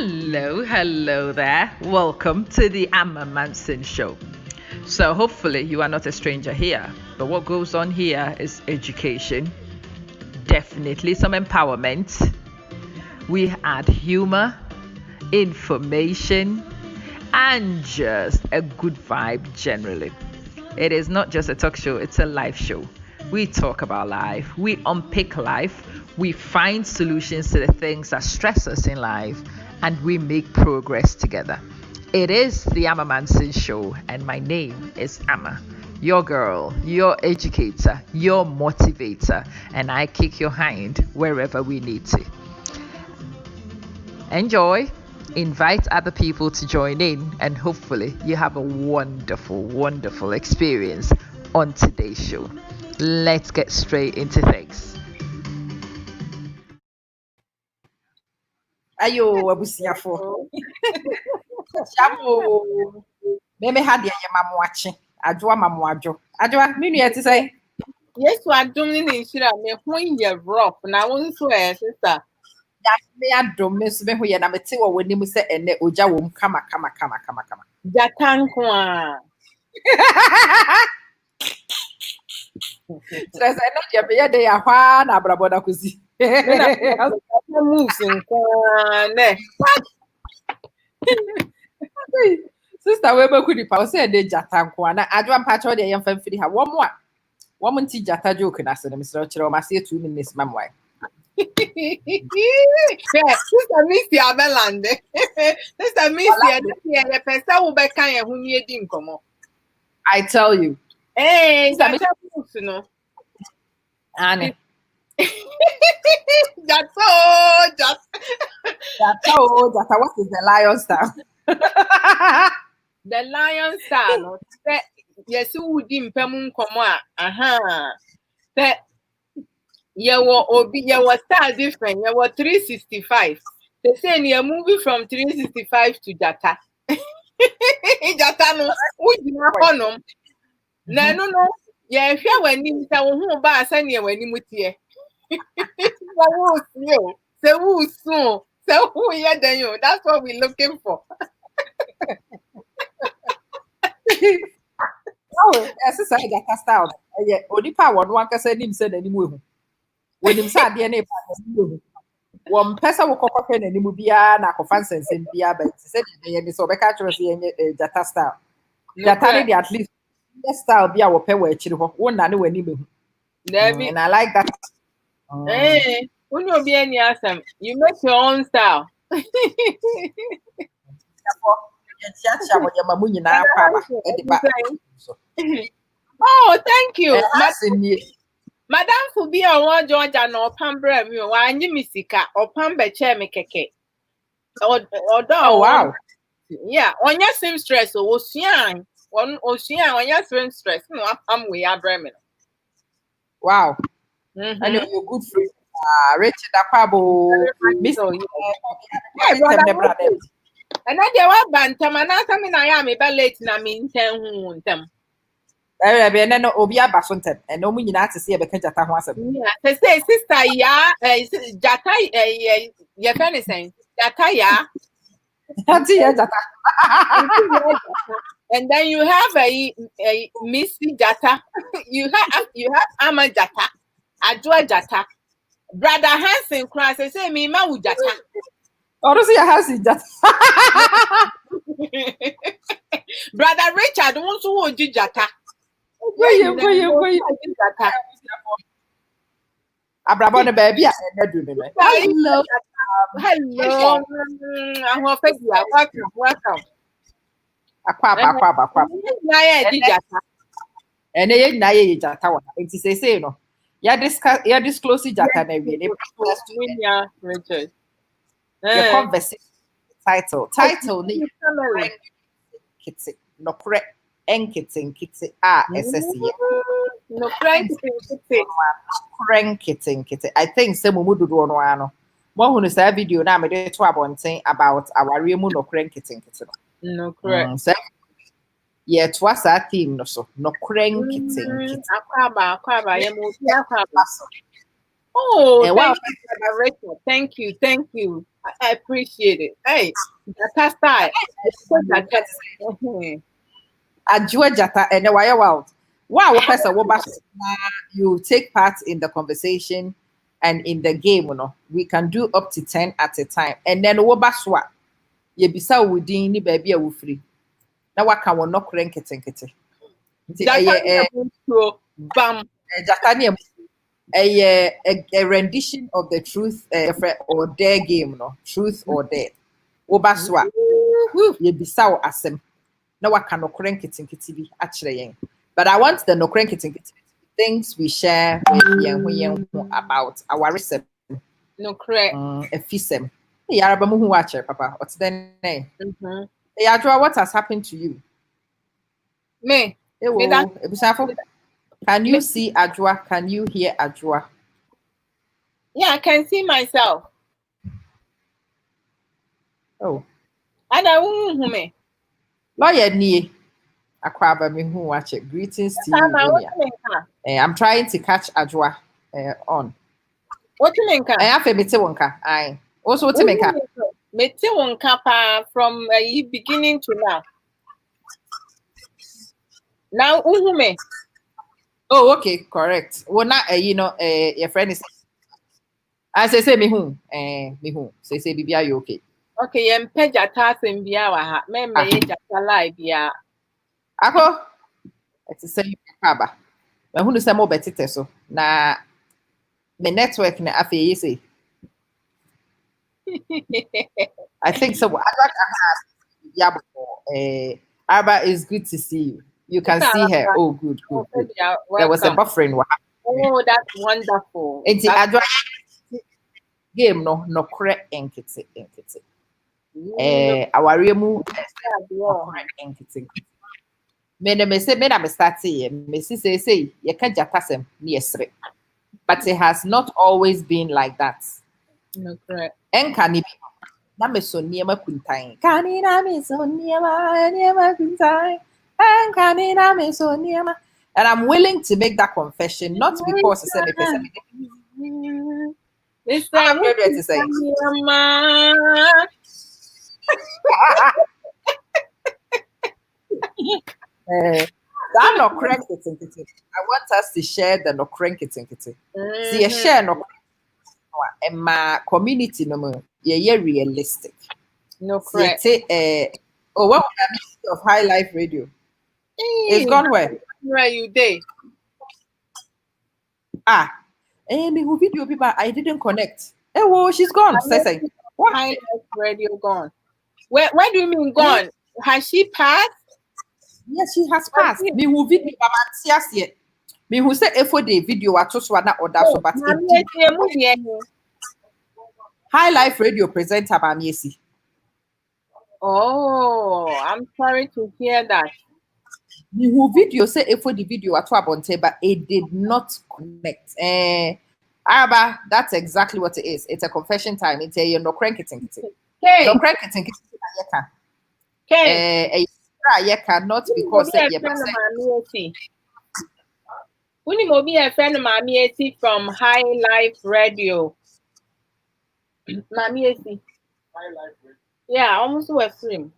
Hello there. Welcome to the Amma Manson Show. So, hopefully, you are not a stranger here. But what goes on here is education, definitely some empowerment. We add humor, information, and just a good vibe generally. It is not just a talk show, it's a live show. We talk about life, we unpick life, we find solutions to the things that stress us in life, and we make progress together. It is the Amma Manson Show, and my name is Amma, your girl, your educator, your motivator, and I kick your hind wherever we need to. Enjoy, invite other people to join in, and hopefully, you have a wonderful experience on today's show. Let's get straight into things. Ayo, abusiafo. Chamo. Meme ha de yema moache. Adwoa mamoadwo. Adwoa, me nua ti say. Yes, so adom ni nshira me ho ye rough na won so sister. Ya me adom me so me ho ye na mete wo wani se ene oja wo kama. Jatanko a. Stress ene je be ye de ya hwa na abrabo na kuzi. Sister we be kudi pa o say de jatanko na adwoa mpacho de yem famfiri ha wo mo a wo mo nti jata joke na se na misro kire o ma se 2 minutes mamwai. Sister Missy Abelande. Sister Missy, the person who be kan ye hu ni edi nkomo. I tell you. Hey, Sister Missy, no. Annie. Jata. What is the lion style? The lion style, no. Yes, who di mpem nkomo a. Aha. Your style different. You were 365. They say you movie from 365 to Jata. Jata no. No. Yeah, if you when you say who ba send you when you mutie. Say who soon. Say who here then you. That's what we're looking for. Oh, essa sai Jata style. Yeah, onipa won wan kasa nim se na nim ehu. When him say dey na pa one person will kokọ na nim bia na akọfa nsensem bia ba ti say dey dey so be ka chiro say Jata style. Jata dey at least style bia wo pe wa achiri ho wo na ne wani mehu. And I like that. Hey, when you be any awesome, you make your own style. Oh, thank you. Madam Fubi or Georgia no pambre me wa anyi misika or pambe che me keke. Oh wow. Yeah, on your same stress o osuan. On your same stress. No, am we abreme. Wow. I know you're good friend. Richard Akwabo. Mr. And I dey wa bantam na sami na ya me be late na me nten hu ntem. Be na no obi aba so ntem. And no mu nyina ate se e be ka Jata ho asem. Yeah, say sister ya Jata ya fani say Jata ya. Jata. And then you have a Missy Jata. you have Amma Jata. Adwa Jata. Brother Hansen cross say me ma wu Jata. Or see your house is Jata. Brother Richard wants to hold Jata. Jata. Abrabon baby I do me. Hello. Welcome. Aquaba. And ye na ye Jata one. It is say no. Ya disclose Jata na we. Richard. Your conversation title ni nkitinkiti Nokware nkitinkiti SSE Nokware nkitinkiti. I think say mumu dodo no ano mo hunu say video na me dey to abonten about our mu Nokware nkitinkiti no correct say yeah to us our theme no so Nokware nkitinkiti akwaba ye mo akwaba. Oh, thank you. I appreciate it. Hey, Jata style. Ajua Jata and the wire wild. Wow, person, you take part in the conversation and in the game, we can do up to 10 at a time. And then wobaswa, ye bisa within ni baby a free. Now what can we knock rank it and kete? Bam. Jata a rendition of the truth or dare game, truth or dare. Wobaswa, ye bisa asem. Now I can okra nkitinkiti bi akyerɛ yɛn. But I want the okra nkitinkiti things we share with yɛn ho about our research. Nokware. Efisem. Hey, Araba mu hu akyerɛ papa. What's the name? Hey, Adwa, what has happened to you? Me. Hey, Ebusafo. Can you see Adwa? Can you hear Adwa? Yeah, I can see myself. Oh. And I won't me. Lawyer nie. Akwaba me hu akyerɛ. Greetings to you. I'm trying to catch Adwa on. What you mean? I have a mete wonka. Aye. Also what you mean? Mete wonka from beginning to now. Now uhume. Oh, okay, correct. Well, not your friend is. I say me who, say bibi are you okay? Okay, yempe jata sembia wa ha. Me jata live ya. Ako. It's say you kaba. Me who say mo betite so. Na the network na afi you say. I think so. Arba is good to see you. You can see her. Oh, good. There was a buffering. Oh, that's wonderful. It's the game no Nokware nkitinkiti. Our remu Nokware nkitinkiti. Me na me start here. Me say you can jatasem ni esre. But it has not always been like that. Nokware. Enka ni na me so niema kuntan. Kanina me so niema kuntan. And I'm willing to make that confession, not because it's a person. I'm ready to say. That no crank it. I want us to share the no crank it. See, a share no and my community no yeah realistic. No crank. Oh, what would of High Life Radio? It's gone where? Where you day? Me who video people I didn't connect. Hey, whoa, she's gone. Say. What? High Life Radio gone. Where do you mean gone? Has she passed? Yes, she has passed. Me who video about yet. Me who say for the video I just wanna order so but High Life Radio presenter by Miesi. Oh, I'm sorry to hear that. The video say for the video at Wabonte, but it did not connect. Araba, that's exactly what it is. It's a confession time. It's a no crankiting. No crankiting. Okay. Not because Uni mo be a friend of Mami from High Life Radio. Mami High Life Radio. Yeah, almost a stream.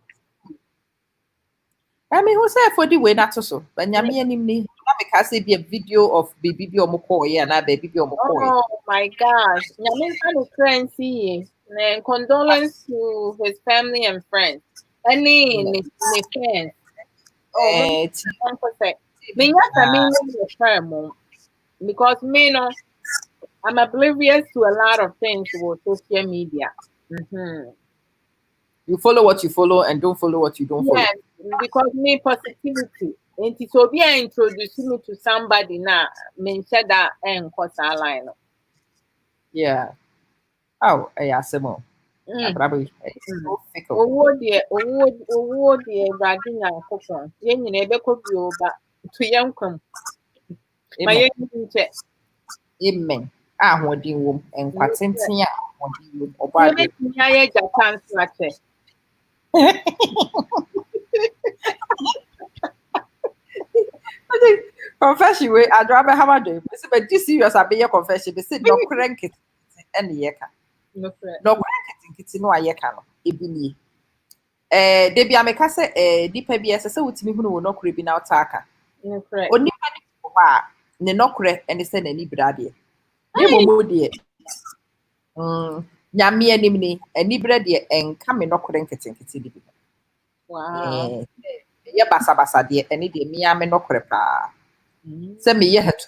I mean, who said for the way not so? But Yami and me, because it be a video of baby Omoko, yeah, na baby Omoko. Oh my gosh. Yami kind of crazy. And condolence to his family and friends. Any friends. Oh, because me no, I'm oblivious to a lot of things with social media. You follow what you follow and don't follow what you don't follow. Yes, because me positivity. And it will be introducing me to somebody now. Me said that and cause our line. Yeah. Oh, yeah, Simo. Probably. Oh dear, Radina Coupon. Yen never could be over to young come. My Amen. What do you and quite sentia or by the confession way I'd rather have a day. But this serious I be your confession. They said no crank it any yeka. No crank nkitinkiti no aye ka no ebi nie de bia me ka se dipa bi ese se wutimi hunu wo Nokware bi na otaka onipa ni ko ha ne Nokware ene se nani brade ne momo de nyame anim ni ani brade enka me Nokware nkitinkiti bi Wow. ye basa de ene de mia me Nokware pa se me ye hatu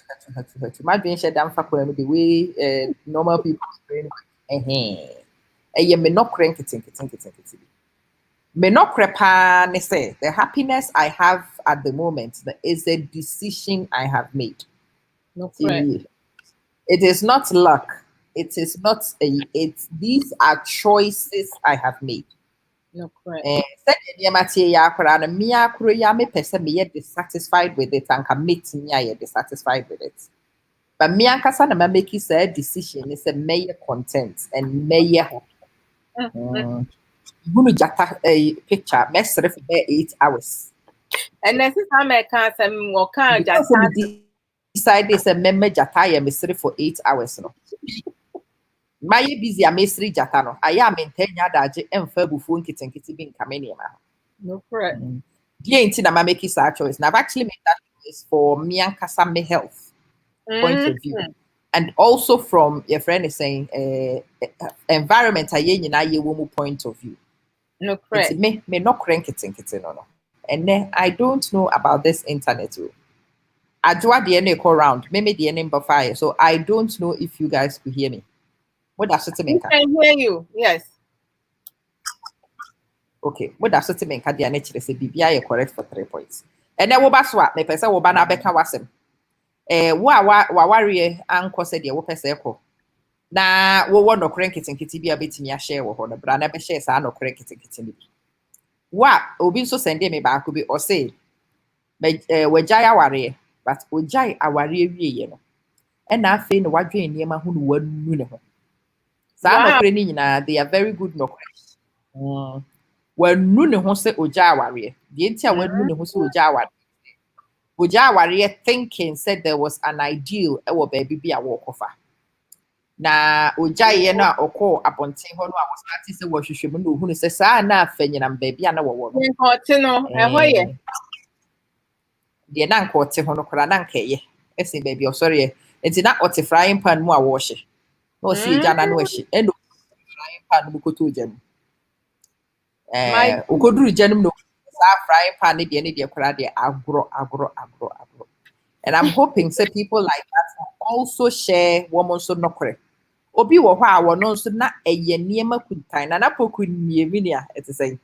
my dream shed am fa kwa me the way normal people brain ye me Nokware nkitinkiti me Nokware pa ne say the happiness I have at the moment is a decision I have made. Nokware. It is not luck. It is not these are choices I have made. Nokware. Said the ya akora na me akoro ya me pese me ye dissatisfied with it and commit me I dissatisfied with it. But me ankasa na ma make a decision is a may content and may happy. Bunu jata picture mesre for 8 hours. And this is how I can say what kind Because jata decide this a member jata ya mesre for 8 hours no. My busy a mesri jata no. I am maintain ya daje emfa bufu nkitinkiti bi nkameni ma. Nokware. The ain't na ma make a choice. Now I've actually made that choice for me and Kasame health point of view. And also from your friend is saying environment aye point of view. Nokware. It's me Nokware nkitinkiti no. And then I don't know about this internet too. Ajua DNA call round, maybe DNA fire. So I don't know if you guys could hear me. What does it mean? We can hear you. Yes. Okay. What does it mean? The nature say BBI correct for 3 points. And then wobaswa, me pesa wobana beka wasem. Wa worry anko said ye wo pesa eko. Na wo Nokware nkitinkiti bi abetimi a share wo ho no bra na be share sa Nokware nkitinkiti bi. Wa obi nso sende me ba ko bi o say wajaya ware but ojai aware wiye no e na afi no wadwen niema hu no wanu ne ho sa Nokware ni nyina they are very good Nokware wanu ne ho se ojai aware de ntia wanu ne ho se ojai aware thinking said there was an ideal e wo baby bi a wo kofa na ojai ye na okọ abonten ho no a wo start se wo hwehwem no hu ne se sa na afa nyina baby a na wo no Hotino, ehoye. The na nka ote ho no kora na nka ye esi baby osori enti na ote frying pan mu a wo hye na osi eja na no hye eno frying pan mu koto oja mu okoduru ja no sa frying pan ne de kora de agro and I'm hoping say people like that also share woman so Nokware obi wo ho a wo no so na eye niema kuntan na poku niemi a ete say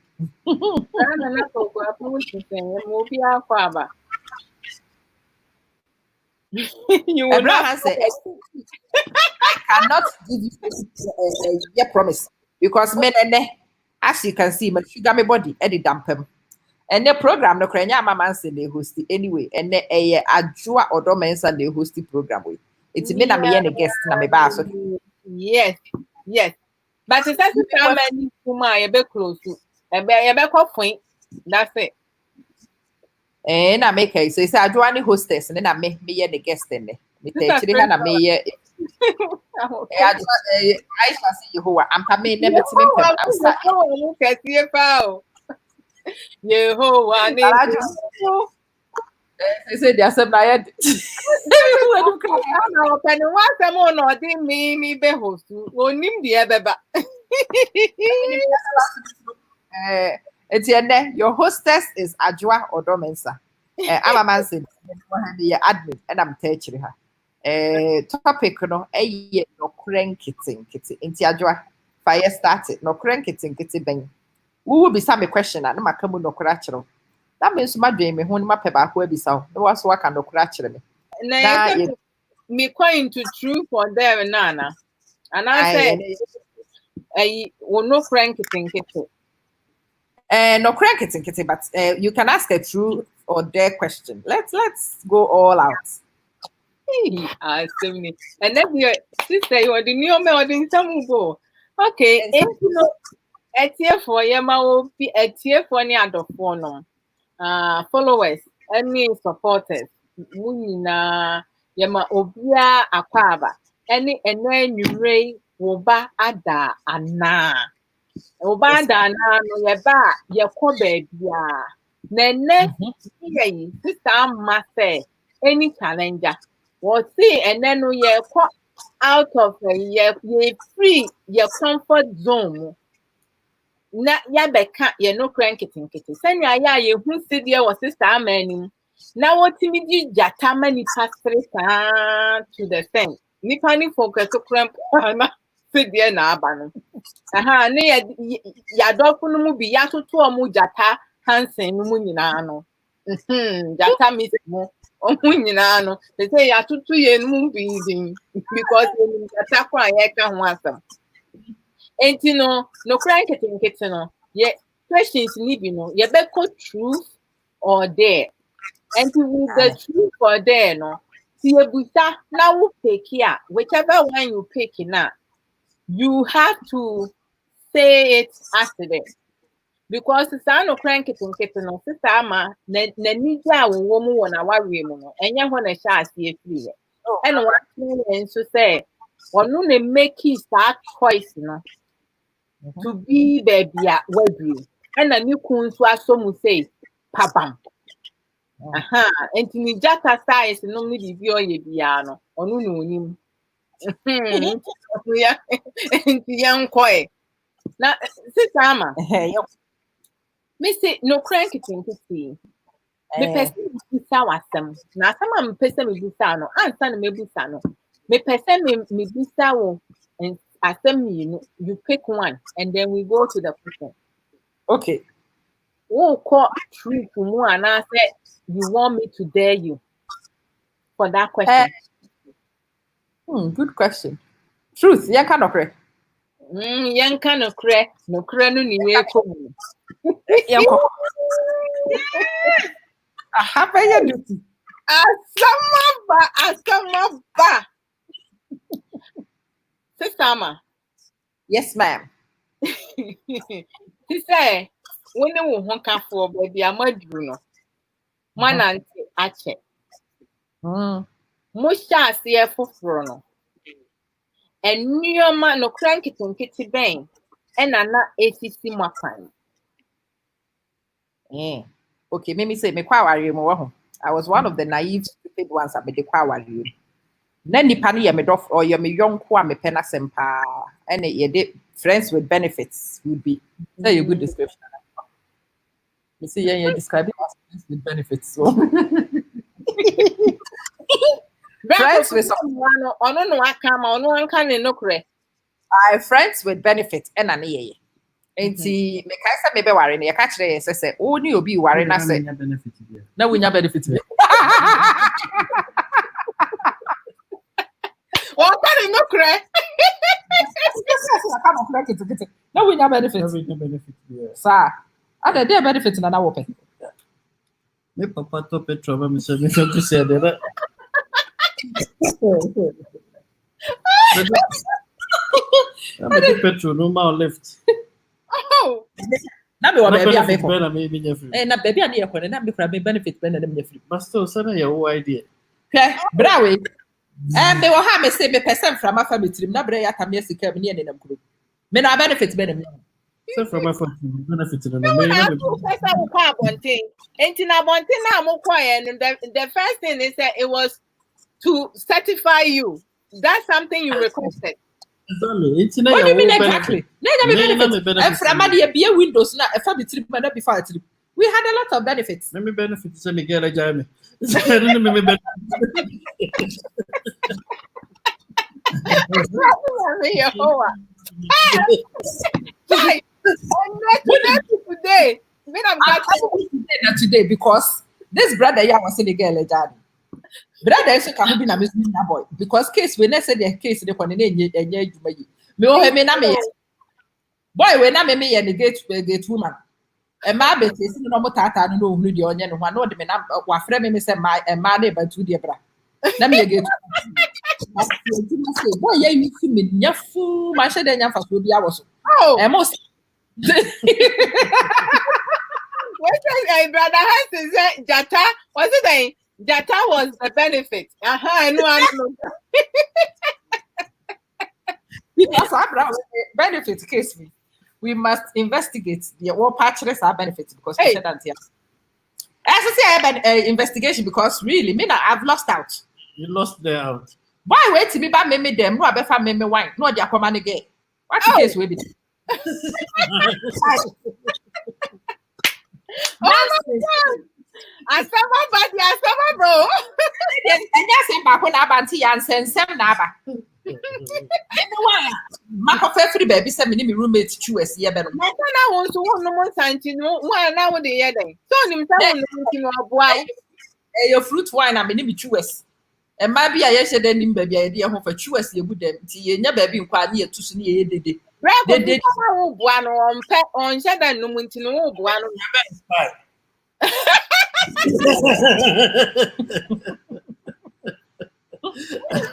na poku apu nsen mo bi akwa aba. You will not say I cannot give you a promise because men as you can see my sugar my body edit dampem and the program no krenya mama say they host anyway and the adjoa odo mensa they host program we it's me na me the guest na me ba so yes but it's as how many kuma you be close to you be coffee that's it na make so say adjoa ni hostess na me the guest in there me tell ha na me I see you I'm coming never to me I'm sorry Yehovah name. I said there's some diet. Me be host. Onim the beba. Etienne, your hostess is Ajwa Odomensa. I'm a man said admin and I'm teaching her. Topic no Nokware nkitinkiti. Inti Ajwa fire started. Nokware nkitinkiti ben. We will be some question and my come Nokware. That means my dream me when my peba who be so. No was work and Nokware me. Me quite into true for them nana. And I say I will no Nokware nkitinkiti. Nokware nkitinkiti, but you can ask a true or dare question. Let's go all out. And then your sister, you are the new me or the some go. Okay, etie for yema will be etie for any other phone. Followers, any supporters, munina yema obia akwaba. Any eno nyumre woba ada anaa. Obanda na no ye ba ye ko baabia. Nene ye sister ma say any challenger. What see and then ye ko out of ye free your comfort zone. Na ya beka ye no nkitinkiti. Senya ya ye hu sidie wo sister amanim. Na wotimi di jata mani pastre to the thing. Nipa ni focus to cramp na sidie na aba no. Aha ne ya dofo no mu bi ya toto omu jata Hansen no mu nyina no. Jata miss mo omu nyina no. They say ya toto ye no mu bi din because ye jata kwa ye ka ho asam. Enti no nkitinkiti no ye questions ni bi no ye be truth or dare. Enti with the truth or dare no si ye buta na wo pick ya whichever one you pick na you have to say it as it is because sa nkitinkiti no sister ama na nija wo mu wo na wawe mu no enye ho na sha ase free ye and what nso say onu na make that choice no to be baby a wadru and na ni kun so asomu say pabam aha enti ni jata size no ni bibi oye bia no onu na onim ya enti yankoi na sister ama me say nkitinkiti me person bisa wasam na asama me person me bisa no ansa na me bisa no me person me bisa wo and asem you pick one and then we go to the person. Okay. Who call truth mu and I say you want me to dare you for that question? Good question. Truth, yeah, kind of correct. Yan kind of cray, no cranu ni ye come. I have a duty. Asamaba. Sister, yes, ma'am. He say, when you won't come for baby, I'm a Bruno. Man, auntie, ache. Musha see for Frono. And new man no cranky to kitty bang. And I'm not ACC Mapan. Okay, maybe say me kwa worry. I was one of the naive stupid ones at the kwa worry. Then the pani me doff or you me young kwa me pena sempa and ye did friends with benefits would be say a good description. You see, you're describing us friends with benefits. So friends with one I come on one can in Nokware. I friends with benefits and an ye. And see, me kaisa me be worry na catch there say only obi worry na say na we nya benefit me. What can you Nokware? No, we nya benefit. Sir, are there benefits na wo pe? Me papa to petrol ba me say me to say that. I'm a petrol no more left. Oh, Na be wa baby a benefit na me be free. na baby a dey ekwo na be fra me benefit be na dem free. But still say your whole idea. Okay, brawe. Me wo ha me say me person from my family trim na bra ya tam sika me ne nenam kuro. Me na benefit be na me. Say from my family benefit na no, me. I to person who call bonting. Enti na bonting na mo quiet and the first thing they said it was to certify you. That's something you requested. Exactly. It's not What do you mean your exactly? Benefit. From my be windows na family trip na before trip. We had a lot of benefits. Let me benefit say me get a job. Me benefit. Today, today because this brother here was in the girl journey. Brother is can be na me boy because case we never said the case the kon enye adwuma yi. Me o me na me boy we na me the gate woman. E ma be say no mo tata no ohunu de onye no ho na o de me na wa frɛ me say ma na e ba tu de bra. Na me gate. Boy yeah you see me nyafu ma hye de nyafa so bi awo so. Oh. E mo Wait, brother has to say Jata. Was it a Jata was the benefit? I know. Because I benefit case me. we must investigate the what patches are benefits because we said that here. As I say, investigation because really, me I've lost out. You lost the out. Why wait to be back me them? No, I better me wine. No, they are coming again. What the case will be? Asama bro. And just say back when I banty and send some naba. Mark of every baby send me roommate to a year better. I want to want no more santi no one now the year then. So him no boy. Your fruit wine and me choose. And maybe I said then baby idea home for choose you would them. See, never baby quite near to see ye did. They did one on said that no one to know one.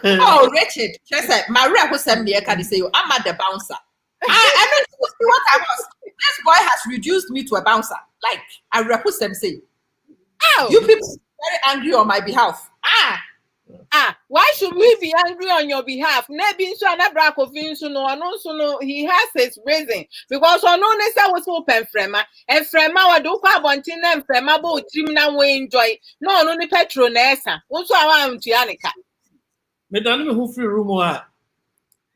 Oh, Richard, she said, Maria was sent me a can say, I'm at the bouncer. I don't see what I was. This boy has reduced me to a bouncer. Like, I request them say, oh, you people are very angry on my behalf. Why should we be angry on your behalf? Maybe so na bra kofin so no he has his reason because on no nessa was open frema and frema wa do kwa bontin na frema bo trim na we enjoy no ni petrol na esa wo so awa ntuanika me dan me who free room wa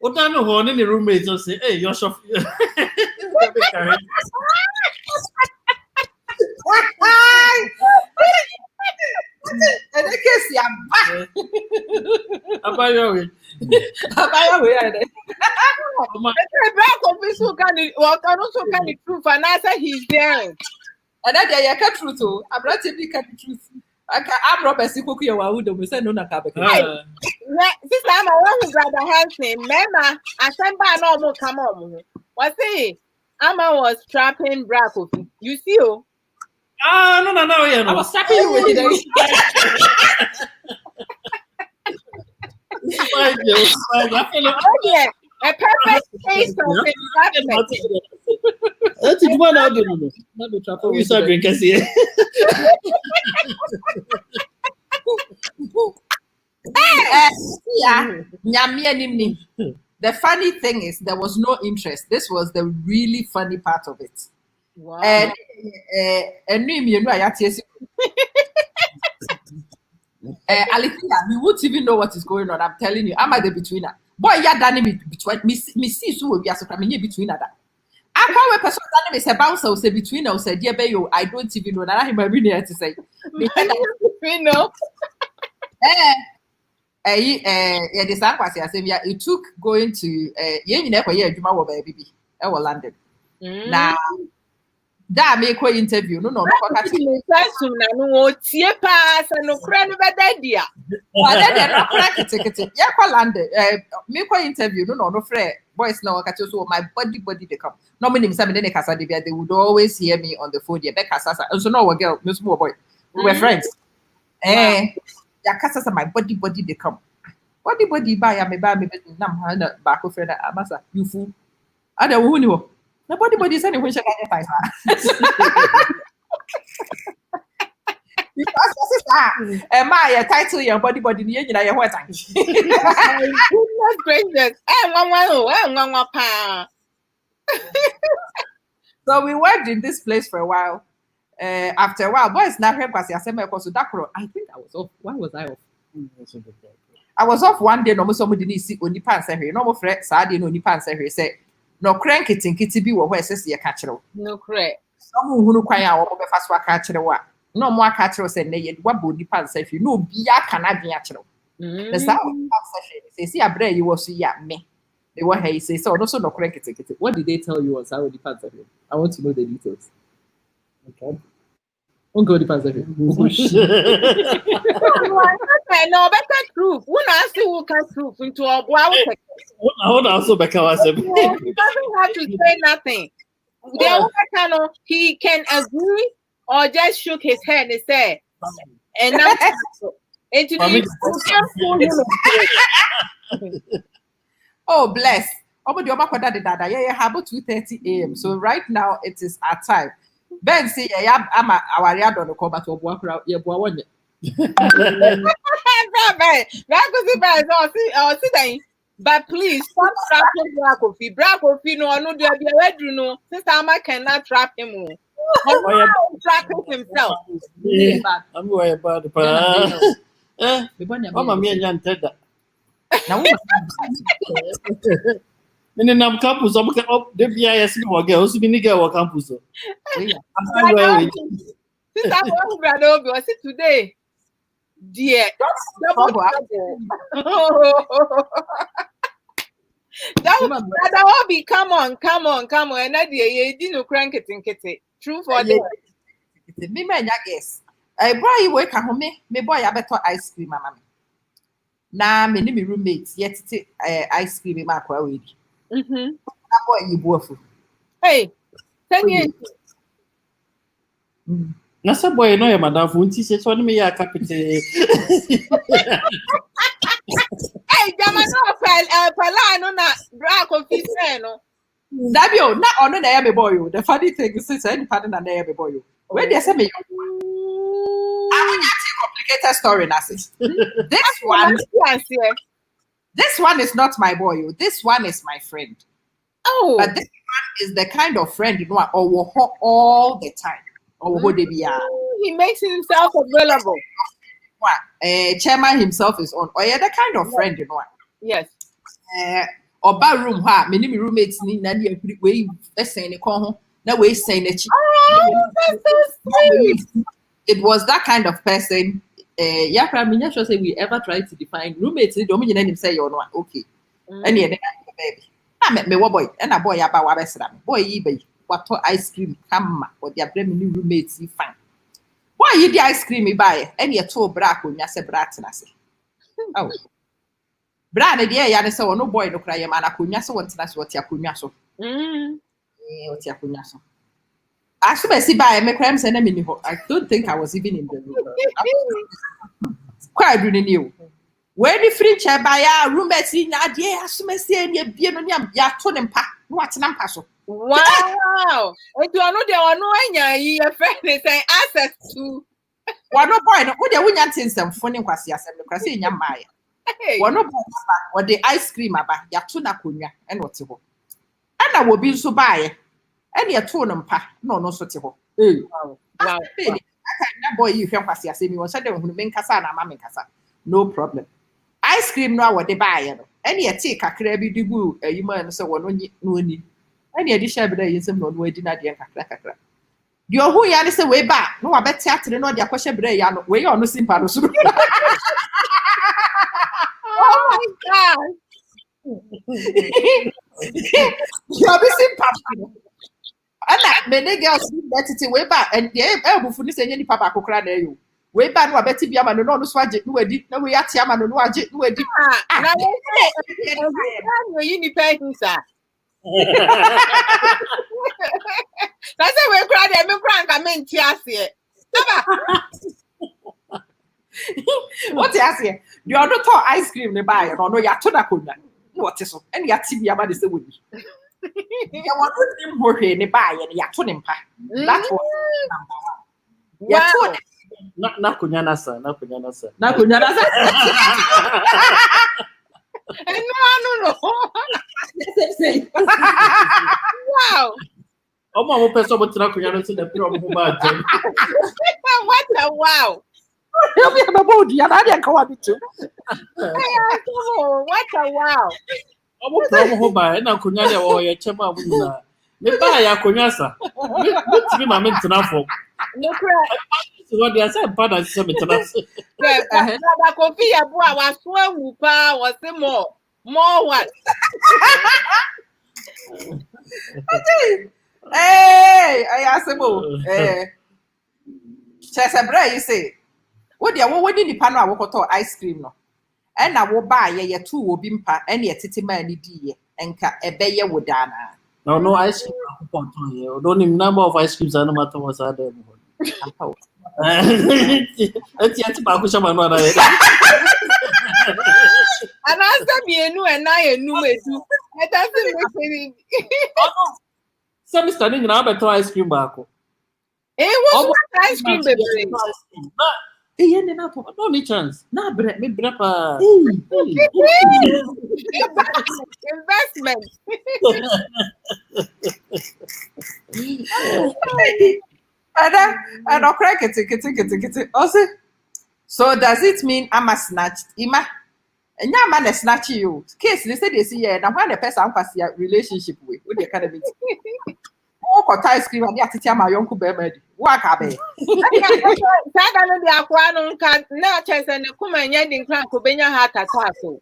o dan me ho ni roommate so say hey your shop And the case ya abayo we are there. Black officer can proof and I say he's there. And that they are truth too. I'm not simply cut the truth. I'm Robert Sikuki or who we say no na kabe. This time I want to grab a hand name. Mema, I sent by normal come on. What's it? Amma was trapping black officer. You see oh. No, yeah, no. I was slapping you with it. Yeah, a perfect case of that's it. One out there, no. Not the trap. We saw drinkers here. The funny thing is, there was no interest. This was the really funny part of it. Wow. And you know, we won't even know what is going on. I'm telling you, I'm at the betweener. Boy, you're done between me. See, so will be as a between that. I call a person that is a bouncer, say between us, say, dear Bayo, I don't even know that I'm a really to say. We know. It took going to you never hear Juma baby. I will London. Now. That make a interview. No. No tie pass no kra no bedadia. But then no kra kete. Ya kwa lande. Make a interview. No frɛ boys na wakacho so my body they come. No me nim say me dey kasa dey they would always hear me on the phone. Dey be kasa. So no girl, no small boy. We were friends. Ya kasa say my body they come. Body buy ya me nam ha na back friend amasa. You fool. Ada wo ni wo. The body is anyway. Because my title your body you know what time. Goodness gracious. So we worked in this place for a while. After a while, boys now help us. I think I was off. Why was I off? I was off one day. No more somebody didn't see only pants here. No more friend. Sadly, no only pants here. Say. Nokware nkitinkiti bi wo hwe sese ye ka kire wo Nokware some hunu kwan a wo be fa so aka kire wo a no mo aka kire wo se ne ye wa bo nipa nsafi no bi aka na dwen akire wo the sa say see abra yi wo so ya me they were hey say so no so Nokware nkitinkiti. What did they tell you on how nipa nsafi? I want to know the details. Okay, on go nipa nsafi. No better proof. When I see who can proof into a I want also back our he doesn't have to say nothing. He can agree or just shook his head and say, and now oh bless. Yeah, about 2:30 a.m. So right now it is our time. Ben say I'm our yard on the call but But please stop trapping Black Coffee, no, no, there be a red, you know. Sister Amma cannot trap him. Trapping himself. I'm going about the Mama, me and Jan Tedda. Now, And then I'm campus, I'm up the BIS girls, we need our campus. Sister Brother, was it today? Dear, that will be come on, and that you didn't crank it in kitty. True for the me, man, yes. I brought you work at home, me boy, I better ice cream, mamma. Now, me name roommates, yet ice cream in my query. Boy, you both. Hey, 10 years. Nasa boy, no, madam, Funti says, one me a capital. Hey, Jamano, Palano, Black Coffee, no. Dabio, not on an air boy. The funny thing is, any partner and air boy. Where they say me, I will not complicated story, Nassi. This one is not my boy. This one is my friend. Oh, but this one is the kind of friend you know, or all the time. Or what they be. He makes himself available. Chairman himself is on. Or yeah, the kind of friend you know. Yes. Or bar room, ha, many roommates need nani way saying the call. No way saying that. Oh, that's so sweet. It was that kind of person. Yeah, I mean, just say we ever try to define roommates. Don't mean him say you're not okay. And yeah, baby. I met me boy, and a boy about what I said. Boy, eBay, what ice cream come or their new roommates you find. Why you the ice cream you buy? And you told Brack when you say brat and I say, oh, Brad, dear, ya so no boy no cry, man. I couldn't so want to that's what you couldn't so. What you couldn't so. I should see by my crimes and I don't think I was even in the room. Quite really new. Where the free chair by our roommates in Nadia, as soon as you be on your ton and pack, what's an ampasso. Wow! What do I know? There are no your friend is saying access to one no boy, no, they wouldn't send some funny quasias and the crassi in your maya. One no boy, or the ice cream about Yatuna Cunya and what's it. And I will be so by and your tone and pack, no, so typical. Wow. That boy, you can pass your same one, said who make Casana, Mamma Casa. No problem. Ice cream now what they buy, and you take a crabby debut, a human so one no need. And you dish every day is no way dinner, dear cracker. You're who you understand way back. No, I bet Saturday, no, your question, way on the simple. Oh my God. You're missing papa. And that many girls bet it way back, and the elbow for this any papa could cry there you. Way back, no, I bet you are no swag, no, edit, no, we are Tiaman, no, I did, no, edit. You need paying, sir. That's why we're crying. I'm crying. I'm in tears here. What is here? You are not ice cream nearby, or no, you're too good. What is so? And you're TV about this wood. You want him working nearby, and you're tuning pa. That's what you're tuning. Not Kunyana, sir. Not Kunyana, sir. Not Kunyana, sir. No. Wow. Oh, my person wants to know the problem. What a wow. Help me about you. I didn't come up to. What a wow. I'm a problem by now. Kunyana or your chema. Never, Kunyasa. What's me, my mental for? Nokware. What they are saying, part of some international. Coffee, I was one whooper, was the more what? Hey, I asked him, Chesabra, you say, what did the panel walk to ice cream? No, and I will buy ye 2 will be and yet it's many dear and a bayer would dana. No ice cream. Don't even number of ice creams, no matter what's other. It's yet about Kushaman. And as the new and I knew it too. It doesn't make any. Some standing now better ice cream back. It was ice cream, baby. No chance. Nah, bread, me brapa. treatment. And Nokware nkitinkiti. Also, so does it mean I'm a snatched? Ima, and your man is snatching you. Case they say they see yeah. Now when the person has a relationship with the academy. Oh, got ice cream and the my uncle baby. What happened? Sada no dia kwa no nka na chese ne kuma nya di nkran ko benya heart attack so.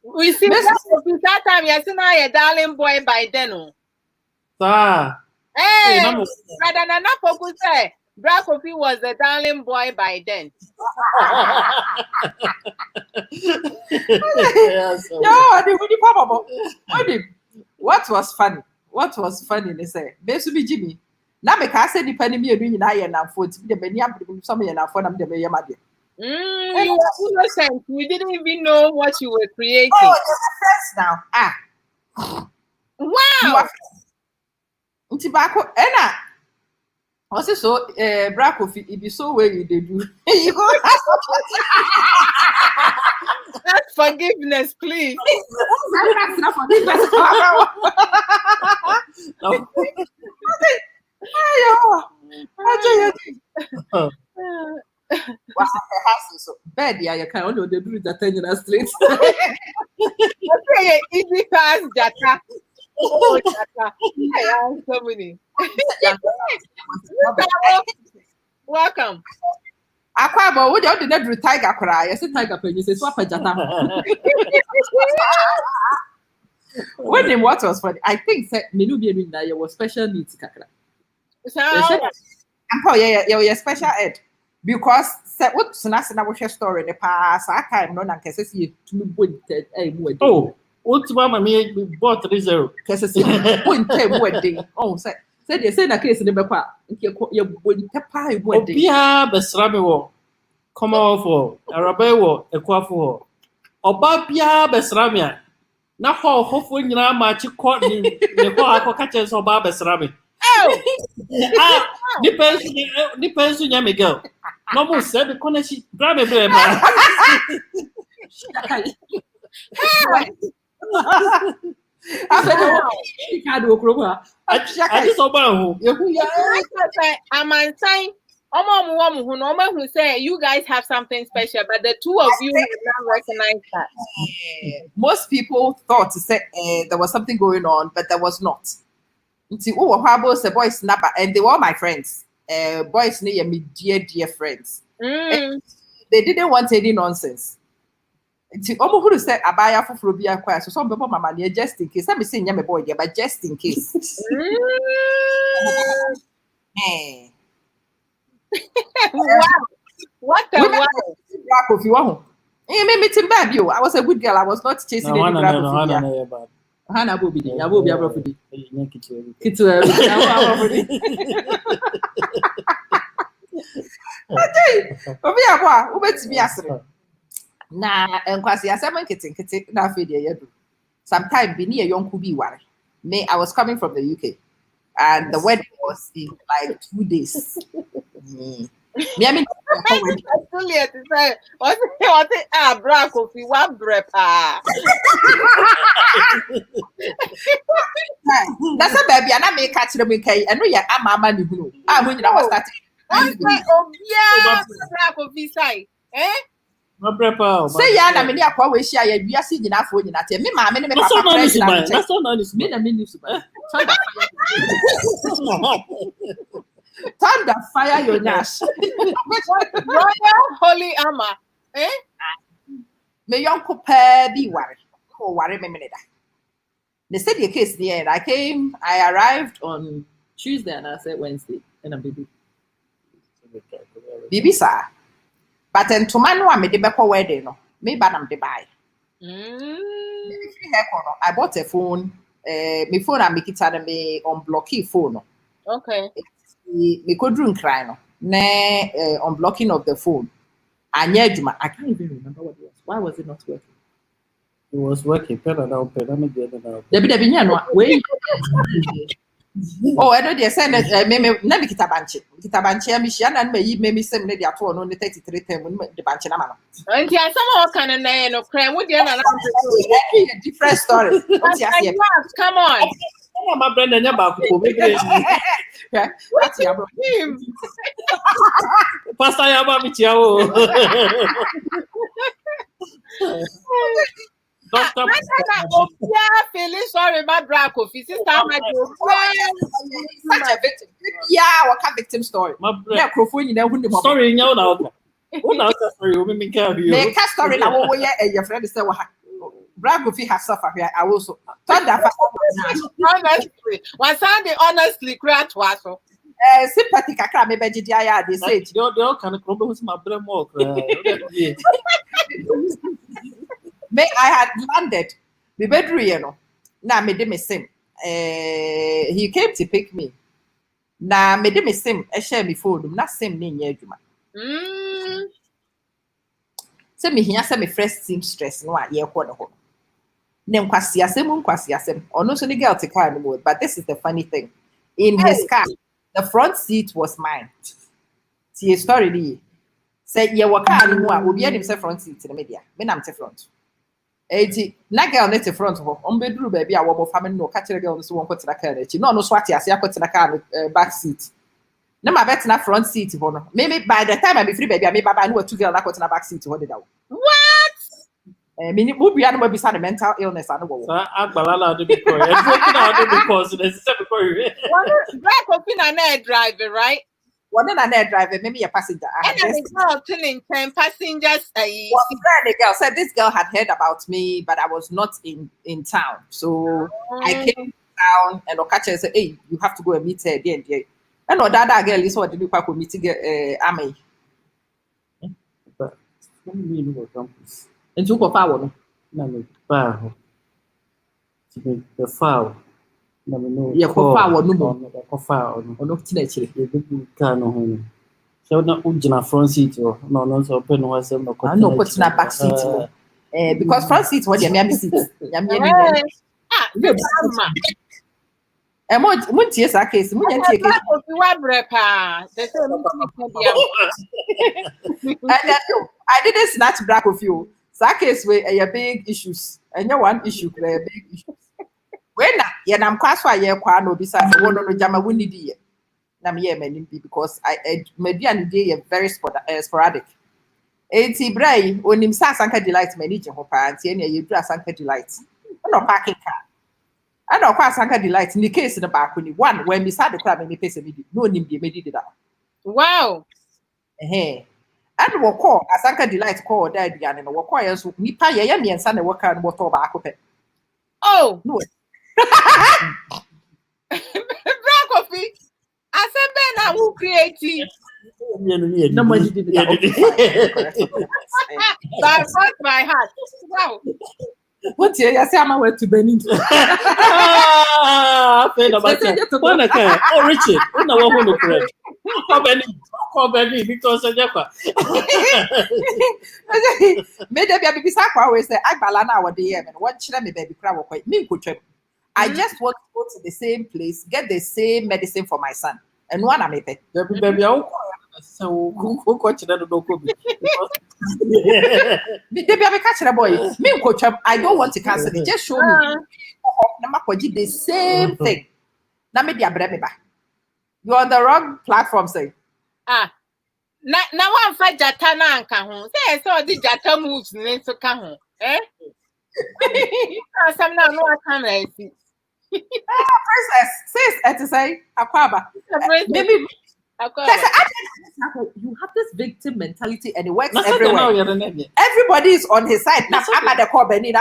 We see that time yes na your darling boy by then oh. Sir. Hey, brother Nana Poku say Black Coffee was the darling boy by then. What was funny? What was funny? They say, "Besubi Jimmy." Now me can say the penny me doing na yen na for the many am some yen na for them the be yamade. You were innocent. You didn't even know what you were creating. Oh, you're now. Wow. Ntibako ena. Also so Black Coffee it be so way you dey do. You go Ask forgiveness, please. Bed, yeah, you can only do that 10 years straight. Okay, easy pass, Jata. Oh, Jata. I am so many. Welcome. Akwaba, what you did not tiger cry? I said tiger penny, say swap a jata. When what was funny, I think that Minu be that you was special needs kakra. Oh yeah, you're special ed. Because what Sunasana was your story in the past, I can't know and can see to me pointed a word. Oh, what's mama me bought 30? Pointed wedding. Oh, said they said a case in the Bapa. You would pie wedding. Pia Besrami war. Come on for Arabe war, a quaffo. Oba Pia Besramia. Now, hopefully, you know, my chick caught me. The catches of Besrami. Oh, Depends on your Miguel. No more said the corner she grab a baby. I just open I'm on sign. Who say you guys have something special, but the two of you have not recognized that. Most people thought to say there was something going on, but there was not. Oh, the boys snapper, and they were my friends. Boys near me, dear friends. They didn't want any nonsense. Almost who said Abaya for Flobia choir, so some people my money just in case. Let me say, my boy, but just in case. Wow. What a wow. Black of you. Hey, me meeting baby. I was a good girl. I was not chasing any black of you. Hannah will be there. I will be a property. Kitu. Obi abua, ubetimi asere. Na enkwasi asema nkitinkiti na afede yedu. Sometime bi ni e yonku bi ware. Me, I was coming from the UK, and the wedding was in like 2 days. Me, I mean, actually, at the time, what Black Coffee, one breath. That's a baby, and I may catch them in K. I know you're a mama, you know. I'm when you was starting. Oh, yeah, Black Coffee side, eh? Say, yeah, I mean, you're always shy. You are seeing enough for you. Not me, mamma, and that's so nice. Me, I mean, thunder fire your nash. Royal Holy Armor, eh? May your compare be worried. Oh, worry me minute. They said your case there. I arrived on Tuesday and I said Wednesday. And I'm Bibi, sir. But then to man, I made the back wedding. No, me banam the buy. I bought a phone. My phone I make it me on blocky phone. Okay. Me could drink cry no. Ne unblocking of the phone. I can't even remember what it was. Why was it not working? It was working. Pen and out. Debbie, no. Wait. Oh, I know they said that maybe never kitabanche, Michiana, and maybe same lady at all on the 33 10 when the banche namano. And yeah, some kind of name of crime. What do you know? A different story. Come on. My brother never What's your Him. Pastor Yabamichiao. Doctor, yeah, feeling sorry about Braco. Sister, such a victim? Yeah, what kind of victim story? my Yeah, Crofuni, you know, who the story in your now. What else story? We make care of you. Make a story now. Your friend is saying, Bravo has suffered here. I also thought that honestly, one Sunday, honestly, create was sympathy. Kakra, maybe they say they all kind of problem with my brain more. May I had landed the bedroom, you know. Now, made him sim. He came to pick me. Now, made him sim. I share me phone. Not same name, yeah, Juma. Send me here, send me fresh seamstress. No, yeah, what the whole. Name kwasiasem. Or no, so the girl to car anymore. But this is the funny thing. In his car, the front seat was mine. See a story. Say, yeah, what car anymore? Will be himself front seat in the media. When I'm to front. Na girl net front ho on bedroom baby a wo mo family no catch the girl so won kwetena car na chi no swati ase akwetena car back seat na ma betina front seat ho no maybe by the time I be free baby I me baba no two girl na kwetena back seat ho dey what me ni bubia no be the mental illness anu wo So agbalala do because there's a because one black opina na driver, right? one na driver maybe a passenger And the girl 10 passengers the girl said this girl had heard about me but I was not in town so I came down and Okacha said hey you have to go and meet her there and there and no that girl is what did you pack with meeting Ame and you go power no no the foul no yeah power no no foul no tinachire you can no so na ujina front seat no so open no was no put na back seat because front seat what me seat ya me muntie sa case muntie case I didn't snatch black of you sa case we a big issues and one issue big issues when ya nam kwaswa ye kwa no bi sa wo no jama woni di ye na me ye mani bi because I median dey very sporadic enti brai onim sa sanka delight mani je ho pa anti na ye dura sanka delight no parking car I don't quite sanka delight in the case in the back when one when we start the crab and the face of it no nim de medi that wow and we call a sanka delight call that and we call us nipa ye me and san work and motor back up oh no black coffee I said Ben who creative nobody did that that's my heart wow what you say I'm went to Benin ah oh Richard una wo no correct call Benin because Jakwa me dey be bisa kwa we say agbala na wo dey here and what chire me baby kra wo kwa me nkotwam I just want to go to the same place get the same medicine for my son and one am pay baby so who coach that no go be baby catch the boy me nkotwam I don't want to cancel it just show me na makwaji the same thing na me dia bre me ba you on the wrong platform say na one fa jata na anka ho say di jata moves ni so ka ho some now no aka na esi princess says to say akwaba maybe you have this victim mentality and it works everywhere. Everybody is on his side. Now, I'm at the core Benin.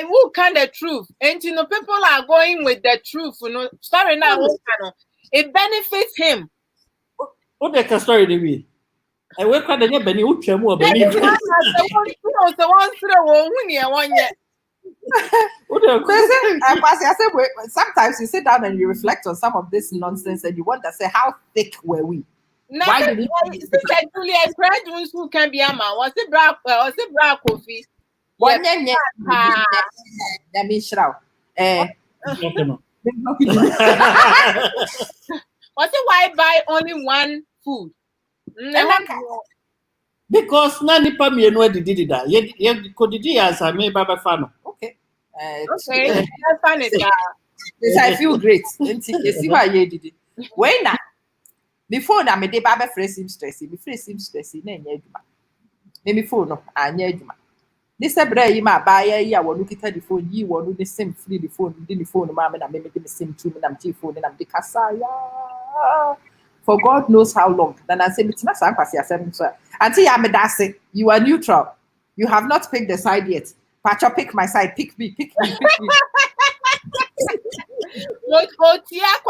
Who can the truth? And you know, people are going with the truth. You know, sorry now, it benefits him. What the story do we? I work on the Benin. Who came over Benin? Sometimes you sit down and you reflect on some of this nonsense and you wonder, say, how thick were we? Why did we who can be a man? Was it black coffee? What's it? Why buy only one food? Because na nipa mienu adidi da. Ye kodidi as I me baba fano. Okay. Okay. That's fun. Yes, I feel great. You see why you did it. When na before na me de baba fresh him stressy. Me fresh him stressy na enye adwuma. Me phone no anya adwuma. This ebra yi ma ba ya yi a wonu kita the phone yi wonu the same free the phone the phone ma me na me the same too me na me phone na me kasa ya. For God knows how long. Then I say, until you are neutral. You have not picked the side yet. Pacha, pick my side. Pick me. Pick me. What for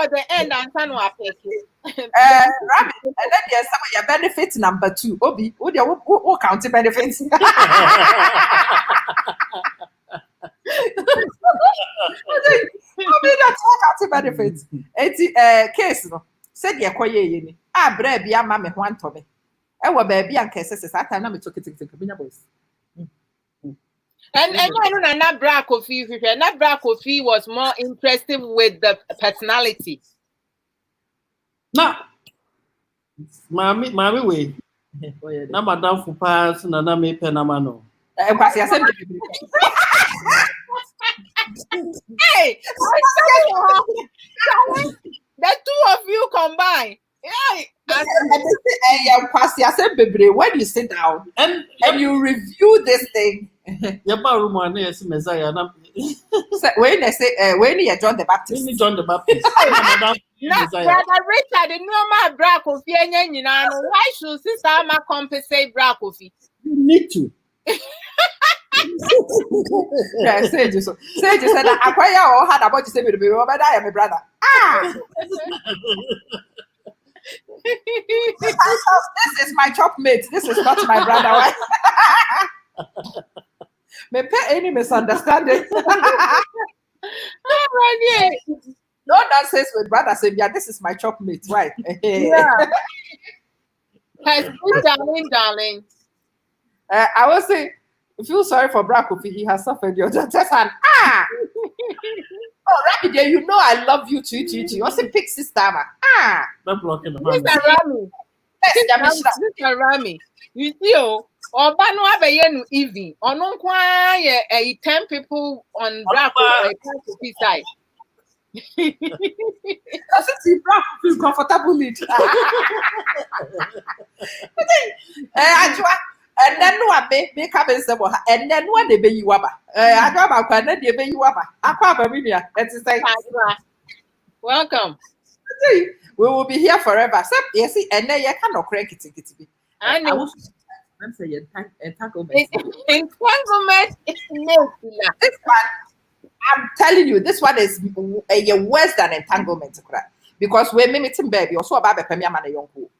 the end and son will pick you. Rabbit, and then there's some of your benefits number 2. Obi, what county benefits? Obi, that's all county benefits. It's case no. Said ye kwaye yeni. Bra bia ma me ho anto me. E wo ba bia nke sese sa time na me toke boys. And I know that Bra Kofi, that Bra Kofi was more impressive with the personality. No. Mami we. Na madam fu pass na na me penama no. Kwasi asem. Hey, the two of you combine. When you sit down and you review this thing, when they say when you John the Baptist. John the Baptist. Brother Richard, the normal Bra Kofi, why should Sister Ama compensate Bra Kofi? You need to. Yeah, say just said acquire or had about to say to be over there, I am a brother. This is my chop mate. This is not my brother. May pay any misunderstanding. No nonsense with brother saying, yeah, this is my chop mate, right? Yeah. Darling. I will say, feel sorry for Brakofi. He has suffered your daughter's hand. Oh, Rabbi, there, you know I love you too. What's a big sister, man? Not blocking the Mr. Rami. Mr. Rami. You see, Obano Abayenu Evi. On Nokware, 10 people on Brakofi side. That's it. Brakofi comfortable it. And then no make up and then one day be you waba. I go about and be you waba. Welcome. We will be here forever. So yes, and then you cannot crank it. I know. I'm saying entanglement. Entanglement is this one, I'm telling you, this one is worse than entanglement. Because we're mimicking baby, also about a premier man a young fool.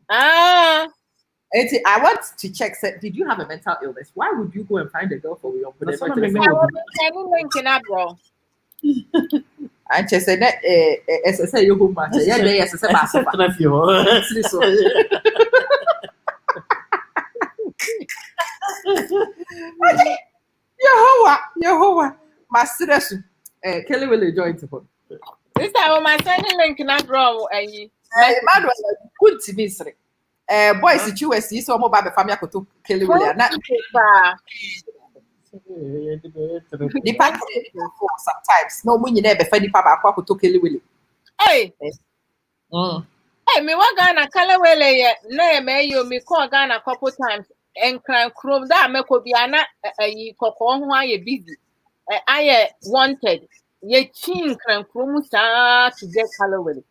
I want to check. Did you have a mental illness? Why would you go and find a girl for your and she said that as I say, you home match. Yeah, yes, Yehovah, Master, Kelly will enjoy it. This time, my son link not wrong. Man was good to be straight. Boys, the US is so mobile family to Kelly William. The party sometimes no money never find the papa to Kelly William. Hey, hey, me what Ghana Kalawele yet? No, may you me call Ghana a couple times and cry chrome that me could be an a cocoa why you busy. I wanted ye chin cran chrome to get Kalawele.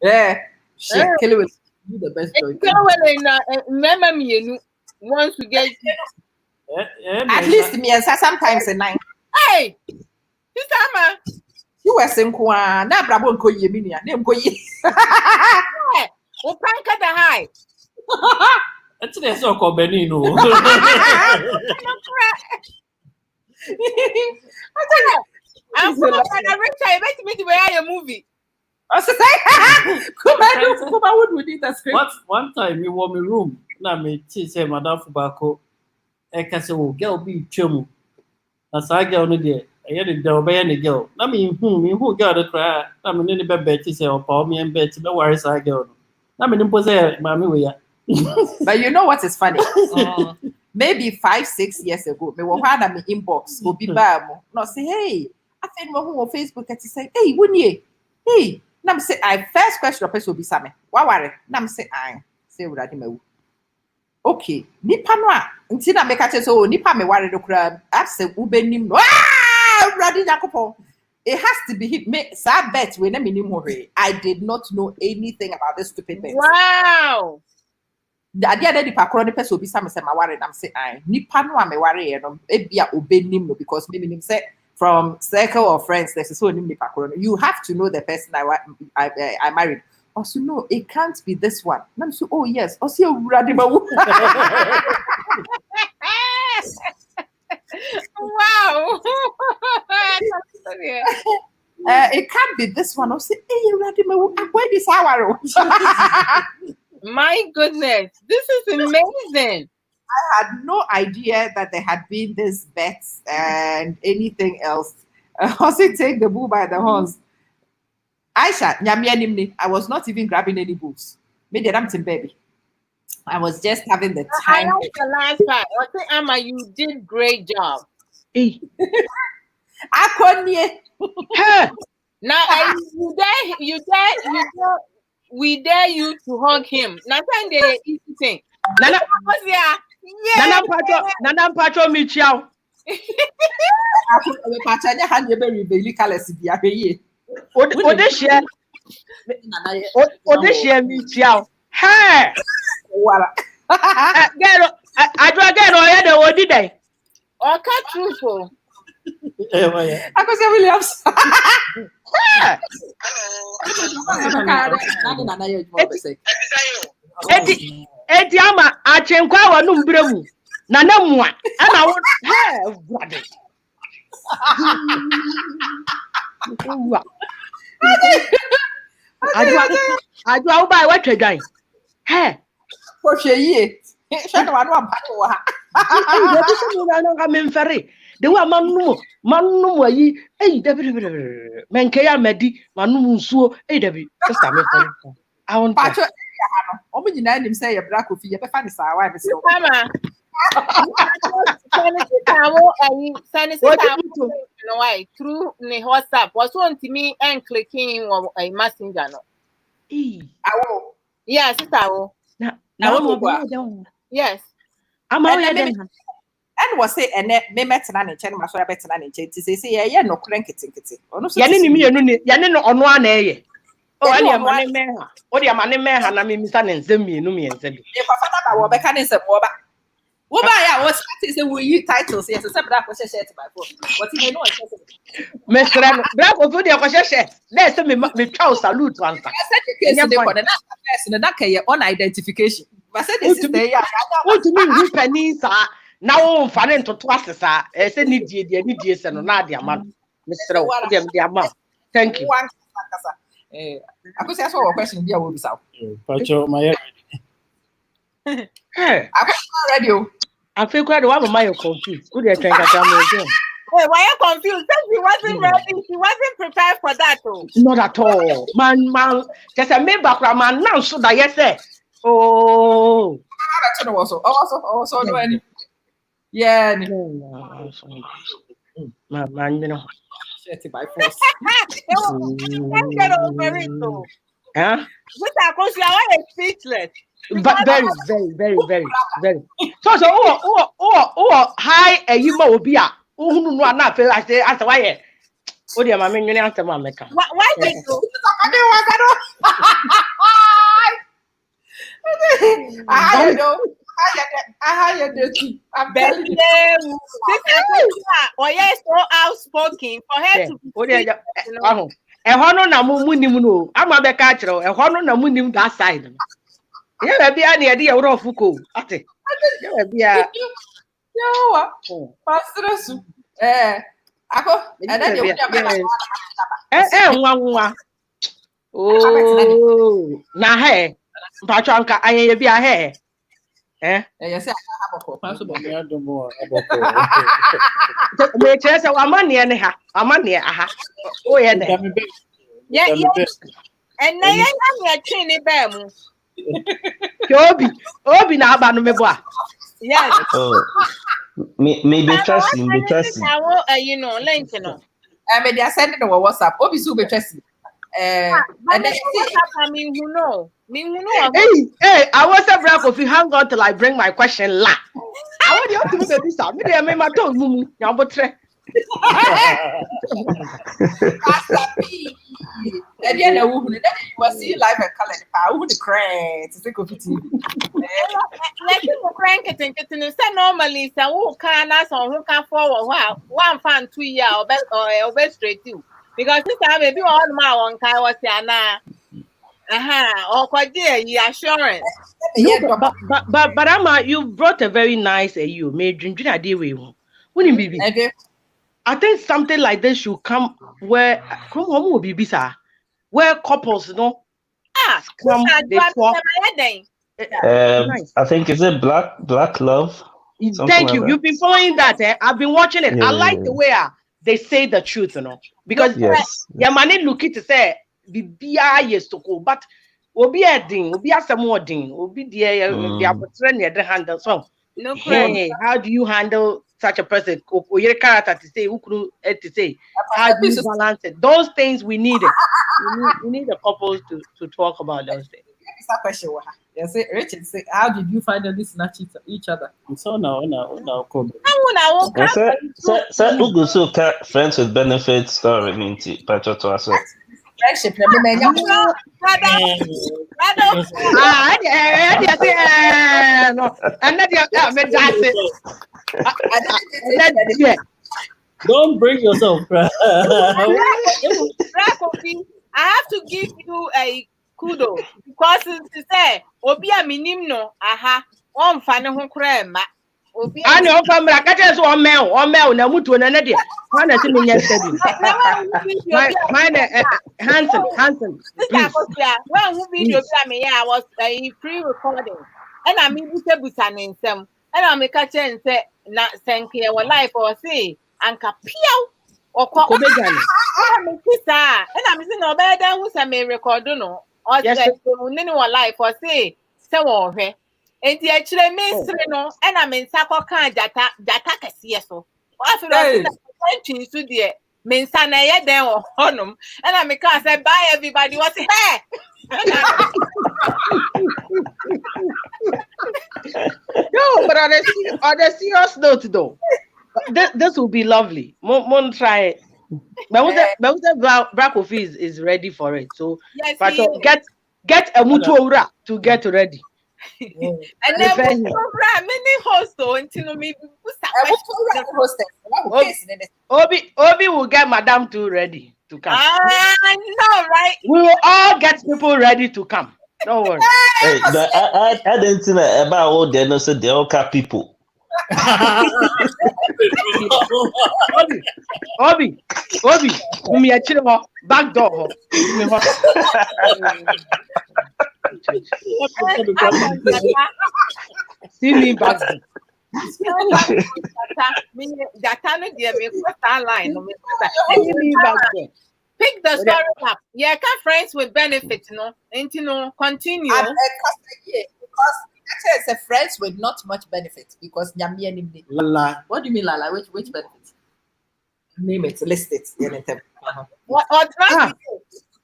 Yeah, Kelly will do the best. Kalawele, remember me once we get at least me and sometimes a 9. Hey, this time. You were saying, "Na brabo nko ye minia, na nko ye." O panka the high. That's the so called Benino. I'm going to reach a movie. I say, Kuba would need a script. One time we were in my room. Na me say Madam Fubako. I can say, "Oh, girl, be chum." As I get on the I had a girl by any girl. I mean, who got a cry? I mean, any bed to say, or call me and bet, no worries, I go. I mean, possess, mammy, we are. But you know what is funny? Maybe 5-6 years ago, me were had me inbox will be bad. No say, hey, I think we on Facebook and say, hey, wouldn't you? Hey, nam say I first question of person will be Sammy. Why worry? Nam say I say what I do. Okay, nipa no a nti na make it so nipa me worry do kura abse ubenim no ready Jacopo. It has to be him. Me sad bet we na minim ho. I did not know anything about this stupid bet. Wow. The idea that the pakro ni person obi say ma worry am say I nipa no a me worry e no e bia obenim no because me nim say from circle of friends there's so nim the pakro. You have to know the person I married. Also, no, it can't be this one. I'm so, oh yes, also radical. Wow. It can't be this one. I'll say, hey, radical. Where is our? My goodness, this is amazing. I had no idea that there had been this bets and anything else. Also, take the bull by the horns. Aisha, I was not even grabbing any books. Maybe I'm baby. I was just having the time. I like the last part. I think Amma, you did great job. Hey. I couldn't. Now we dare you to hug him. Now time the easy thing. Nana Pacho Michao. I could patanya hand you very very colors be a Odeshia Michao. Hey! I dragon or other what did I? Or cut truthful. I was Williams. Ediama, I can go on Umbremu. Nana moi, and I would have I do by what you die. Hey, for ye. Shut one pato. I'm in ferry. The one Manu, eh, Menkea Medi, Manu Suo, eh, Debbie. I want Pacho. Only him say a black of you, but funny, so I was so. Through the WhatsApp was one to me and clicking on a messenger. Yes, it's our. Yes. I'm and was say and me met an channel my better than to say, yeah, no nkitinkiti. Yanin on one eh. Oh, I am money man. What your money man, and I mean, son and send me, no me and send you. If I found out what kind of what I was saying, will you titles? Yes, except that was shared to my phone. What do you know? Mr. Black of Video was shared. Let's me chow salute one. I said, you can't person on identification. I said, this is the what do you mean, pennies are now funny to twice, sir? I said, need you, and not the amount. Mr. The amount. Thank you. I could say a question here will be south. Pacho, my hey, I was radio. I feel quite a while my confused. Could you think why are you confused? She wasn't ready. She wasn't prepared for that. Not at all. Man, just a member from man now, so that yes, sir. Oh, also, no any. Yeah, man, you know. By force. Can't get over it though. Huh? I was speechless. But very. So, hi, a you will be a who no not feel like I say why. Oh, dear, my minion answer my maker. Why did you? I know. I had the or yes, so outspoken for her to a honor na munim. I'm a catcher, a honor na munim that side. Yeah, be any idea of Fuko. Yeah, Pastor. And then one. Oh, now, hey, Patronka, I be a hair. Yes, I have a possible. Me chese wa mane ne ha. Amane aha. O ye ne. Yeah. And now I'm training them. Obi na aba no mebo a. Yes. Oh, maybe trusting, be trusting. You know, link, you know. I mean, they are sending the WhatsApp. Obi so be trusting. And then I mean, who know? Hey, I was a break if you hang on till I bring my question la. I want you to do this. Me dey my tongue mumu. Nyambotre. and then you will see live and color. I would cry to take of it. Like you crank it and getting say normally, so who can us or who can forward 1 fan 2 year or best straight too. Because this time maybe all my one kind was anaa. Or quite dear, assurance. No, but Amma, you brought a very nice you made dream idea we wouldn't be. I think something like this should come where where couples, come they talk. I think it's a black love. Thank you. You've been following that. I've been watching it. I like the way they say the truth, because your money looking to say BBI yes to go, but obi a ding, obi a some more ding, obi the handle. So hey, how do you handle such a person? Your character to say who could to say how do you balance it? Those things we need it. We need the couples to talk about those things. Yes, Richard say, how did you find out this not each other? So no. So who goes so friends with benefits story minty patcho to us. Friendship, Don't bring yourself. I have to give you a kudos because to say obi a minim no on fa ne ho kra ma obi I know from Rakajas or male na mutu na dia one na me yesterday mine Hansen when who video bi me I was pre-recording and I mean busa ne nsem and I make a chance say na senke your life or say anka piaw okọ Kobegani me kisa and I'm saying no better who say me record no or say nini wa life or say wo hwe enti a kire me sire no and I mean sako kan jata kese so wa fi no say so de me nsa na ye den wo honum and I me can say bye everybody what hey no, but on a serious note though, this will be lovely. Mon try it. But Black Office is ready for it. So yes, get a mutual to get ready. And then many hosts until me Obi will get Madame too ready to come. No, right? We will all get people ready to come. Don't worry. Hey, I didn't know about all the no so they all cat people. Obi, me a chill back door. See me back. Pick the story up. Yeah, can friends with benefits, and continue. Because it's a friends with not much benefits because Lala. What do you mean, Lala? Which benefits? Name it, list it. What?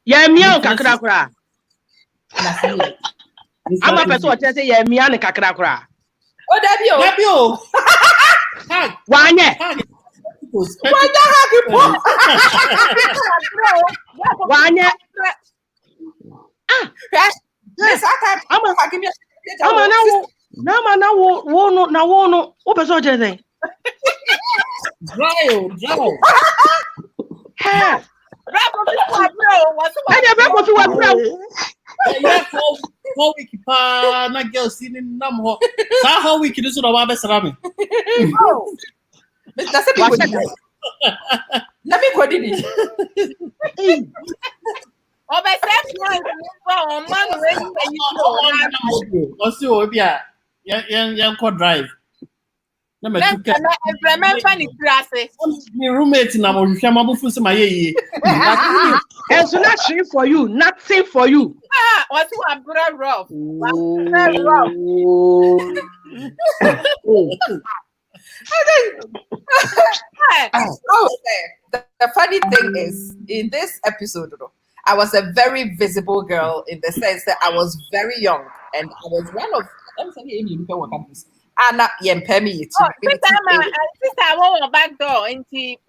Yeah, me kakra kra. I'm a person who say yeah, me and kakra kra. Oh, Dabio. Wanye. Wanye. No. What person who say? Derailed. Hey. Yeah, 4 week pa na girl sinin nam ho. Sa how week this no ba besrami. That's a big one. Let me go did it. Oh, but that's one man when you Osi obi a Yeah, drive. I'm funny classy. My roommate na mo hwehwe amabufu se my ye. And so nothing for you, nothing for you. What's what brother rough? The funny thing is, in this episode, I was a very visible girl in the sense that I was very young and I was one of Anna Yempemi. Sister, I want back door and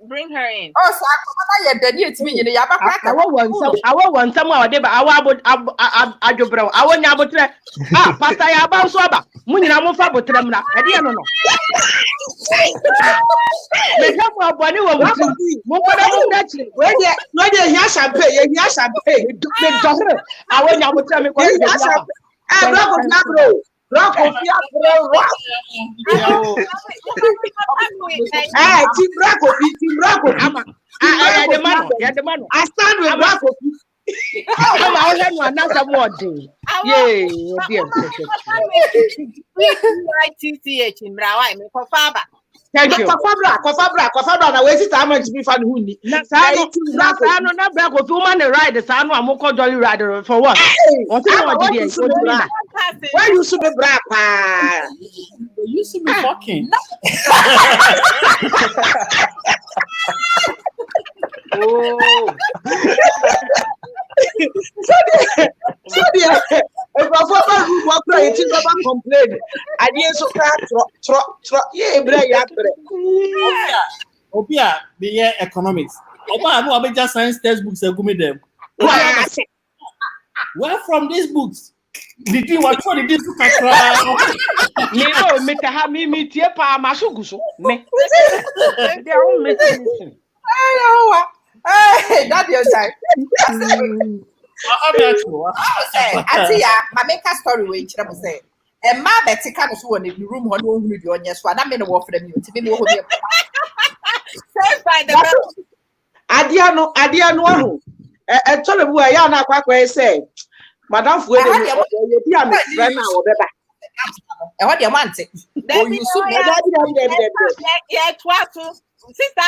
bring her in. Oh, so I want some more, but I want Pastor Yaban Swaba, Munina Fabotramna, I didn't know. I stand with Black Coffee. Another word. TCH in Brawai, for Faba. Thank you. Kofabra, na wezi time to be fan huni. Sano na Black Coffee woman ride the Sano Amoko Jolly Rider for what? Why you should be black? You should be fucking. Oh. So if I forgot who walk right, it's never complain. I didn't so Obia, the economics. Oba, I be just science textbooks and go me them. Where from these books? Did you watch what it is to me to have me tia pa masuguso. Me. They are all making. Hey, that's your time. I make a story which I say. A man that's a kind of one in the room when you with your yes, one. I'm in a war for them. You to be more. Adiano. I told you where Yana Quack say, Madame Fuede, you are my friend now, or better. And what do you want it? Yeah, twice. Sister,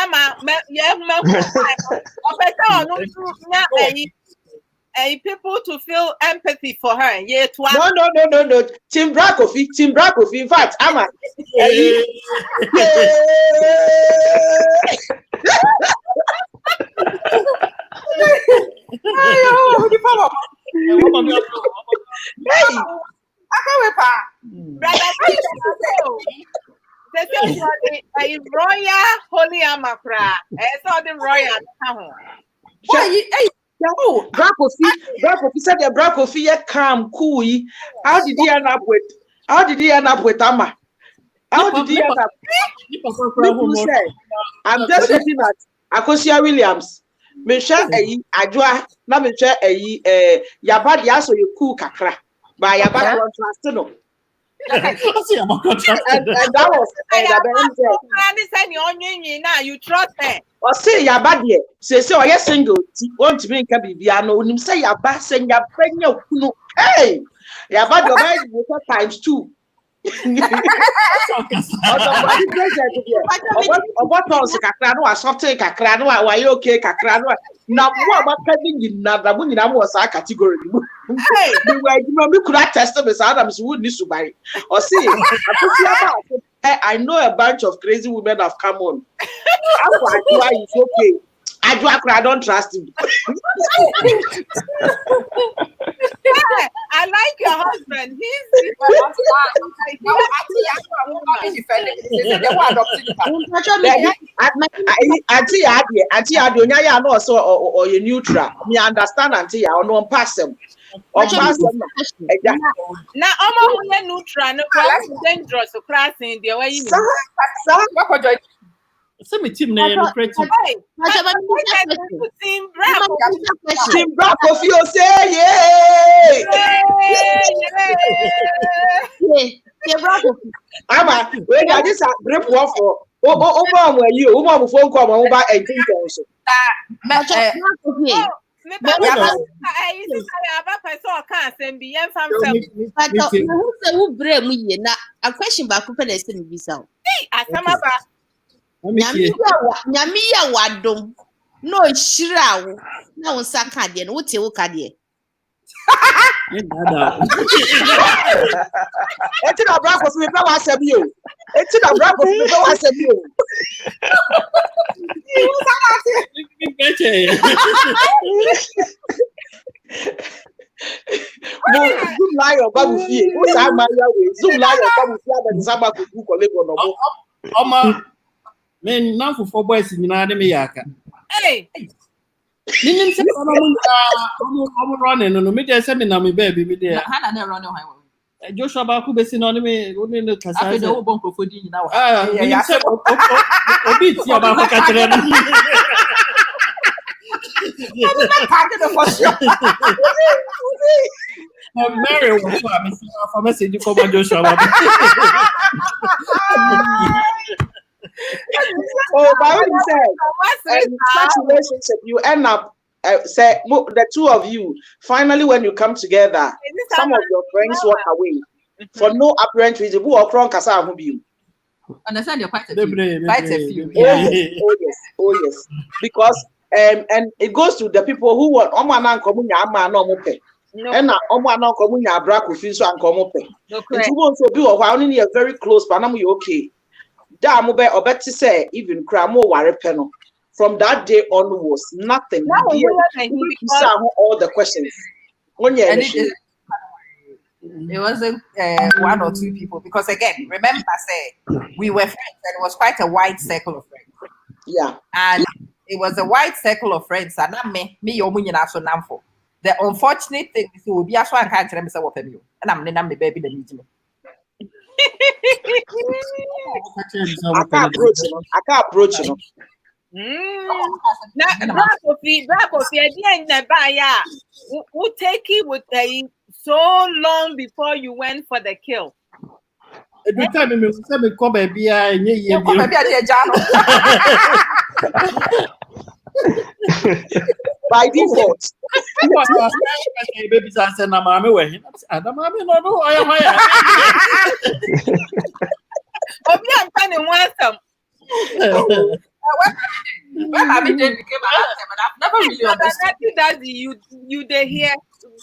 people to feel empathy for her. Yeah, no. Team Brakofi. In fact, I'm a. A royal holy amakra. It's all the royal town. Brakofi said the Brakofi calm, cool. How did he end up with Amma? How did he end up? People say, I'm just looking at Akosia Williams. Michelle Adwa, na Michelle Yabadi aso you cool kakra. By Yabadi contrast no. And that was you trust her. Or say Yabadi, say you're single, want to bring Kabiano, and him say Yabas and Yabano. Hey, Yabadi times 2. What else? Kakrano, soft take Kakrano, why you okay? Kakrano. Now, what about pending in Nadamun was our category? We could have tested Miss Adams would need to buy. Or see, I know a bunch of crazy women have come on. Why is okay? I don't trust him. I like your husband. Auntie Adonia no so or you neutral. Me understand auntie or no pass them. Or pass them. Now I'm neutral. No class dangerous to class in the way you. Some team name creative. Team Bravo, you say Ama, when I just grip one for where you phone call over 18 also. Me ba ai sister aba person o kan asem bi yen fam fam. But who say who brave mu ye na a question back for the same visa. Asem aba. Nyame ya wadom. No shira wo. Na wo saka de no wote wo ka de. Eti na bra ko me pa wa asem yo. Eti na bra ko me pa wa asem yo. Zoom lion babu fie. O sa ma ya we. Zoom lion babu fie da nsaba ko ku ko le go no mo. Oma men na for boys nyina de me yaka. Hey. Ninim se omo running no me dey say me na me baby me dey. Hana na run on. Joshua ba ku besi no me oni no kasa. Afi do wo bon crofodi nyina wa. Ninim se obi ti aba ko ka kire no. Mary was for message for Joshua. Oh, but when you say in such relationship, you end up say the two of you finally when you come together, some of your friends walk away for no apparent reason. Who are wrong? Kasa who be? Understand you're quite a few. Oh yes, because and it goes to the people who want omo komu nya ama na omo pe. And na omo na komu nya bra ko fi so an komu pe. Nti won so bi wo kwa oni ne very close but na mo okay. Da mo be obeti say even kra mo ware pe no. From that day onwards, nothing. All the questions. It wasn't one or two people because again, remember, say we were friends and it was quite a wide circle of friends. Yeah, and it was a wide circle of friends. And I'm me, so namfo. The unfortunate thing is, we be as one can't tell me so what you and I'm the baby the meeting. I can't approach you. Black coffee, again, who take it with so long before you went for the kill. Every time me say me come baby by default. Baby say na mama we. Na mama no I Obi am planning one some. When I became an actor, but I've never really understood that you they hear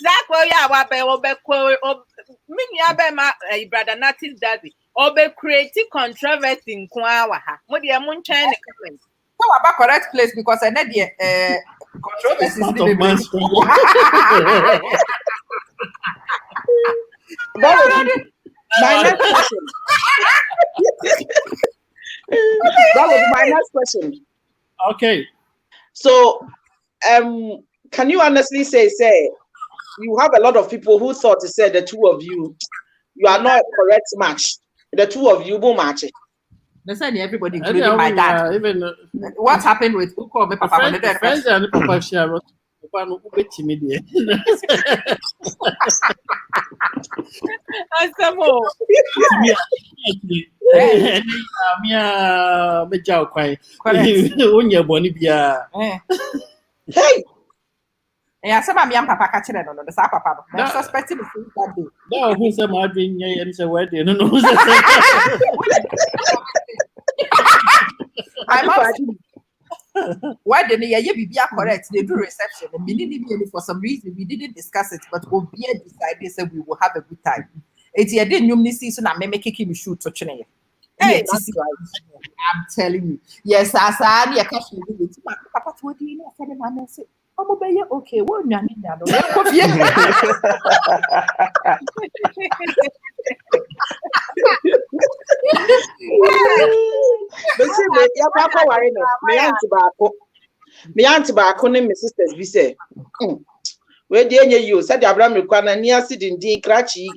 Zach brother Natis daddy or be creating controversy in Kwawaha. What the amount China comment? So about correct place because I need the controversy. My next question. That was my next question. Okay. So, can you honestly say you have a lot of people who thought to say the two of you are not a correct match. The two of you will match it. They said everybody, including my dad. What happened with who called me Papa? Friends and Papa share. Papa no ubeti me there. Asamo. Mia me jaw kwai. Onye boni bia. Hey. Yeah, some of me and Papa catching it on the Papa. I'm suspecting the thing that day. No, who's a madrin and say wedding? No, why didn't you be correct? They do reception and we didn't even for some reason we didn't discuss it, but we'll be decided said we will have a good time. It's a didn't you see so now me making me shoot touching it. Hey, I'm telling you. Yes, as I need a cash with Papa to do you said and I said, oh, okay, what you need now? Me auntie baako ne me sisters bi say we dey enye you said Abraham rekwa na ni acid din krachi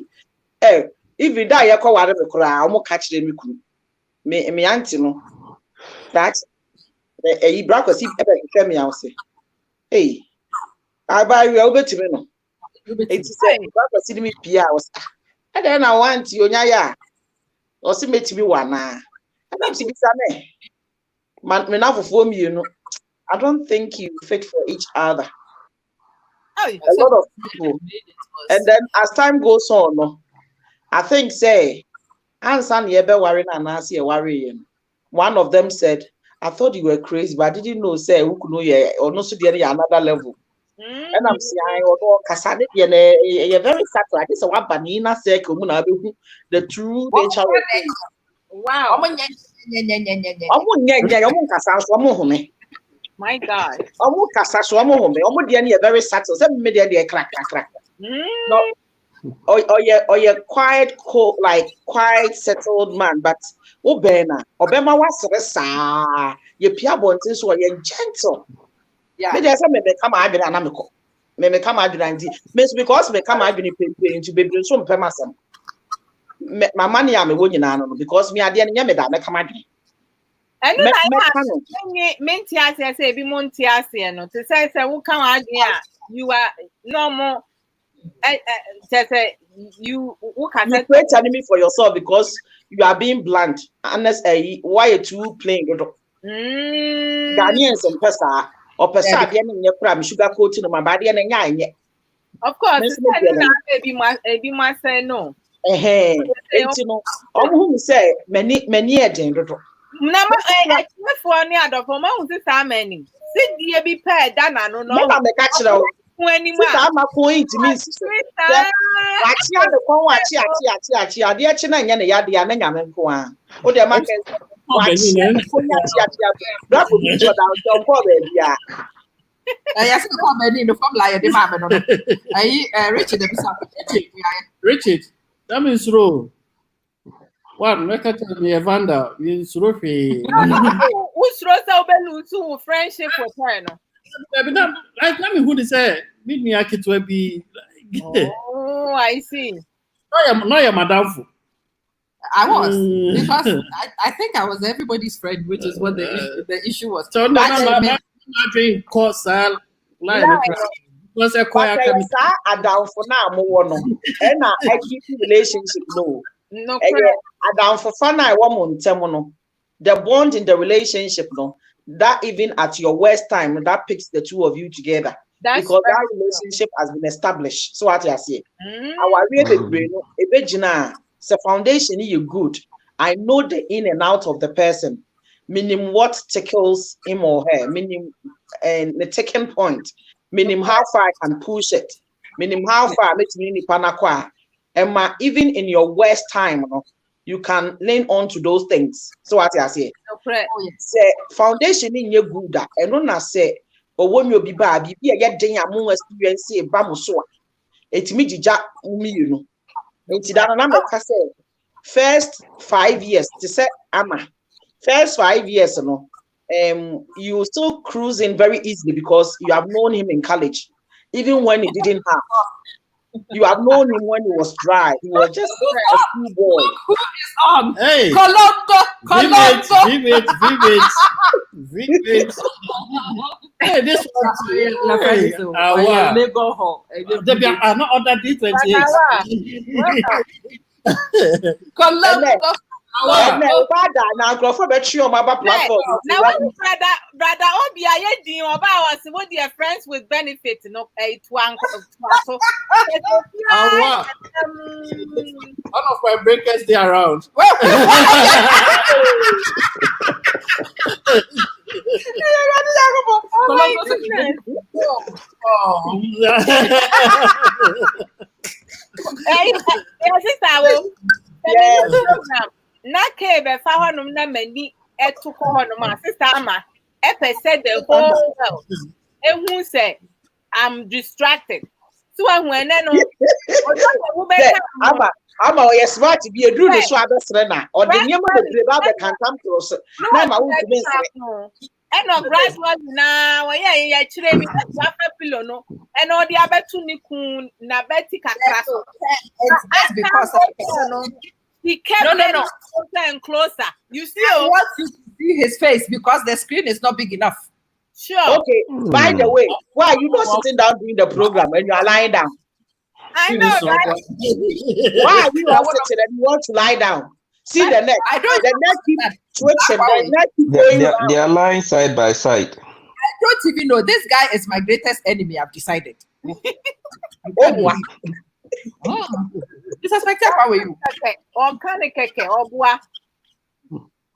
if da ye kware me kura omo ka kire me kunu me auntie no that Ibra kwasi ebe me house hey aba we obetime no it say Ibra kwasi me pia was I don't know want you onya o si metimi wana adam si bisa me man me na fofo mi no I don't think you fit for each other. Oh, a lot of people. And then as time goes on, no, I think say, Ansan yebe worry na nasi worry. One of them said, I thought you were crazy, but I didn't know say who could know ye or no so another level. And I'm saying I or kasane ye very subtle. I just want banana say the true nature of things. wow. My God. Very subtle. Some media crack. No, or you're quiet, cool, like quiet, settled man, but Obena was you pia bontis or you're gentle. Yeah. Maybe I may come out with an amical. May come out with because may come out to be some permasson. My money I'm a winning because me are the enemy that may come out. And then I Mentias say be Montias no to say who come out here you are normal. You create enemy for yourself because you are being blunt. Unless why are you playing? Ghanaians and Pesa or Pesa in your crab sugar coating on my body and a of course, be my say no. Who say many a gender. Number for near the former this how many. Sit ye be paired, Dana, no, I'm a catcher. I'm a point to me. The action and Yadi and Yaman. Oh, the market. That would be shut out. Don't bother. Yeah. I asked the from like the mamma. Richard, that means row. One, look at me, Evander, is Rufi. Who's Rosa friendship with her? Let me who they say, meet me, I could be. Oh, I see. No, you're madam. I was because I think I was everybody's friend, which is what the issue was. So no, drink course, was a quiet down for now, more no. And I keep relationship no. No, down for fun. I want temono. The bond in the relationship, no, that even at your worst time, that picks the two of you together. Because that relationship has been established. So what I say, our real brain, the foundation is good. I know the in and out of the person, meaning what tickles him or her, meaning and the taking point, meaning how far I can push it, meaning how far makes me panakwa. And even in your worst time, you can lean on to those things. So what I say, say foundation in your good, and when I say, but when you be bad, you get more experience. Bamusoa, it's me, you know. It's that I'm say first 5 years to say Ama. First 5 years, you still cruising very easily because you have known him in college, even when he didn't have. You have known him when he was dry. He was just a schoolboy. Who is on? Hey, Colombo. Vivid. Hey, this one. Hey, I'm not under D28. Colombo. Now, go for bet you on my platform. Now, brother, what they are friends with benefit, no, a twang. One of my breakers, they are around. Nake be fa honum na mani eto ko honum sister ama said the whole world ehun say I'm distracted so when no ama we smart be edru no so abesre na o de nyema be ba be kantam to so na ma wo be nsre and no gradually na we ya chire mi afa pillow no and all the abetu ni kun na beti kakra so it's because he kept getting closer and closer. You see, I want you to see his face because the screen is not big enough. Sure. Okay. By the way, why are you not sitting down doing the program when you are lying down? I know, right? Why are you not sitting and you want to lie down? See the neck. I don't. The neck keep twitching. The neck keep going they are lying side by side. I don't even know. This guy is my greatest enemy. I've decided. Oh boy. This is my cap away. Or can keke or boa.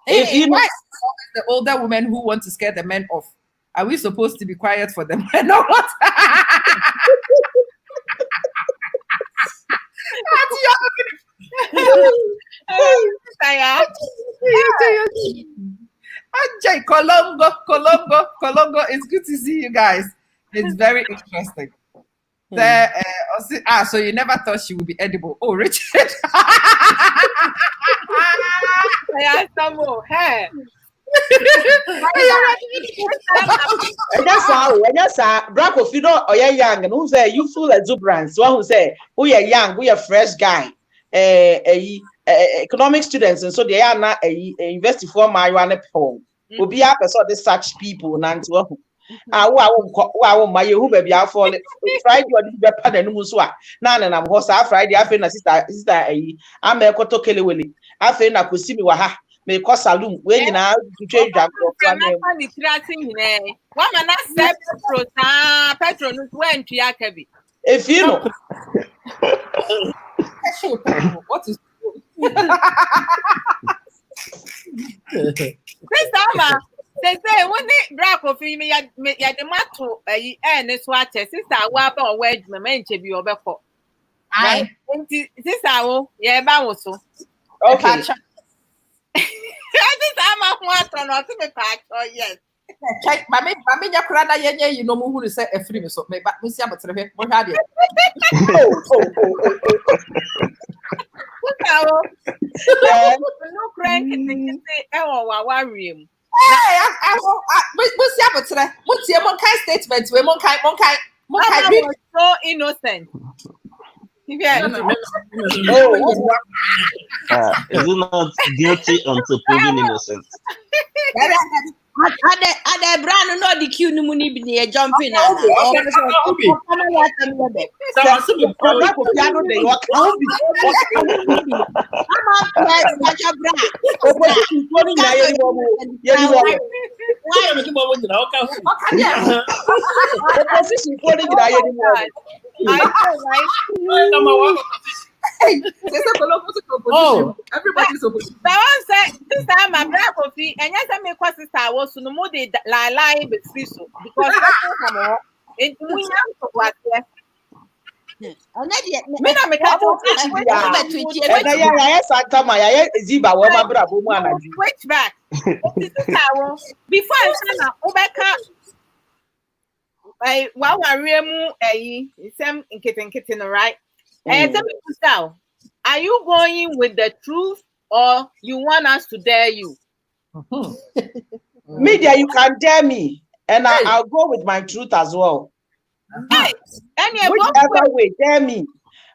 If you know, Why is it always the older women who want to scare the men off? Are we supposed to be quiet for them? No, what? Ajay, Colombo, it's good to see you guys. It's very interesting. So you never thought she would be edible. Oh, Richard. and that's how Black of you know, or you're young, and who say you full exuberance. One who say, we are young, we are fresh guy, economic students, and so they are not investing for my one home. Will be up as all the such people, Nancy. I won't my who baby out for Friday or the pen and Muswa. Nan and I'm horse Friday. I feel a sister, I'm a Koto Kelly Willie. I feel I could see me waha. May cost saloon waiting out to change that. If you know, What is they say when they drag of me, ya the mato and it's what sister wap or wedge my mention be over for. I sister, yeah, Bawoso. okay. This I'm a one or to me patch, oh yes. Mammy, Yakrana, you know who is a free so maybe Miss Abbott, what have you? No crank and say, oh, worry. Hey, Miss Abbott, what's your monkey statement? We monkey, so innocent. Yeah. Is it not guilty until proven innocent? Ade brand no the queue no money be near jumping na. Oh, everybody's opposite. Someone said, sister, my black coffee, and yes, I make what sister was to no more de lie with friso because it's we have to what there. Me na me ka switch back. Before I say na Obeka wa mu sem nkitinkiti no right. Are you going with the truth or you want us to dare you? Media, you can dare me, and I'll go with my truth as well. Hey, whichever way, dare me,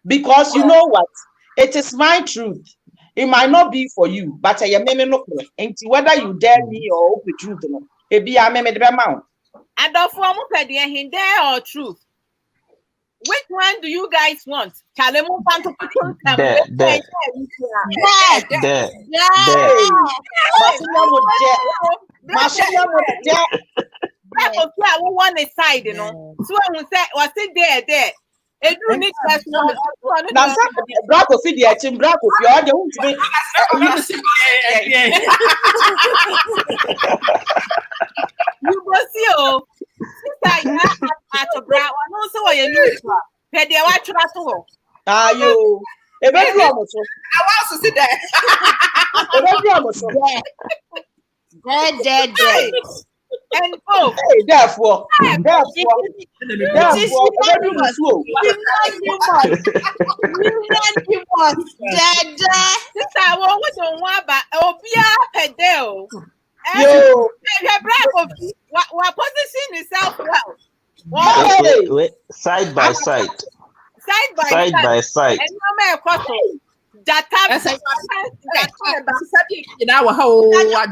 because you know what? It is my truth. It might not be for you, but I am whether you dare me or open truth, it be a meme the amount. And of dare or truth. Which one do you guys want? One side, you know. So I will say, was it there? It do need now, black of the team, black of your other you go see, oh, sister, at a brown one also a new one. Pay the watch to go. Ah, you a very almost. I want to sit there. Dead. And oh, hey, therefore, You dead. sister, what was on one but Obia Pedel. yo, What position yourself well? Wait, side by side. Side by side. And no matter what. That You know how Oh, we are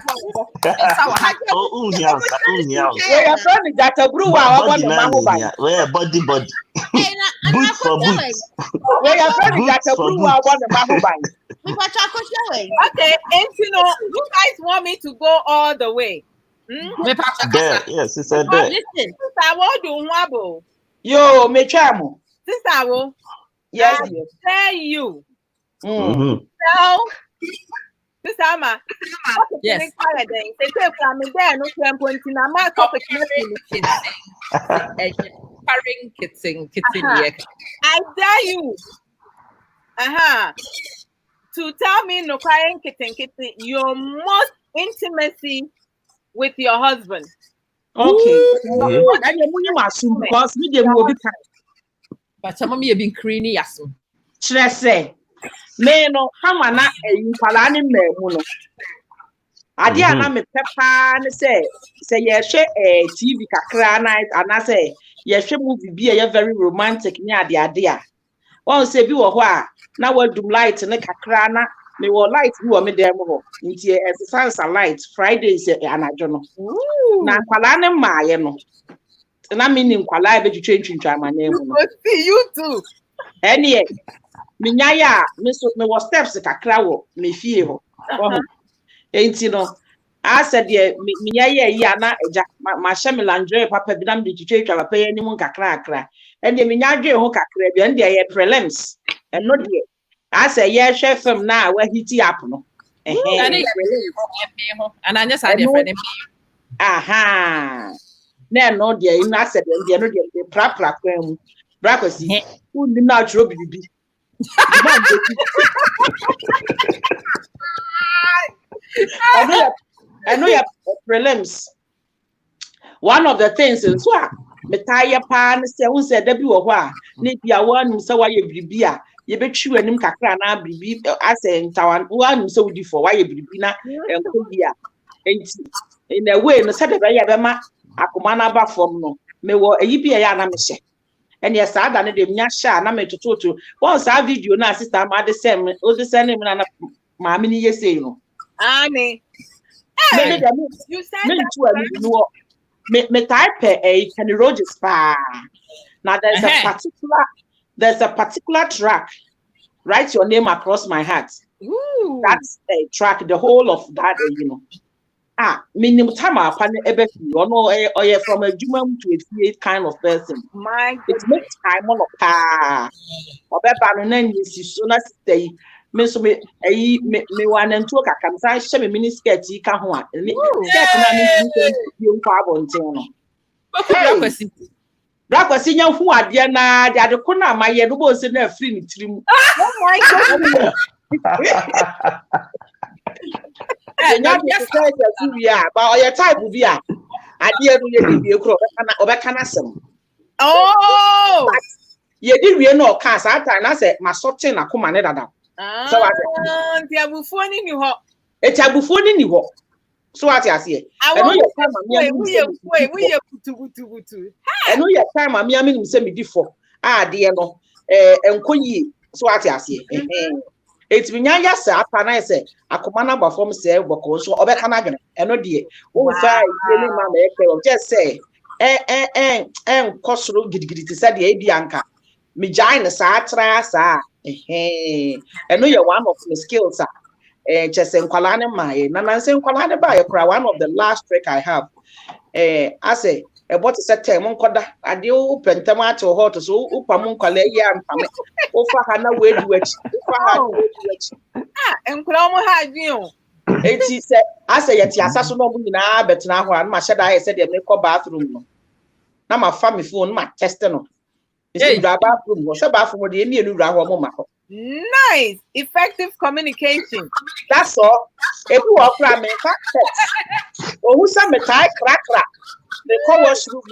from that a brew. Where body. Boot for boots. We are from that a brew. okay, and you know, you guys want me to go all the way. There, yes, it's a there. Listen, I want to wobble. Yo, me chamo. Sister wo. Yes, I dear. tell you. Mm-hmm. So, Sister Ama. Yes. They say from there no point in a my topic nothing. Paring kitten. I dare you. To tell me Nokware nkitinkiti your most intimacy with your husband. Okay. Yeah. And you money masum because me dey will be kind. But some of me have been creamy yasu. Chrese. Me no hama na nkwala ne memu no. Ade ana me pepa ne say ye hwe TV kakra night ana say ye hwe movie bi ye very romantic ni ade a. Won say bi wo ho a na wadum light ne kakra na me wo light bi wo me dem ho. Nti exercise light Fridays anajo no. Na nkwala ne maaye no. Na me ni nkwala be twetwetwa amanemu no. See you too. Enie minyaya me was steps kakra wo me fie ho. Enti no I said ye minyaya yi ana eja ma hye me landre papa bi na me twetwa papa ye anim kakra akra. Enie minyadwe ho kakra bi ende ye prelims. Eno de I say ye hwe film na wa hiti up no. And I just had a friend. Aha. Na no de ina said de no de pra kwam. Brakosi. Who did not throw bibi. I know your prelims. One of the things is what me tire pan say who said there be wa na bia one say why ye bibia ye betwi anim kakra na bibi ase ntawan one say wudi for why ye bibi na enko bia enti in a way no said be ya be ma akoma na ba form no me wo eyi bia ya na me hye. And yes, I done them nyasha na me to once our video na sister ma de same o de same na ma me ni yese no Annie. You said me type a Kenny Rogers pa. Now there's a particular track. Write your name across my heart. Ooh. That's a track, the whole of that, you know. Minimum time upon every or you're from a human to a kind of person. My It makes time on a car. Or better you soon as stay. Miss me one and two can say me mini skirt you can want. You carbon Black was in your who are dear na the other corner my year was in a free trim. oh my God. But your type will be a dear Oh, ye did we no cast out and I said my sorting a command. So I said, phone in you. It's a buffon in you. So what I say, I know your time. I know your time. I'm yamming send me before. Dear no, and Koyi. So what I say, it's been yes, sir. And I say, I command number from say, because so over Canada, and no dear. Oh, just say, Cosro Gidgit said the Bianca. Me giant satra, sir. I know you're one of the skills, sir. Just in Kuala my Nana saying Kuala by one of the last trick I have. I say, what is that time on Koda? I do open tomato hot so Upamon Kale yam over Hana way to it. And Cromo had you. It said, I say, yet Yasasu na but now one my shadow I said, make a bathroom. Now my family phone, my testament. It's a bathroom, was a bathroom with the Indian Raho. Nice, effective communication. That's all. If you are from a or who some tie crack. They call washroom.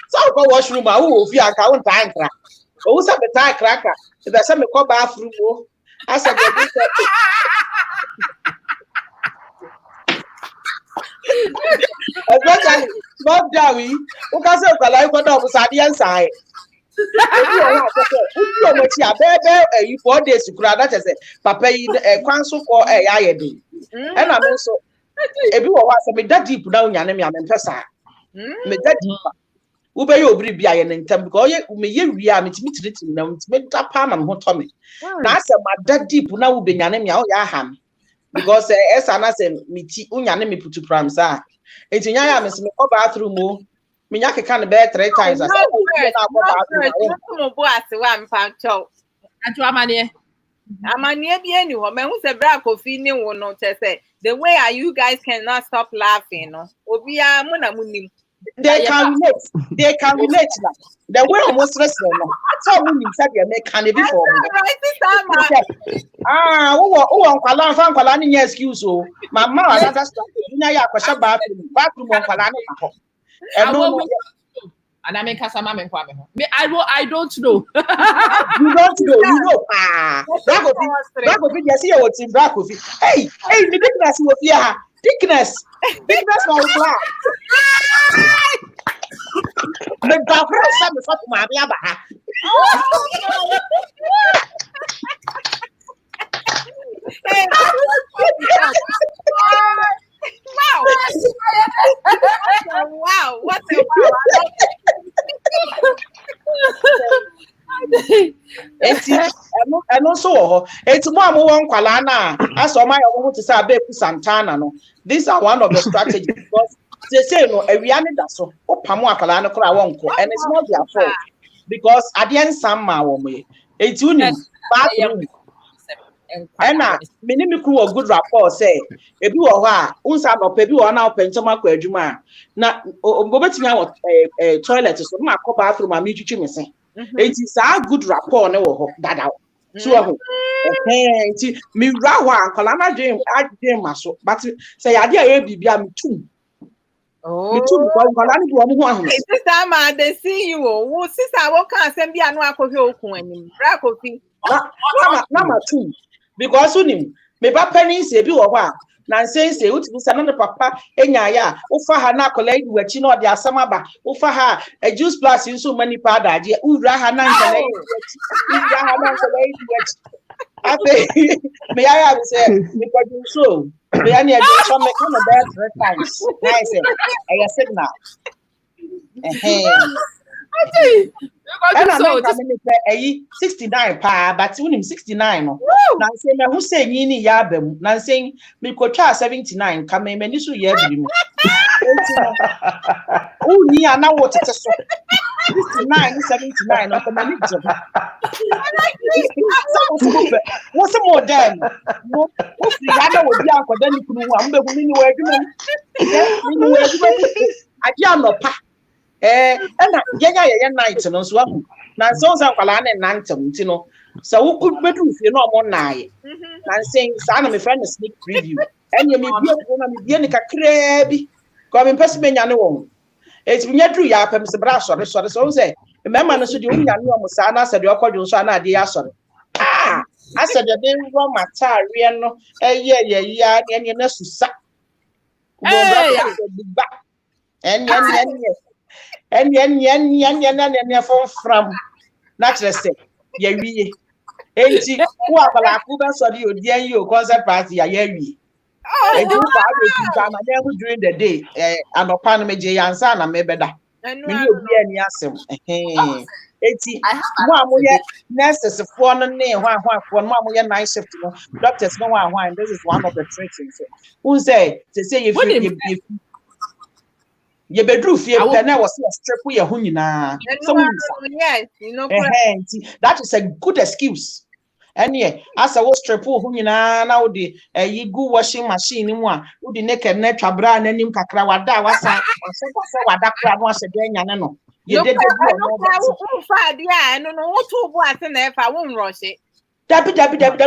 So go washroom. Who if you are count time crack. Or who some tie cracker. If there's some call bathroom. I said, not Dawi. Who can say, well, I got up beside the inside. You 4 days to grab that as a papa council for a IAD. And I'm also if you are me that deep down Yanami and Pessa. Me that Uber you be behind in time because we are meeting to make that palm and hot Tommy. Now, that deep now will be Yanami out Yaham because as an answer, me Unyanami put to prime, sir. It's in Yam is me bathroom. Minyake can bear 3 times. I said, Amani bi eni ho me hu se bra kofi ni wo no say the way you guys cannot stop laughing no obi a mo na munim they can relate now. The way almost wrestling no so munim said you make can be for who nkwala fa nkwala ni excuse o mama another stuff nya ya kwasha bathroom nkwala ni ho and I make a sama me kwa me ho. Me I don't know. You don't know, you know. Brakofi, you see your team Brakofi. Hey, the thickness will be here. Thickness will fly. Me Brakofi some for my aba. Wow, what a wow. And also, it's more one kwalana. As all my own to say, Beku Santana. No, these are one of the strategies because they say no, a reality that's so. Oh, Pamua Kalana Krawonko, and it's not their fault because at the end, some way it's unique bathroom. And minimum crew of good rapport say, if you are unsa no pebi or now pentoma kwadwuma na obetimi a toilet so na ko bathroom am chichi me say it is a good rapport na wo ho dada so ho nti mi rawa ankola na dream maso but say ade a bibia me tum me tum ko ankola ni bo mo ho sister ma they see you wo sister wo kan asem bia no akohwe okun anim bra kofi na ma tum because unim me ba penny say bi wo ho a na say utimi sa no papa enya ya ufa ha na akola yi wachi na ode asamaba ufa ha a juice plus nso mani pa adaje ura ha na nkola yi wachi ape me ya say me ko do so me ya ni e so me come back 3 times I say I signal so just 69 pa but unim 69 no na say me hu say nyini ya abam na say me ko twa 79 ka me ni so ya bi me uni ana wo tete so 69 79 no come ni je what's more than wo fi ya na wo bi ankoda ni kunu wa mbe hu ni wo adwuma ni wo adwuma aje anopa and ya night no so ahu na so kwala na nantem nti no so wo could bedu fie no mo naaye na saying sa na me friend sneak preview enye me bia ko na me bia ni kakra bi ko me pese menya ne wo eti nya dru ya pem se bra sore so say remember no so di unya ne wo sa na se de okodwo so na de ya sore asa de den ro matare no ye ya ne na susa and from natural say ye wie enti wo akala ku be so di odi an yo concert party ya ye wie enti wo ba do na during the day anopa no meje yansa na mebeda me ni obi ani asem enti mo amoye nurses for no ne hwan for mo amoye night shift no doctors no hwan this is one of the tricks who say if ye bedru fie pe na was strip ye ho nyina yes you know that is a good excuse and yeah as I was strip ho nyina na wo de yi go washing machine mu a wo de naked na twabra na nim kakra wada wasa wada kra no ase de nya ne no ye de no fa dia no wo to bo ase na fa wo nroshe dabi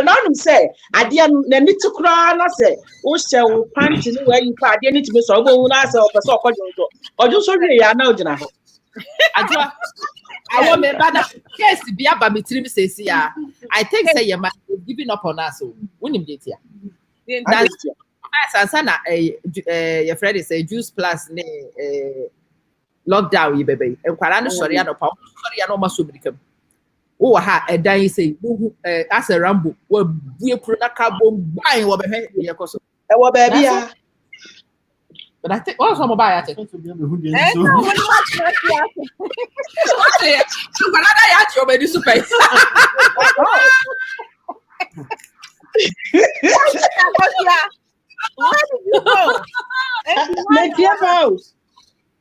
na num say ade na ni tukura na say wo hye wo panty ni wa yi fa ade ni tibe so bo hu na say o pese ojo so hwe ya na ogina ho adwa I want me bad case bi aba metrim sesi ya I think say you must giving up on us wonim date ya sansa na your friend say juice plus ne lockdown yi bebe enkwara no sori ya no pa sori ya no ma so birikam wo ha edan say as a rambo wo bue pro na carbon buy wo be he ye koso e wo ba bia but I think also mobile at it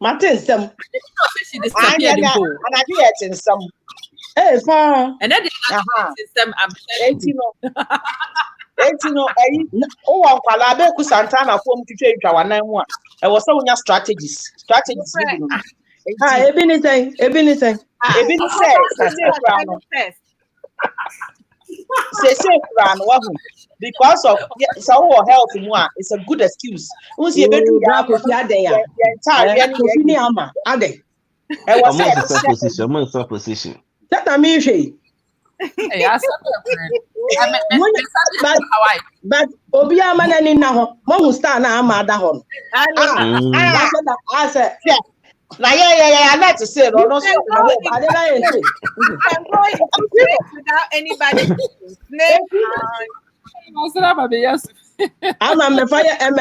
Martin some. She disappeared in And goal. I hear it in some. Hey, far. And then the system I'm telling you. 18 oh kwala be ku Santana form to trade twa mu a e wo se wonya strategies ni bi no ebi ni say say kra no wa hu because of so health mu a it's a good excuse unsi e bedu ya ko fi aden ya entire ni ama aden e wo say position that me hwe but obi amana ni na ho mo hu star na ama da ho I said na let say no so I dey say without anybody I'm me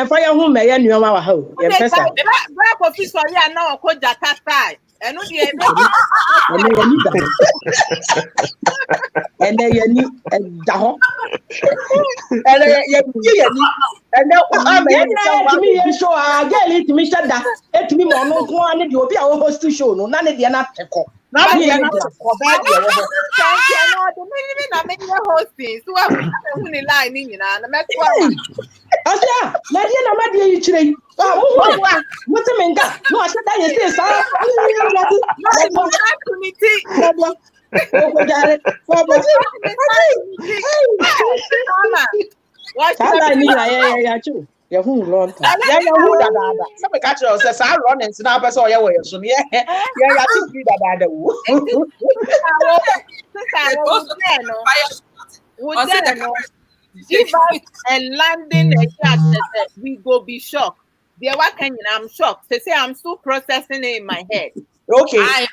fire hu me ya nuoma wa ha o ye pesa black officer ya na ko jata style enu di e and then you da ho and me show a girl it me shada et me mo no ko ani de obi a wo host show no na ne de na teko na me na ko ba de wo thank you no do me na me hosting so hu ni line ni nyina na me kwa Asia, na dia na ma dia yi chire. Ah, mo te menga. No ase da ye say sa. Sala ni ya chu. Ya hu long time. Ya hu da. Se me catch you say sa running na person o ye wo ye so ne. Ya ti bi da wo. Give us a landing exact, we go be shocked. There what can I'm shocked. They say I'm still processing it in my head. Okay,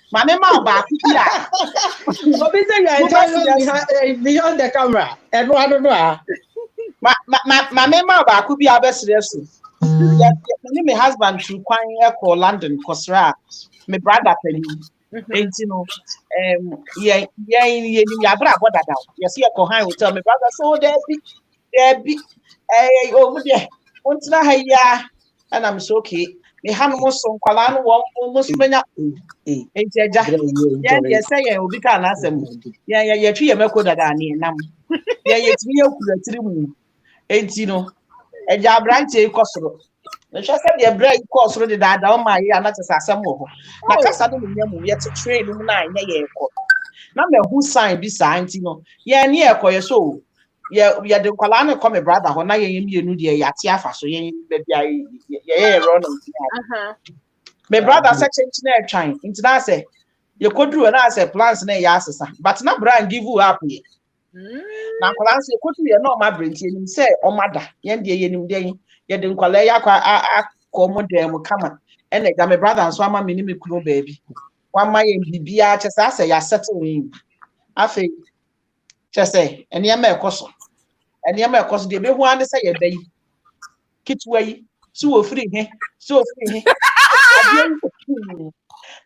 Mama back here. Obi say you are behind the camera. And what do Mama back could be a best lesson. My husband to Quine call London, Cosra, my brother penny. And you know, yeah, bra what that now. You see a cohine will tell me, brother, so there be over there. Once na ya, and I'm so okay. Me hanumos on Kalano almost many. Ain't ya say, will be can answer me. Yeah, tree a meko that I need nam. Yeah, it's me, you ain't you know, a job right a costro. The just said the break course already that down my ear, not as some more. Like I said, we have to train 9 years. Number who signed beside, you know, yeah, near Koya so. Yeah, we are the Kalana come brother, when I am you, dear Yatiafa, so yeah, running. My brother section engineer trying, into that say, you could do an answer plans in a yas, but not Brian give you up here. Now, Kalans, you could be a normal brain, and say, oh, mother, Yendi, day. You didn't call a common damn come and my brother and swam minimum crew baby. One my be just I say, I settle in. I think, just say, and near my cousin. And near my cousin, the big one say a day. Kit's way, so free, so free.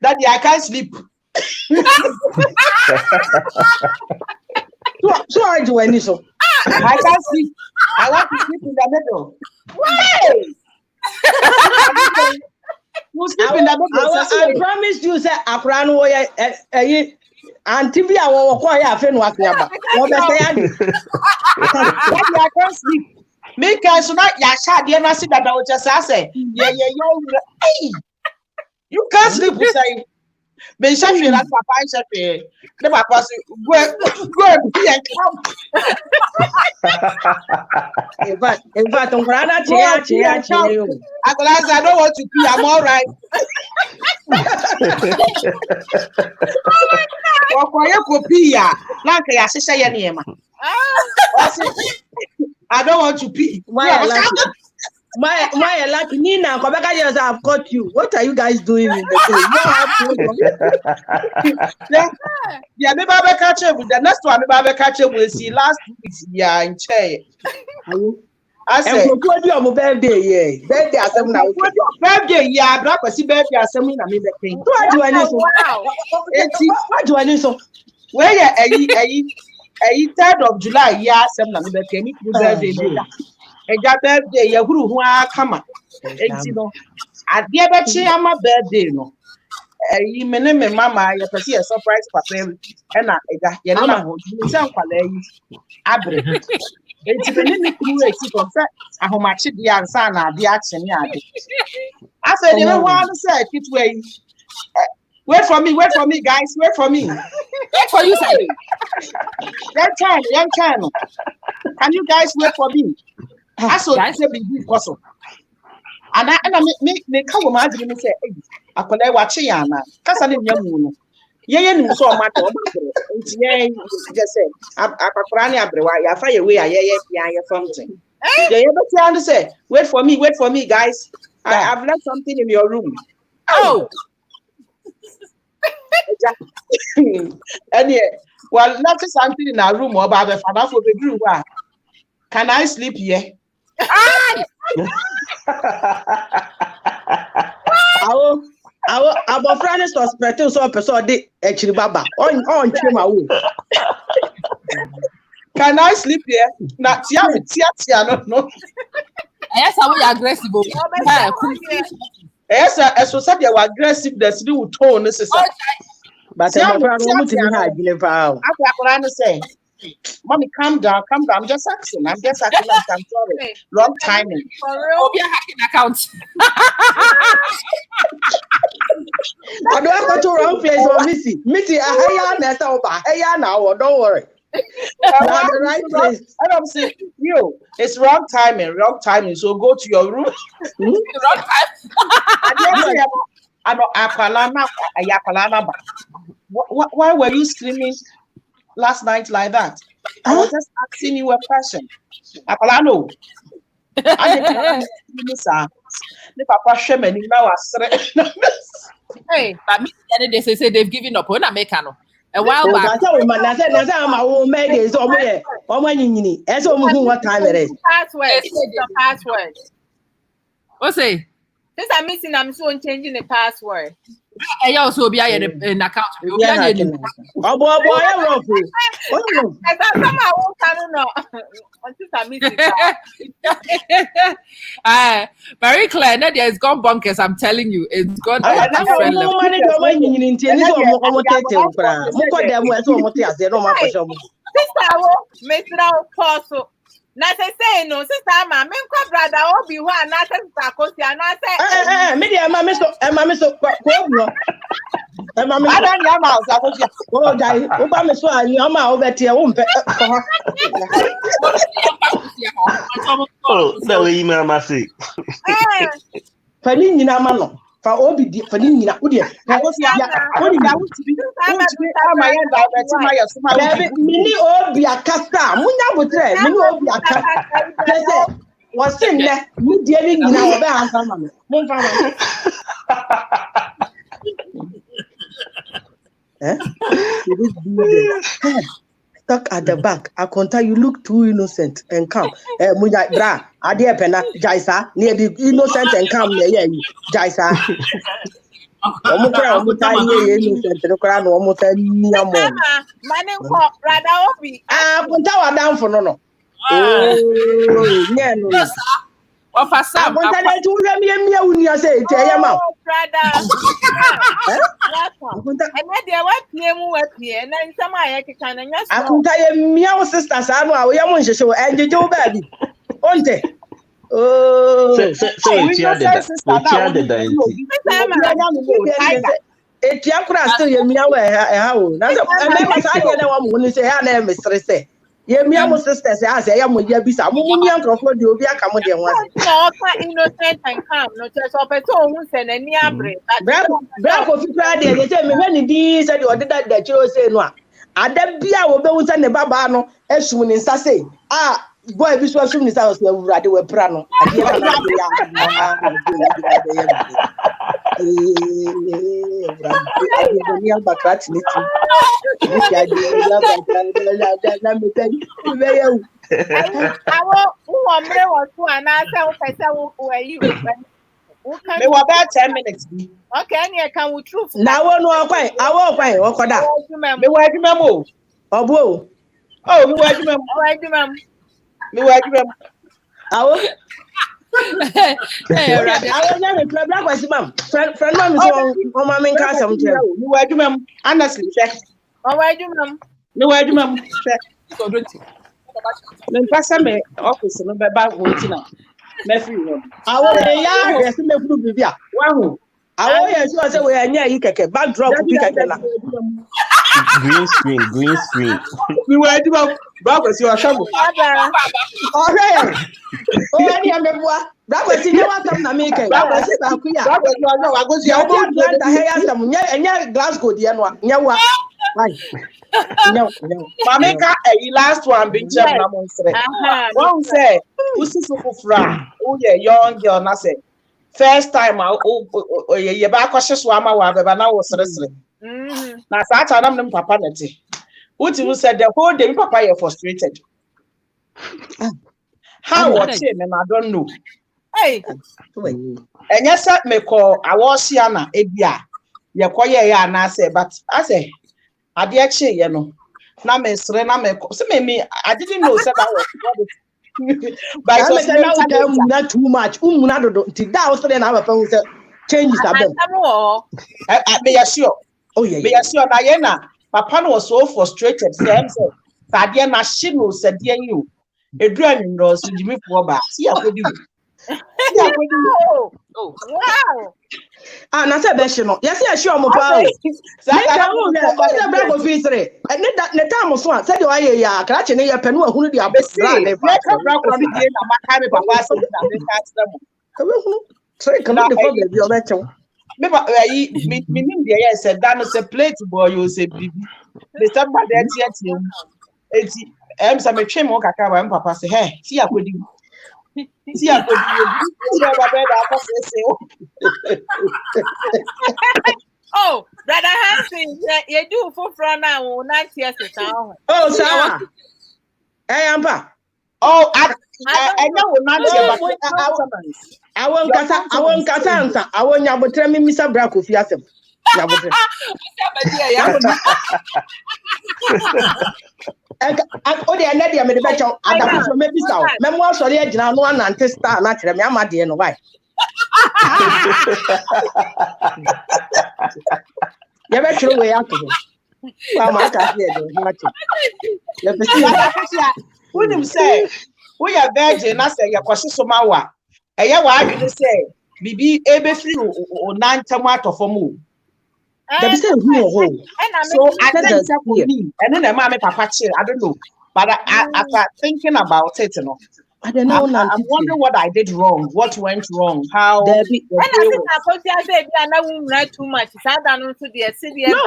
Daddy, I can't sleep. So I do any so. I can't sleep. I want to sleep in the middle. Why? You sleep in the middle. I promised you, sir. I plan where Auntie Via will acquire a friend. What I can't sleep. Make us not Yasha, dear Master, that I would just say, yeah, you can't sleep with say. Ben Shafi and Papa Shafi, the Papa go be and come. In fact, on Grana chair. I don't want to pee, I'm all right. I don't want to pee. My lucky Nina, I've got you. What are you guys doing in the day? Yeah, maybe I'll catch up with the next one. Maybe I'll catch up with see last week. Yeah, in chair. I said, what do you birthday? Birthday, I said, now, birthday, yeah, black was birthday, I said, I mean, the thing. What do I do so? Where a 3rd of July, yeah, some of the birthday. And that birthday, you who are come. You know, Adeɛ bɛkye ama birthday no. You me ne me mama you person a surprise papa and ega ye na ho you say nkwala yi abre enti me ne me kru eti from say ahomache di ansa na ade ache ne ade I said you know what I say kitwe yi wait for me guys wait for me Wait for you, say. young time can you guys wait for me I saw say be koso and I me ka wo ma adri me say akola wa che ya na kasa ne nyamu no ye nim so o ma to nti ye just say akakora ne abrewa ya fa ye we ya ye something ye be tell say wait for me guys I've left something in your room Oh, and yeah well left something in our room or ba be fa for bedroom wa can I sleep here Our friend is suspecting so person de actually baba on chima wo. Can I sleep here? Na tia no. yes, I will aggressive. Yes, so said you were aggressive that's do tone necessary. But my friend want to be hard in power. I say, Mommy, calm down. I'm just asking. I'm sorry. Wrong timing. For real? Be a hacking account. I don't go to wrong place or Missy, I hire net over. Hey, now, don't worry. The right place. I don't say you. It's wrong timing. So go to your room. Wrong time. Why were you screaming last night like that? I was just asking you a question. Apalano. Hey, but me they say they've given up on Americano. A while back. I said, my own made is over here. As what time it is. Password. What's say? Since I'm missing, I'm soon changing the password. I also be an account. Oh, boy, I wrong. Very clear. Nadia has gone bonkers. I'm telling you, it's gone a different level. Na say no sister ma me kwa brother obi ho na say sister kosi na say me dey mama so ko bro mama ada ni ama o sakosi o dai o ba me so ani o ma o betie o mpe Oh, that way mama say fani nyina ma no fa obi di fani nyina wo de sakosi ya wo ni ya wuti ama ya da beti ma ya suma mini obi akasa munya botre mini obi akasa say what's in there me die ni nyina o be anfa ma me mo nfa ma stuck at the back. I can tell you look too innocent and calm. Munya bra, adia pena, jaisa, near the innocent and calm, yeah, jaisa. Innocent, no crown, almost a near more. Money brother obi. Ah, put our down for no. Oh, yeah, no. Of a son, I want to let me say, tell your mouth. Brother. And then there was PM and then some I can I can tell you, meow sisters, I know we are show and you do baby. Won't it? Oh, so it's it's your crass to your meow. How? That's a woman say, I never say. Yeah, me and sisters, I say, I'm with your bisa. I'm young of what you be a comedy one. No, innocent and calm. No, just of a tone and a near Black of Friday, they tell me when these and you did that you say no. I don't be our bones and the babano, as soon as I say, ah, boy, this was soon as I was ready with Prano. They were about 10 minutes. Okay, and can we truth? Now, no, quite. I won't quite. What could I? Me wa memo. Oh, whoa. Oh, me wa memo. All right, ma'am. Me wa memo. I Hey, Radhe. I was never black was mom. Friend mom is on my main cast some tell. You were doing honestly, check. Oh, why do ma'am? No, where do ma'am? So don't you? Then pass me office no be back waiting now. Mefri no. I was a yard, yes, me blue bibia. Wow. I was so say we anya yi keke backdrop bi keke na. Green screen. We were doing back was your shovel. Oh yeah. Oh any ameboa. That was in what am na make. That was ba ku ya. That was no I go see Ya bo Atlanta here some nya Glasgow dia no. Nya wa. Why? No. Mameka last one been jam na monstre. One say, "Usi sufufra, oh yeah, young girl na say, first time ye ba kwahye so ama wa beba na wo sresre." Na sa ta nam papa na ti. Uti mu said the whole day papa you frustrated. How what me I don't know. Hey. Enya sa me ko awosia na ebia. Ye koye ya na say but I say ade ache ye no na me sre na me so me I didn't know say that was but it was not too much umuna do nti da also na papa who say change is abem me ya sure oh yeah me ya sure na ye na papa no was so frustrated say him say ade na shi no say de you edu anwro so jimi fo ba si akodi Oh, wow. Na say be she no yes ya sure mo pa o say ka wo o say break of history and ne time so say de wa ye ya kra che ne ya panu ahunu de abra ne ba ka bra ko bi de na maka me papa say na me ka tell mo ka we hunu say ka de for be o be chew me ba yi me nim de ya say that no say plate boy you say bibi me say ba de tie eti say me twe mo kakra ba me papa say hey ti akodi see I could Oh, brother Hansen, you do for from now, 9 years ago. Oh, sir. Hey, Ampa. Oh, I know not I won't answer. I won't have tell me, Mr. Braco, Fiasem. Oh, the Nadia made the better. I got from maybe so. Memoir, sorry, I didn't know one and star, not me. I'm at the end of why. You better throw away after him. Well, my cat here. When him say, we are virgin, I say, your question so mawa. A year, why did you say, Bibi, ebe free or 9 tomato for move? So I think for me, and then my papa chill. I don't know, but I start thinking about it. You know, I don't know. I'm wondering what I did wrong, what went wrong, how. And I think I said, I won't write too much. I don't know to the city. No,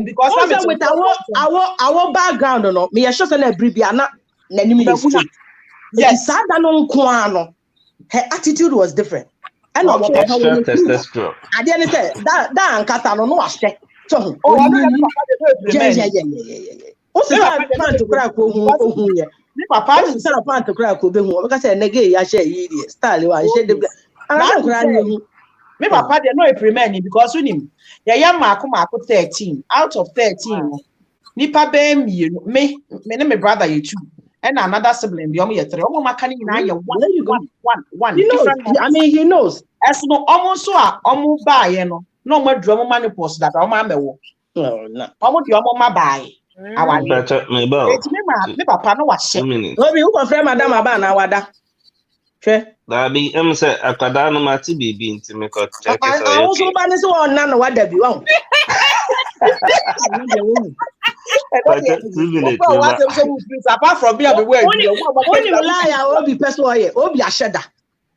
because with our background, no, me I just an abbreviation. Yes, I don't know. Her attitude was different. And extra testosterone. I didn't say that Ankata no ashte. So yeah. What's the plan to crack who here? Papa is a plan to crack who because I negate ya share idiot style. I said me papa they no premeni because with him. Ya young Marco 13 out of 13. Nipa be me brother you two. And another sibling, the only 3. One. He knows. I mean, he knows. As no almost so almost buy, no more drum money post that I'm no. Almost your mama buy. I want better me about. Me papa no was shit. Who confirm Madame Abana Wada? That be say Akadano Mati be into me cut check. I also manage one none what they want. Apart from me, I'll be waiting. Only lie, I will be personal here. Oh, be a shedder.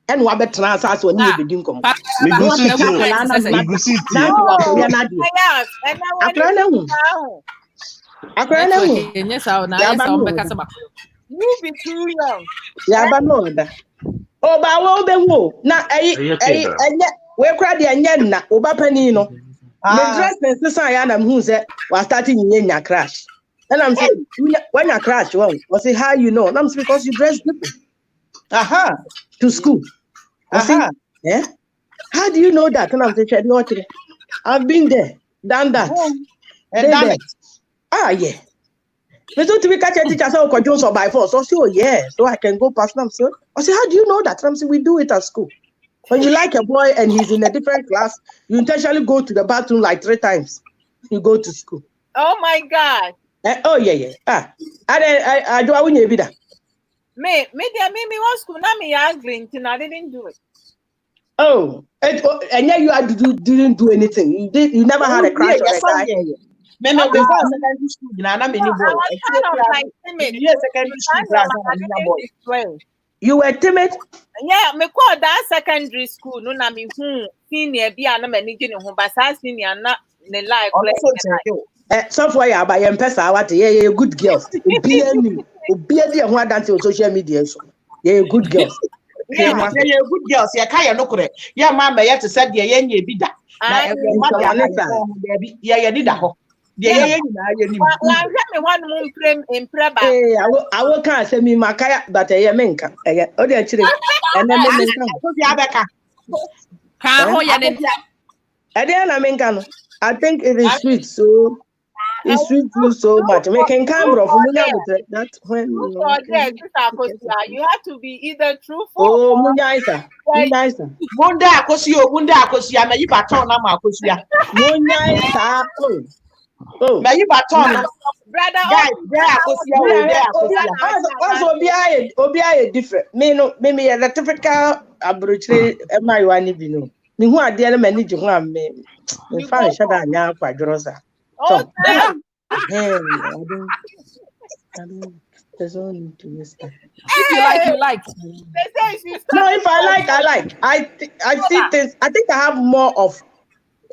And what better answers when you begin come. Me go see you. Yes, I'll now. You be too young. Yeah, but no. Oh, but I will be woo. Now, we're crowded and yet, Oba Penino. The dress and Sayana who said was starting in your crash. And I'm saying, when I crash, well, I say, how you know? And I'm because you dress different. To school. Yeah. How do you know that? And I'm saying, I've been there, done that. And done it. Ah, yeah. We don't we catch a teacher so control so by force. So say, oh yeah, so I can go past them. So I say, how do you know that? I'm saying we do it at school. When you like a boy and he's in a different class, you intentionally go to the bathroom like 3 times. You go to school. Oh my God. Oh yeah. I do I win you that. Me was school. Now me angry, and I didn't do it. Oh, and yeah, didn't do anything. You never had a crush on a guy. Me secondary school, you know, I'm in I was kind of like timid. Secondary school class, You were timid? Yeah, me call that secondary school. No, na me senior be ana me nje ne ho ba sa senior na ne like. So for ya by empesa what yeah good girls. Obi dey ho adante on social media so. Yeah good girls. Yeah, good girls. Yeah, kaya no correct. Yeah, mama, yeah to said yeah nye bi da. Na yeah did that. Yeah, I will can't say me Makaya, but a menka. Oh, dear children. And then I think it is sweet, so it's sweet food so much. Making camera from that when you have to be either truthful. Oh, Munyaisa. Munda akosia, me you baton na makosia. Munyaisa. Oh, me you baton. Brother, guys, there Obi different. Me a typical abrochre my one bino. Me who are there manage who am me. Me find shada nya kwa jorosa. So, I don't there's no need to waste time. If you like. No, if I like. I see things. I think I have more of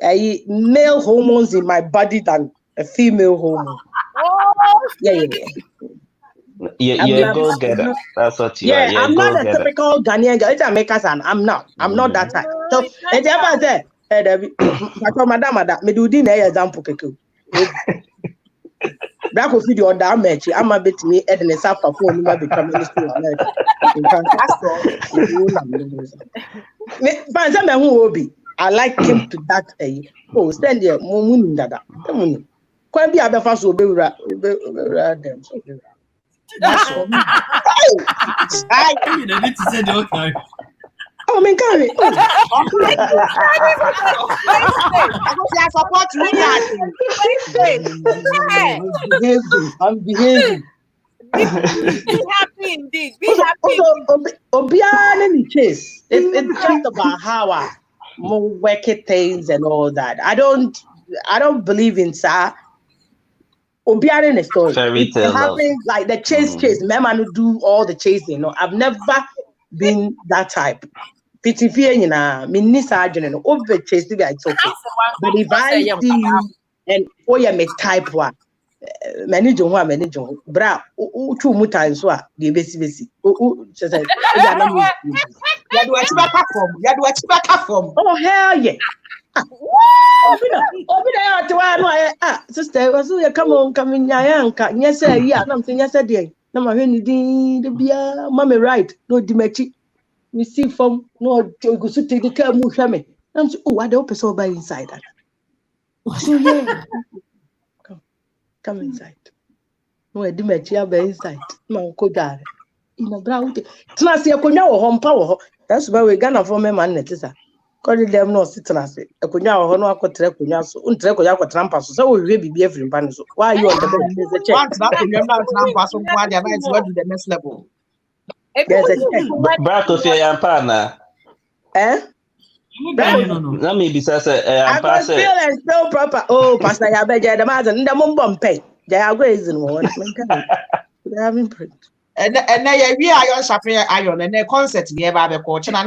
male hormones in my body than a female hormone. Yeah. You're a go-getter. That's what you are. Yeah, I'm not a typical Ghanaian girl. It's American. I'm not that type. So, it's ever say, madam, me do din example keke. Black of video on that match. I'm a bit me and the South Africa will become minister of America. I like him to that. Oh, stand there, moon dada. Quite be other fast will be them. That's for me. I need to say the okay. Oh, man, carry. I'm behaving. Be happy indeed. Be happy. Obiane chase. It's just about how I work things and all that. I don't believe in sa. Obiane in the story. Fairy tale happens like the chase. Remember to do all the chasing. You know, I've never been that type. Pity fear, you know, me sergeant and over chase the guy. It's okay. But if I see you and me type one. Manage bra two more times the basic oh hell yeah sister was come in yes yeah I'm saying yes dear no my the bia mommy right no dimechi we see from no go to take the car move me I'm so oh I don't person by inside that so yeah come inside. No, I didn't make you inside. No, go down. In a brown. Tennessee, a conya or home power. That's why we're gonna form a man. It is a call them no citizens. A conya or no cotracunas, untrecoya trampas. So we will be every pan. Why you on the check? What the next level? There's a Bratofia and partner. Eh? Let me be said, I was feel and so proper. Oh, Pastor Yabeja, the man, and the mum pay. They are grazing one. They have imprint. And then we are on shopping iron and a concert near Baby Coach and I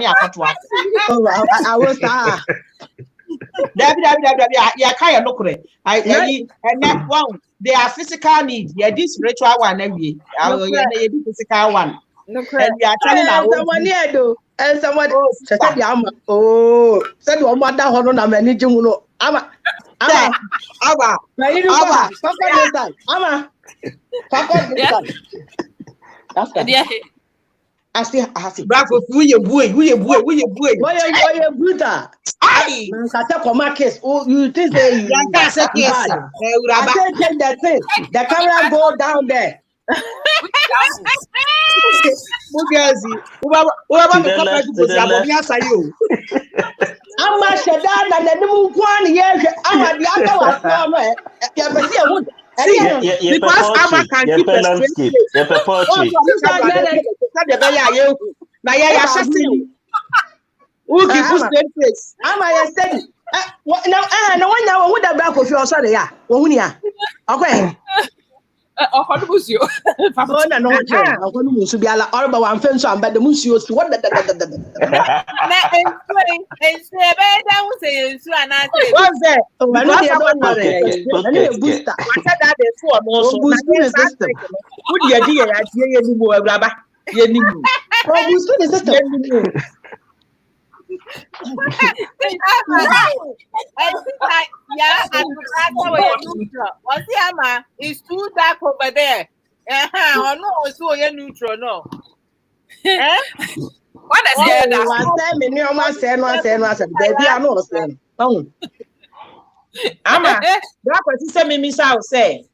was yeah, kind of look and that one, they are physical needs. Yeah, this spiritual one, and we are physical one. And we are telling our one year though. And someone said, oh, said one mother, hold on, I'm managing. Ama. That's yeah. I still have to. Back with who you boy. Why are you brutal? Aye. You think they That's a case. I said take that thing. The camera go down there. Mugazi. Uba me come to Bozia sayo. Ama sheda na the new one here. Ama the other one. Because Ama can keep the straight face. Na ya shasi. Who keep straight face? Ama ya steady. No one now who the back of your sorry ya. Wohunia. Okay. Okodumusio. Oh na no che. Okodumusio bi ala orba wan fenso amba de musio si what Na explain be da wo say ensu anase. What's that? Booster. I said that they two no so. Who the idea ya tie ye ni mo awraba. Ye ni mo. Oh, booster the system. It's too dark over there. Or no, so you're neutral, no. What is that? Ama, that was say me sao say.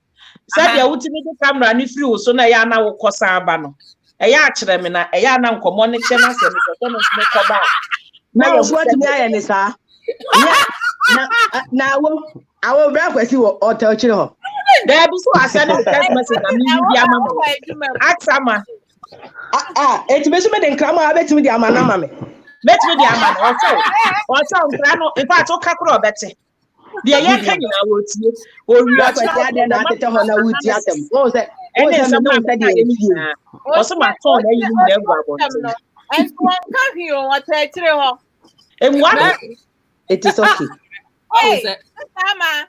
Said ya wuti me camera ni free so na ya na wo kosa aba no. E ya akere me na e ya na nkomo ne che na se me so no me ko ba. Na wo what me aye ni sa. Na wo awo bra kwasi wo hotel chire ho. There be so asane text message na me bi ama mo. Aksama. Eti be so me den krama abetimi di ama na ma me. Betimi di ama no. Also nkra no in fact o kakro obete. Dia ye kan na wo tie. O wi Bra kwasi ade na atete ho na wuti atem. Wo se ene se ma se dia ni. O so ma ton na yi ni na egwa bo. And one can hear what I tell her. And what? It is okay. Hey, Mama.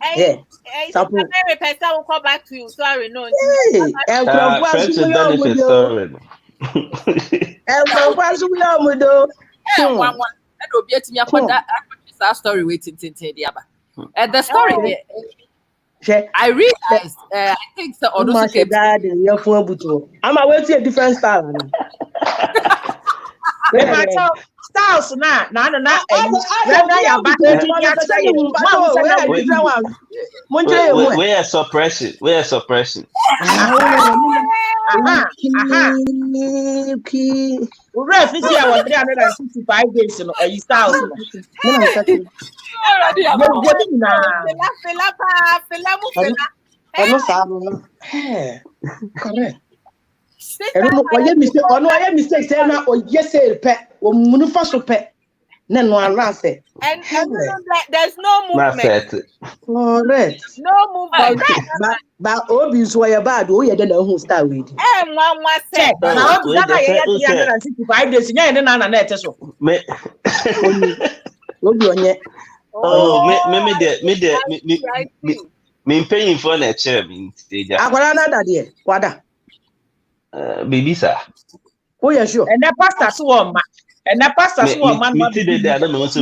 Hey, very person will come back to you. Sorry, no. Friends with benefits, sorry. That story waiting till the other. And the story, I realized, I think the other I'm away to a different style. Styles na. Where suppression? Ref is here was 365 days in a styles. Correct. Mistake say na o yese pe o munu faso pe na no anase and there's no movement. Correct. No movement. But obi so ya bad o ye de na hu start with. One say na o that ye 365 days nya ne na na ete so me obi onye me paying for na chere me stage akwara na dade kwada baby sir. Oh yeah, sure. And the pastor woman. And the pastor woman. I don't know so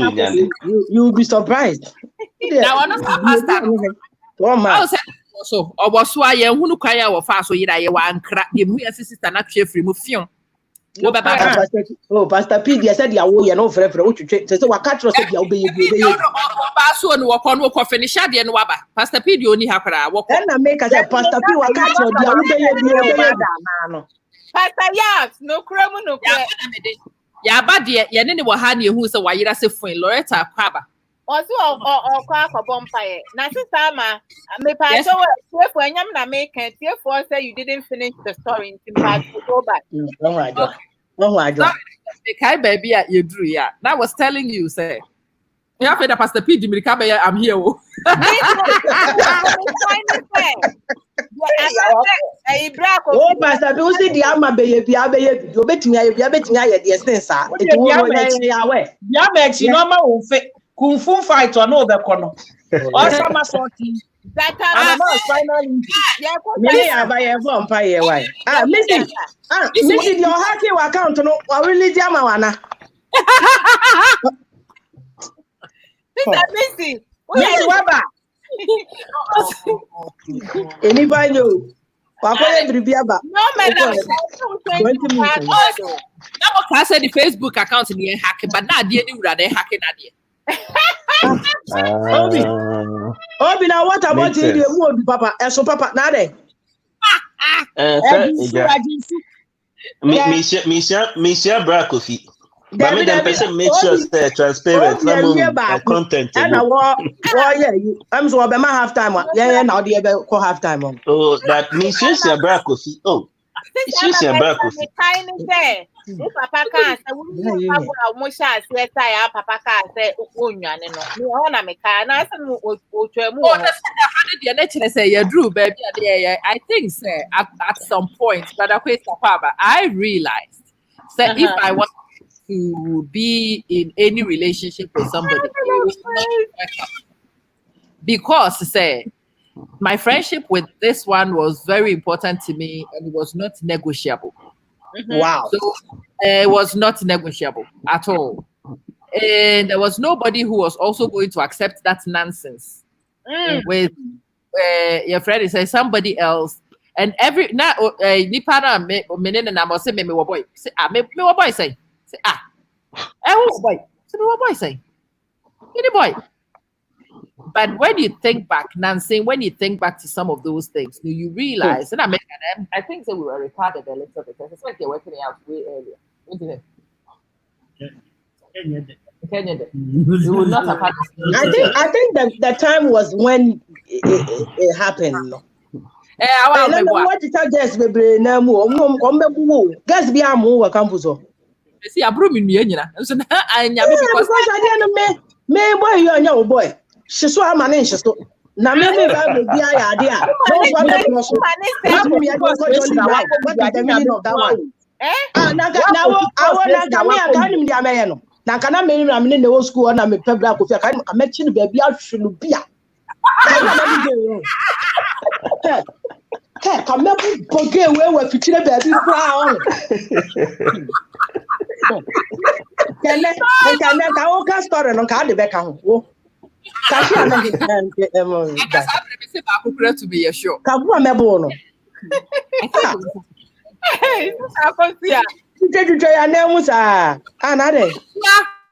you'll be surprised. Now I'm not pastor. So I was why you who cry our fast so you one crack him who sister not free mu fion. Oh, Pastor P, they said ya wo ye no frɛ wo twetwe say wa catch us ya obey you. Ba so no wo no ko finish ade no waba. Pastor P di oni ha kra wo. Na make us Pastor P wa catch us ya obey you. Pastor Yes, no kremu no kra. Ya ba de ye ne wo ha na ehu se wa yira se fun Loretta Kwaba. Oso o kwa bompaye. Na sister ma me pa so we for anyam na make tie for say you didn't finish the story in part to go back. No, I don't. The kai baby at you drew ya. That was telling you say. You have the Pastor P Dimikabe I'm here. Oh, Pastor, you see the ama baby, you betting I betting I at the essence. It will ya make you normal kung fu fight or no the corner. Also my sorting. That finally. Me have I vampire why? Missy, your happy account no really jamawana. Missy. Missy Waba. Anybody know? Papa Dribiaba. No, madam. 20 minutes. Now I said the Facebook account in here hacking, but now the any rather hacking at Obi, now what about you, Papa? So, Papa, now then. Misha Brakofi. But me them person make sure they're transparent. Content. And I'm so about my half time. Yeah, now the about half time. Oh, that Misha Brakofi. Oh, Misha Brakofi. Papa can't say, we have a motion, say, Papa can't say, Unya, no, on a mechanic, and I said, say, you drew, baby. I think, sir, at some point, but I realized that if I want to be in any relationship with somebody, because, say, my friendship with this one was very important to me and it was not negotiable. Wow. So it was not negotiable at all. And there was nobody who was also going to accept that nonsense with your friend says somebody else. And every now Nipana meaning and I must say me boy. Say me boy say. Say boy. So me boy say. Any boy. But when you think back, Nancy, when you think back to some of those things, you realize, and I think that we were retarded a little bit. It's like you're working out way earlier. Isn't it? You would not have had I think that the time was when it happened. What did I guess? Guess be a more campus. See, I brought me because I didn't me boy, you are your boy. She saw a man in she saw. Now, maybe I will be idea. Now, can I mean I'm in the old school and I'm a pebble coffee? I met you, baby. I should be. Come up with away with future baby brown. Can I start and card the back home? To be a show.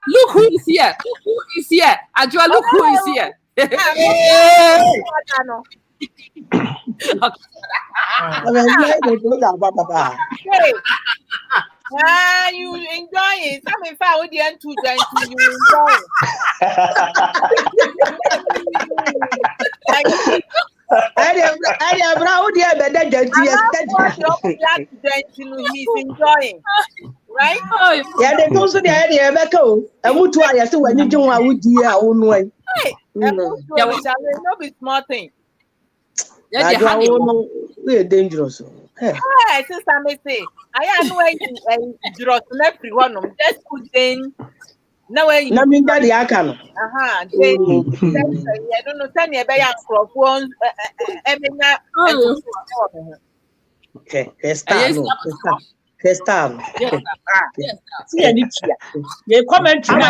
Look who is here. Who is here? Ajua, look who is here. You enjoy it. Some in fact, you enjoy he's enjoying. Right? Yeah, they go to the area back home. And what do I say when you do what would you own way? No be small thing. We're dangerous. Since I may say, I am going to draw to everyone. Just put in. No way. No, mean that I can. I don't know. Tell me about your microphones. Okay, let's start. See any here. You comment to my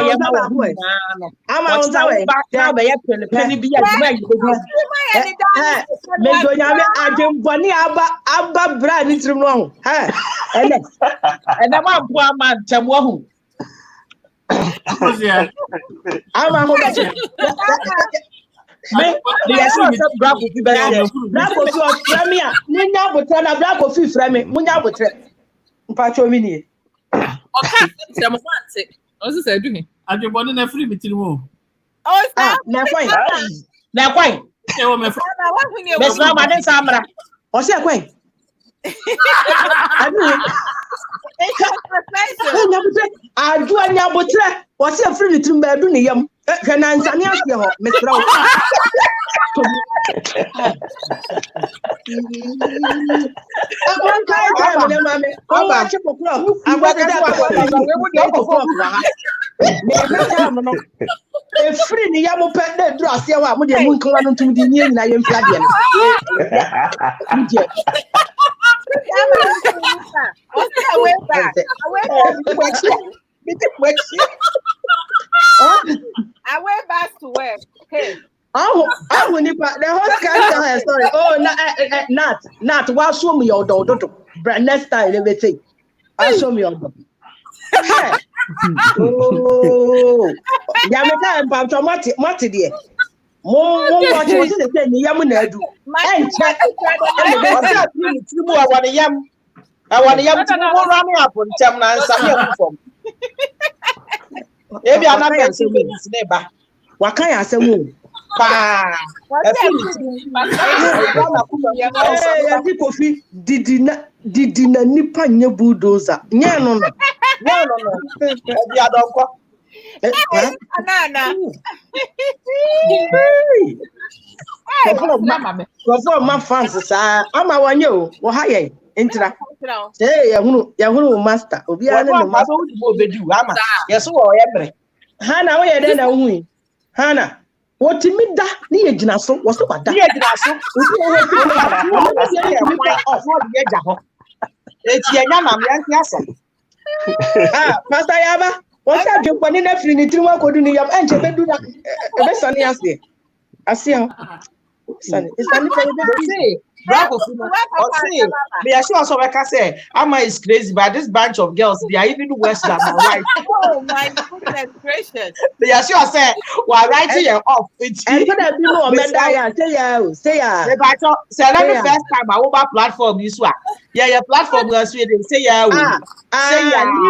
I'm on the way. Now, by a penny be Abba Brad is wrong. And I'm a poor man, Tamu. I'm a Pacho mini. Okay, I'm say doing. I just want to free between you. Oh, na kwai. Na kwai. E wo me fa. Bes na ma den samra. O se kwai. Adu anya botre. O se free between be do ne yam. Hwe na nsane ase ho, me sra wo. I went back to work. Okay. I will the host can't tell her story. Oh, not. Why show me your daughter? Next time, let me take. I show me your daughter. Oh, Yamaka and Pamcha Mati dear. More watch was the same Yamunadu. And check. I want to yam to run up on Chamna and some form. Maybe I'm not going to neighbor. What can I say? Pa. Kofi didina nipa nye bulldozer. Nye no. Ebi adonko. Anana. Kofo ma fans sa ama wanye o wo ha ye ntra. Say yahunu master. Obi ane no master. Obedu ama. Yeso wo yebre. Hana wo ye den na hu. Hana what me da ni ejina so wo so bada. Ni ejina so. Eti enya na me anti asem. Pastor Yaba, what's that you put in a free to work or do you have entered do that? Sunny as there. I see how Sunny is sunny for the Bravo, me I sure so like I say, Amma is crazy, but this bunch of girls, they are even worse than my wife. Oh my goodness gracious. They are sure say, we're writing you off. It's and so that people say let me first time I over platform this one. Yeah, your platform was they say say leave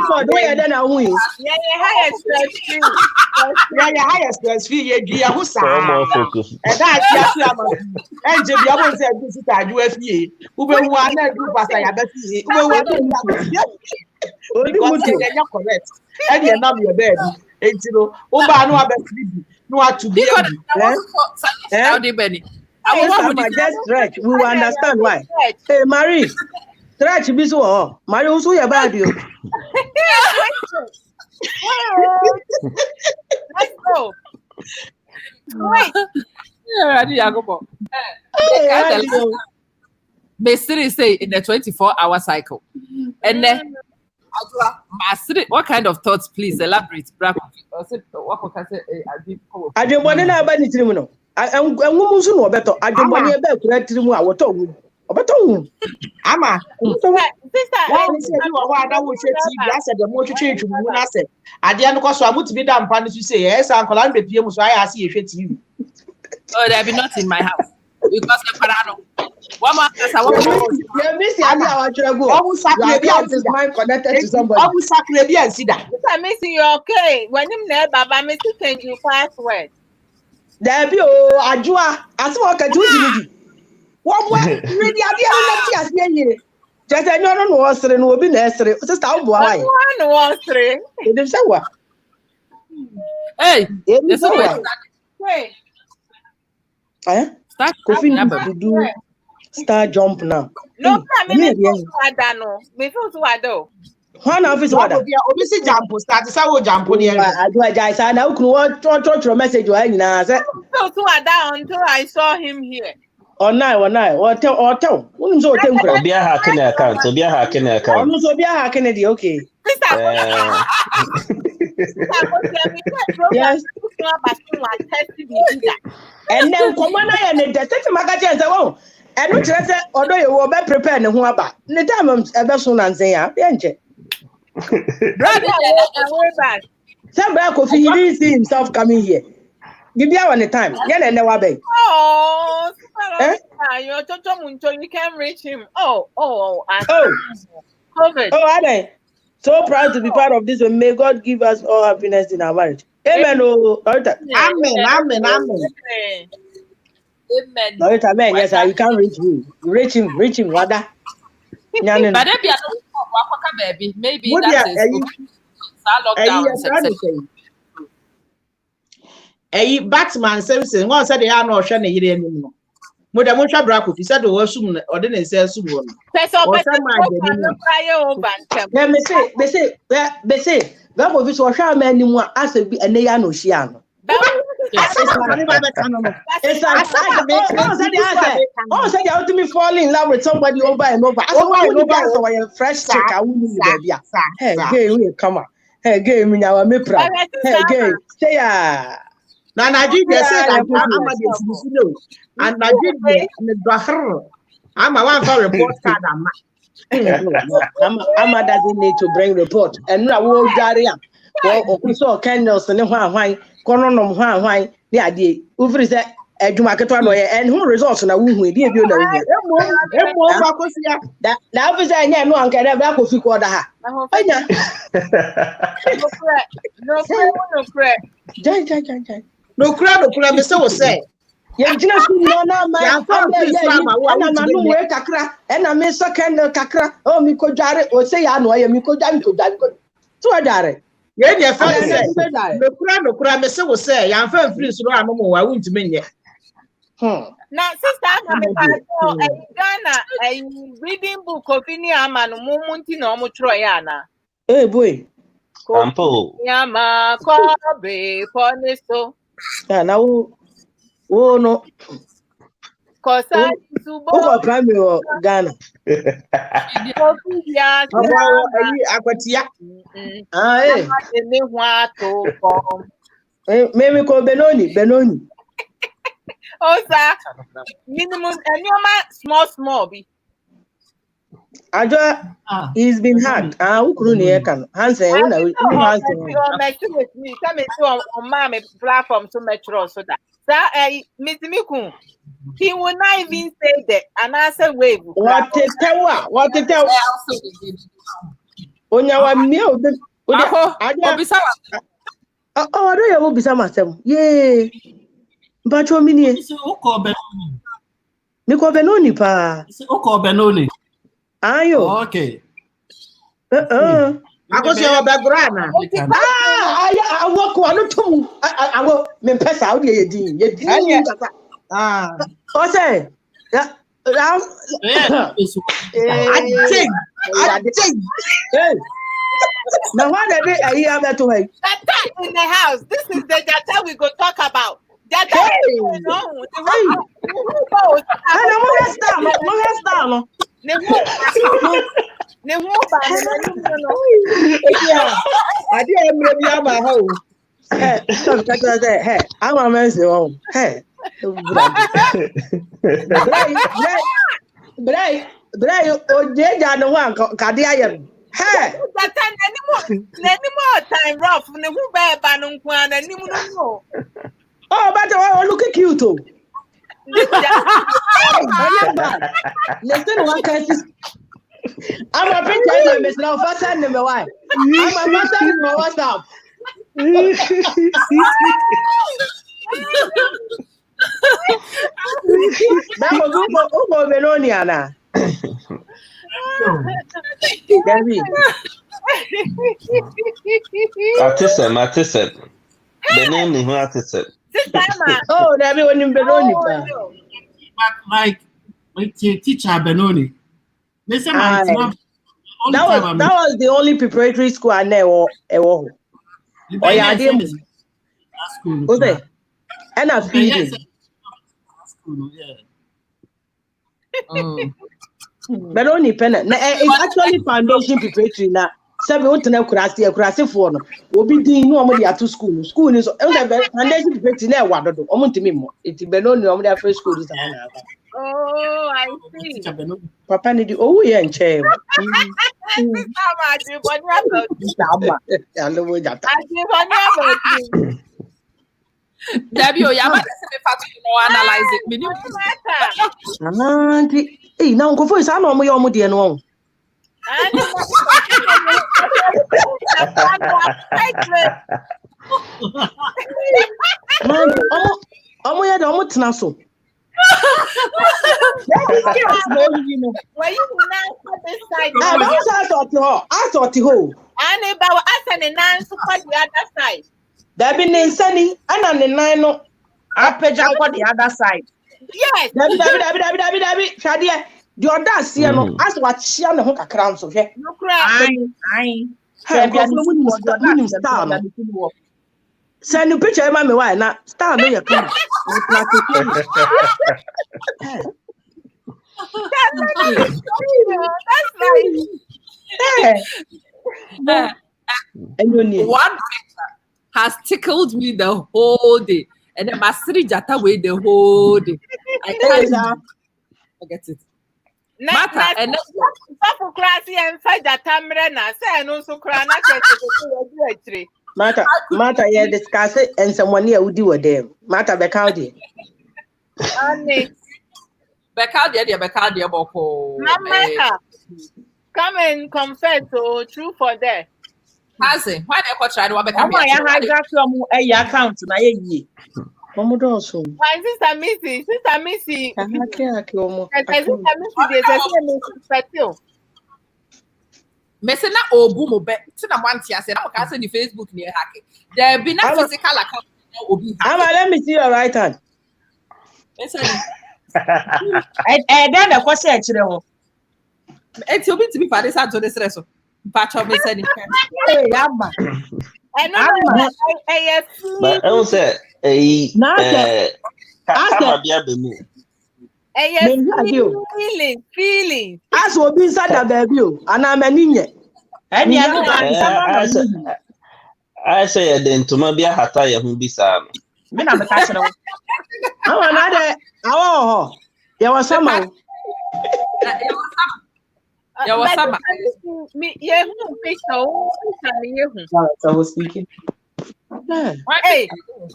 for the way then I win. Yeah, highest stress free. Yeah, highest stress free. Yeah, who's and that's and JB I say this is a UFA. Who will want to do Pastor Yabesi? Who will because they are correct. And you're not your bed. And you know, Oba no abesidi, no to be. I just stretch. We will understand why. Hey, Marie, stretch be so. Marie, who's your bad you? Let's go. Wait. Basically say in the 24-hour cycle. And then what kind of thoughts, please elaborate? I don't want to buy it. I'm going to know better. I don't want to correct him. I will tell you. Ama, said the motor change. I said, I didn't know so I would be done. Pan to say, yes, Uncle Andre PM, so I see a TV. Oh, they'll be not in my house because the parano. One more case, I want connected to somebody. I will sacred and see that. I'm missing you okay. When you never, I'm missing change your password. There be Ajua, as well as you. What really are the just I don't know what's the no be necessary. Just how boy. One was three. It is what? Hey, wait. Start to do star jump now. No, I mean, before to do. One office order. Obviously, jump start. So jump on here. I do a guy. I now could message you. I said, so to down until I saw him here. Or night, or tell. Wouldn't so temper. Be a hacking account, so be a hacking account. I'm so be a hacking it, okay. Yes. And then come on, and the second magazine say, oh, and which I said, although you were better prepared and who about the time I'm ever soon and say, some back of he didn't see himself coming here. Give you one time. Get and never beg. Oh, you're you can't reach him. Oh, COVID. Oh, are they? So proud to be part of this, and may God give us all happiness in our marriage. Amen. Oh, Amen. Amen. Yes, you can't reach me. Reach him. What that? But baby, maybe lockdown. Batman Simpson, one said they are not showing a year anymore. Madam Braco, he said, or soon, or didn't say soon. Let me say, they say, that was what Sham anymore as a Neano Shiano. Oh, say you to me fall in love with somebody over and over. I fresh chick. I wouldn't be hey, gay, come on. Hey, gay, me now, me proud. Hey, gay, say, now, Nigeria said, and Nigeria, I'm a one for report card. Amma doesn't need to bring report. And now, So candles and why kono why the idea ufiri say adwuma ketwa no ye and who results na wo hu e bi na wo Emo makosia. na officer anya no anka na ba ko fi ko da ha anya No crack. jai No kura me say wo say. ye jina su no na ma Ya fa Islam a wo na no we kakra e na me so candle kakra o mi ko dware o say ya no ye mi ko dware so dware Ye dey fa say. No kura me say wo say. Ya fa free so no mo wa wuntime nye. Now, sister, I'm Ghana, reading book of any man, Mumunti no Mutroyana. eh boy Ampo. Yama, Kobe, Ponisto, na wo no Cosa, o ko primary o Ghana Abawo ayi akwatia. eh me ko Benoni Oh, sir, minimum, and your man small be. Ajo he's been hard ukuru ne kan hanse we na with me. Come into on my platform to metro so that. Sir, Miss Miku, he will not even say that, and I said, wave. What tell onya wa mi o de Obisa oh do you obisa masem ye mpacho mi ni So oko Benoni. mi ko Benoni pa So oko Benoni. ayo Okay. Akosia wa background. aya awoko anu tum awo me pesa o de ye din kasa o say Yeah. I think. Now what they ayi abeto hai Jata in the house. This is the Jata we go talk about. Jata, no, ana mo hairstyle no ne ho ba no. Ade emre bi aba ha o. So hey I'm a man say oh hey Bray o deja no wan ka de ayem hey Jata nenimo time rough ne ho ba ba no nko ana nim no. oh but oh look cute oh listen one can I'm a picture of Miss now first send me why I'm a send me WhatsApp that was Benoni ana David Artisan. Benoni who artisan. oh David when in Benoni pa Like teacher Benoni. They say Aye. That was the only preparatory school I know ewo oh yeah dey school. okay and I feeding but only pen it's actually foundation preparatory na sabi o tena kurase for no obi din no omo dey ato school ni so e say foundation preparatory na e wa dodo omo ntimi mo iti Benoni omo dey first school is na Oh, I see. papa ni di owu ye nche Debbie, you have to analyze it. Hey, now go for is no mo ye omo dey no. Man, omo ye dey omo tena so. Were you not this side? I thought ho. And about us and the nine to the other side. There be ne sani ana ne nan no Apeja for the other side. Yes. Dabi Shadia the audacity no as what share ne ho kakra nso hwe. No cry. Aye. Send the picture ma me why na star no ya come. That's nice. One picture has tickled me the whole day, and then my city jata way the whole day. I can't forget it. Mata and classy and fight that tamre na say no so cry na Mata, yeah, discuss it, and someone here would do with them. Mata, back out there. Becaldia, Boko. Mama, come and confess. So true for that. Has it? Why they try to become Mama, I hijack your account na ye. Also. My sister Missy. Sister Missy, they say Messing up or boom, but once I said, I can't the Facebook near hacking. There be no physical account. Let me see your right hand. And then the question actually. It's your bit to be Paris to this rest. Patch of me said, Hey, Abba. I know. But I don't say, Feeling. As will be inside the baby, and I'm an Indian. And I say, then to my be a hataya who be Sam. Me na me catch no. I'm another. Oh, there was someone. There was some. Me, yeah, who picture? I was speaking. Hey,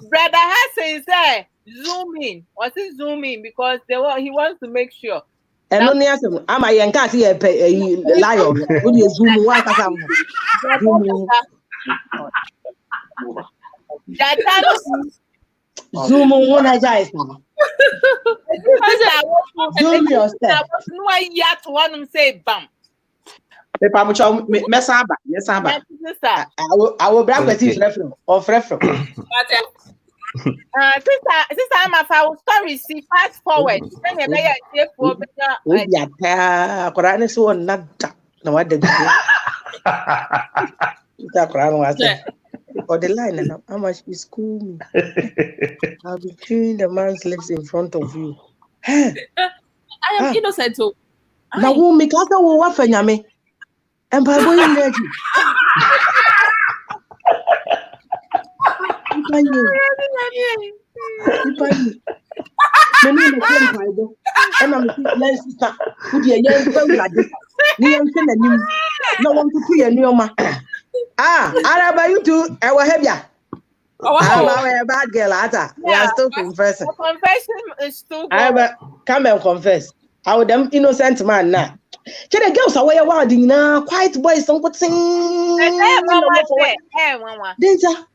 brother Hassan say zoom in. What's it zoom in? Because he wants to make sure. And only as I'm a young cat here, a lion. Would you zoom one? Zoom one as I zoom yourself. No, I yet one say bam. Me pamucho me saba. I will brag with his reference or reference. Sister, I'm a foul story. See, fast forward. Then you may have for better. Koran so not no what the Koran was or the line and how much is school. I'll be chewing the man's lips in front of you. I am innocent too. Now, who make us a what for me? And by going there, and I'm sister, who be a young girl like this. No one to see a new man. Araba, you too. I will have ya. I'm a bad girl, Ata. We are still confessing. Confession is still come and confess. I would them innocent man now. The girls are way wild now. Quiet boys don't put sing. Danger.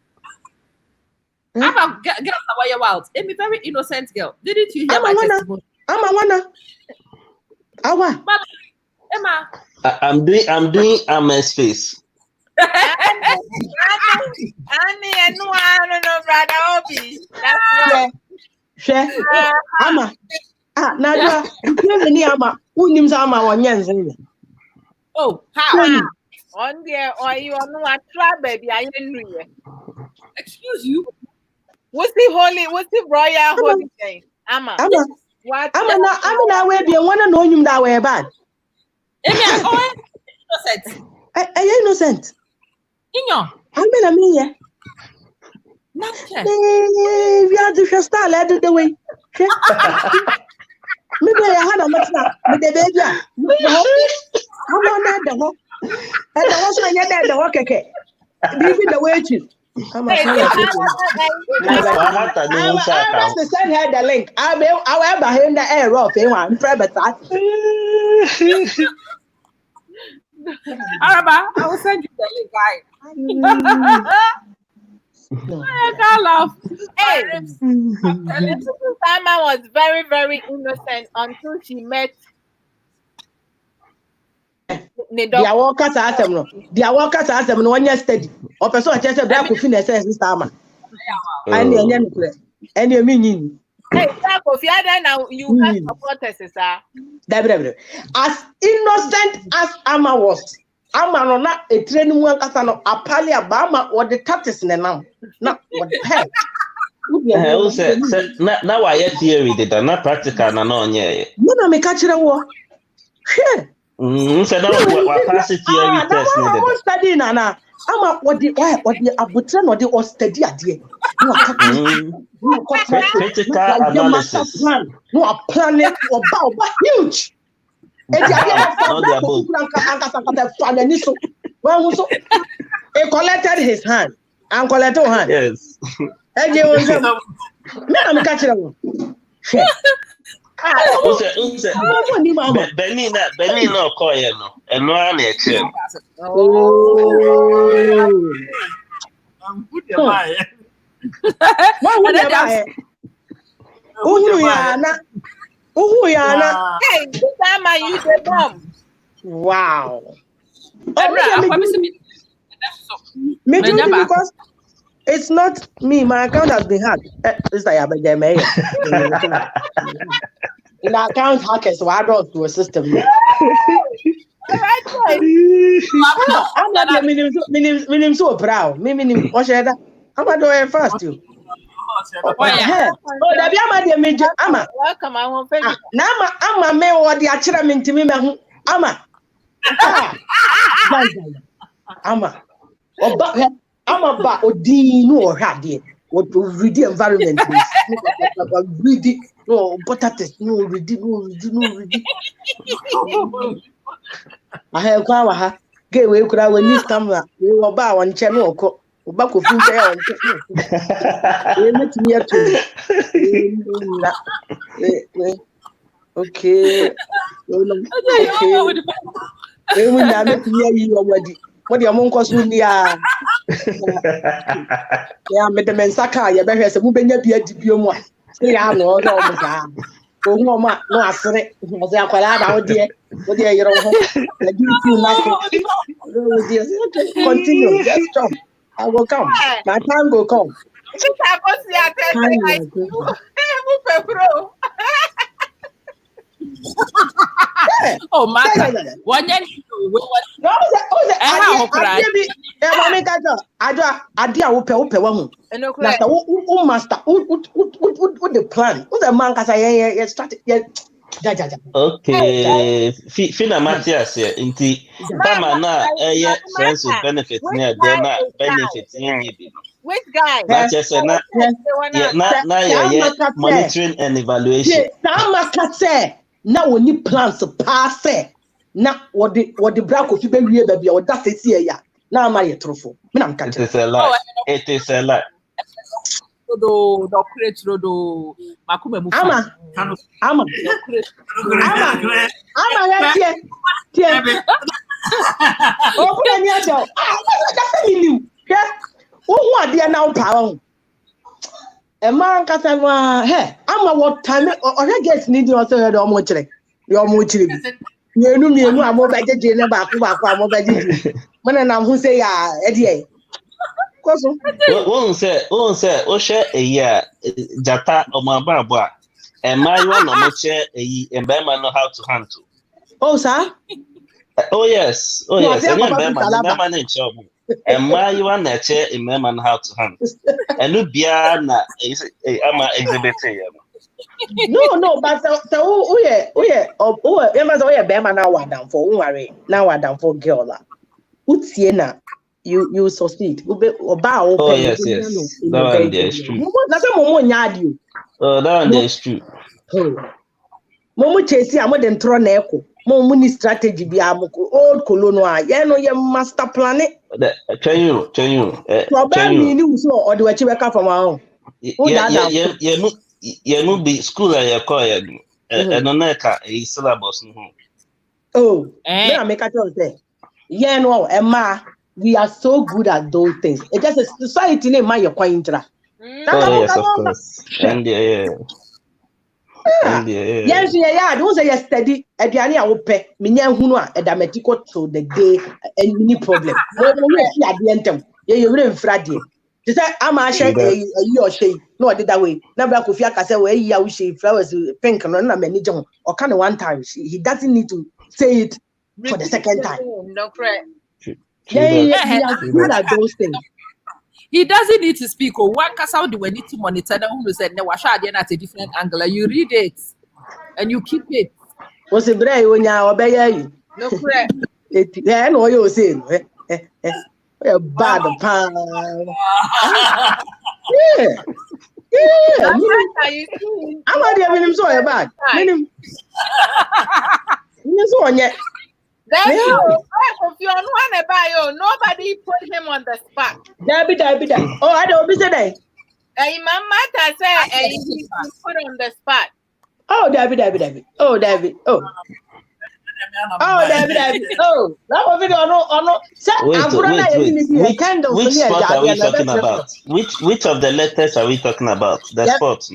I'm a girl away wild. I'm a very innocent girl. Didn't you hear my testimony? I'm a wanna. Awa. Emma. I'm doing Ama's face. Annie, and no, brother Obi. That's right. Share. Ama. Now you Ama. Who names Ama one Yanzi? Oh, how? On there, or you are no trap, baby. I didn't. Excuse you. What's the royal holy thing? Ama. What? I'm not way be one and know him that way bad. Innocent. I innocent. I'm in a me. We are the star led the way. Maybe I had a much now with the baby. I'm on the walk. And I was when you're there, the walk again. Leaving the wages. I'm a send her the link. I will buy him the air off in one private. Araba, I will send you the link, I can't laugh. Hey, Sama was very, very innocent until she met the workers asked them. The workers asked them 1 year steady. Or person just a black coffee and says, Sama. And you mean, hey, now you have supporters, sir. As innocent as Ama was, Ama not a training one casano, a pali Abama or the tortoise in the now. Not what the hell. Now I hear theory that not practical and on yeah. No, me catch the war. So now what pass it theory test needed. Study Nana. Ama what the abutran or the or steady idea. Critical analysis. No, a planet or bow, huge. He collected his hand. Uncle to hand. Yes. Eje won say. Me am catch you. Benny no call you no. And no one eche. Oh. I'm good at my. What would you buy? Uhuyana. Hey, this time I use the bomb. Wow. Me too, because it's not me. My account has been hacked. It's like in the account hackers, so I don't do a system. I'm not minimum so proud. Minimum, what's that? I'm not doing first, you. Oh, that be a major ama. Welcome, I won't pay you. Nama ama me or the achievement to me, ama. Ama. I'm about Odin or Hadi. What read the environment? Read it. No, potatoes. No, read it. No, read it. I have Kawaha. Get away. Could I win this camera? You were about one channel. Back of Fincher. Okay. They will not hear you already. What the among us will yeah, met the Mensaka, you better say, Mubenya be a diploma. Say, I know, no, after it, was there quite dear. What dear, you know, I do nothing. Continue, just stop. I will come. My time will come. Oh, Martha. One year. No, the plan. Who's the man? Okay. Fina Matthias here. Inti. Tama na friends with benefits near. They're not benefiting. Which guy? Matthias na monitoring and evaluation. Now we need plans to pass it. Now what the black of you baby or that's it here. Now am I a truthful? It is a lie. It is a lie. Ama. Open your door. That's you. Yeah. Who are they now power? A man can say, hey, I'm a what time or I guess needing also heard or more chili. You're more chili. You know me, I'm more better than about more better. When I'm who say, Eddie. Won't say, share a year, Jata or my barba, and my one or much a and Bama know how to handle. Oh, sir? Oh, yes, and Bama in trouble. And my one that chair in Memon how to handle. And Nubiana is I'm exhibiting. No, but oh, yeah, Bama now are down for worry. Now are down for girl. Utsiena. You succeed. Oh, yes. That one there is true. Oh, that one there is true. Momo chase I'm more than thrown echo. Momo strategy be old colonial. Yeah, no, your master plan it. Can you? Probably you so or do you wake up from our own? Yeah, be school at your call and on a syllabus. Oh, I make a choice there. Yeah, no, Emma. We are so good at those things. It's just a society name, my acquaintance. Yes, of course. And yes, yeah. Don't say yesterday. At the end, I will pay. Minya hunwa at the medical to the day and mini problem. No, at the end, you really Friday. They say I'm a shake you or she. No, I did that way. Never could feel I say, well, yeah, she flowers pink and not many jump or kind of one time. He doesn't need to say it for the second time. No, correct. Yeah, good at those things. He doesn't need to speak. Or one case out we need to monitor them who said no washa at a different angle. You read it and you keep it. What's the brain when you obey you? No correct. Yeah, I know you're saying. You're bad pan. Yeah. I'm not having him so bad. So yet. That's Yeah. you. If you're on one about nobody put him on the spot. Dabi. Oh, I don't be say. My mother said he put on the spot. Oh, Dabi. Oh, Dabi. Oh. Oh, Dabi. Oh, that was video. No. Wait. Which sport are we talking about? Which of the letters are we talking about? The sports.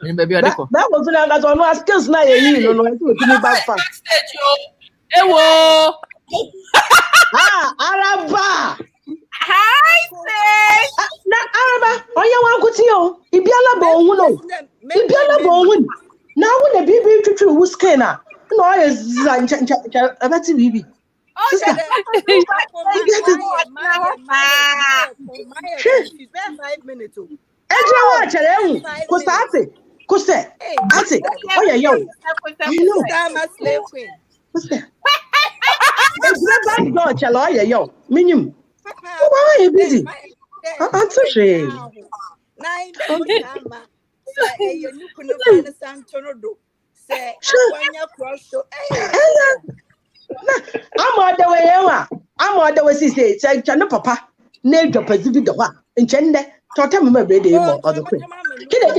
That was when I was on skills now. No, backpack. Ewo. Araba. Hi, sis. Na Araba. Oya wan kuti o. Ibiala bo ohun no. Ibiala bo ohun. Na wo na bibi twetwe wo skin na. Na oya zancha abati bibi. Sister. She's there 5 minutes. Ejira wa chere ehun. Kose. Ate. Oya yo. You know. Slave queen. Ejira ba go chere oya yo. Minim. Why are you busy? I'm so sure. I'm on the way. Say, Papa, named your Pacific. In Chende, Tottenham, my baby, or the queen. Get it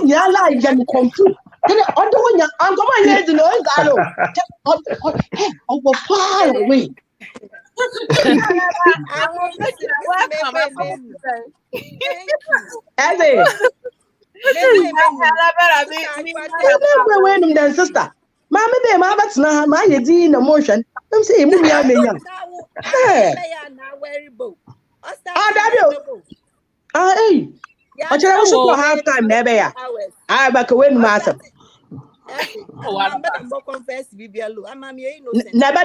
in your life and confuse. I'm going here to know. Oh, far away. Sister. Mama, my that's not my in emotion. I'm saying, movie, I'm young. Hey, I tell half time, never. I back away, master. Confess, Never.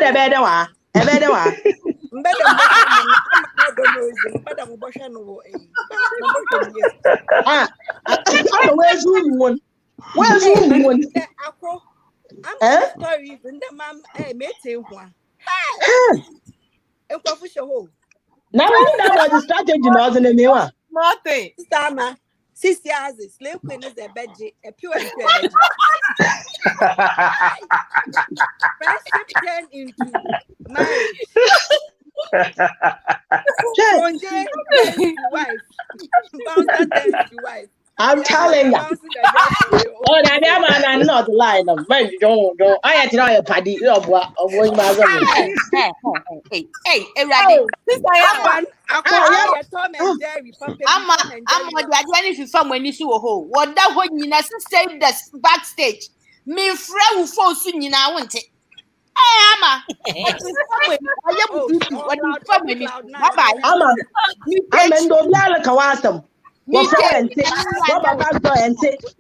Where's room one? Story in the mom, mate, one. Now I the strategy was in the mirror. Nothing. Summer. 6 years, slave queen is a veggie, a pure and pure friendship turned into marriage. Wife. I'm telling you. Oh, I'm not lying. Don't. I had to know a paddy of what my Hey, I'm someone is you home. What that when you saved us backstage. Me friend who falls in you now, won't it? Ama. I'm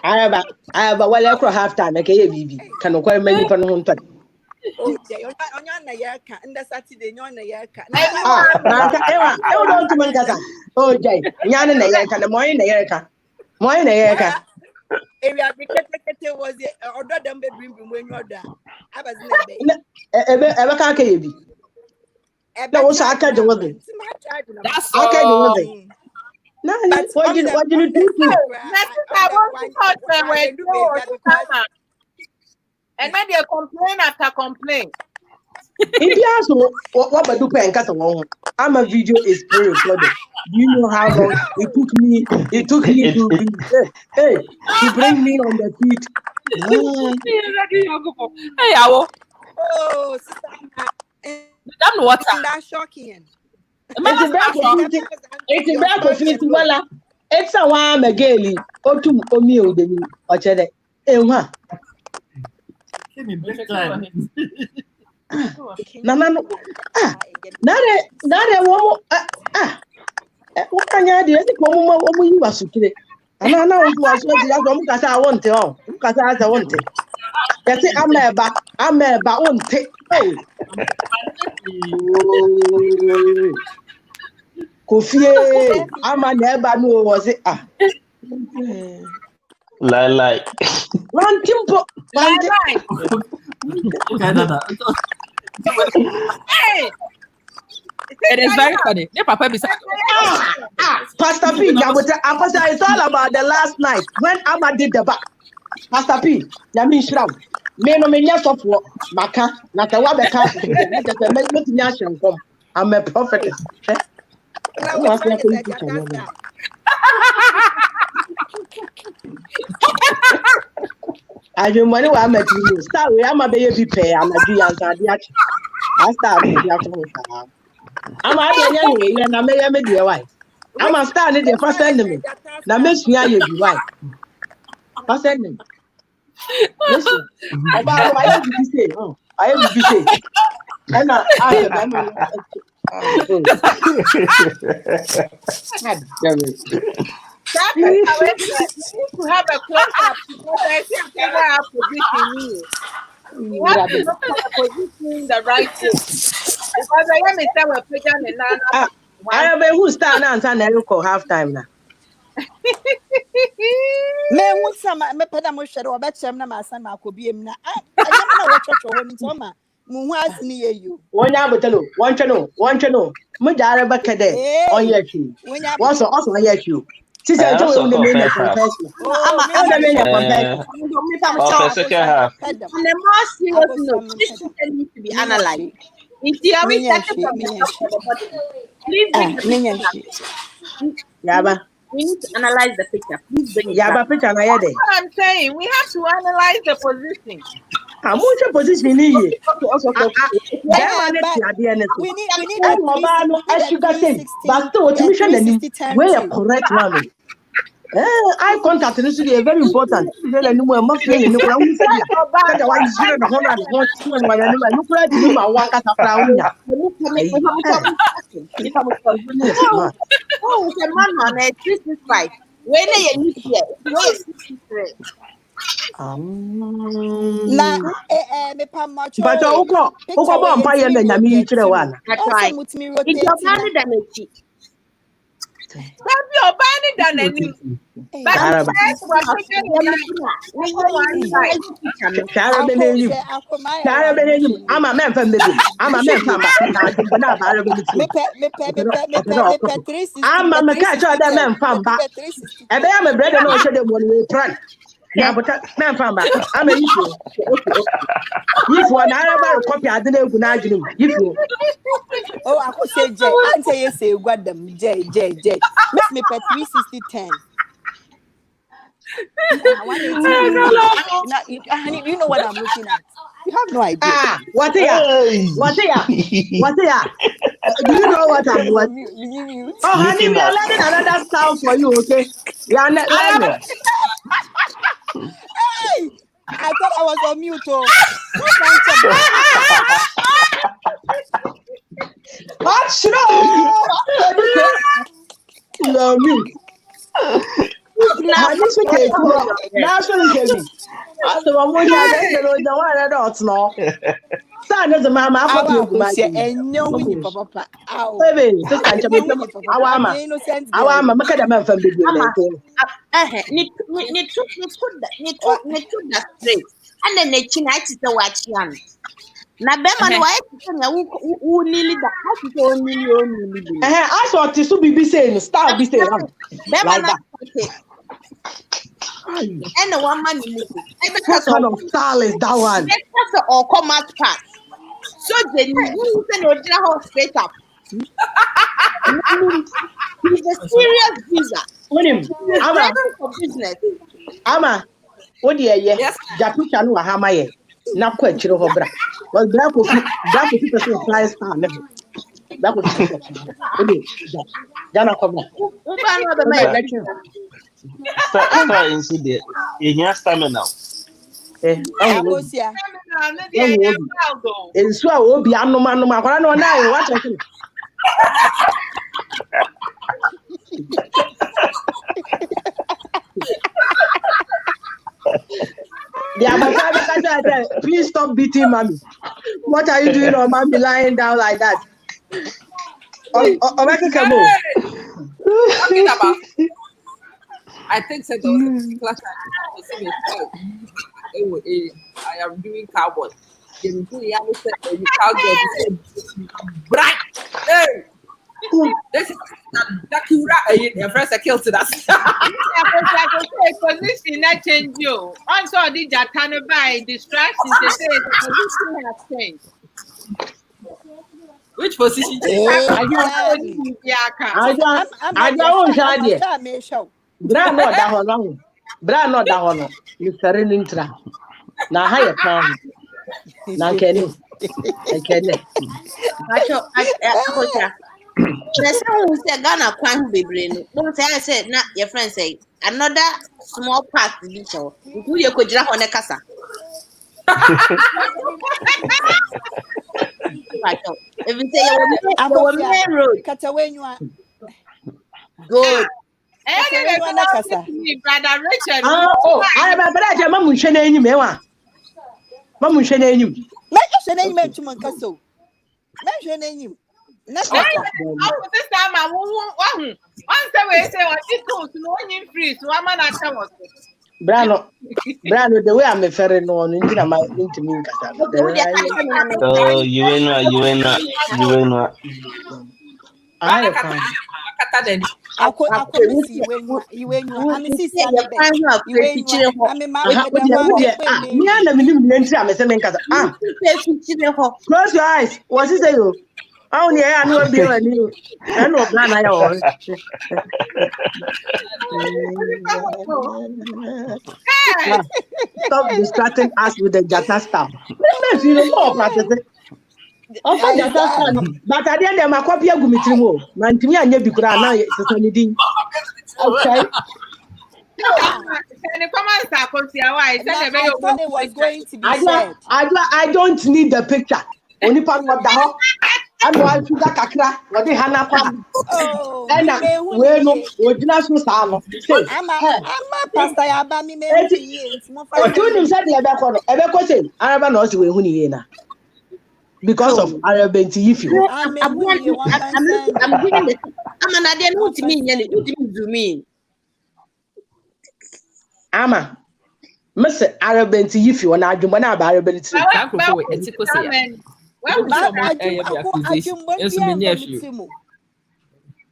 I have a well across half time. I can't be. Can quite many people. Oh, on your car, and the Saturday, on the year car. Oh, Jay, Yan and the Yerka, the morning the Yerka. Morning the Yerka. If was the order them bedroom when you're done. I was ever can't be. That was I can't do it. That's okay. No, what do you do? And then they complain after complaint. If you ask what I do, I'm a video is pre-recorded. Do you know how long it took me? To bring me on the feet. Hey, Awo. Oh, That's what that's shocking. It's back for 50. It's a one again. Or two or meal, the or cheddar. No. Not a woman. What can you do? You are today. And I know it was what I want to. Because I want it. That's it. I'm a won't take. Kofi, I'm a never know was it. Like. One timpo, one Hey, It is very funny. Yeah, Papa beside. Pastor P, it's all about the last night when Amma did the back. Pastor P, Yamin Shroud. Me no me of what Maka, not a wabeka, I'm a prophetess. I don't know why I'm at you. Start with I'm a baby pay, I'm a dear and I started the I'm a young and I may have a wife. I'm a started the first enemy. Now, Miss Nia, you be right. First enemy. Listen, about why did you say? Oh, I am to say. And I to have a close up because I think I never have position. You have to look for the position the right way. Because I am a picture and now. I have a who stand and I look half time now. Me who some me peda mo hwere obechem na ma san ma kobi em na anya na wo twetwe ho nti o ma mu hu asini ye you one ya botelo one channel mu jare baka de on ye twi also on ye twi sister jo we me na confession ama me na confession Second half. On the more serious note, this needs to be analyzed. If you are starting from the body, please bring the picture. Yaba. We need to analyze the picture. Please bring it Yaba back. picture na ye de. What I'm saying, we have to analyze the position. I'm which position ni ye. We need at least but still what mission ni we are correct one. Eye contact is very important. Then I know I'm feeling no one said that why is here the honor and what when I know look right to my work at a crown. Oh, the man on a 365. When they are here, wait 63. na me pam ma cho But oko bomb fire na nyame chire wana. That's right. It's your body that makes it. That's your body that makes it. But that's what I'm a man from the I'm a man from I'm a catch other man from back. And I am a brother no should have one way. Yeah, but man from back. I'm a issue. If one I copy, I didn't imagine if you. Oh, I could say J. I say yes, you got them J. Miss me per 36010. You know what I'm looking at. You have no idea. What here? Do you know what I'm doing? Oh, honey, we are learning another style for you, okay? We are not learning. Hey, I thought I was on mute. What's wrong? No, mute. That's what you get me. So I'm going to one adults now. Son is a mama. I'm going to papa. Baby, this can't be our mama. Look at the man from the and then they tonight is the watch young. Na bema wa ekenya wo nili da ha to nili I saw to be saying star be saying bema na and the one man you what kind of style is that one? That's all commerce pass. So the you say no dra ho straight up. He's a serious visa. When him ama for business. Ama what the ye Japucha no hama ye na kwa chiro ho bra. Was bra ko person fly star level. That was Jana Cobra. Star incident. In your stamina. And so I will be no man, watch it. Yeah, please stop beating mommy. What are you doing, or mommy lying down like that? Talking about, I think so there was a particular time I am doing cowboy. You cowgirl bright. Hey, this is Dakura. Your friends are killed to that. Position not change you. Also, the Jatana by distractions. They say the position has changed. Which position? I don't show. Bra no da hono. Bra no da hono. You serene intra. Na higher pound. Na keni. Keni. There's someone who said Ghana kwan bebre no. Don't say I said na your friend say another small part the show. Who you could drop on the casa. If you say you main road, cut away you are good. Brother Richard. Oh, I am a brother. Mamu shene enyim ewa. Mamu shene enyim. Make you shene enyim to man kaso. Make shene enyim. This time I won't. Once we say what it goes no one free, so I'm not sure. Brano, the way I'm referring no one into my into me kasa. So you ain't not. I can. See when you I mean see close your eyes. What is it? Oh yeah, I know be you. I know plan I all. Stop distracting us with the jata stuff. You know practice. But at the end of my copy of Gumitrimo, Mantini and Yabikura now it's a din. Okay. I don't need the picture. Only part of the house. I'm going to the Kakra, what they have now. Oh, and we're not so sound. I'm a pastor. I'm doing said the other corner. Ever question, I never know who he is. Because of Arabian TV. I'm doing it. I'm an idea. What do you mean? Ama, Mr. Arabian TV, and I do one about Arabian TV.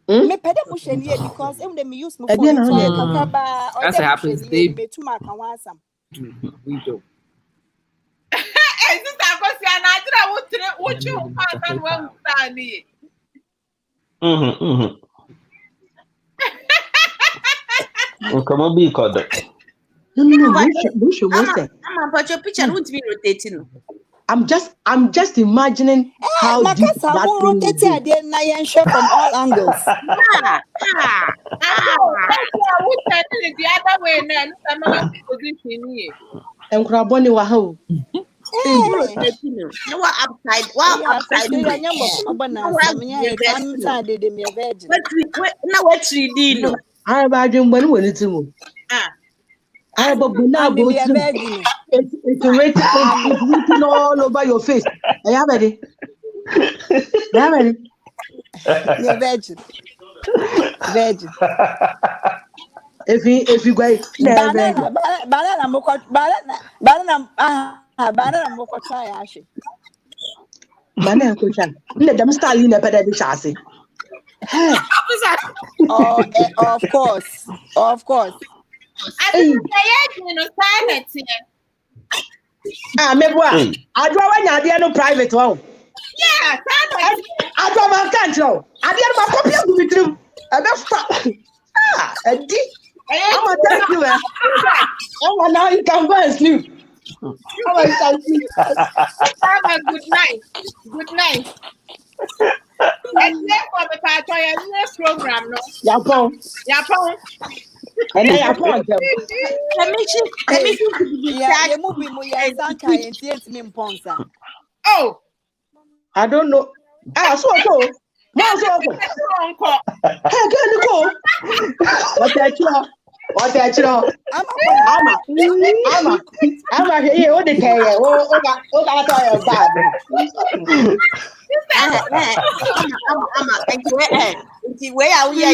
Me pede mo sheni because em dem use mo phone kakaba o dey be too much kan wansam We do. This is because you are not what you pass and one stanley. Come on, be called. But your picture won't be rotating. I'm just imagining how deep that rotated from all angles. The other way now, I'm position here. And Kraboni Waho. No, upside. Now what 3D? I imagine when it's moved. It's written all over your face. Are you ready? You're virgin. If you go, banana moko try ashi. Banana kuchan. Let them start in a better chassis. Oh, of course. I think I draw when no private one. Yeah, I draw my control. I did my copy with you. I don't stop. I'm gonna tell you. Oh, now you can go and sleep. Good night. And therefore, the part of your program, no? Yapon. And I appoint them. Oh, I don't know. So. Hey, go. What that you? What that you know? I'm here. What the tell you? Oh, that's all bad. Where are we?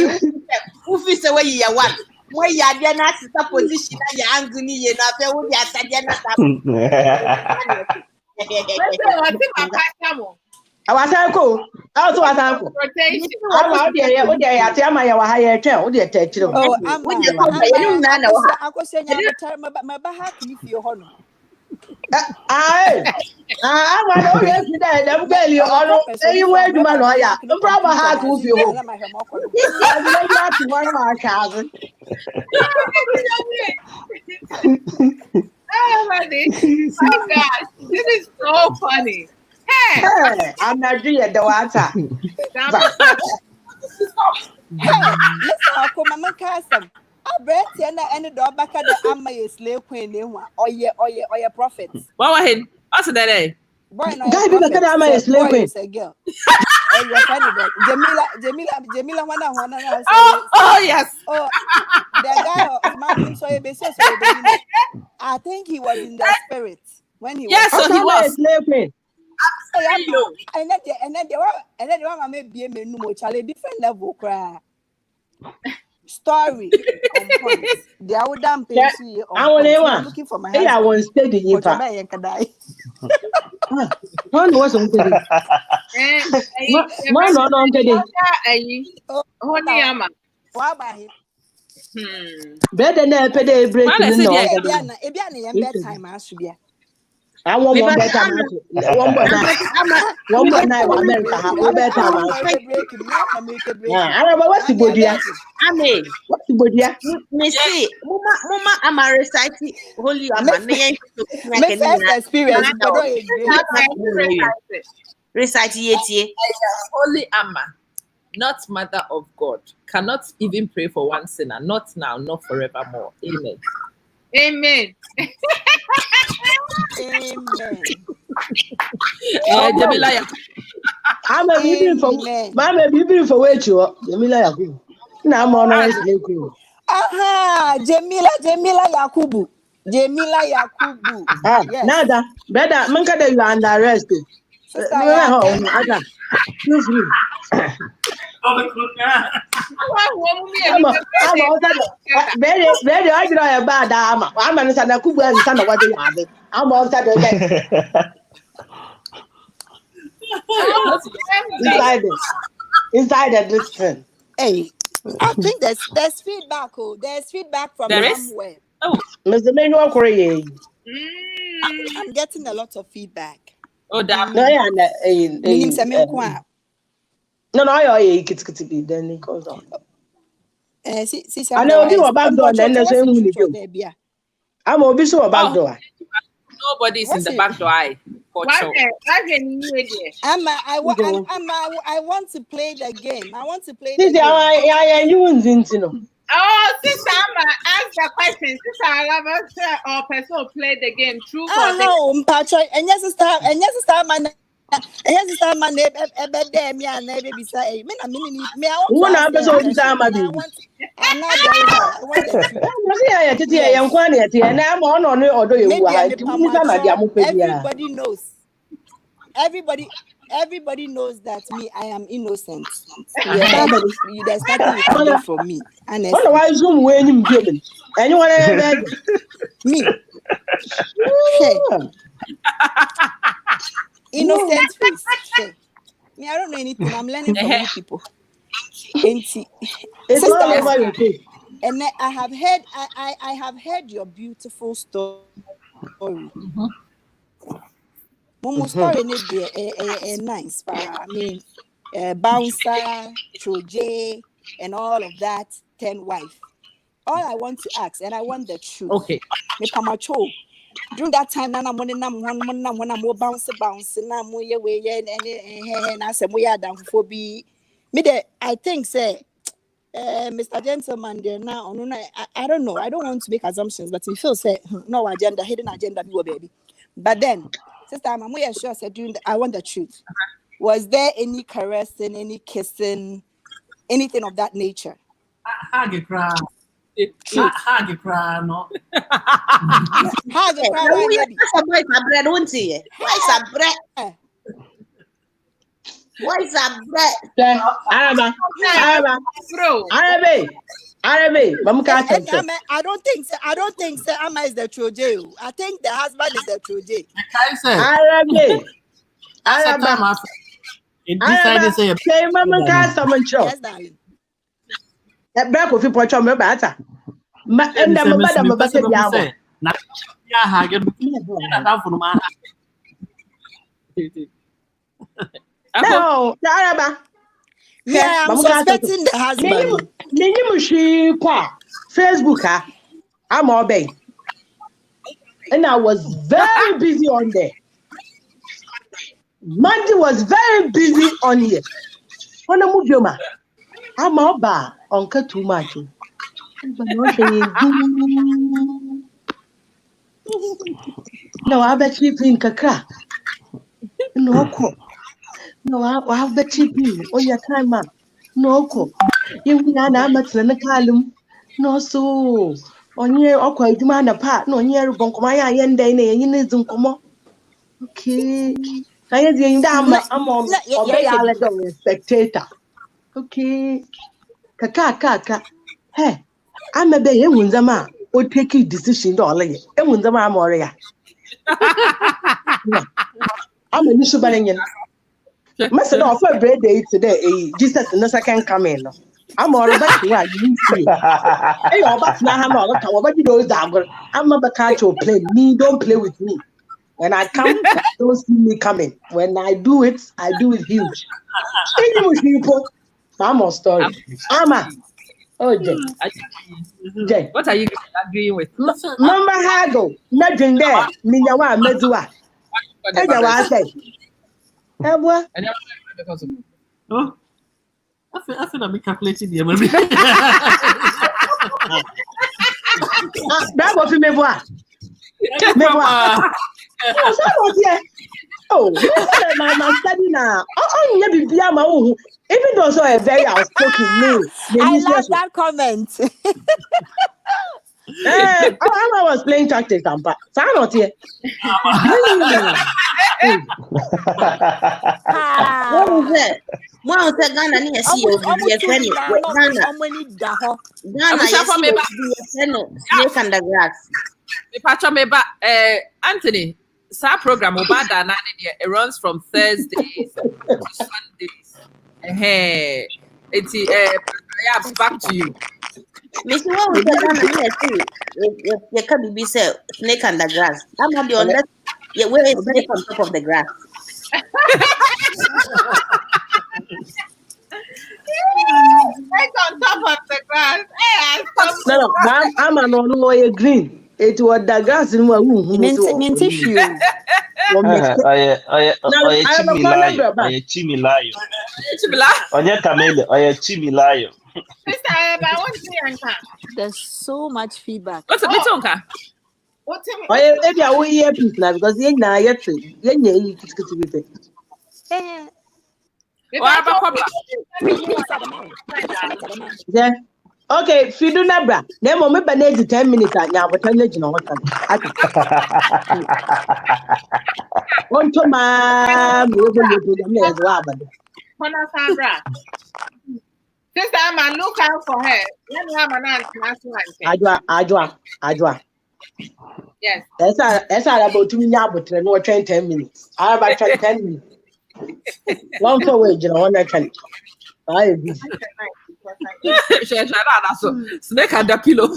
Who feels away? You are one. Where you are, then that's the position. You are angry. You know, there will be a Sadiana. I was uncle. I was uncle. I'm out there. Oh, there. I tell my higher tell. Oh, dear, tell you. Oh, I'm saying my back if you're honor. I'm not going to die. I'm telling you, anywhere to my lawyer. No problem. How to feel. I'm not to one of our cousins. Oh gosh, this is so funny. Hey, I'm not doing the water. Hey, listen, I'll come my cousin. I bet you and the dog back at the Amma slave queen, or your prophets. What was it? What's that? Boy, no, Guy, look at Amma slave queen. A girl. Oh, you're funny, Jamila, one. Oh, yes. Oh, the guy of my so I think he was in the spirit when he yes, was. so he was slave queen. And then they were maybe a different level cry. Story on point. The old damn thing. I'm looking for my husband. I won't stay the year. One was on the one on the Why by him? Better than a pay break. Time I should be. I want one better. One night, one better. I don't know what's the body. What's the body? Me see, Mama, I'm a reciting holy experience. Recite holy Amma, not mother of God, cannot even pray for one sinner, not now, not forevermore. Amen. Amen. Amen. Jamila, I'm a beautiful wait you up. Jamila, now I'm on a aha, Jamila Yakubu. Yes. Nada, better, Manka, you are under arrest. Very ordinary bad armor. I'm an son of Kuba and son of what they have. I'm all that inside this thing. Hey, I think there's feedback. Oh, there's feedback from somewhere. Oh, Mr. Manuel Korea. I'm getting a lot of feedback. Oh, damn. No, I could be then it goes on. I know you about door, then there's a I'm a bit so about door. Nobody's in the back door. I want to play the game. I want to play the game. You wouldn't know. Oh, Sister Amma, ask the question. Sister Alaba or person play the game. True or no, Patrick. And yes, sister, man. Yes, sister, man. Me and baby say, me. One episode time, I'm not everybody knows. Everybody knows that me, I am innocent. There's nothing from me. Otherwise, whom when you give it? Anyone ever me? Innocent face. Me, I don't know anything. I'm learning from you people. It's all over your face. And I have heard your beautiful story. Momo story need be nice. I mean, bouncer, troje, and all of that. 10 wife. All I want to ask, and I want the truth. Okay. Me pamacho. During that time, I'm bounce, and I said, we are down for be. I think, say, Mr. Gentleman, there now. I don't know. I don't want to make assumptions, but he feels say no agenda, hidden agenda, baby. But then. Sister, I'm sure said I want the truth. Was there any caressing, any kissing, anything of that nature? Hug cry, no. Hug the crowd, baby. That's a boy for bread, won't he? Why is a bread? Why is a bread? Arabe, I don't think so. Ama is the Troje. I think the husband is the Troje. Arabe. In this side, they say, say, Mamma, cast someone show. Yes, darling. That black of you put on my batter. And I'm a bucket yard. No, Araba. Yeah, I'm suspecting the husband. Name Facebook, I'm all bay. And I was very busy on there. Monday was very busy on here. On a movie, I'm all bar on cut too much. No, I bet you in Kakra. No, I bet you on your time, man. No, you am at the column. No, so on your awkward demand apart, no near Bonkomaya and Dane, you need them come on. Okay. I'm on spectator. Okay. Kaka. Hey, I'm a bay, Munzama, or take a decision, darling. And Munzama Moria. I'm a Nishabanian. Must not offer bread day today, Jesus, and second come in. I'm all about you see. Hey, but now what you know, I'm a catch play. Me, don't play with me. When I come, don't see me coming. When I do it huge. I'm on story. Ama. Oh, Jay. What are you agreeing with? Mama Hago, nothing there. Minyawa Medua. Hey, I say. Hey, what? Oh, I feel I'm calculating the maybe. That was me, boy. Oh, my study now. Oh, even though so a very outspoken name. I love that comment. I was playing tactics, but I'm not here. What was that? What was that Ghana near see you? Snake and the grass. Anthony, SAR program it runs from Thursdays to Sundays. Hey, it's back to you. Mr. What was that Ghana? You can be said snake and the grass. I'm not the only. Yeah, where is snake on top of the grass? Snake on top of the grass. No, I'm an lawyer green. It was the grass in my room. There's so much feedback. What's a bit on? Maybe I will hear peace now because you're not yet. Yeah. Okay, if you do not bra, then moment by 10 minutes at now, but I'm letting you know what one to my Sister, I'm look out for her. Let me have an answer. Adwa. Yes. That's all about 2 minutes, but no 10 minutes. I have actually 10 minutes. Long for wage, you know, one I can. I agree. Snake and the pillow.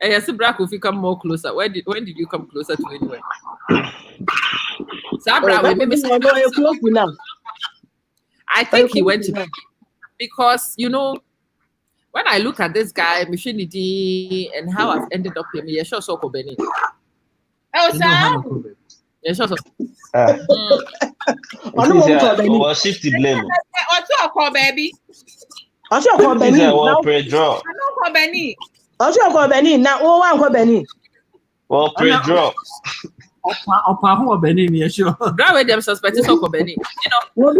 Yes, Brack, if you come more closer, when did you come closer to anywhere? Sabra, I think he went to because when I look at this guy, Mishinidi, and how I've ended up here, yeah, sure, so Kobeni. Oh, sir. Yeah, sure, so. Was shifty blame. What's up, call baby? What's your call, Benny? Well, pray draw. I don't call Benny. What's your call, Benny? Now, oh, one call Benny. Well, pray draw. Opa Benny, sure. Grab with them suspected so Benny. You know. What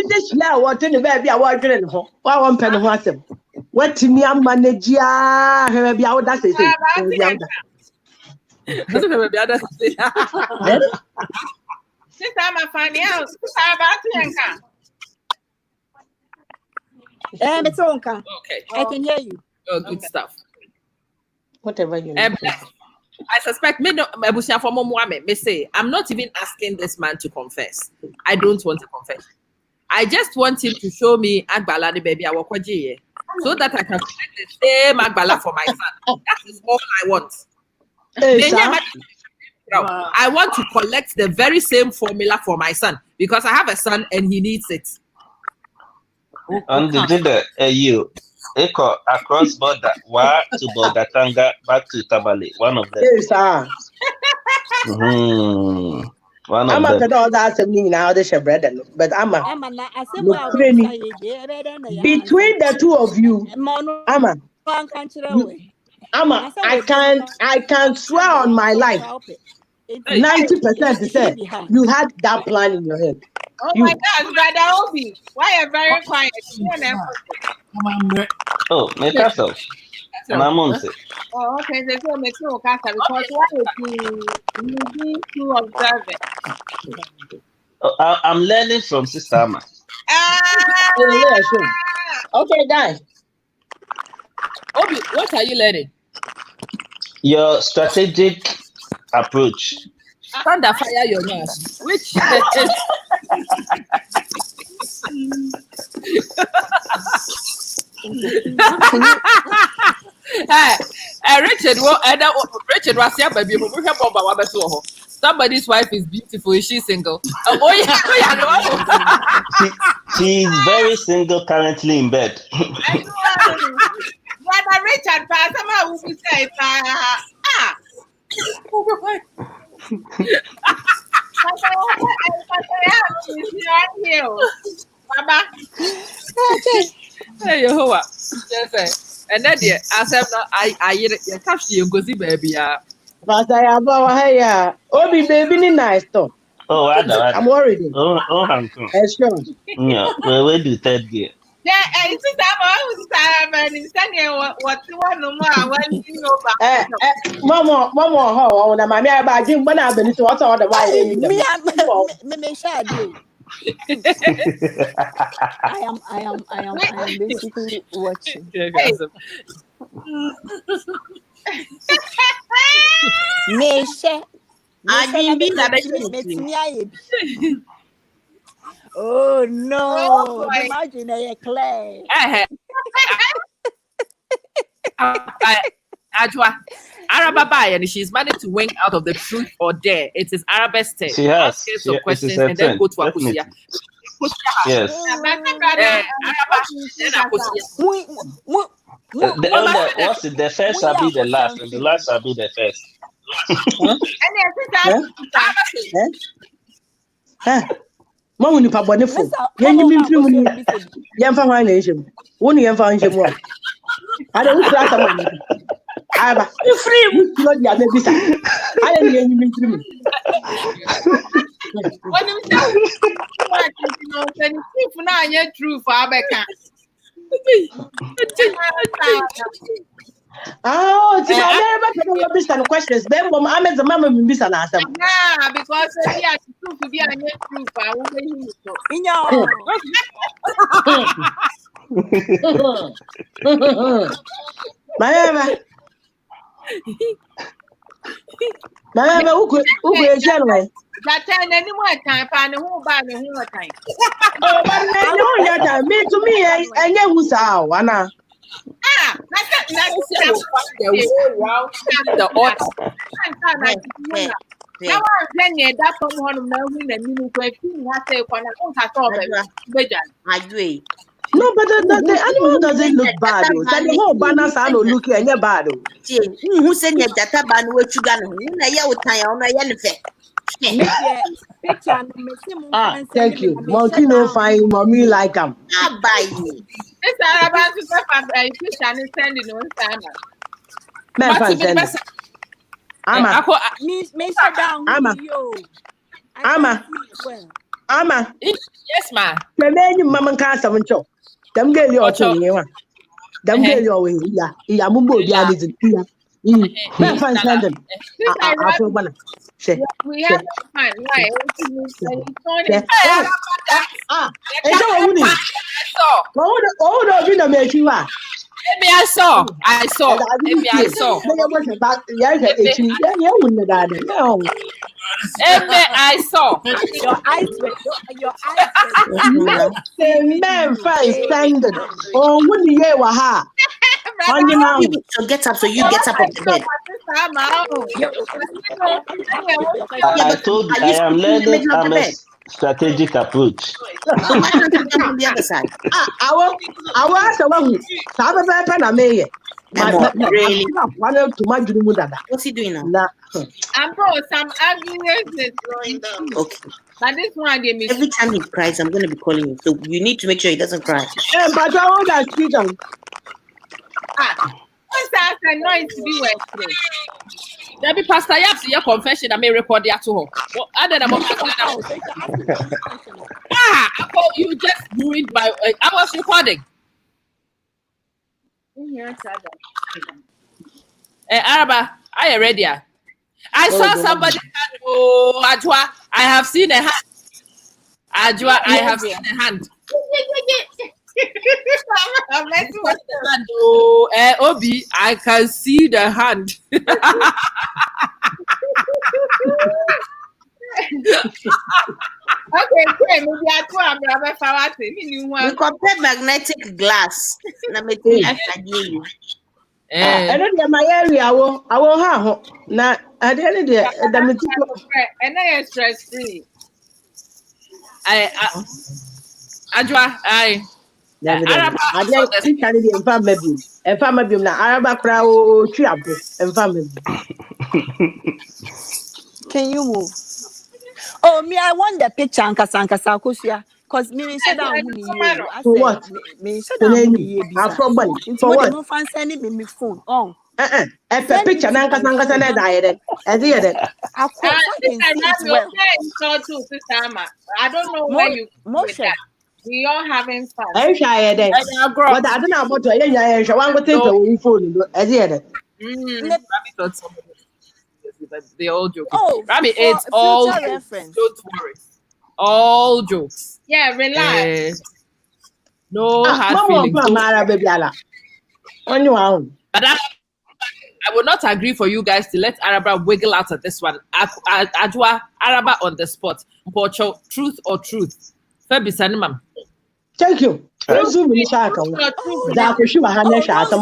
this now? What in the baby? I want to know. Why one penny was him? What to me? I'm manager. Maybe I would that's it. That's what the other say. This time I find out. It's okay. Okay. I can hear you. Oh, good stuff. Whatever you know. I suspect me say I'm not even asking this man to confess. I don't want to confess. I just want him to show me Agbala the baby so that I can collect the same Agbala for my son. That is all I want. I want to collect the very same formula for my son because I have a son and he needs it. And did you Echo across border, wa to Bogatanga, back to Tabale. One of them. Yes, sir. One I'm of a them. all that's me now, the bread, but I'm a between the two of you, I can swear on my life. 90% is said you had that plan in your head. Oh my God, Brother Obi, why are you very quiet? Oh, make yourself. And I'm on it. Oh, okay, there's no make no casa because why you need to observe it. I'm learning from Sister Amma. Okay, guys. Obi, what are you learning? Your strategic approach. Thunder fire your nose. Which Richard was here, baby. Somebody's wife is beautiful. Is she single? She is very single, currently in bed. Brother Richard, somehow we say, Hey, Yehovah. Yes, and then as I catch you go see baby. But I am hey, Obi baby nice though. Oh, I'm worried. Oh, Sure. Yeah, where do third gear? Yeah, it's what you want no more when you know about Mama, how na mami aba jim bana beni to what all the why I am basically watching. Oh no! Imagine a clay. Ajwa, Arababa, and she's managed to wink out of the truth or dare. It is Arabe's turn. She has. Ask her some questions and then go to Akusia. Yes. What's it? The first shall be the last, and the last shall be the first. Mama ni pabone fo. Yenyi mimfiri mu. Yemfa hwan na ehim. Wo ni yemfa nhim wo. Ada wo kra sama. Aba. Free mu no dia na bisa. Ada ni yenyi mimfiri mu. When you say, if na anya true for Abeka. Oh, it's never can understand questions. Then mom I'm the mama mbisa na asem. Nah, because we are true to be anya true for I will you. Mama, who eje That time any more time pa who ba me who time. Oh, but no ya time. Me to me enye wusa wana. The order. Now I'm playing that from one of my women who has a No, but the animal doesn't look bad. The whole banner sound look any bad. Who said that ban what you got? Thank you. Monkey no fine, mommy like him. I buy you. This Arabian to Christian is sending on time. Ama. Me sit down. Ama. Yo. Ama. Ama. Yes, ma. The man mama can't summon cho. Them girl you Ocho. to them girl you always ya mumbo be an is here. Man find standing. I feel one. We have fun. Why? And so I wouldn't. Oh, no, you know, me, you are. Maybe I saw. Maybe I saw. Your eyes were your eyes. The man find standing. Oh, wouldn't you ever have? So get up, so you get up off the bed. I told you I am learning. I'm a strategic approach. So why don't you jump on the other side? I was the one who Sabbath and I may. Really? What's he doing now? I'm brought some arguments going down. Okay. But this one, they miss. Every time he cries, I'm going to be calling him. So you need to make sure he doesn't cry. But I want that speech on. What's that noise to be went through? There be Pastor Yaps, your confession. I may record that to her. Well, other than I thought you just ruined my. I was recording. Araba, are you ready? I saw somebody. Oh, Ajwa, I have seen a hand. Ajwa, I have seen a hand. Obi, I can see the hand. Okay, maybe I told We compare magnetic glass. I don't get my area. I will have now. I didn't do it. And I am stress free. Ajwa, I didn't carry the family. A family now. Araba crowd, triable, and family. Can you move? Oh, me, I want the picture, Ankasanka Kusia. Because me said down for what? Me said down for what? No fan sending me phone. Oh, a picture, Ankasanka died. As he had I don't know where you motion. We all having fun. I shy but I don't know what to one would take away phone as he had the old joke. Oh, Rabbi, it's all reference. Don't worry. All jokes. Yeah, relax. No hard feelings. On your own. But I would not agree for you guys to let Araba wiggle out of this one. Ajwa, Araba on the spot. Pocho, truth or truth? Fabi Sanimam. Thank you. Don't zoom in. That was you. I had no shot. Don't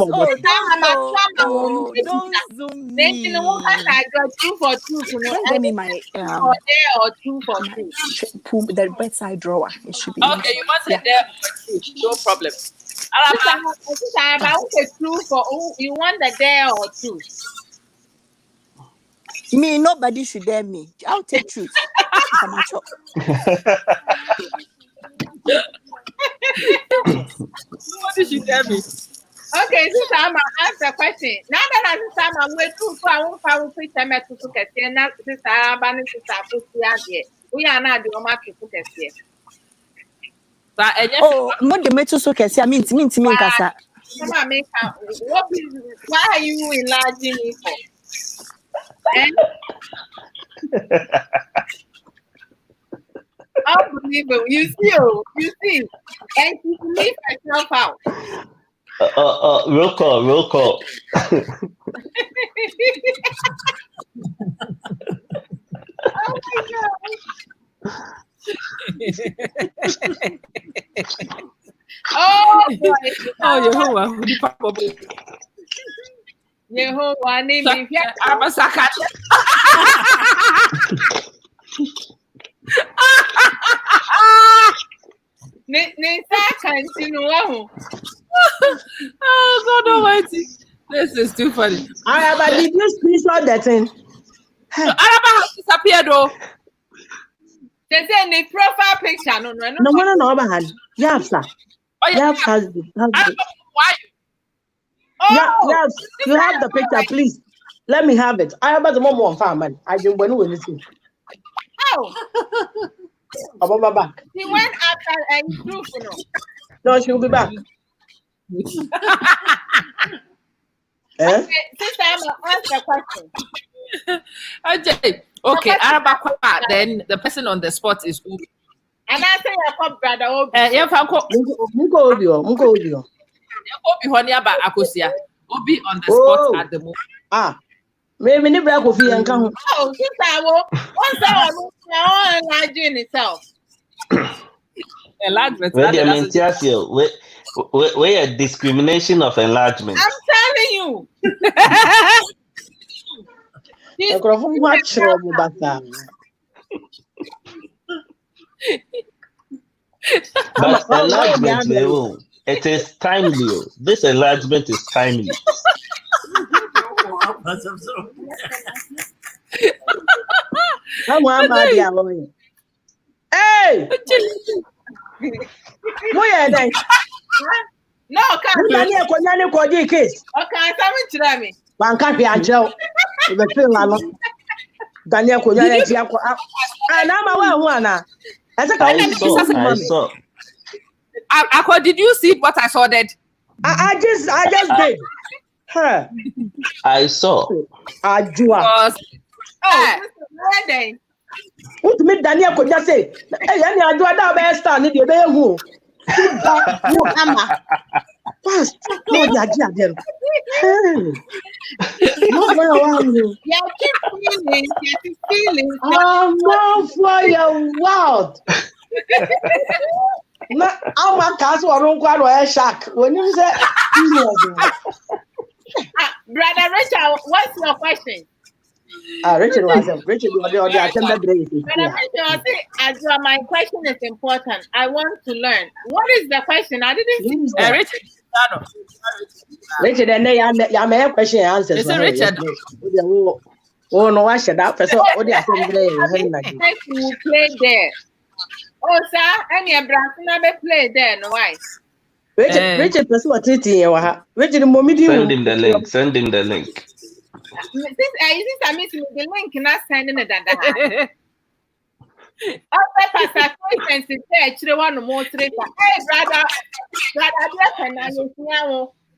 zoom me. Two for two. Give me my or two for two. The bedside drawer. It should be. Okay, you want it there for truth. No problem. I want a two for you want the there or two. Me, nobody should dare me. I'll take truth. What did you tell me? Okay, this time I answer the question. Now that this time I'm way too far, I won't follow free time to get here. Now this time I'm we are not the one to put us here. Oh, what the metal so can see? I mean, Kasa. Why are you enlarging me for? Unbelievable. You see. And she leave herself out. Roll call. Oh my God. Oh boy. Oh, Yehovah, name me. Oh God Almighty! This is too funny. Araba, did you screenshot that thing? Araba has disappeared, though. They say the profile picture. No. Yes, sir. Yes, husband. Why? Yes, you have the picture, please. Let me have it. I have the mom on farm, man. I didn't want to listen. Oh, About my back. she went after and improved, you know. No, she'll be back. Okay, sister, I'm gonna ask the question. Okay, Araba, then the person on the spot is Obi. And I say your cup brother Obi. Mungo audio. Obi Honiaba Akosia. Obi on the spot at the moment. Maybe never have coffee and come. Oh, sister, what's that one enlarging itself? Enlargement. Where a discrimination of enlargement. I'm telling you. But enlargement, it is timely. This enlargement is timely. Hey! Where are No, can't. Case. Okay, tell me. One can't be a joke. The film, Daniel Koya. And I'm aware one. I saw. Did you see what I saw that? I just did. Huh. I saw. Ajua. What me Daniel Koya say? Hey, I do that best stand in the bay who. Fast. No, yeah. Keep feeling. I'm not for your world. I'm a castle or a shack. When you say, Brother Richard, what's your question? Richard was the attendant. My question is important. I want to learn. What is the question? I didn't see Richard, and they have question answers. It's Richard. Oh no, I should have. So what you play there. Oh, sir, and your brother never play there. No, why? Richard, that's what it is. Richard, Send him the link. Since I missing the link, not sending it. Pastor Christian is there. Actually, one more three. Hey, brother,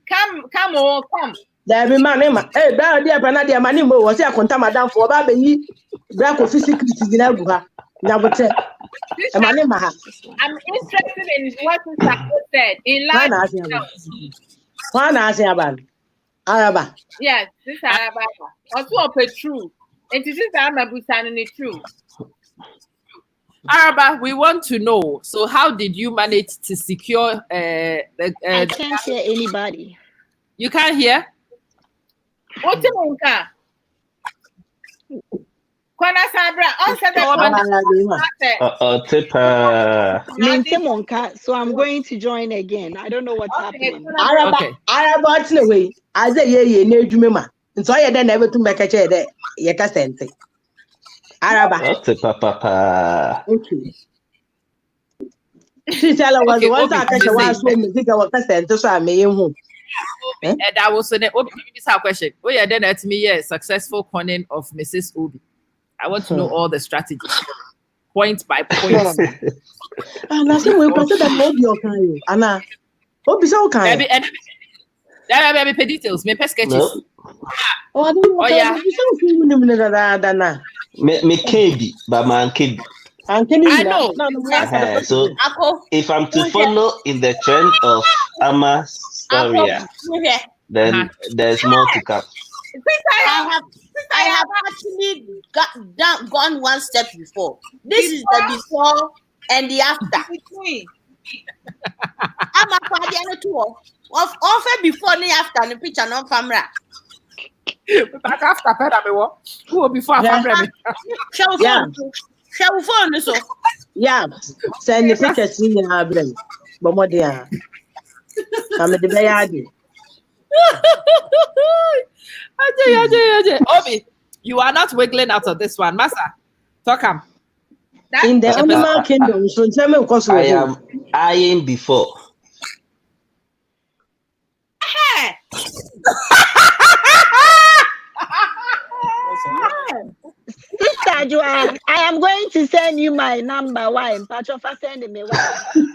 come. There be man, hey, brother, dear Panadia Manimo was here. Contact Madame for Baby, Black of physical in Abuha. I'm interested in what Sister said. In life. One Araba. Yes, this is Araba. Also, true. And this is Araba the true. Araba, we want to know. So, how did you manage to secure? I can't hear anybody. You can't hear? What do you mean? So I'm going to join again. I don't know what's happening. Araba away. I say yeah, near Jumima. And so I then never to make a chair there. Yakasente. Araba. Okay. She tell was once I catch a wild swim, I was sent so I may home. And I was saying, Obi, this question. Oh, yeah, then at me, yeah, successful conning of Mrs. Obi. I want to know all the strategies, point by point. And I said, we consider Obi okay. Anna, Obi so okay. There be details, me sketches. Oh, yeah. Me KB, but man KB. I know. So if I'm to follow in the trend of Ama's story, then there's more to come. I have actually gone one step before. This is the before and the after. I'm a party and a tour of offer before and after the picture no camera. Back after Pedro, who will be far from me? Shall we phone so? Yeah, send the pictures in our brain. But what they are, I'm the Bayadi. Obi, you are not wiggling out of this one, Massa. Talk him. In the animal kingdom, so tell me what I am eyeing before. Sister Joa, I am going to send you my number. Why? Patro for sending me. Why? You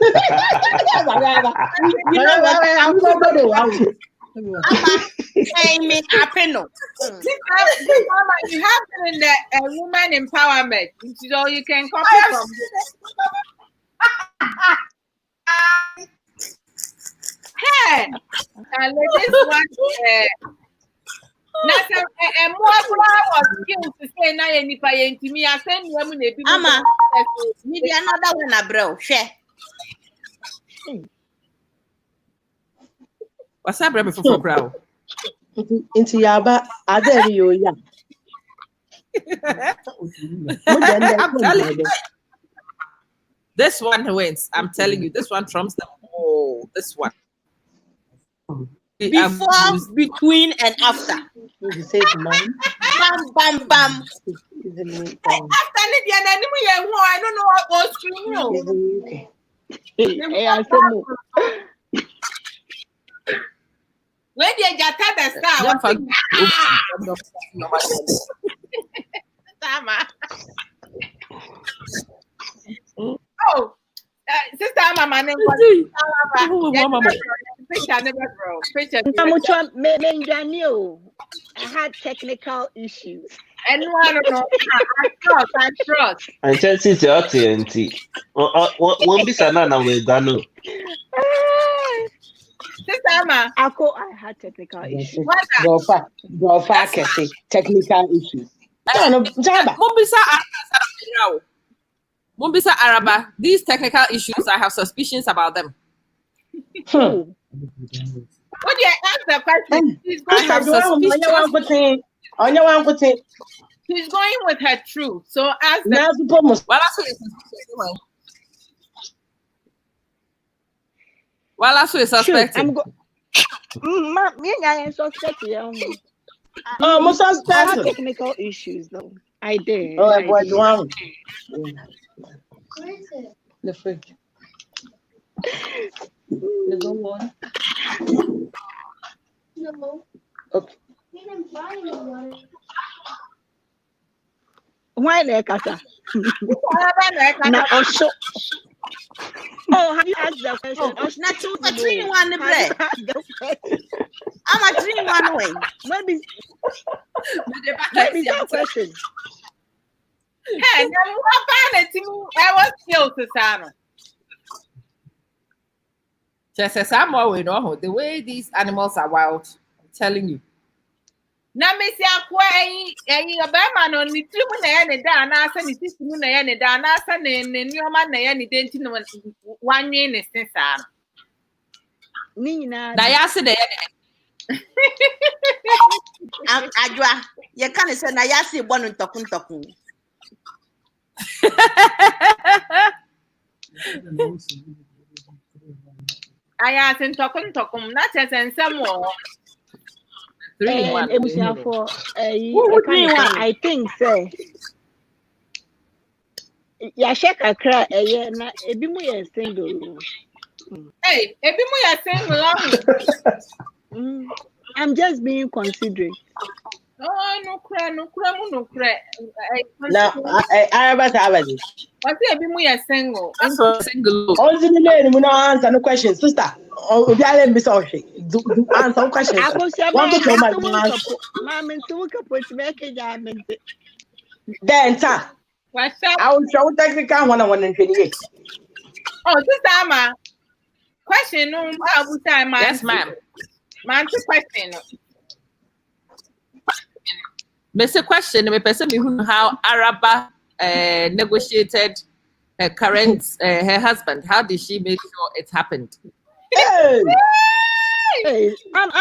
know what? I mean, apeno. You have in the woman empowerment, so you can copy from Hey, and this one. Na se more was skills to say na any pay to me. I send you a Ama, maybe another one, bro. Share. What's up, brother, for crowd? Into Yaba, other you, yeah. I'm telling you. This one wins. I'm telling you, this one trumps them all. This one. Before, between, and after. You say man. Bam, bam, bam. After I don't know what was screaming. Okay. When you get the star, oh, sister, my name was I had technical issues. And I trust. And chances your TNT. Won't be Sanana with Dano. Sister, I had technical issues. Go far, technical issues. Mumbisa Araba, these technical issues, I have suspicions about them. What do you ask the question? She's going with her truth. So ask the Well, that's what it's suspecting. I had technical issues though. I did. Oh, I was wrong. The fridge. The go one. No. Okay. We didn't buy anyone. Why Nekata? Oh, have you asked the question? Not too much dream one the bread. I'm a dream one way. Maybe that question. Hey, I was killed to Sana. Just as I'm always know the way these animals are wild, I'm telling you. Na mesi akwa a bema no ni trimu na ya ne da na asa ni sisimu na ya ne da na asa ne nioma na ya ne denti no wanwe ne sesa Ni na ya se de Adwa, you can't say na ya se bo no ntokun. Aya se ntokun na nsem wo 3 in 1. I think so. Ya shaka cry na ebi mu ye single. Hey, ebi mu ye single. I'm just being considerate. Oh, no cry. Now, I have a What's ebi mu ye single? Single. All the name, we no answer no questions, sister. Oh, we are be sorry. Do answer questions. Want to tell my then, sir. What's up? I will show technical 128. Oh, sister Ama. Question no time. Yes, ma'am. Man, question. Mr. Question, me person me how Araba negotiated her current her husband. How did she make sure it happened? Hey, I'm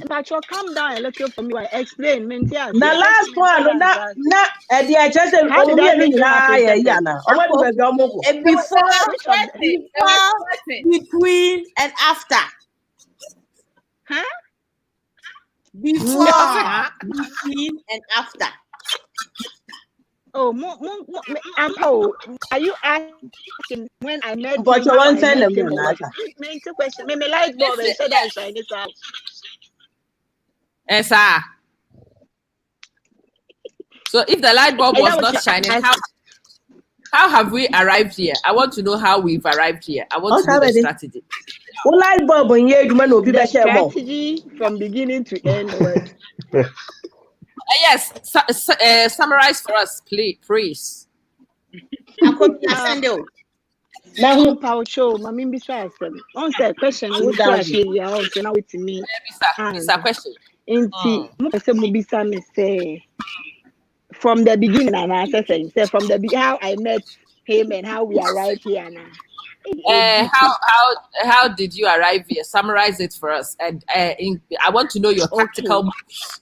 Patrick, come down and look for me. Explain, me. The last one, the just before, between, and after. Huh? Before, between, and after. Oh, are you asking when I met? But you want to send them question. Me light bulb and so that shine it out. So if the light bulb was not shining, how have we arrived here? I want to know how we've arrived here. I want to know the strategy. Light bulb on here, man, will be The better. strategy from beginning to end was Yes, summarize for us, please. Now, Power Show, my member says, on the question, what actually are also now with me? It's a question. Inti, Mubisa me say from the beginning, and I say from the how I met him and how we arrived here now. How did you arrive here? Summarize it for us, and I want to know your tactical moves.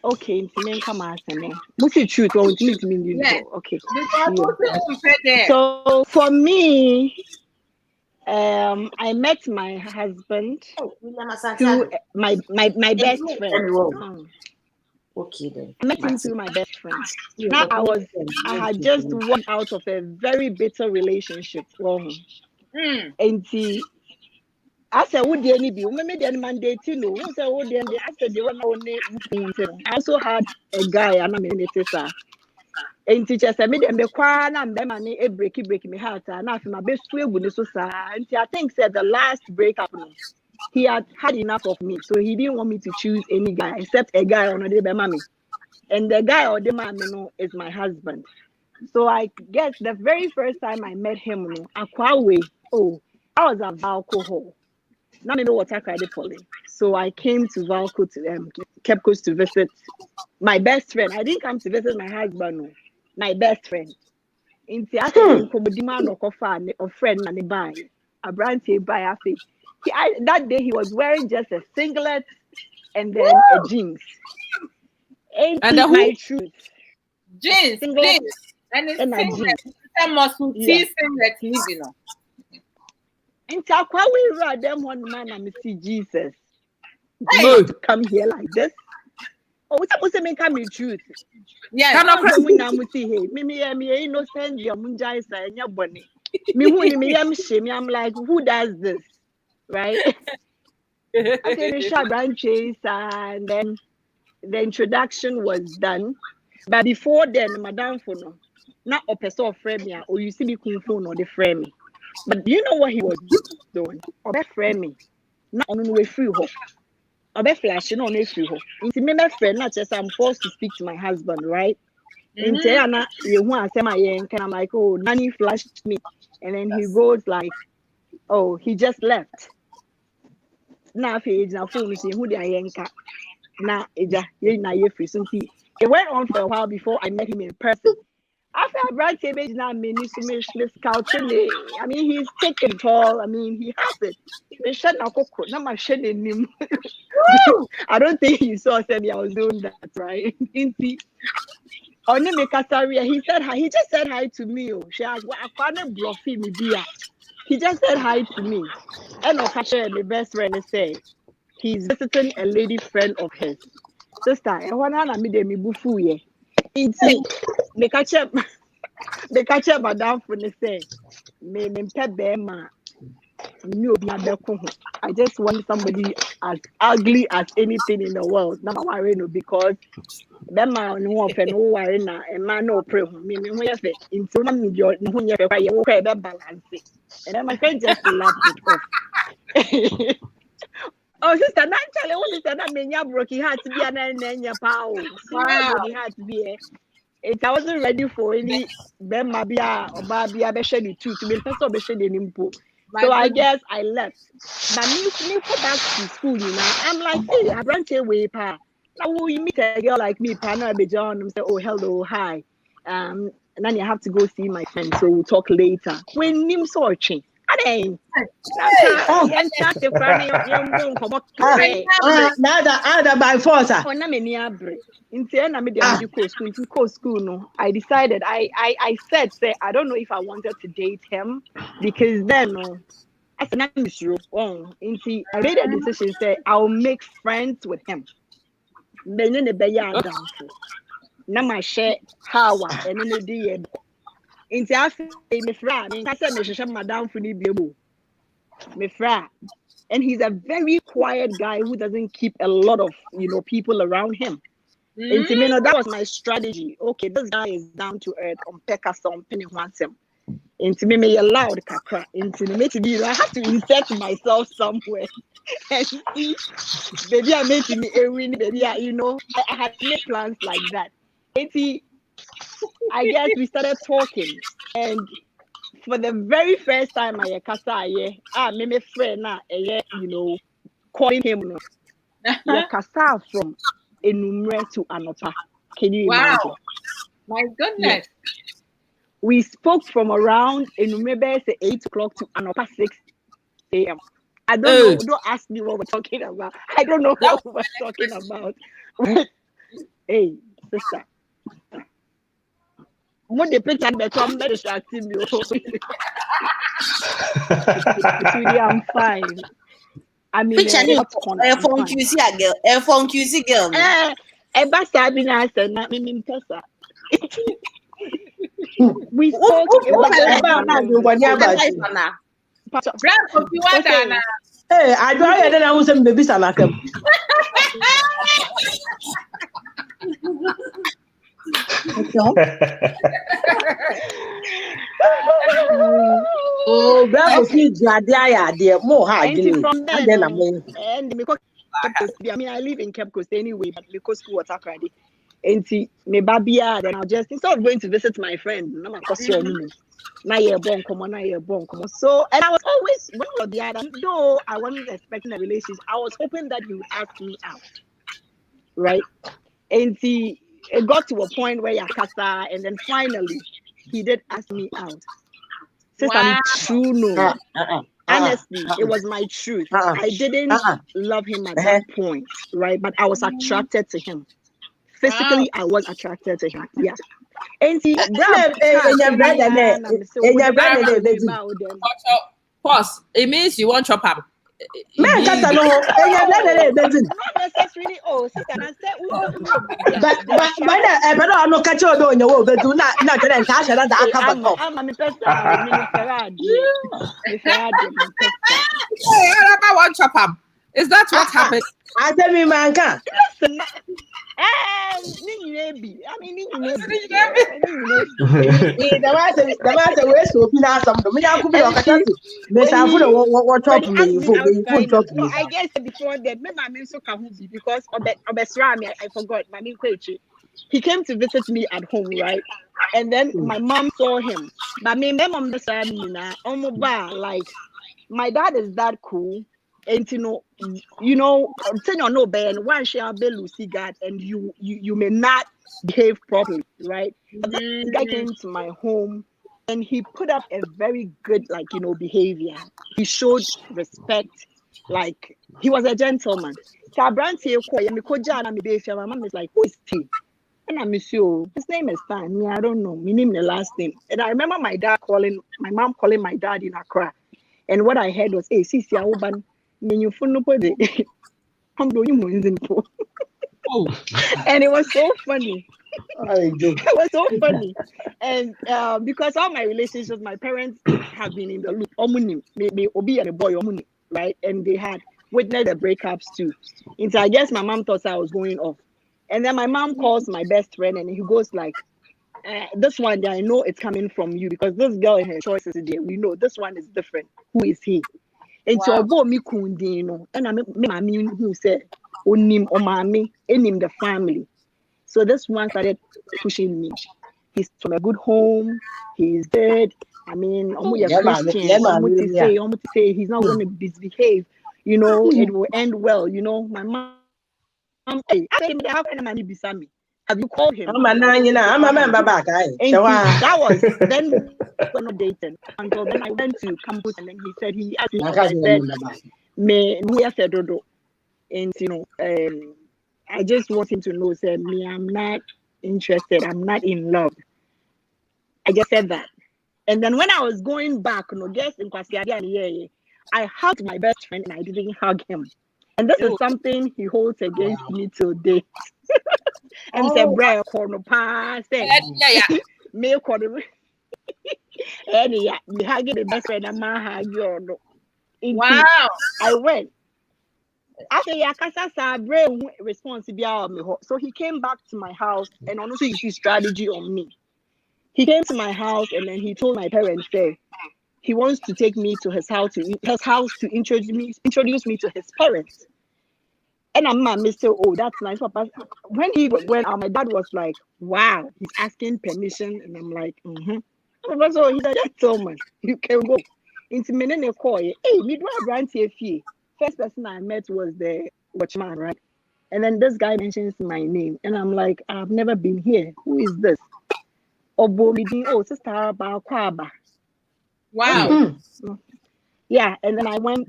Okay, come on, what's the truth? Okay. So for me, I met my husband through my best friend. Okay then. I met him through my best friend. Now I had just walked out of a very bitter relationship. And I said, would there any be? Maybe the mandate, I said, I also had a guy, and I'm in it. And teacher said, me them quiet and them and a break me heart. And I feel my best way with so sad. And I think said the last breakup, he had enough of me, so he didn't want me to choose any guy except a guy on the mommy. And the guy or the mommy is my husband. So I guess the very first time I met him, I was at alcohol. Now I know what I cried for. So I came to Valco to Cape Coast to visit my best friend. I didn't come to visit my husband, no. My best friend. In Tiago, a friend and a buy. A brand buy a face. That day he was wearing just a singlet and then a jeans. And my shoes. Jeans, Singlet and and a jeans. muscle singlet, you know. And why we ride them one man and see Jesus. To come here like this. Oh, what's supposed to make me truth? Yeah, me innocent, your munjai and your bunny. I'm like, who does this? Right? I finished a branch and then the introduction was done. But before then, Madame Fono, not a person of frame or you see me kung phone or the frame. But you know what he was doing? Or that frame me, not on the way through her. Or that flashing on the way through her. Into me, my friend, not just I'm forced to speak to my husband, right? Into Anna, you want to say my yank, and I'm like, oh, Nanny flashed me. And then he goes like, oh, he just left. Now, if he's now phone, see who they are yanka. Now, it went on for a while before I met him in person. After I brought him in, now I mean, he's taken tall. I mean, he has it. I don't think he saw me. I was doing that, right? He said hi. He just said hi to me. He just said hi to me. And my best friend said he's visiting a lady friend of his. Sister, I want to meet them. They catch up Madame for the say, I just want somebody as ugly as anything in the world. Number one, because that man no one no worry now, a man no pray. Me have it. Into your balance. And then my friend just laughed it off. Oh, sister, naturally, what is that? Menya broke. He had to be an enya pow. He had to be. I wasn't ready for any Bemabia or Babia Beshadi too to be first of Beshadi Nimpo. So I guess I left. But me go back to school, you know. I'm like, hey, I branch away, pa. Now will you meet a girl like me, pa? Now be John and say, oh, hello, hi. And then you have to go see my friend, so we'll talk later. When Nim searching. Nada, by force. I decided I said I don't know if I wanted to date him because then I made a decision say I'll make friends with him. Now my share how and then the Inti afi me fra me kasa me hwehwe madam funi biemu me fra, and he's a very quiet guy who doesn't keep a lot of people around him. And you know, that was my strategy. Okay, this guy is down to earth. On Pekka some penny wants him. And to me allowed kakra. And to me to be, I have to insert myself somewhere. And see, baby, I made me a win, baby. You know, I had made plans like that. And see, I guess we started talking, and for the very first time I kasa me friend na you know, calling him no. Kasa from Enumere to Anopa. Can you imagine? My goodness. Yes. We spoke from around Enumere 8 o'clock to Anopa 6 a.m. I don't know. Don't ask me what we're talking about. I don't know what we're talking about. Hey, sister. When the picture become very distracting me. I'm fine. I mean, picture ni phone QC girl. Basta be nice and not me pesa. We spoke Hey, I do I then I was some baby salakem. Oh, bravo, kids, dear, more hard. And because I mean, I live in Cape Coast anyway, but because school was already. And see, me babia, then I'll just instead of going to visit my friend, no my question. Now you're born, come on, now you're born, come on. So, and I was always when we were the other, though I wasn't expecting a relationship, I was hoping that he would ask me out, right? And see, it got to a point where Yakasa, and then finally he did ask me out. Sister, true no. Honestly, it was my truth. I didn't love him at that point, right? But I was attracted to him. Physically, I was attracted to him. Yeah. And see, pause. It means you won't chop up. Not necessarily. Oh, sister, but I'm not catching on your wall, but do not then cash that I cover top. I won't chop up. Is that what happened? I tell me, man, can't. Listen. The matter was to be now some. Me, I could be what talking me. I guess before that, my name so Kahubi because of Besrami, I forgot my name. He came to visit me at home, right? And then my mom saw him. But me, mom, like my dad is that cool. And you know, no ban one share be Lucy God, and you may not behave properly, right? But this guy came to my home and he put up a very good, behavior. He showed respect, like he was a gentleman. So my mom is like, who is he? And I miss you. His name is Stan. I don't know. My name the last name. And I remember my mom calling my dad in Accra. And what I heard was, hey, Sisi Aoban. And it was so funny. It was so funny. And because all my relationships, my parents have been in the loop. Maybe Obi and the boy, right? And they had witnessed the breakups too. And so I guess my mom thought I was going off. And then my mom calls my best friend and he goes like, this one, I know it's coming from you because this girl and her choices today, we know this one is different. Who is he? And so about me kundino, and I mean who said onim omami, enim the family. So this one started pushing me. He's from a good home, he's dead. I mean, Christian, say he's not going to misbehave, it will end well, my mom hey, how can I be Sammy? Have you called him? I'm a member back. That was then we're not dating until then I went to campus and then he said he asked me. I said, "Me, and I just want him to know, said me, I'm not interested. I'm not in love. I just said that, and then when I was going back, I hugged my best friend and I didn't hug him, and this is something he holds against me till date. And said, "Bro, corner pass." Me corner. And me hugging the best friend and my hug you. Wow! I went. After Yakasa brain responsibility, so he came back to my house and honestly you see strategy on me. He came to my house and then he told my parents say he wants to take me to his house to introduce me to his parents. And I'm Mr. Oh, that's nice. Papa. When my dad was like, wow, he's asking permission, and I'm like, So he's a gentleman. You can go. Into Menene Koy. Hey, me do a brand fee. First person I met was the watchman, right? And then this guy mentions my name, and I'm like, I've never been here. Who is this? Obo Midin. Oh, Sister Kwaba. Wow. Yeah, and then I went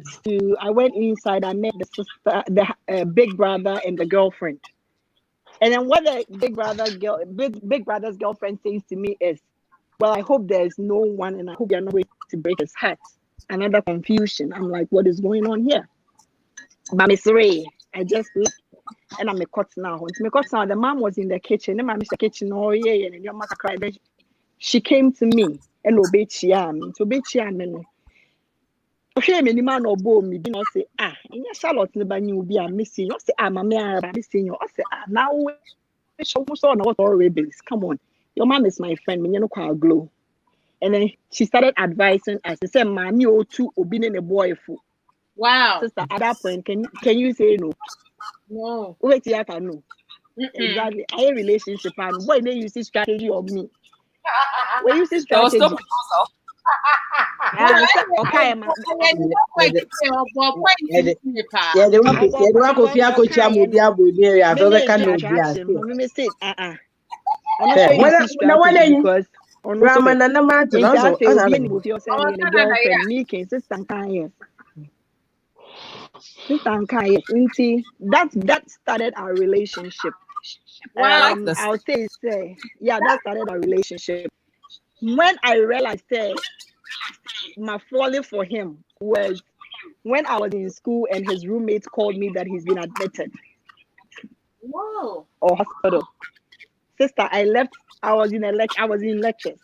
inside. I met the sister, the big brother, and the girlfriend. And then what the big brother's girlfriend says to me is, "Well, I hope there's no one, and I hope you're not going to break his heart." Another confusion. I'm like, "What is going on here?" But Miss Ray, I just looked, and I'm a cut now. The mom was in the kitchen. The mom is in the kitchen. Oh yeah, and your mother cried. She came to me and obeyed Chiam. To obey Chiam. Okay, many man or boy, me did not say, in your Charlotte, the bank will be a missing. You say, Mamma, I'm missing you. I say, now we show what all rebels. Come on, your mom is my friend, me, you know, quite glow. And then she started advising us. She said, Mammy, or two, or being a boy fool. Wow. Sister, at that point, can you say no? No. Wait, yeah, I know. Exactly. I have a relationship, and why they use this strategy on me? When you see strategy. Okay, man. That started our relationship. I'll say, that started our relationship. When I realized my falling for him was when I was in school and his roommate called me that he's been admitted. Wow. Or hospital. Sister, I left. I was in lectures.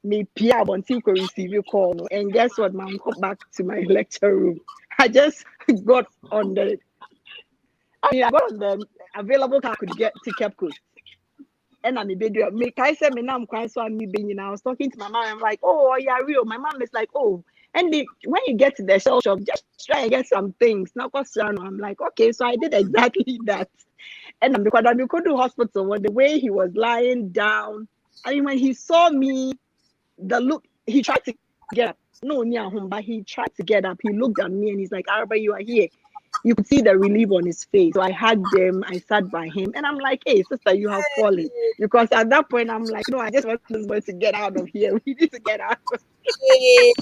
Me Pia until I receive a call. And guess what? Mom, come back to my lecture room. I just got on the available car could get to Cape Coast. And I'm a baby. I said, I'm quite so I'm being. I was talking to my mom. I'm like, oh, yeah, real. My mom is like, oh, and when you get to the shell shop, just try and get some things. Now, I'm like, okay, so I did exactly that. And I'm because I could do hospital. When the way he was lying down, I mean, when he saw me, the look he tried to get up. No, near home, but he tried to get up. He looked at me and he's like, Araba, you are here. You could see the relief on his face. So I hugged him, I sat by him, and I'm like, hey, sister, you have fallen. Because at that point, I'm like, no, I just want this boy to get out of here. We need to get out of here.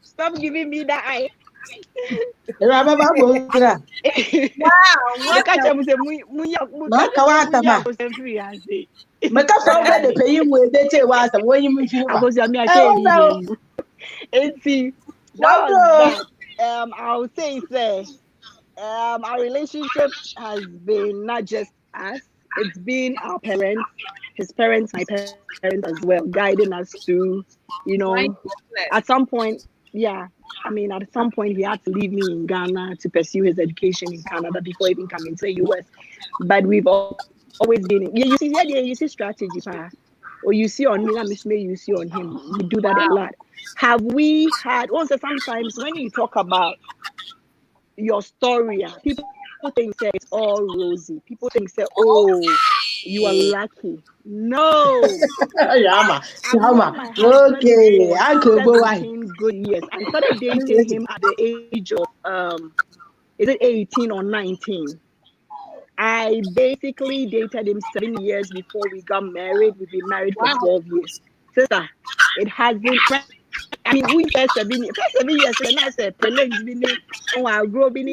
Stop giving me that eye. Wow. I'll say our relationship has been not just us, it's been our parents, his parents, my parents as well, guiding us to, at some point, at some point he had to leave me in Ghana to pursue his education in Canada before even coming to the US. But we've always been, you see strategy, or you see on me, you see on him. We do that a lot. Have we had, also sometimes when you talk about your story, people think that it's all rosy. People think that, oh, you are lucky. No. Okay. I could go 17 good years. I started dating him at the age of is it 18 or 19? I basically dated him 7 years before we got married. We've been married for 12 years. Sister, it has been. I mean, we first 7 years, and I said, "Pelle's been oh, I grow been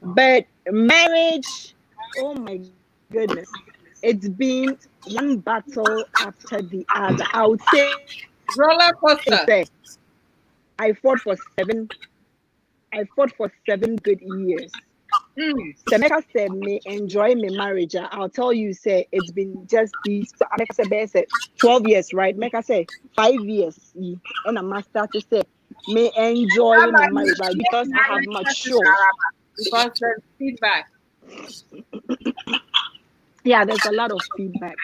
But marriage, oh my goodness, it's been one battle after the other. I would say roller coaster. I fought for 7 good years. So Mecca said me enjoy my marriage. I'll tell you, say it's been just these Mecca said 12 years, right? Mecca said 5 years. And I start to say me enjoy my marriage, like because I have matured. Because there's feedback. Yeah, there's a lot of feedback.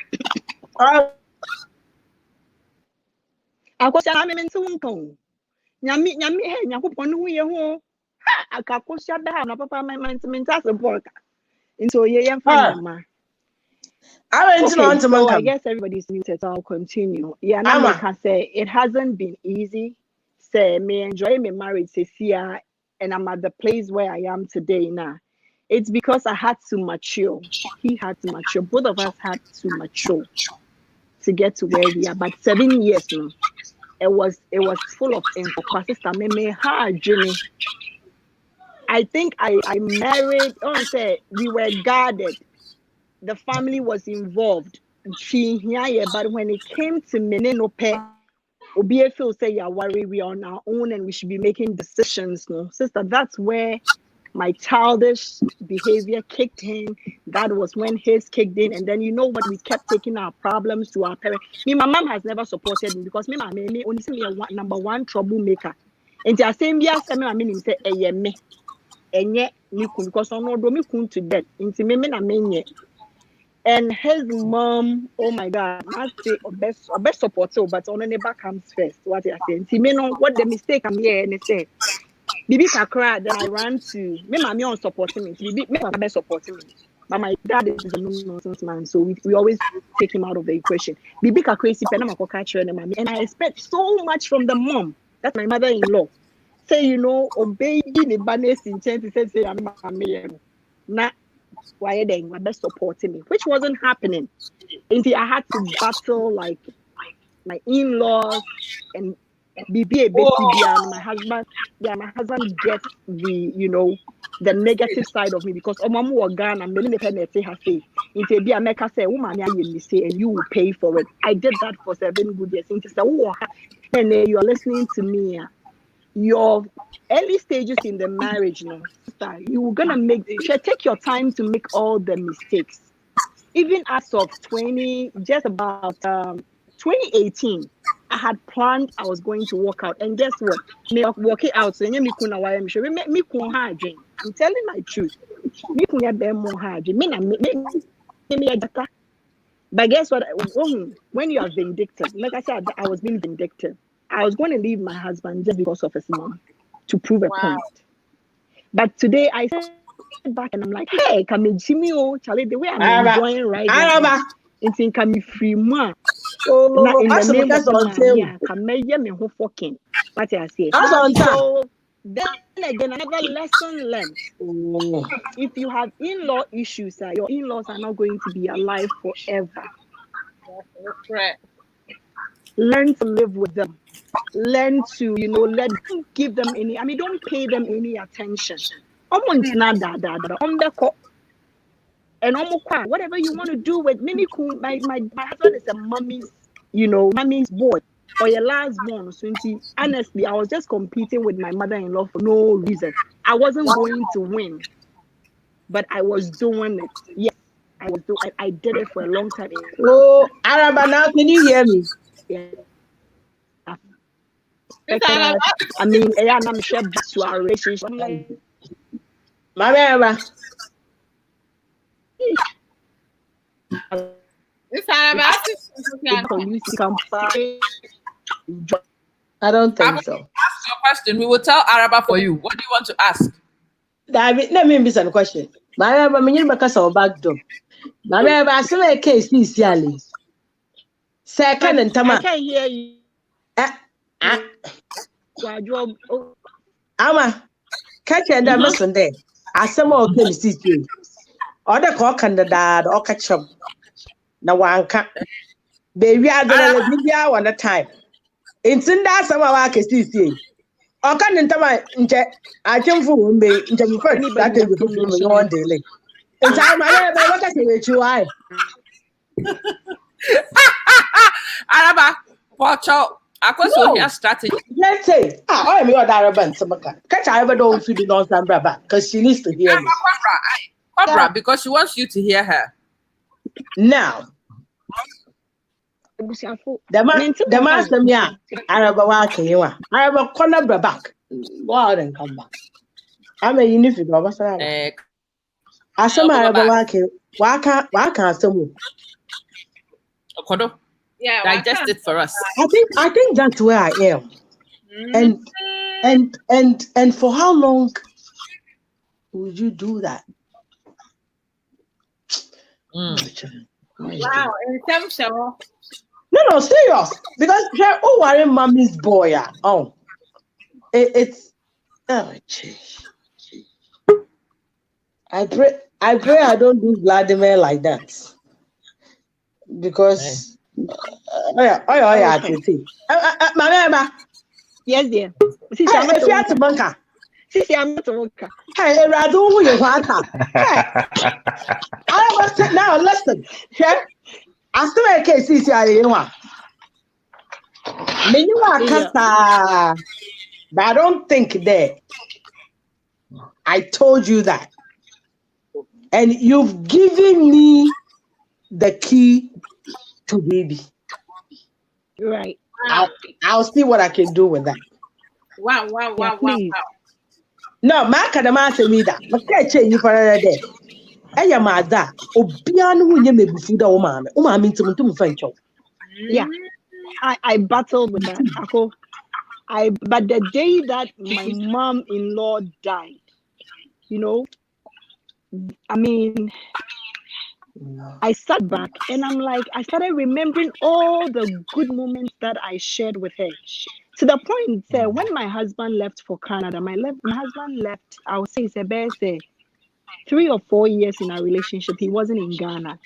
Akosha na me ntu nko. Nyami he nyakopon hu ye ho. Akakosha be ha na papa mental support. Into ye yem mama. Okay, so I guess everybody's muted, so I'll continue. Yeah, now I can say it hasn't been easy. Say me enjoy my marriage, Cecilia, and I'm at the place where I am today now. It's because I had to mature. He had to mature. Both of us had to mature to get to where we are. But 7 years now, it was full of sister me hard journey. I think I married. I say we were guarded. The family was involved. But when it came to Menenope, Obie feel say you're worried, we are on our own and we should be making decisions. No, sister, that's where my childish behavior kicked in. That was when his kicked in. And then you know what, we kept taking our problems to our parents. My mom has never supported me because me only see me a number one troublemaker. And the same year, I mean, say, me. And yet, because I know me to death. Into me, and his mom, oh my God, I say best supporter, but on the neighbor comes first. What I say, see me know what the mistake I'm here and they say, Bibi Kakra, then I ran to me, mommy on supporting me. Bibi, me best supporting me. But my dad is a nonsense man, so we always take him out of the equation. Bibi Kakra, see Penama Kokacha and mommy, and I expect so much from the mom. That's my mother-in-law. Say, you know, obey the banners in chance to say I'm mommy. Nah. Why they were best supporting me, which wasn't happening. And I had to battle like my in-laws and be a baby and my husband gets the negative side of me because mom was gone and many say her say into be America say woman you say and you will pay for it. I did that for 7 good years. Into say and you are listening to me. Your early stages in the marriage now, you're gonna take your time to make all the mistakes. Even as of 2018, I had planned I was going to walk out, and guess what? Me walk it out. So I'm telling my truth. But guess what? When you are vindictive, like I said, I was being vindictive. I was going to leave my husband just because of his mom to prove a point. But today I sit back and I'm like, hey, come in, Jimmy, Charlie, the way I'm enjoying right now. It's in come free more. Oh, in the name of the come me who fucking. What I say. So then again, another lesson learned. If you have in-law issues, your in-laws are not going to be alive forever. Learn to live with them. Learn to, give them don't pay them any attention. And whatever you want to do with Mimi, my husband is a mommy's boy or your last born. So honestly, I was just competing with my mother-in-law for no reason. I wasn't going to win, but I was doing it. Yes, I did it for a long time. Oh, Araba, now can you hear me? Yeah. I mean, I'm sure back to our relationship. I'm like, Mama, I don't think so. Ask your question. We will tell Araba for you. What do you want to ask? David, let me miss a question. Mama, I'm in because of back door. Mama, I still a case this year. Second and Tama. I can't hear you. Ama, catch and I'm Sunday. I some more can see you. Other cock and the dad or catch up. Now one can't. Baby, I don't know the hour at a time. It's in that some of our case this year. I can't enter my I came for me into the first that is the one daily. In time, I never look at you. Why? Araba, watch out. Akwaso here strategy. Let's say, I'm your Darabin, Samaka. Catch I ever don't feel the nonsense, because she needs to hear me. Cobra, because she wants you to hear her. Now, the master, yeah, I have a walking, you are. I have a corner back. Go out and come back. I'm a uniform of us. I some I have a walking. Why can't someone? Okodo. Yeah, digest it for us. I think that's where I am. And for how long would you do that? Wow, in terms of No, serious. Because they're all worrying mommy's boy. It's jeez. I pray I don't do Vladimir like that. Because Mama. Yes, dear. If you have to bunker. I'm not a worker. Hey, Radu, who you want? Now listen. I still a case is your but I don't think that. I told you that. And you've given me the key to baby. Right. I'll see what I can do with that. Wow. No, my academy to me that. But can't change you for another day. I am at that. Obiano who you may be food or mamma. Means to French. Yeah. I battled with that. But the day that my mom-in-law died, I mean, I sat back and I'm like, I started remembering all the good moments that I shared with her. To the point that when my husband left for Canada, my husband left, I would say it's about 3 or 4 years in our relationship. He wasn't in Ghana.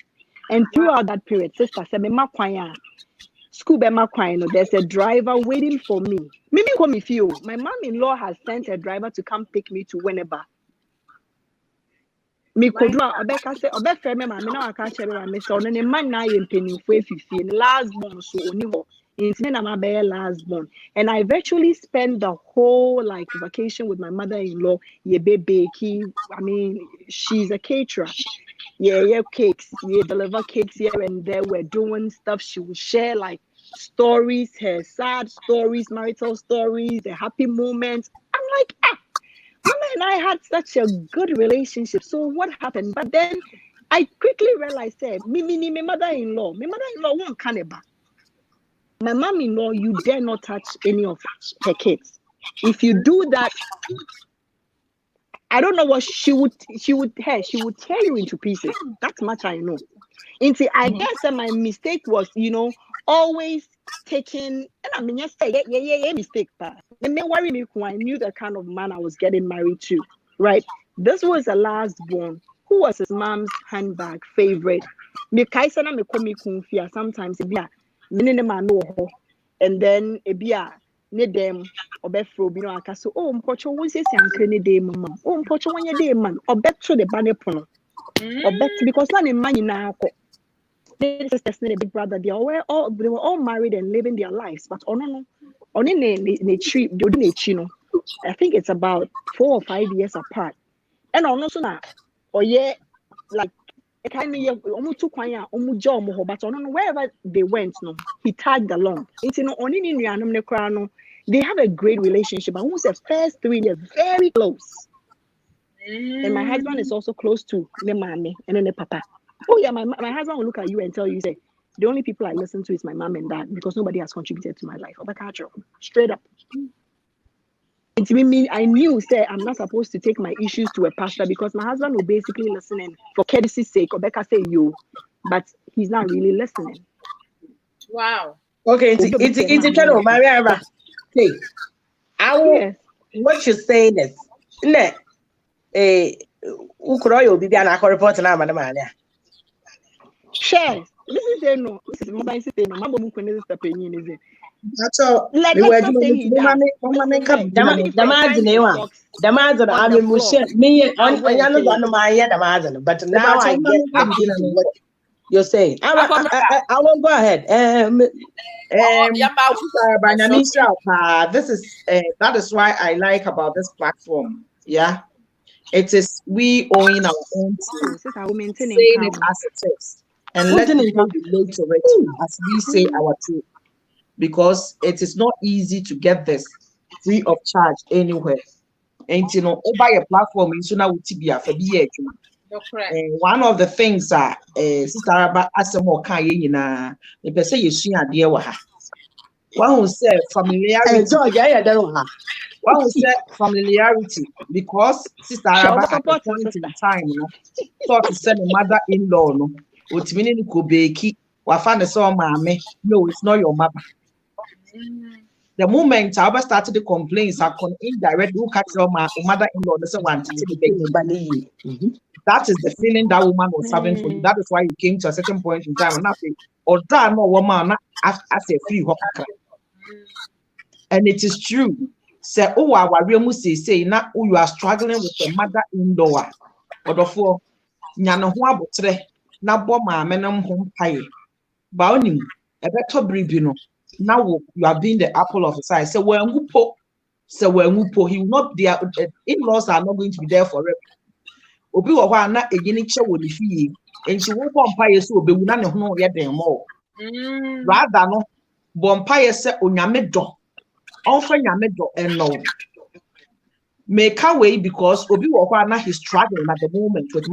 And throughout that period, sister said, school there's a driver waiting for me. Maybe come if you. My mom-in-law has sent a driver to come pick me to Winneba. Me kodra obeka say obefre me ma me na aka chere me so no ne man na ye mpanimfo efifie ne last born so oni ho intime na ma be last born, and I virtually spent the whole vacation with my mother-in-law. Ye baby, I mean, she's a caterer. Yeah, cakes. Yeah, deliver cakes here and there. We're doing stuff. She will share stories, her sad stories, marital stories, the happy moments. I'm like, Mama and I had such a good relationship. So what happened? But then I quickly realized that my mother-in-law won't cannibal. My mom-in-law, you dare not touch any of her kids. If you do that, I don't know what she would tear you into pieces. That much I know. I guess that my mistake was, always taking, and I mean, yes, yeah, mistake, but then worry me when I knew the kind of man I was getting married to, right? This was a last born who was his mom's handbag favorite. Me kaisana me komi kunfia sometimes ebia minene ma no ho, and then ebia ne dem obefro bi no aka so mpocho won sesi anka ne dem mama mpocho won ye dem man obetro the bane pono obet because na ne man nyina akọ. The sisters and the big brother, they were all married and living their lives, but only I think it's about 4 or 5 years apart. And also now, a kind of almost but wherever they went, he tagged along. It's they have a great relationship. I almost the first 3 years, very close. And my husband is also close to the mommy and then the papa. Oh yeah, my husband will look at you and tell you, say, the only people I listen to is my mom and dad because nobody has contributed to my life. Straight up. It mean I knew, say, I'm not supposed to take my issues to a pastor because my husband will basically listen in for courtesy's sake. Obeka say you, but he's not really listening. Wow. Okay, it's a channel, Maria. Hey, what you're saying is, Ukroyo Bibi and I report now, Madam Maria. Share. This is no. This is mobile system. Mambo mukweneza is opinion is it? That's all. Like We were doing but now I get You're saying. I won't go ahead. This is that is why I like about this platform. Yeah, it is we owning our own team, saying it as it is, and letting people relate to it as we say our truth, because it is not easy to get this free of charge anywhere. And you know, over your platform, you now will be a one of the things Sister Araba Asemo can the person you see at the one who said familiarity. One who said familiarity because Sister Araba at the point in time, thought to send a mother-in-law, no, which meaning could be key. Wafane saw mommy. No, it's not your mother. The moment I started the complaints, I can indirectly look at your mother-in-law. Doesn't want to take the That is the feeling that woman was having for you. That is why you came to a certain point in time and nothing. Or that no woman as a free hawker. And it is true. Say, oh, our real say now you are struggling with the mother-in-law. Or the four Nyana Huabotre, Naboma, Menam home pie. Bowning, a better bribino. Now you are being the apple of his eye. So when we po, he will not be in-laws are not going to be there forever. Obi wo hwa na egini che wo fie enti wo bompaye se obewu na ne ho ye den mo rather no bompaye se onyame do onfa nyame do eno make away because obi wo hwa na he's struggling at the moment with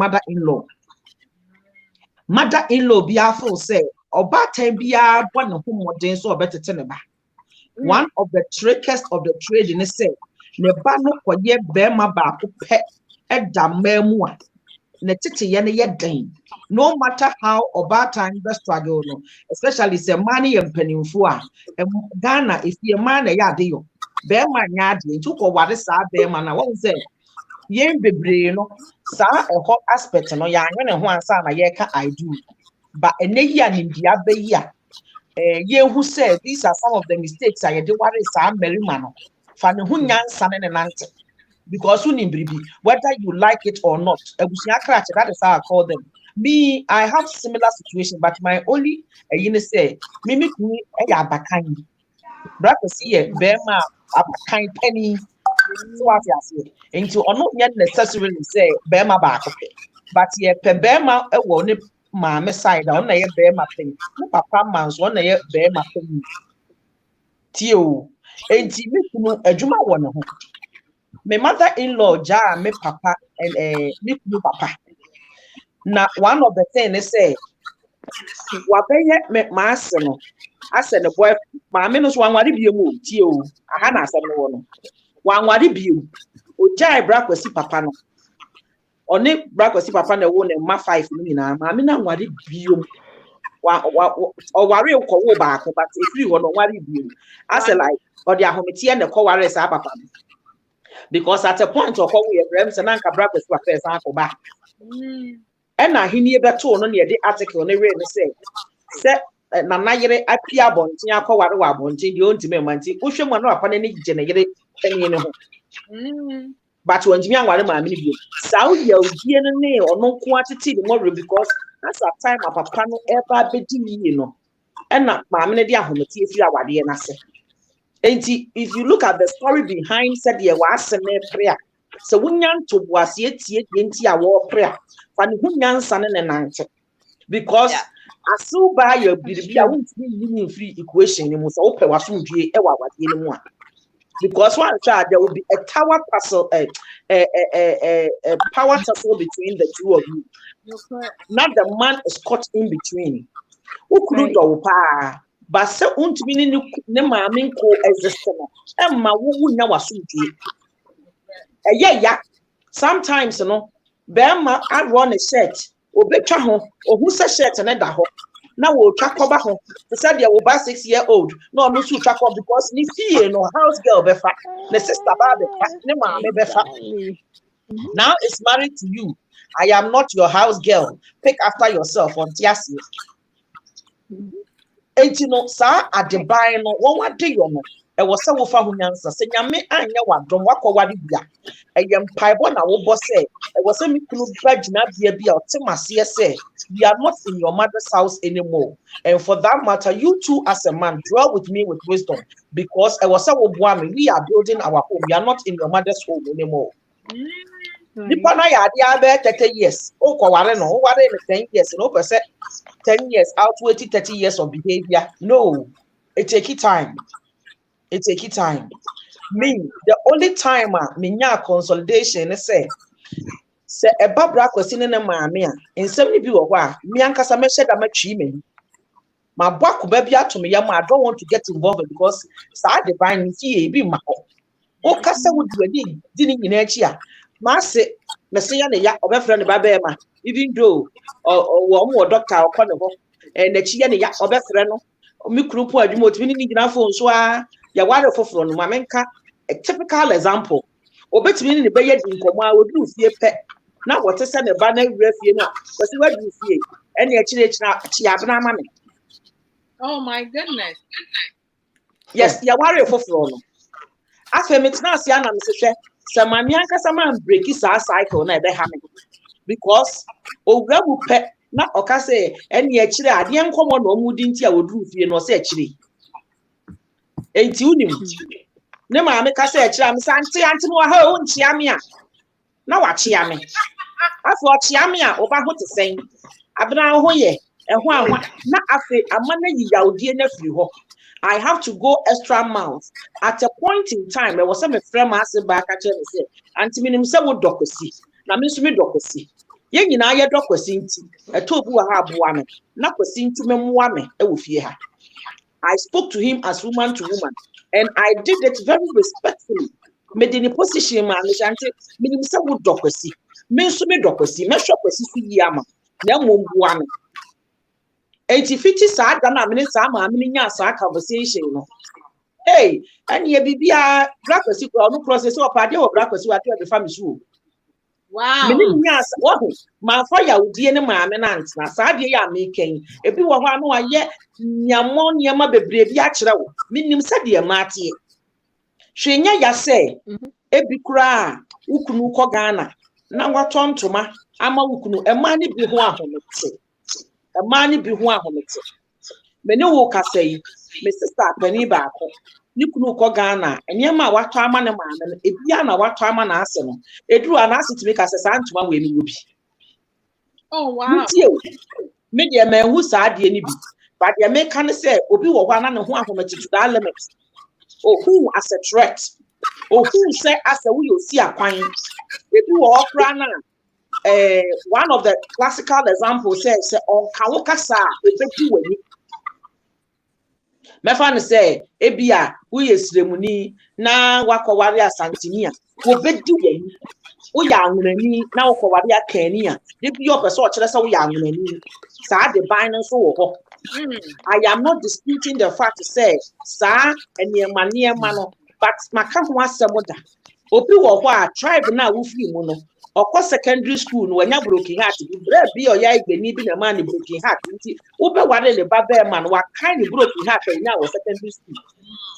mother-in-law bi afo say oba tan bia bo ne ho modern so obetete ne ba one of the trickiest of the trade in say ne ba no koye be ma ba ko pe edamemua ne tete ye ne yeden no matter how about time the struggle no especially say money empanimfo a Ghana if ye man ya de yo be ma nya de ntu ko wade sa be ma na won say ye bebre no sa e ho aspect no ya anwe ne ho ansa na ye ka I do but eneyi animbia be ya ye who said these are some of the mistakes I did worry sa merima no fa ne ho nyansa ne nante because whether you like it or not, that is how I call them. Me, I have similar situation, but my only say, Mimi abakan. Brother see Bema abakan penny. So what I say, and to not yet necessarily say Bema back, but ye Bema a one my side on a Bema penny. No papa man's one a Bema penny. Tio, and Timmy a Juma one. My mother-in-law, ja, me papa, and me papa. Now, one of the things they say, Wabeye my son. I said, the boy, my minus one wadi be moved, Tio. I had said no one wadi be you. Ujai brak was papa no. Only brak was papa no one and my 5 minutes. I mean, wadi be you. Or worry or call back, but if you want to worry you, I said, like, or the ahomity and the call worries papa. Because at a point of how we have rems and anchor brothers were first uncle back. And now he near that tone on the article on the rain say, Nanayere appear bontia, Kawawa bontin, the own Timanti, Usham one upon any generate any. But when Jimmy and Wadama, South Yell, or no quantity tomorrow because that's a time of a panel ever between you know. And not Mamma Diahomity if you are what the answer. And if you look at the story behind said there was a prayer. So when young to was yet into war prayer, when young son and answer. Because as so by your baby, I won't be free equation, you must open was soon be a what anyone. Because one child there will be a tower puzzle, a power tussle between the two of you. Not the man is caught in between. Who could do but so won't mean ne mammy co existent. And my woo now was soon. Yeah. Sometimes, you know, Bama, I run a shirt, or better home, or who's a shirt and a home. Now we'll track over home. The said you will buy 6-year-old. No, no, to track up because ni fee no house girl befa. The sister befa. Now it's married to you. I am not your house girl. Pick after yourself on Tiasi. And you know, sir, at the buy no one day you know. was so far who answer, say, Yame, and Yawa, walk or what bia. I am Pibon, I will say, I was a mikulu badge not be a beer, Timasi say, we are not in your mother's house anymore. And for that matter, you too, as a man, dwell with me with wisdom, because I was so woman, we are building our home, we are not in your mother's home anymore. Nipa na ya ade 30 years. O kware no, o ware 10 years. No person 10 years outweigh 30 years of behavior. No, it take time. It take time. Me, the only time me nya consolidation is say e babra kwesi ne maame a ensem ni bi wo ho a me ankasa me hye da matwi me. Ma bwa ko ba bi ato me yam I don't want to get involved because sa divine fie bi ma ko. O kasa wodu ani di ni nyina achi a Mase, Messiah, or friend Babema, even though or doctor or corner, and the Chian or Befreno, Mikrupo, you motivate enough for so ya water for from Mamenka, a typical example. Or better meaning the bay in Coma would do fear pet. Now, what is a banner refuge? But what do you see? Any chiabana money. Oh my goodness. Yes, ya worry for from. After it's not Siana, Mr. Samanianka Saman break his cycle never having because Ograbu pet not Ocase any actually I didn't come on or wouldn't you would roof you know actually. Ain't you knew? No, mamma say, I'm Santi Antimo home, Chiamia. Now what Chiami? I thought Chiamia over what to say. Abna Hoye, and one not after a money yaw dear nephew. I have to go extra miles. At a point in time, there was some friend asking back at me say, "Auntie, me nimsa wo dokosi. Na me so me dokosi. Ye nyina ye dokosi nti. E to bu ha aboa me. Na kosi nti me moa me e wo fie ha." I spoke to him as woman to woman, and I did it very respectfully. Me di ni position ma me auntie, me nimsa wo dokosi. Me so me dokosi. Me hwa kosi so yi ama. Na mo boa me. 80-50 sad na me sa ma me nya sa conversation no. Hey, and ye bibia brakwesi ko no process o pade o brakwesi wa to be family show. Wow. Me nya sa wo ma fa ya udie ne ma me na ntna sa de ya me ken. Ebi wo ho anu aye nyamo nyama bebre bi a kire wo. Minim sa de ma tie. Hwenya ya se ebi kura ukunu ko Ghana na watontoma ama ukunu ema ne bi ho ahomete. Mani bi ho ahomete me ne wo kasa yi me sister pani ba ko ni kunu ko Ghana enyema wato ama ne maame no ebia na wato ama na ase no eduru ana ase timi kasa sa ntoma we mi wobi. Oh wow. Me de me hu sa ade ni bi but de me kan say obi wo ho ana ne ho ahomete to that limit. Oh who as a threat oh who say as a we osi akwan ebi wo okra na one of the classical examples says on Kawokasa, Mefan say, Ebia, we is Remuni, na Wakawaria Santinia, who bed do we young now Kawaria Kenya. If your person, that's how we young Sa the binance so. I am not disputing the fact to say, Sa and your mania mano, but Macam was some other. Opi wa tribe na wufi mu no okọ secondary school no wanya broken heart bi o ya igbeni bi na man broken heart nti wo be ware le ba be man wa kind broken heart nya wo secondary school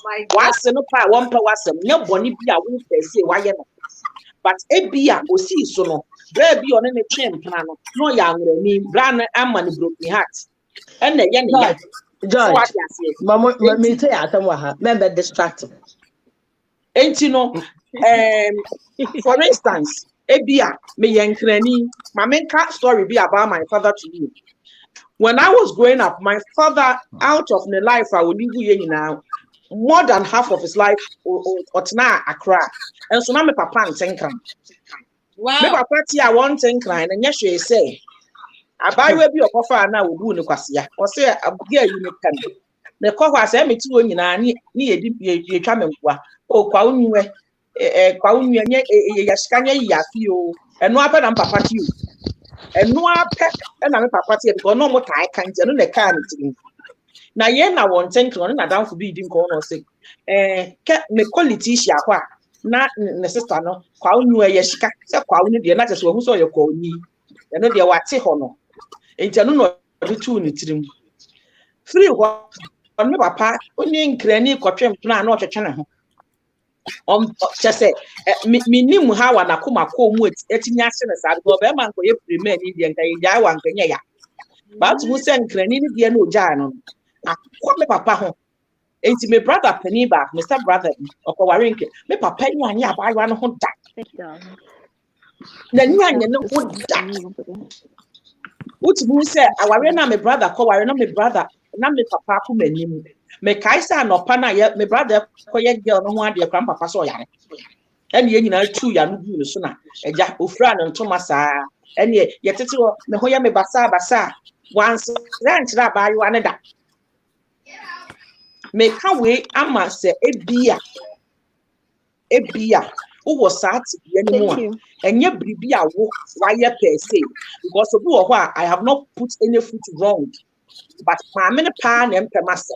my was no pa won pa wasem nya boni bi a wo pese wa ye no but ebia osi so no bra bi o ne twem plan no ya nwere ni bra na ama ne broken heart ene ye ne ya George mama me say atam wa ha member distract enti no for instance ebia me yenkrani mamenka story be about my father to you. When I was growing up, my father out of the life I will leave you now more than half of his life or na Accra and so now my papa and tenkran. Wow. Me papa tia one tenkran and yes she say abai we bi okofa na obu ne kwasia o say abugia yi ne kan me kofa say me ti wo nyina ni ye twa me nkwa o kwa unwe kwa unwe nye yashikanya yafi o eno apa na papa ti o eno apa na me papa ti because no mo tai kan je no ne kan ti na ye na won tenkran na danfo bi di nko no say ke me quality shi akwa na ne sister no kwa unwe yashika se kwa unwe de na je so hu so ye kwa uni eno de wate ho no enti anu no de tu ni tirim free ho me papa onye nkrani kotwe mpna na otwetwe ne ho kyese minim ha wa nakoma ko mu etinya hye ne sa go be man ko ye premier ni de nka ya wa nkanya ya ba tu se nkrani ni de na oja no akwa me papa ho enti me brother pani ba Mr. Brother okoware nke me papa nyanye abawa no ho da na nyanye no ho da utu se aware na me brother ko ware na me brother na me papa ko manim me kaisa no pa na ye me brother ko ye girl no ho ade kra papa so yare ene ye nyina tu ya no bu so na eja ofura no ntoma saa ene ye tete me ho ye me basa once ranch na ba yo ane da me ka we ama se ebia wo saati ye ni mu a enye bribi a wo wire per se because obi wo ho a I have not put any foot wrong but ma me ne pa na empemase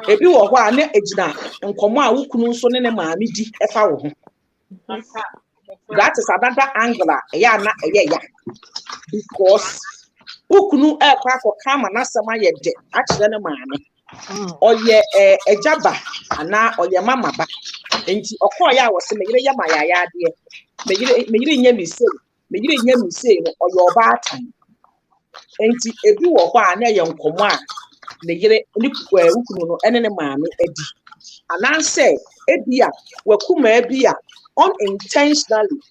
ebi wo ho a na ejina nkomo a wukunu nso ne maame di efa wo ho that is another angle ya na ya because wukunu ekwa akọ ma na sama ye de a kire ne maame oye ejaba ana oye mama ba enti okoya a wose megire ya mayaya ade megire nya mise no oye oba atan enti ebi wo ho a na ye nkomo a megire ni wukunu no ene ne maame adi ananse ebia wakuma ebia unintentionally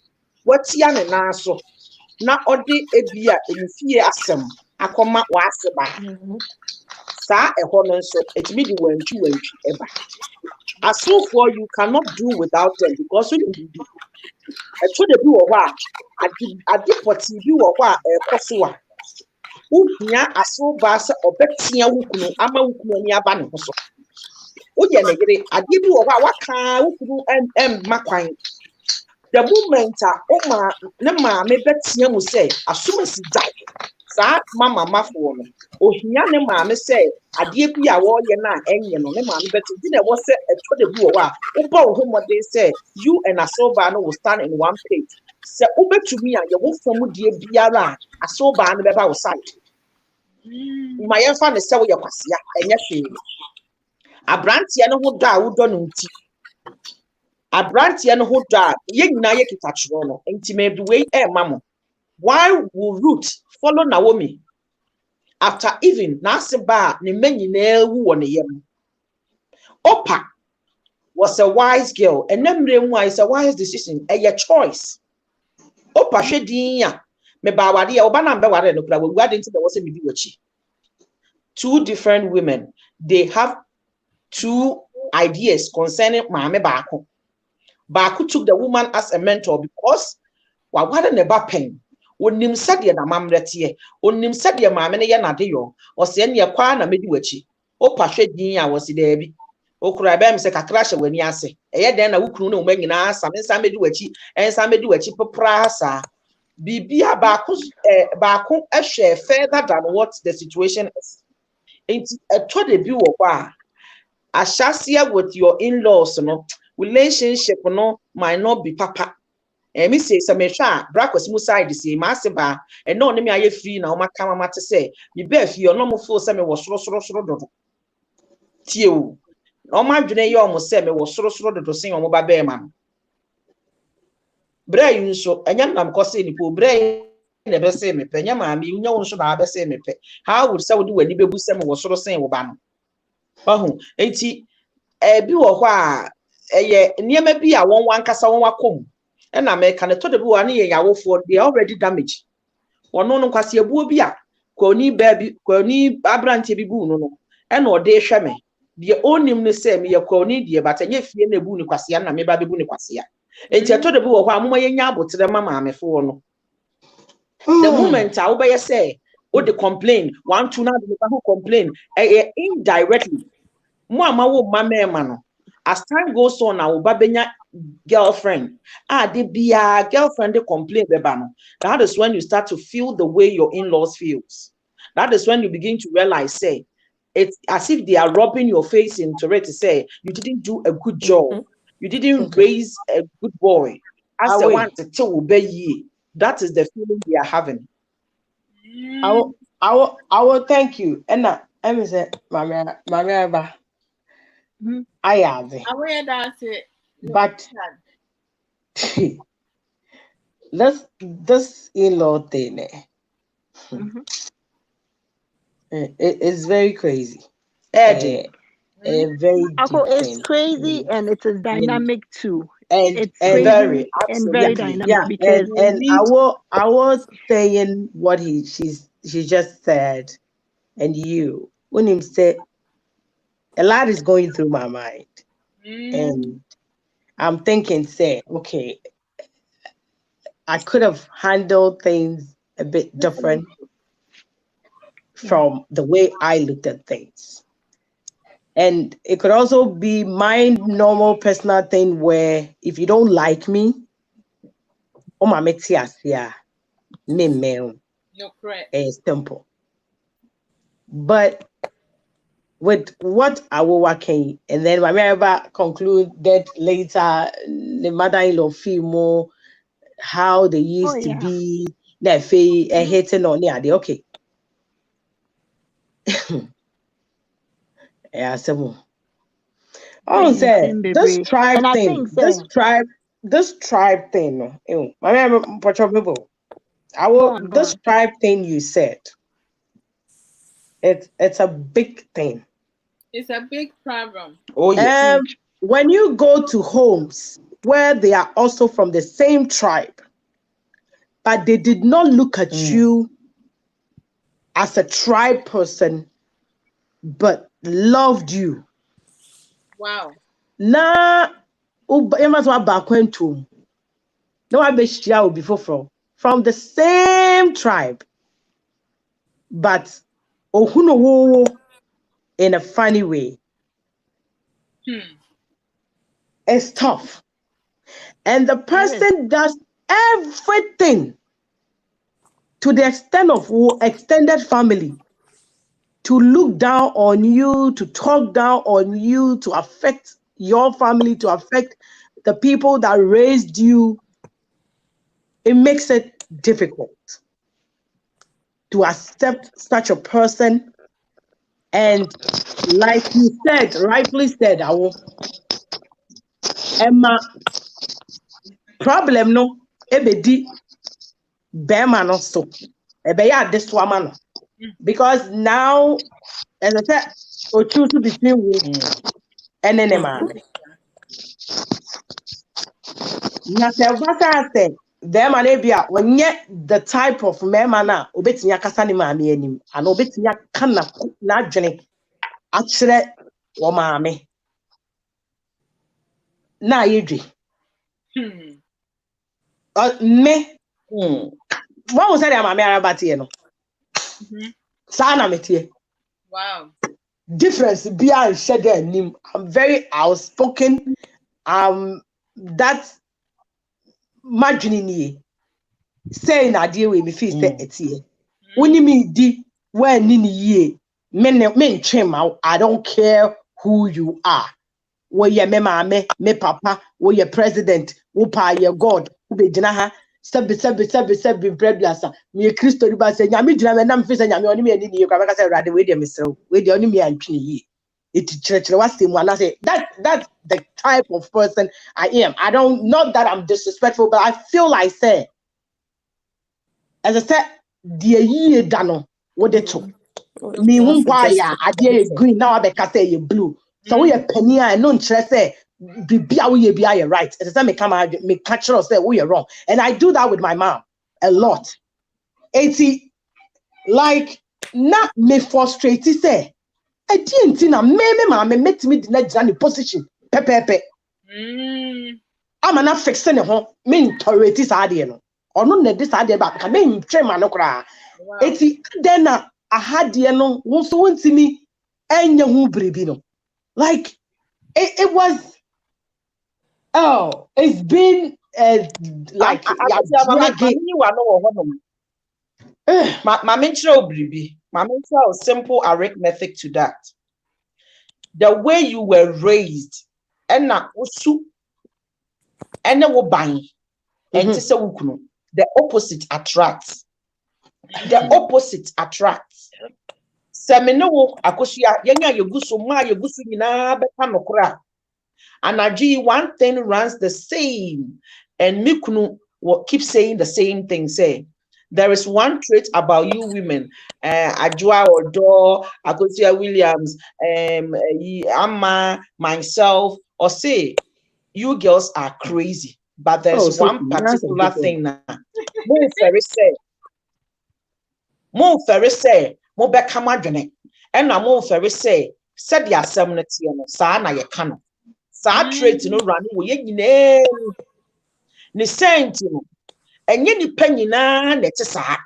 watia ne naso na odi ebia emfie asem akoma waseba sa eho no nso etimi di wantwi eba aso for you cannot do without them because when you do eto de bi wo ho a adi poti bi wo ho a ekoso a uhia aso ba se obetia wukunu ama wukunu ni aba ne ho so oye ne gere adi bi wo ho a waka wukunu makwan the moment oma ne ma me betia mu say asumasi dai sa mama mafo no ohia ne ma me say ade bi a wo ye na enye no ne ma me betia di na wo say eto de bi wo a wo ba wo homode say you and asoba no will stand in one page say obetumi a ye wo fam die biara asoba no be ba wo side ma ye fa ne say wo ye kwasia enye hwe abrantie no ho da wo do no nti abrantie no ho da ye nyina ye kitachiro no enti me bi we mamo why will Ruth follow Naomi after even Nasiba ne menyi na ewu wo ne yem Opa was a wise girl and nemre mu is a wise decision a choice Opa hwedin ya me ba wade ya oba na mbe wade no kura we wade nti be wo se me bi wachi two different women they have two ideas concerning maame Baako took the woman as a mentor because wawade ne ba pen onim sade na mamrete onim sade maame ne ye na de yo o se ne kwa na medi wachi Opa hwedin a wo se da bi okura ba mi se kakra hye wani ase eye den na wukunu na umanyina asa me nsa medi wachi popra sa bibia baako ehwe further than what the situation is enti eto de bi wo kwa ashasia with your in-laws no relationship no might not be papa me say some hwa brakos mu side say ma se ba no ne me aye free na o maka mama te say me ba fi no mo feel say me wo soro dodo tie o no ma dwene ye o mo say me wo soro dodo sen o mo ba be ma no bra yin so enya nam ko say ni po bra ne be say me pe nya ma mi nya won so na be say me pe how would say wo di wani bebu say me wo soro sen wo ba no bahu enti bi wo ho a eye niema bi a won wankasa won wakom na me ka ne to de bi wa ne ye yawofo they already damaged wono no kwase abuo bi a kwani abrante bi bu no na ode hwe me de onim ne se me ye kwani de batanye fie na bu ni kwase na me ba bebu ni kwase enti to de bi wo ho amoma ye nya abotere mama amefo no the moment I obey say o de complain 1 2 na de ba complain indirectly mama wo mama no as time goes on I will babenya girlfriend de bia girlfriend they complain beba no that is when you start to feel the way your in-laws feels. That is when you begin to realize say it's as if they are rubbing your face into it to say you didn't do a good job, you didn't raise a good boy as the one to obey ye. That is the feeling they are having. I will thank you. And I'm say, Mamma, Mhm. I have it. Aware that's it. But this in-law thing, Mhm. it's very crazy. Eddie. Very Uncle, deep it's thing. crazy and it is And dynamic too. and It's and Very, crazy and very absolutely. dynamic yeah, because and You I was saying what she just said, and you when him said a lot is going through my mind, and I'm thinking, say, okay, I could have handled things a bit different from the way I looked at things. And it could also be my normal personal thing where if you don't like me, oh my yeah, me No correct. it's simple. But with what I will working, and then my mother concluded later, the mother-in-law female, how they oh used to yeah. be, that fe a hating on the okay. Yeah, so oh, say Same this baby. tribe And I thing, think say, this tribe thing, no, my mother, people, go on, go this on. tribe thing you said, it's a big thing. It's a big problem. Oh yes. Huge. When you go to homes where they are also from the same tribe, but they did not look at you as a tribe person, but loved you. Wow. Na you must want back to no I be share will be from the same tribe, but ohuno in a funny way. It's tough. And the It is. person does everything to the extent of extended family to look down on you, to talk down on you, to affect your family, to affect the people that raised you. It makes it difficult to accept such a person. And like you said, rightfully said, Emma, problem no, ebedi bema no so, ebeya this woman. Because now, as I said, we choose between we and then man. Na se vasa say them and ebia when yet the type of man na obetinya kasa ni maame anim and obetinya kana na adwene akyere wo maame na yedwe me what was that maame arabate no sa na metie Wow. difference bia nhye da anim. I'm very outspoken. That madwene nie say na de we me feel say etie woni me di when ni yie me ntwe ma I don't care who you are. Wo ye me maame, me papa, wo ye president, wo pa ye god, wo be gina ha sebi breadlassa me ye Christo riba say nyame gina me na me feel say nyame oni me ani ni ye kwa ka say rade we de me serew we de oni me antwe yie. It church was same one. I say that's the type of person I am. I don't, not that I'm disrespectful, but I feel like say, as I said, the year dano what they took. Me why I dear green now I be say you blue. So we a penny and no interest say be right. As I said, me come me catch us say we are wrong. And I do that with my mom a lot. 80 like not me frustrated say. I didn't see na me met me the next position. Pepe. I'm not fixing the home. Me tolerate this idea no. Or no this idea back. I mean train man no cry. It's then I had the no won't so see me and who bribi no. Like it was it's been like simple arithmetic to that. The way you were raised, and na usu, and wo bang, and the opposite attracts. The opposite attracts. Semino Akosia, Yanga Yogusu, Ma Yogusu, Yina, Betanokra. And Aji, one thing runs the same. And Mikunu will keep saying the same thing. Say, there is one trait about you women, Ajua Odo, Akosia Williams, Amma, myself, or say, you girls are crazy. But there's one particular thing now. Mo Ferry say, Mo Beckamadene, and I mo Ferry say, said the assembly, Sana Yakano. Sa trait no run we nyine ni sent no enye ni panyina na te sa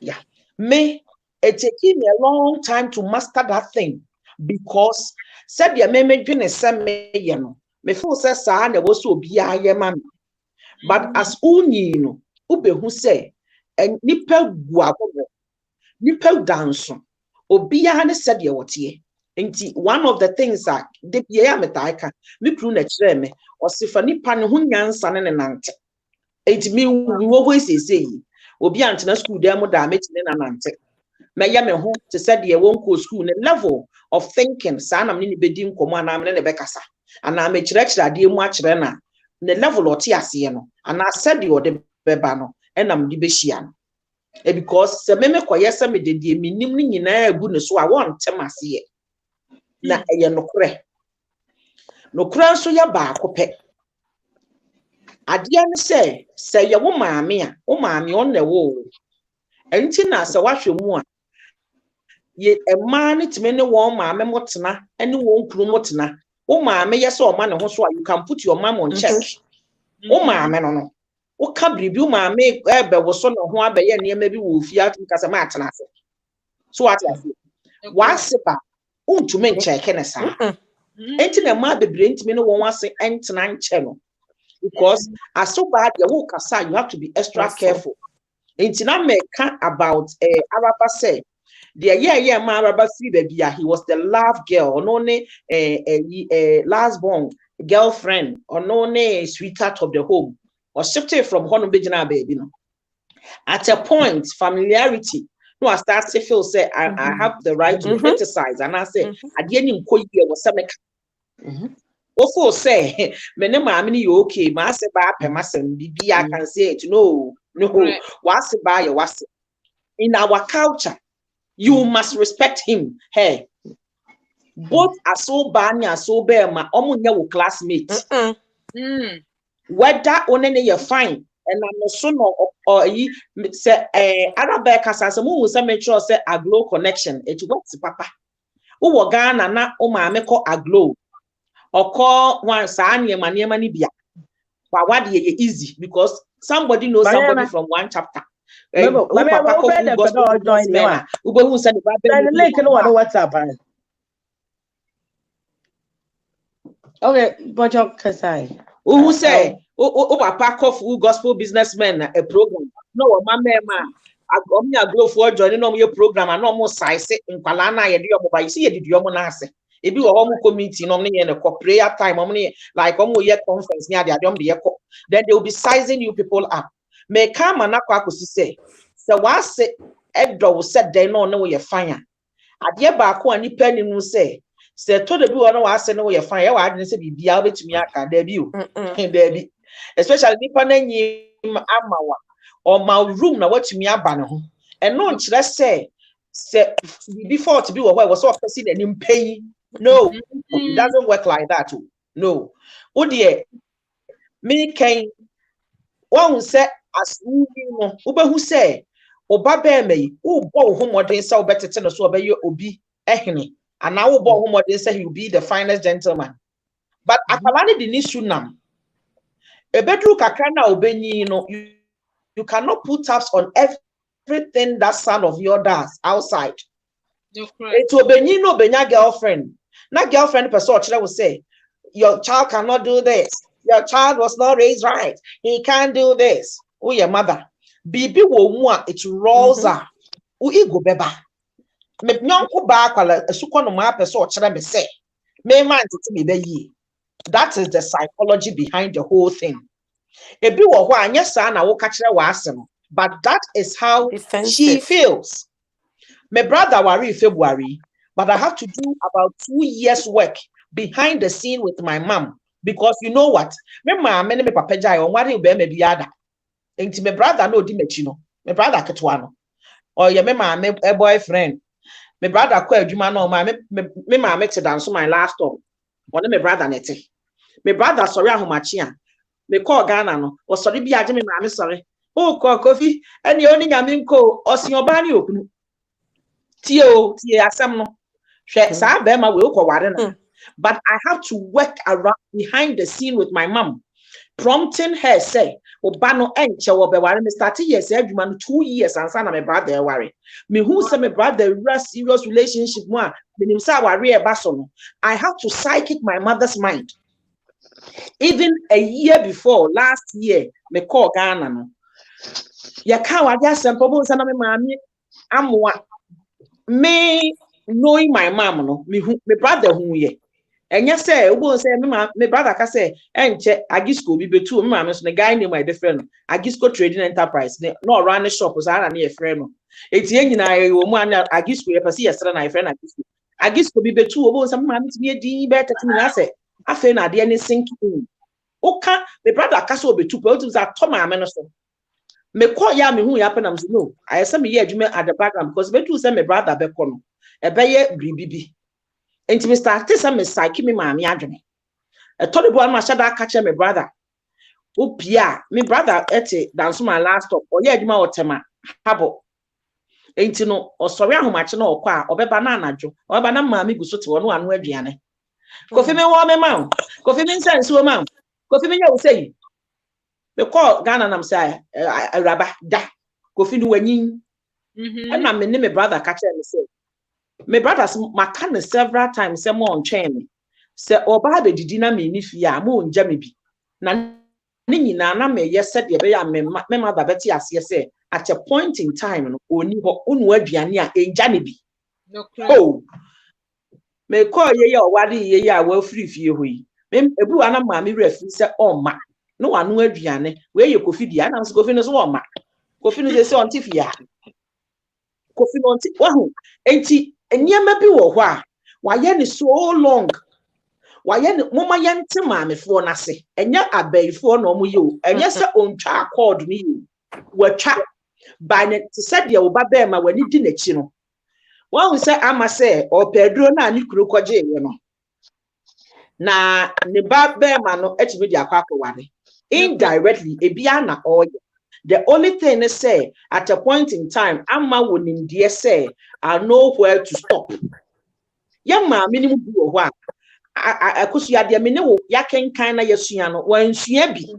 yeah me it taking me a long time to master that thing because said the me dwene se me ye no me feel say sa na wo so bia ye ma but as unyi no ubehu say nipa gu agogo nipa dance obia ne said ye wote. One of the things that the Pia Metaika, me prune a treme, or Sifani Pan Hunyan San and Nante. It me we always say, will be antina school demo damage in an ante. May yame home to said ye won't go school in a level of thinking, son, I'm in bedim command, I'm in a becassa, and I'm a church that dear much rena, the level of Tiasiano, and I said you the bebano, and I'm the Beshian. Because the meme quiesce me did ye minimum in a goodness, so I want to see it. Na eye nokra so ya ba akopɛ ade an say ye wo maame a wo maame on na wo enti na se wahwe mu a ye ema ne time ne wo maame motena ene wo nkuru motena wo maame ye se o ma ne ho so a you can put your mom on check wo maame no wo ka bribi wo maame ebe wo so no ho abaye ne ma bi wo fi atum kasa ma atena ase so what wa seba untume ncheke ne sa enti na ma bebre ntime no won wase entena nche no because as so bad you will kasa you have to be extra careful enti na meka about Araba say the ma Araba free baby he was the love girl no ne last born girlfriend or no ne sweetheart of the home or shifted from home begina baby no at a point familiarity. No, I start to feel say I have the right to criticize, and I say I didn't call you was some. Also say, me ne maame you okay? Ma say ba pemasem bibi I can say it. No, what's ba you what's in our culture? You must respect him. Hey, both are so bad and so bad. Ma omunya wo classmates. Whether only you fine. And I'm so no or say Araba kasa mo wo say make sure say aglo connection it works papa wo Ghana na o ma me call aglo or call one sa niema ni bia what easy because somebody knows somebody from one chapter papa ko join me who say the link no WhatsApp okay but you kasai who say papa of gospel businessmen a program no mama I go for joining on your program and almost size in Palana ye do you see ye do na ase e bi wo home committee no ne prayer time like ye conference near the then they will be sizing you people up me come and akwakosi say was edo said they no ye fire ade ba ko ani pani nu say to the bi wo no was no ye fire wa ade say bibia obetumi aka da bi o da bi especially nipa na nyim amawa or my room na watch me aba ne ho and no nkyere say before to be where was so person and pay no it doesn't work like that too. No o dear me can one say as who who say oba be me who bo ho modern say obetete no so obey obi ehene and now who bo ho modern say he will be the finest gentleman but akwala the issue nam a bedroom kakra na obenyi no you cannot put tabs on everything that son of your does outside. It will be no benya girlfriend. Not girlfriend person will say, your child cannot do this. Your child was not raised right. He can't do this. Oh, your mother. Bibi wo mua it rolls up. U ego beba. Me nyonko ba kwala esuko no ma person ochire me say. Me man to me be yi. That is the psychology behind the whole thing. Ebi wo ho anya sa na wo ka kire wa asem, but that is how she feels. My brother worry February, but I have to do about 2 years work behind the scene with my mom because you know what? My mom me papa jai on what be me biada. Enti my brother no di mechino. My brother ketwano. Or ya me a boyfriend. My brother kwa adwuma no me mama te dance my last stop. One my brother nete. My brother sorry ahomachi a. Me call Ghana no. O sorry bi age me mama sorry. Oh ko Kofi eni oni nyame nko osi oba ni okunu. Tie asem no. Hwe sa be ma we ko ware na. But I have to work around behind the scene with my mom, prompting her say, "Obano enche wo be ware me start years adwuma no 2 years and na my brother worry. Me who say my brother serious relationship mo a me nim say worry e ba so no. I have to psychic my mother's mind. Even a year before last year, me call Ghana no. Ya ka wa dia sempo bo say na me mama amwa. Me knowing my mom no, me brother who ye. And yes, say, we say, my brother can say, and check Agisco be two mammas, the guy named my friend, Agisco Trading Enterprise, no run a shop was I near friend. It's yen I one Agisco, if I see a son, I friend Agisco. Agisco be two of some mammy to be a D better to me. I say, I feel not any sinking. Okay, the brother castle be two persons at Thomas Minister. Me call ya me who happen, I'm no. I said me at the background because we two send my brother back on a bayer BB. And to start this, I'm a psyche, me mammy adrenaline. A told boy, my shadow catch my brother. Oh, Pia, me brother, ete, dance my last stop, or yet, my otema, habo. Ain't you know, or sorry, how much no, or be banana jo, or banana mammy go so to one way, Diane. Coffee me warm a mount, coffee me sense to a mount, coffee me, you say. The call Ghana, I'm say, a rabba, da, coffee do winning. And I'm my brother catch me say. My brothers makane several times say mo onchen me say oba be didi na me ni fia mo onja me bi na ne nyina na me yese de be ya me mother beti ase say at a point in time no oni ho unu aduane a enja ne bi oh me call ye o ware ye ya wa free fie ho yi me ebu ana ma me refi say o ma no anu aduane we ye kofi dia na so kofi no so o ma kofi no say on tifia kofi no nti wahu enti enyema bi wo ho a waye ne so long waye ne moma ye ntema maamefo na se enya abaifo na omo ye o enya se ontwa accord ni ye watwa ba ne te se de wo ba ba ma wani di nachi no wahu se ama se o pedro na ani kuro koje ye no na ne ba ba ma no etimi di akwa ware indirectly ebia na oye. The only thing is say at a point in time, Amma wonim dear say I know where to stop. Young man, minimum do what I could see at the minute yakin kind of yasuano when she be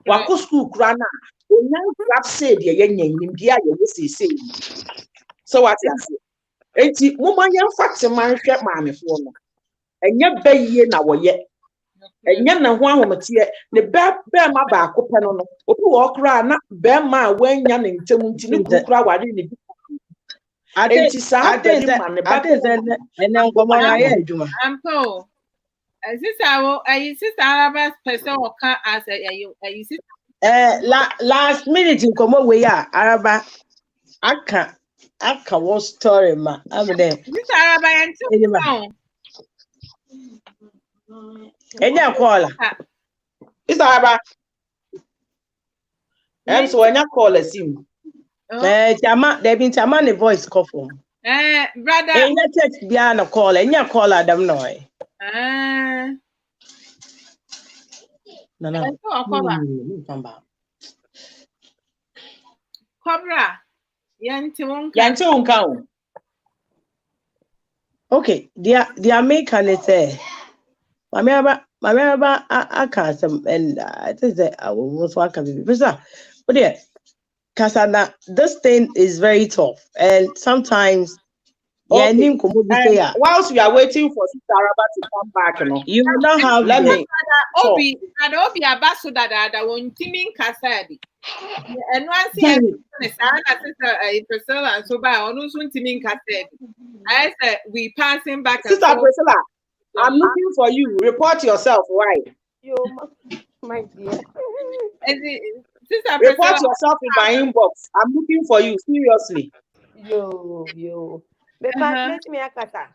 Wako school crana. Grab said your young name, dear, you will say. So what is it? Woman, young facts a man shut mammy for me. And yet, bay ye now yet. And yet, no one woman here, the bear my back open on walk around, not bear my when young in Timutin crowd in the I think and now come on. Uncle, sister Araba's person or can't answer you. Last minute in come away, Araba. I can't one story, ma. I'm there. Sister Araba and Enya call. Is Araba? And so when you call a sim. Chama, there been Chama the voice call from. Brother. Enya text behind a call, enya call Adam no. No. Cobra. Yanti won't. Okay, the American is there. My member, I can't some, and I think that I will most welcome you. But yeah, Kasana, this thing is very tough, and sometimes, whilst we are waiting for Sister Araba to come back, you will not have. Let me. Obi abaso that won't teaming Kasadi. And once sister Priscilla and so by on soon teaming Kasadi. I said we passing back. Sister Priscilla. I'm looking for you. Report yourself, right? You, my dear. Report yourself in my inbox. I'm looking for you, seriously. Yo. Me partner me akata.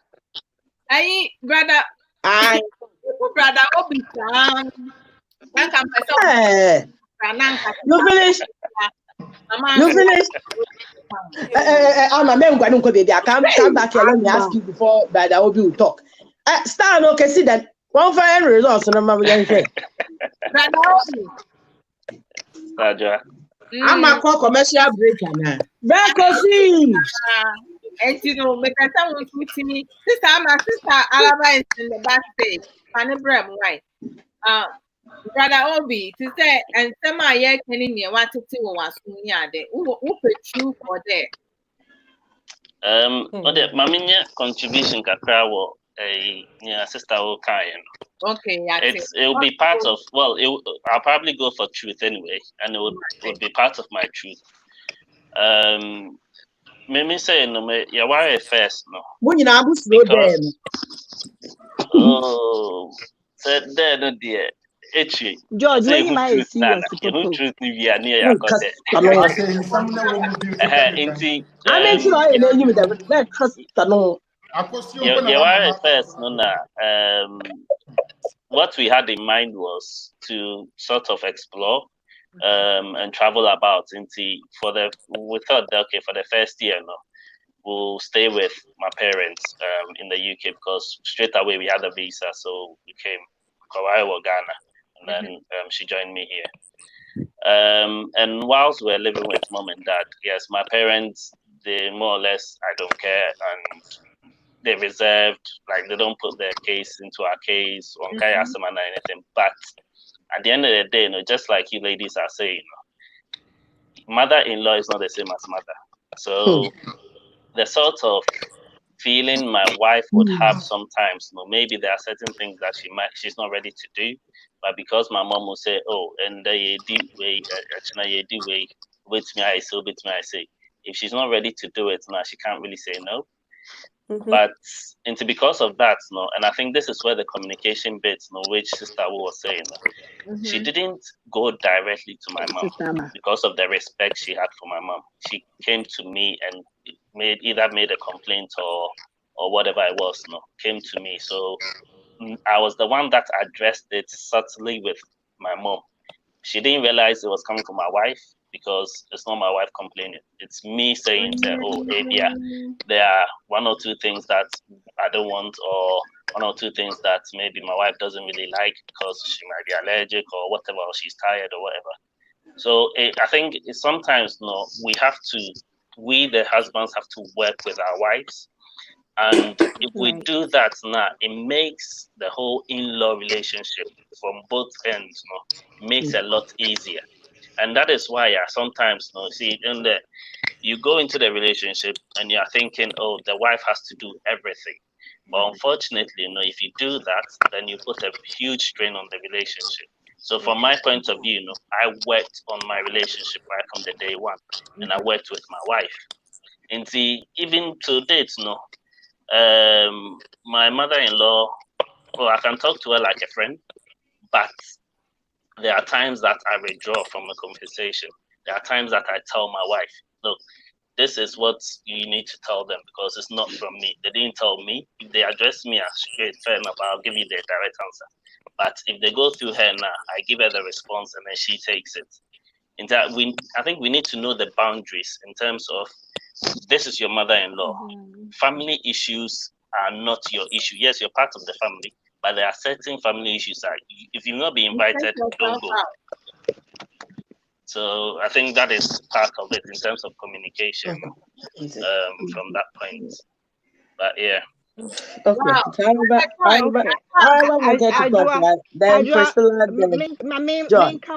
Aye, brother. Aye. Brother, Obi Sam. Hey, you finished? You finished? I'm a man going to baby. I come back here. Let me ask you before Brother Obi will talk. Star, no, can see that one fine results. No, Mama, young friend. Brother Obi. Saja. I'm a call commercial break now. Vacancy. And you know, make a time with me. Sister Alaba is in the backstage. Fanny Bram, right? Brother Obi, to say, and some are yet telling you what to do was who put you for there. Okay, maminya contribution kakra wo sister will Okay, it will be part of I'll probably go for truth anyway, and it would be part of my truth. Mimi say no me ya ware first no. When you know slow down. Oh, said there no dear. Echi. George, when you might see your who truth ni via near ya kote. Inti. I mean, you know, that trust no. Ya ware first no na what we had in mind was to sort of explore and travel about we thought that okay, for the first year we'll stay with my parents in the UK because straight away we had a visa, so we came Kauai or Ghana, and then she joined me here. And whilst we're living with mom and dad, yes, my parents, they more or less I don't care, and they reserved, like they don't put their case into our case or anything. But at the end of the day, just like you ladies are saying, mother-in-law is not the same as mother. So the sort of feeling my wife would have sometimes, maybe there are certain things that she's not ready to do, but because my mom will say, oh, and they do way, with me, I say, if she's not ready to do it now, she can't really say no. But because of that, and I think this is where the communication bit, which Sister Wu was saying, she didn't go directly to my mom because of the respect she had for my mom. She came to me and made a complaint or whatever it was, came to me. So I was the one that addressed it subtly with my mom. She didn't realize it was coming from my wife because it's not my wife complaining. It's me saying that, oh, Abia, there are one or two things that I don't want, or one or two things that maybe my wife doesn't really like because she might be allergic or whatever, or she's tired or whatever. So I think sometimes we the husbands have to work with our wives. And if we do that now, it makes the whole in-law relationship from both ends, makes a lot easier. And that is why sometimes, you go into the relationship and you're thinking, oh, the wife has to do everything. But unfortunately, if you do that, then you put a huge strain on the relationship. So from my point of view, I worked on my relationship right from the day one, and I worked with my wife. And even to date, my mother-in-law, I can talk to her like a friend, but there are times that I withdraw from a conversation. There are times that I tell my wife, look, this is what you need to tell them because it's not from me. They didn't tell me. If they address me as straight, fair enough, I'll give you the direct answer. But if they go through her now, I give her the response and then she takes it. I think we need to know the boundaries in terms of this is your mother-in-law. Family issues are not your issue. Yes, you're part of the family, but there are certain family issues that if you'll not be invited, don't go. So I think that is part of it in terms of communication from that point. But yeah. Okay. Then Priscilla, John. George,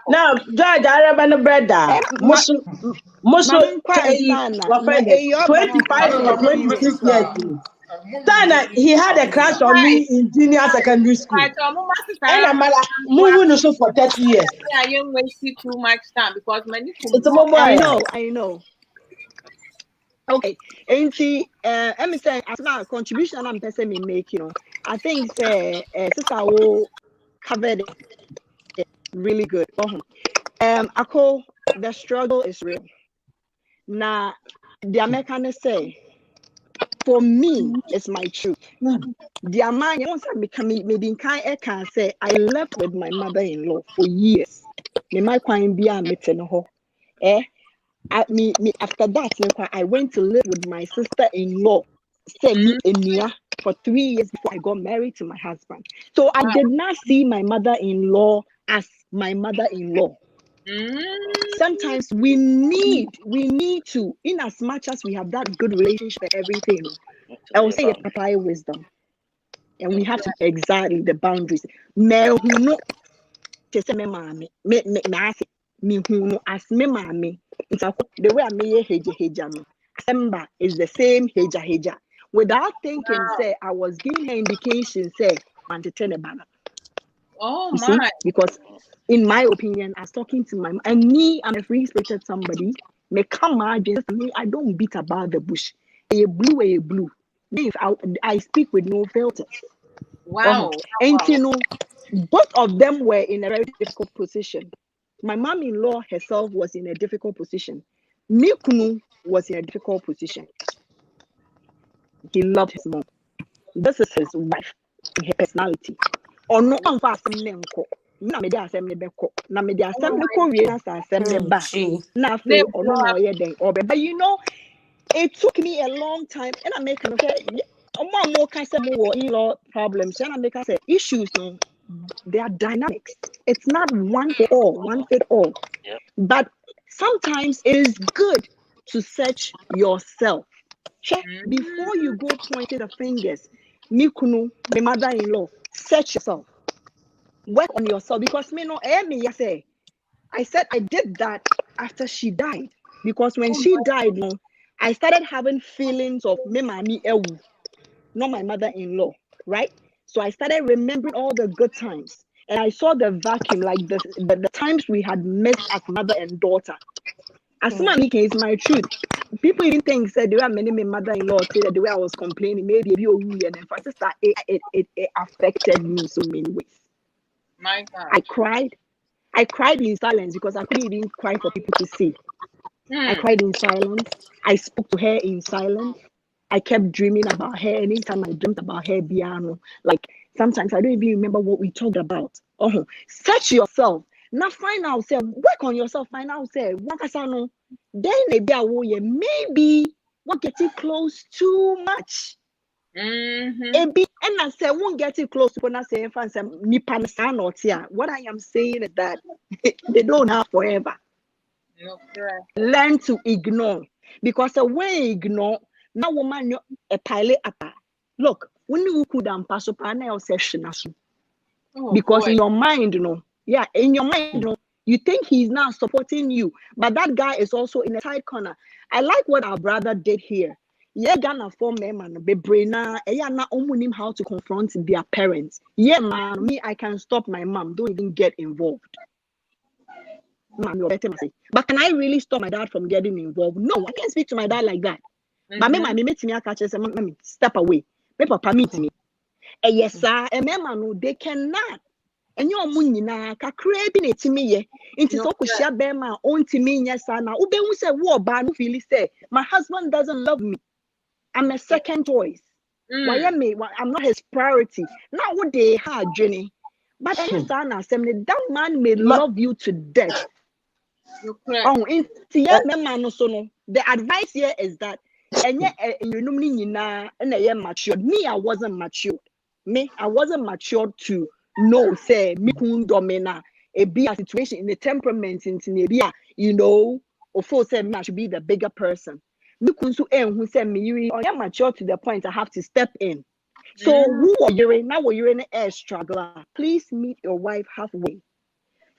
now, George, I have a brother. Musu 25 or 26 years. Then he had a crush on me in junior secondary school. And I'm moving also for 30 years. I am wasting too much time because it's a mobile. I know. Okay, and see, I'm saying as my contribution I'm person me make, I think say sister covered it really good. Ako, the struggle is real. Now, the American say, for me, it's my truth. The man, once I become maybe can say, I lived with my mother-in-law for years. Me my quite be a meeting ho. After that, I went to live with my sister-in-law, for 3 years before I got married to my husband. So I did not see my mother-in-law as my mother-in-law. Sometimes we need to, in as much as we have that good relationship and everything, I will say apply wisdom. And we have to exactly the boundaries. Me who as me mami. The way I may heja no. Semba is the same heja. Without thinking, say I was giving her indication, say want to tell about it. Oh You see? my. Because in my opinion, I was talking to my and me, I'm a free-spirited somebody. Me come margins, I don't beat about the bush. A blue. If I speak with no filters. Wow. And you know, both of them were in a very difficult position. My mom-in-law herself was in a difficult position. Mikunu was in a difficult position. He loved his mom. This is his wife, her personality. Or no one fast nenko. Na me dey assembly beko. Na me dey assembly ko wie na assembly ba. Na fe or no ye den. But you know, it took me a long time and I make okay. More can say more in-law problems. And I make say issues. No, they are dynamics. It's not one for all, one fit all. Yep. But sometimes it is good to search yourself. Check before you go pointing the fingers. Mikunu, my mother-in-law, search yourself. Work on yourself because me no I said I did that after she died because when she died, no, I started having feelings of me mami ewu, not my mother-in-law, right? So I started remembering all the good times, and I saw the vacuum, like the times we had missed as mother and daughter. As many is my truth. People even think said there were many mother-in-law the way I was complaining, maybe and in fact it affected me in so many ways. My God. I cried in silence because I couldn't even cry for people to see. I cried in silence. I spoke to her in silence. I kept dreaming about her. Anytime I dreamt about her, piano, like sometimes I don't even remember what we talked about. Search yourself. Now find out, say, work on yourself. Find out, say, then maybe we're getting close too much. And I say, won't get it close to when I say, what I am saying is that they don't have forever. Learn to ignore because the way you ignore now woman a pilot apa. Look, when you could pass up an session because in your mind, in your mind, you think he's not supporting you, but that guy is also in a tight corner. I like what our brother did here. Yeah, Ghana for me, man, be braina. Yeah, na omunim how to confront their parents. Yeah, man, me, I can stop my mom. Don't even get involved. But can I really stop my dad from getting involved? No, I can't speak to my dad like that. But me meet me, I catch me step away. Me papa meet me. Yes, sir. No, they cannot. And your money na kakrebi ne timi ye. Inti so kushia bema on timi yes sir. Now ube who say war bad who feel say my husband doesn't love me. I'm a second choice. Why am me? I'm not his priority. Now what they had Jenny. But that man may love you to death. The advice here is that matured. Me, I wasn't matured. I wasn't matured to know, say, me kundomena, be a situation in the temperament in Tinebia, or for say I should be the bigger person. Me kunsu who said me, I am mature to the point I have to step in. So who are you now? You're in an air struggler. Please meet your wife halfway.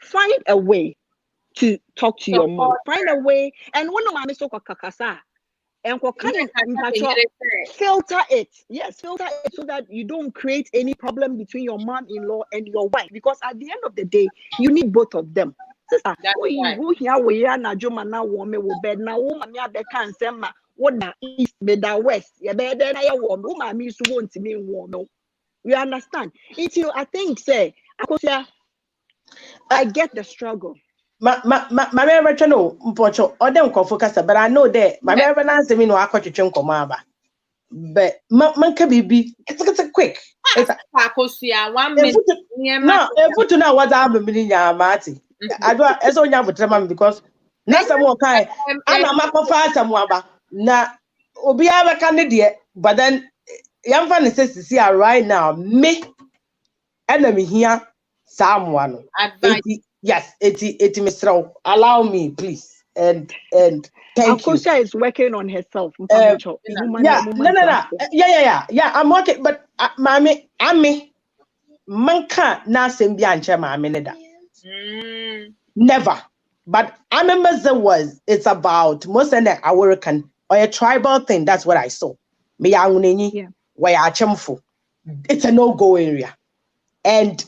Find a way to talk to your mom. Find a way, and one of my so kakasa and filter it. Yes, filter it so that you don't create any problem between your mom-in-law and your wife. Because at the end of the day, you need both of them. Sister, who here we are na joma na woman will bed na woman me abeka nsema what the east me the west. Yeah, then I warm woman me so want me warm. You understand? I think say Akosia, I get the struggle. My ever no mpocho or them focus, but I know that my ever answer me no akotwetwe nkomaba. But man can be it's a quick. It's a Akosia 1 minute. no, if you know what I'm meaning ya Marty. I do as on your because na some kind I'm a makofa samuaba na obi aba candidate, but then young fan says to see right now me enemy here someone. Yes, 80 Mr. Allow me, please. And thank you. Akosia is working on herself. Yeah, I'm working, but mommy, manka na sembi anche mommy neda. Never. But I remember it's about most of the American or a tribal thing. That's what I saw. Me ya where it's a no-go area. And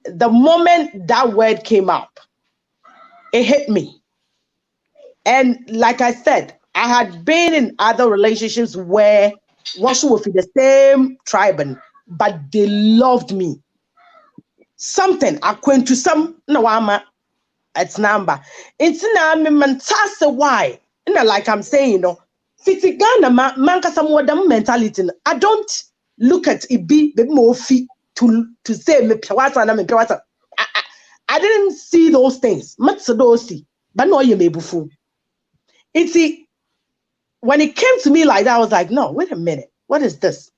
the moment that word came up, it hit me. And like I said, I had been in other relationships where one were from the same tribe, but they loved me. Something I went to some it's number. It's now me why. Like I'm saying, you know, Fitigana manka some mentality. I don't look at it be more fit to say me pewata. I didn't see those things. Matsadosi, but no you may be fool. It's when it came to me like that, I was like, no, wait a minute. What is this?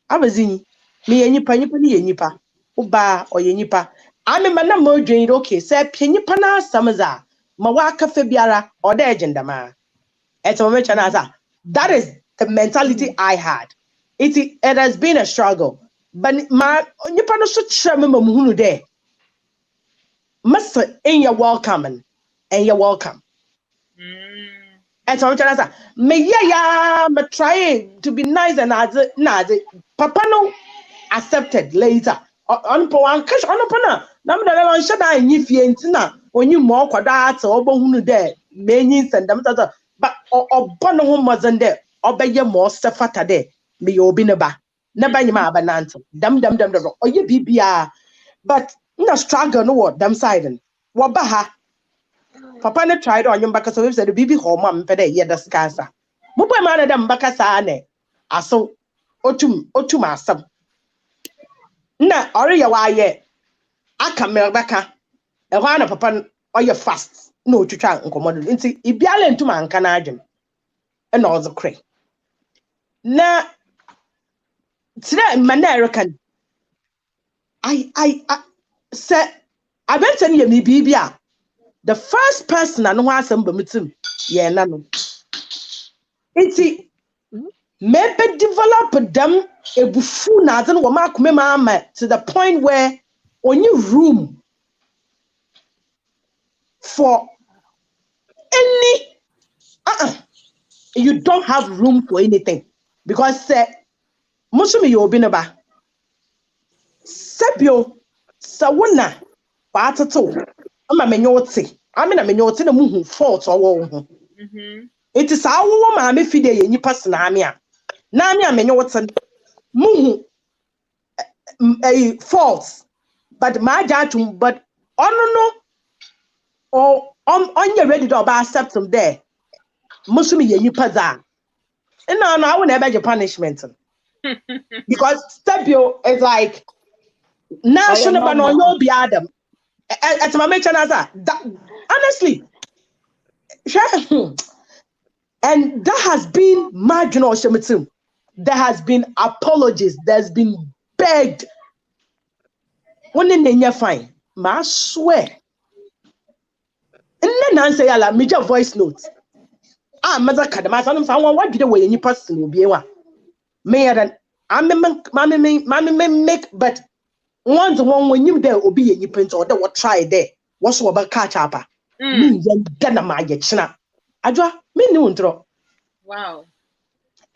I was in me and nipa uba or yenipa. I'm a man more drained. Okay, say pienipa na samaza mawaka febiara or the agenda ma. That is the mentality I had. It has been a struggle. But my nipa no so chama mamuhunu there. Must in your welcome and you're welcome. And so me trying to be nice and Papa no accepted later. On one cash on upon number on shada and if you when you more quadrats or bohunu there, many send them but or bono wasn't there, or by your more safata there, me your binaba, never you ma bananto, dum or you BBR. But no struggle no what them siding. Wabaha. Papa ne tried on your back so said the baby home mum pede ye the scasa. Mupa man them bacasane. Aso otum asam. Na ori ya wa ye. Aka melbaka. E wana papa or your fast. No to try uncommoded. Inti ibiale into man canadian. And all the cray. Na today Manerican. I said I went to me bibia. The first person I know has some bamitum, yeah, nano. It's maybe develop them a buffoon as an woman to the point where on your room for any you don't have room for anything because most of you obinaba Sebio Sawuna Batato. I'm a menyoti. I mean, a menyoti no muhu fault or it is our woman, me fide any person. Namia menyoti muhu a false, but my judgment, but no or on your ready to accept them there. Musumi ye paza. And now I will never your punishment because Stepio is like national ban on your be Adam. At my mention as honestly, and that has been marginal shemitim. There has been apologies. There's been begged. One in your fine, ma swear. And then answer yala major voice notes. Mother Kadama, someone what did away any person will be one. Mayor and mammy make, but once one when you there will be any print or that will try there. What's about catch up? Me, then my china. I draw me no. Wow.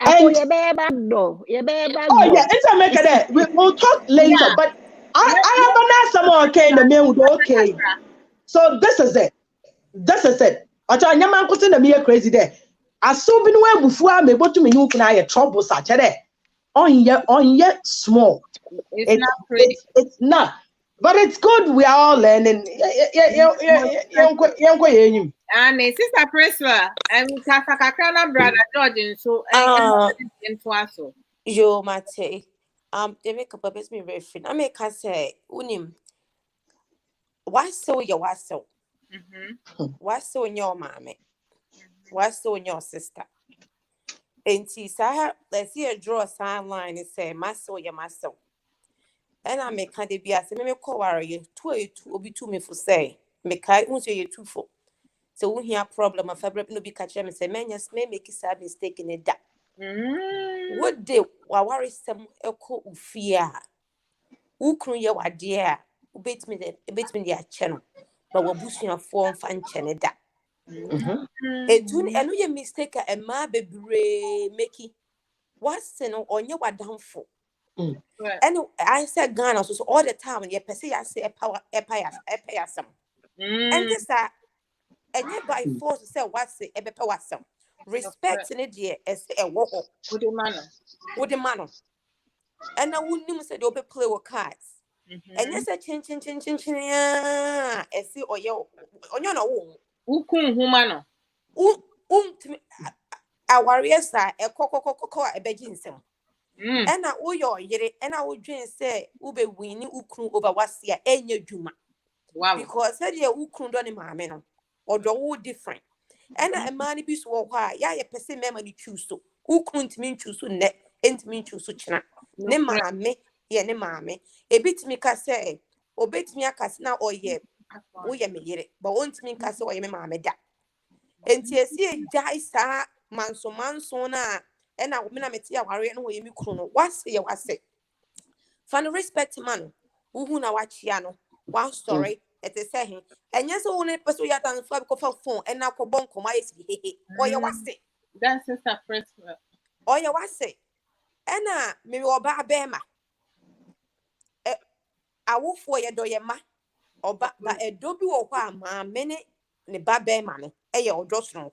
And oh yeah, it's a make that we'll talk later, but I have someone okay, the man would okay. So this is it. I try your man putting the mere crazy there. I saw been where before I'm able to me you can I trouble such a day. On yet small. It's not pretty. It's not. But it's good. We are all learning. And Sister Priscilla, and Kakakana brother George, so into us. Yo, Mate. They make up a best me very fin. I make her say, Unim, why so your was so? Why so in your mammy? Why so in your sister? And see, Sarah, let's see a draw a sign line and say, my soul, your my soul. And I make candy be as a me call you, two will be to me for say, make I won't say you two for. So when you have problem, a fabric no be catch them and say, man, yes, may make a sad mistake in a da. What day, while worry some echo fear. Who can you, dear? Who beats me the channel, but we'll boost your form fan channel that. A tune and we mistake a ma baby makey. What's on your down for? And I said Ghana so all the time and you per se I say a power a pay some. And this and yet by force to say what's a power some. Respect in it dear as a walk with the manner. And I wouldn't say they'll be play with cards. And yes, a chin, I see or yo on your own. Who humano? To me, a warrior side, a coco, a begging some. And I owe your yere, and I would drink say, Ube winning ukun over what's here, and your juma. Wow, because said you ukun done in my men, or the all different. And a man be so why, ya a person memory choose to, who couldn't mean choose to net, and mean choose to china. Ne mammy, ye ne mammy, a bit me can say, or bit me a cast now or ye, we me yere, but won't mean cast or ye mammy da. And yes, ye die, sir, manso na. And I woman met ya worry and way me chrono. What's your was say? Fan respect man, who na watch yano. One story, it is saying, and yes, only person ya done for phone and now for bonko my or your was say. That's Sister Priscilla. Or your was say. And me or ba bema. I will for your doya ma or ba a dobu or ma minute ne ba bema, a your dross no.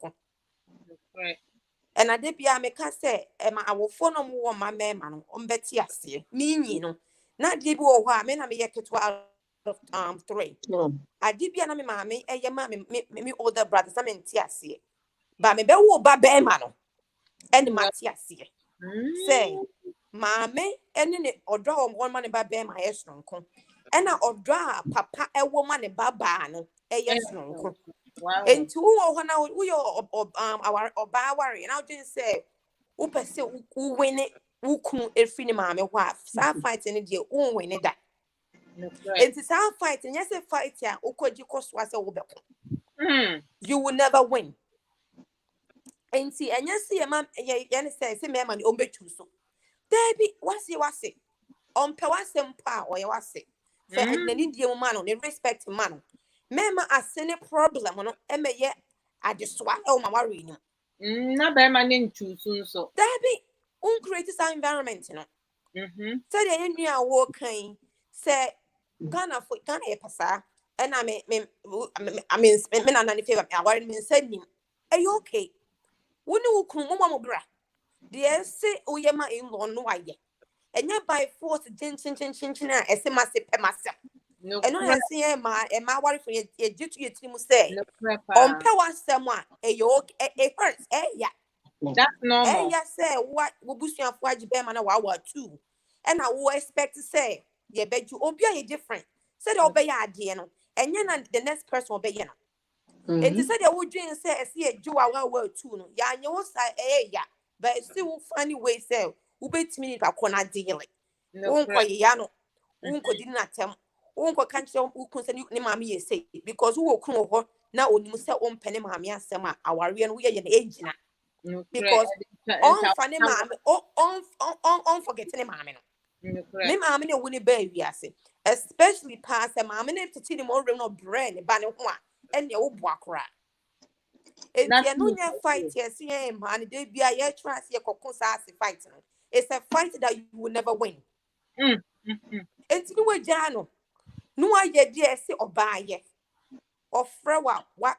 And I did be a make say, Emma, I will phone on my man on Betty Assi. Me, no, not debu or why, men I may get 12 of 3. I did be an mammy, and your mammy, me older brothers, I mean Tiassi. But me be wo ba be mano, and Matiassi. Say, mammy, and in it or draw one money by bear my yes, uncle. And I or draw papa a woman a babano, a yes, uncle. And two or one hour we our worry and I'll just say who pursue who win it who can a free mammy wife so fighting it your own win it that it's our fighting yes a fight here who could you cost was a you will never win and see and yes see a man yan says a man on be choose so there be what's it on pewasem pa or you was it for an Indian man on a respect man. Mema a sene problem no eme ye adeswa e o ma worry no na be ma ne nchusu so there be create some environment no so the enu a wo kan say Ghana e pasa and I mean me na na favor me worry me said nim are you okay woni wo kun mo bra de say o ye ma in law no aye enya by force chin a ese ma se pe myself. No, and I see my worry for you due to your team say on power someone a yoke a first yeah that's normal yeah say what will boost your forge bear man a 2 and I will expect to say yeah bet you obey a different said obey idea no and then the next person obey no and to say they would dream say see a Jew our word 2 no yeah you say yeah but still funny way say who bet me if I cannot deal it won't quite yano won't didn't attempt. Unko can't show who concern you, mammy, say, because who will come over now when you say on penny mammy and summer, our real we are an age now. Because on funny mammy, on forgetting mammy. Me mammy, winnie baby, I say, especially pass a mammy to see the more room of brain, banner one, and your old walk right. It's a no fight, yes, yeah, man, they be a trust your cocos fighting. It's a fight that you will never win. It's no way, Jano. No idea, dear, say or buy ye or frewa what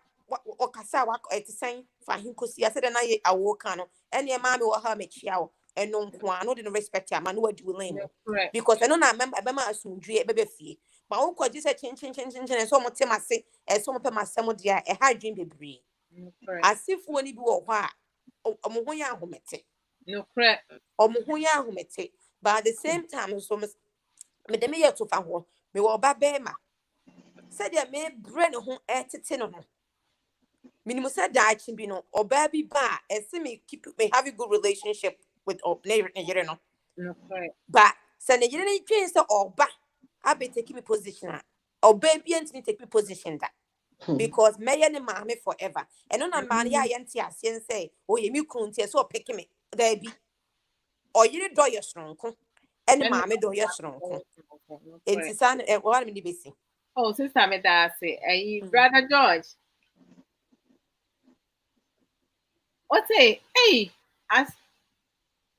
or casawa at the same for him could see. I said, and I walk on and your mammy or her make chow and no one no respect ya man what you lame Correct. because I don't remember assume baby fee but won ko just chin and so much ma say and so much ma sem dia e ha dream bebre Correct. asif woni bi wo ho a omo ho ya ahomete No correct. omo ho ya ahomete but at the same time so me dem ye to fa ho me wo ba be ma said ya me brain ho etete no ho minimum said that be no or baby ba and see me keep me have a good relationship with no No correct. but send a year train so or ba I be taking me position or baby and take me position that because me and mommy forever and on man ya yanti and say oh you me kunti so pick me there be or you do your strong and mommy do your strong it's son and what me be Oh, sister me that say brother George. What say? Hey, as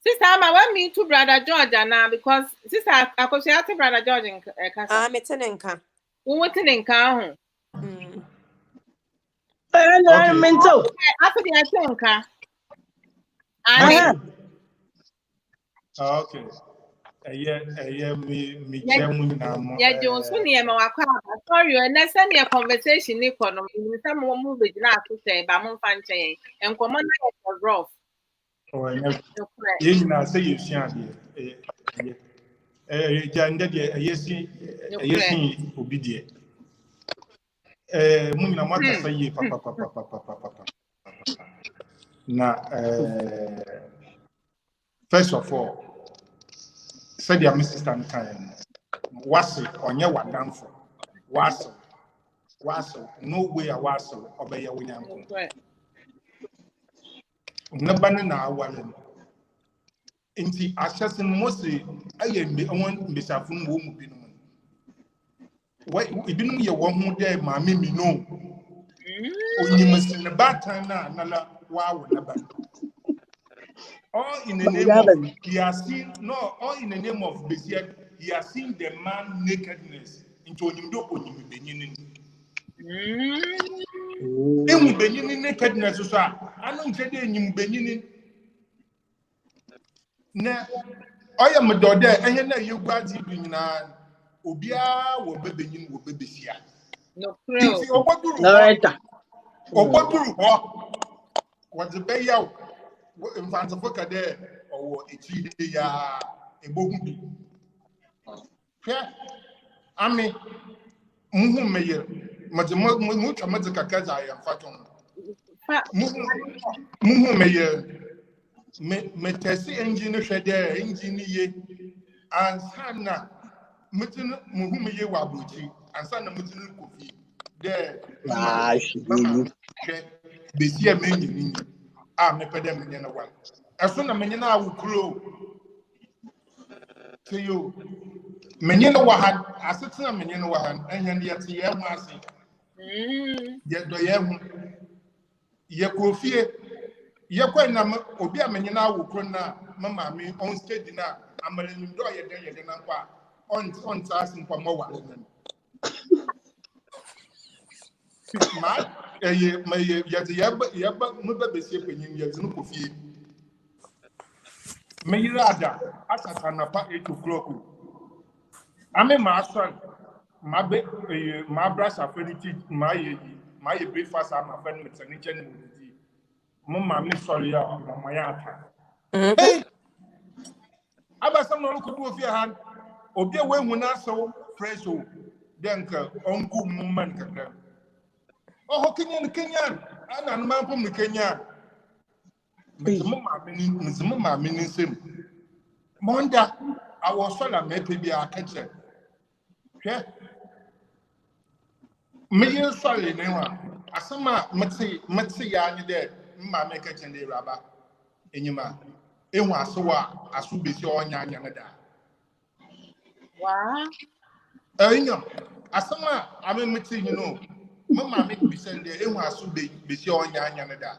sister, I want me to brother George now because sister, I could say to brother George in casa. I'm a tenenka. Who went in car? Mental. After the tenenka. Okay. Me jamu na mo. Yeah, Jones, when you are sorry, and I send you a conversation, economy. Some more movie now to say, but I'm fan chain and command rough. Oh, yeah, na say you see jande de yesi obi de mu na mo kasa yi papa na first of all said your sister time was onye wadanfo was no way a was obey winyanko nabane na awale nti ahyɛse no mose ayɛ ɔwɔn mbesiafo no wɔ mu binom ebinom yɛ wɔn ho dɛ maame mi no onyimasi ne baatan na nala wawo ne ba all in the name of he has seen all in the name of besia he has seen the man nakedness into onyimdo onyimbenyini benyini nakedness so a ano nkyɛ dɛ onyimbenyini na oya medode enye na yegwazi bi nyina obia wo bebenyin wo bebesia no pro ogboduru ho what the beyaw mfanzafo kade owo echi ya ebohu bi hwe ami muhu meye mu twamaze kakaza ya mfaton muhu meye me tesi engine hwede engine ye ansana mutun muhu meye wa brochi ansana mutun kofi de besia menyi ni me pede menye na wa eso na menye na awukuro teyo menye na wa han asetena menye na wa han ehyan de yete ye ho ase ye do ye ho ye kofie ye kwa na obi amenye na awukuro na mama mi on stage na amarenim do ye den na kwa on tas nkwa mo wa le ma ye ye ba mu ba besie panyin ye zinu kofie me yirada asata na pa 8 o'clock ame ma son ma be ma brush affinity ma ye breakfast am friend me tani chen mu mo ma me sorry ya mo ya ata aba sam no ko do fie han obi we hu na so fresh o denka onku mu man kakra oh Kenyan ana no man pom Kenyan mizimo ma me nsem monda awo sola mepe bi akache hwe me ye sorry ne wa asama metse ya ni de mma me kache de raba enyima ehu asowa aso besi onya anya ne da wa enyo asama ame metse you know mama me bi sende ehu aso besi onya anya ne da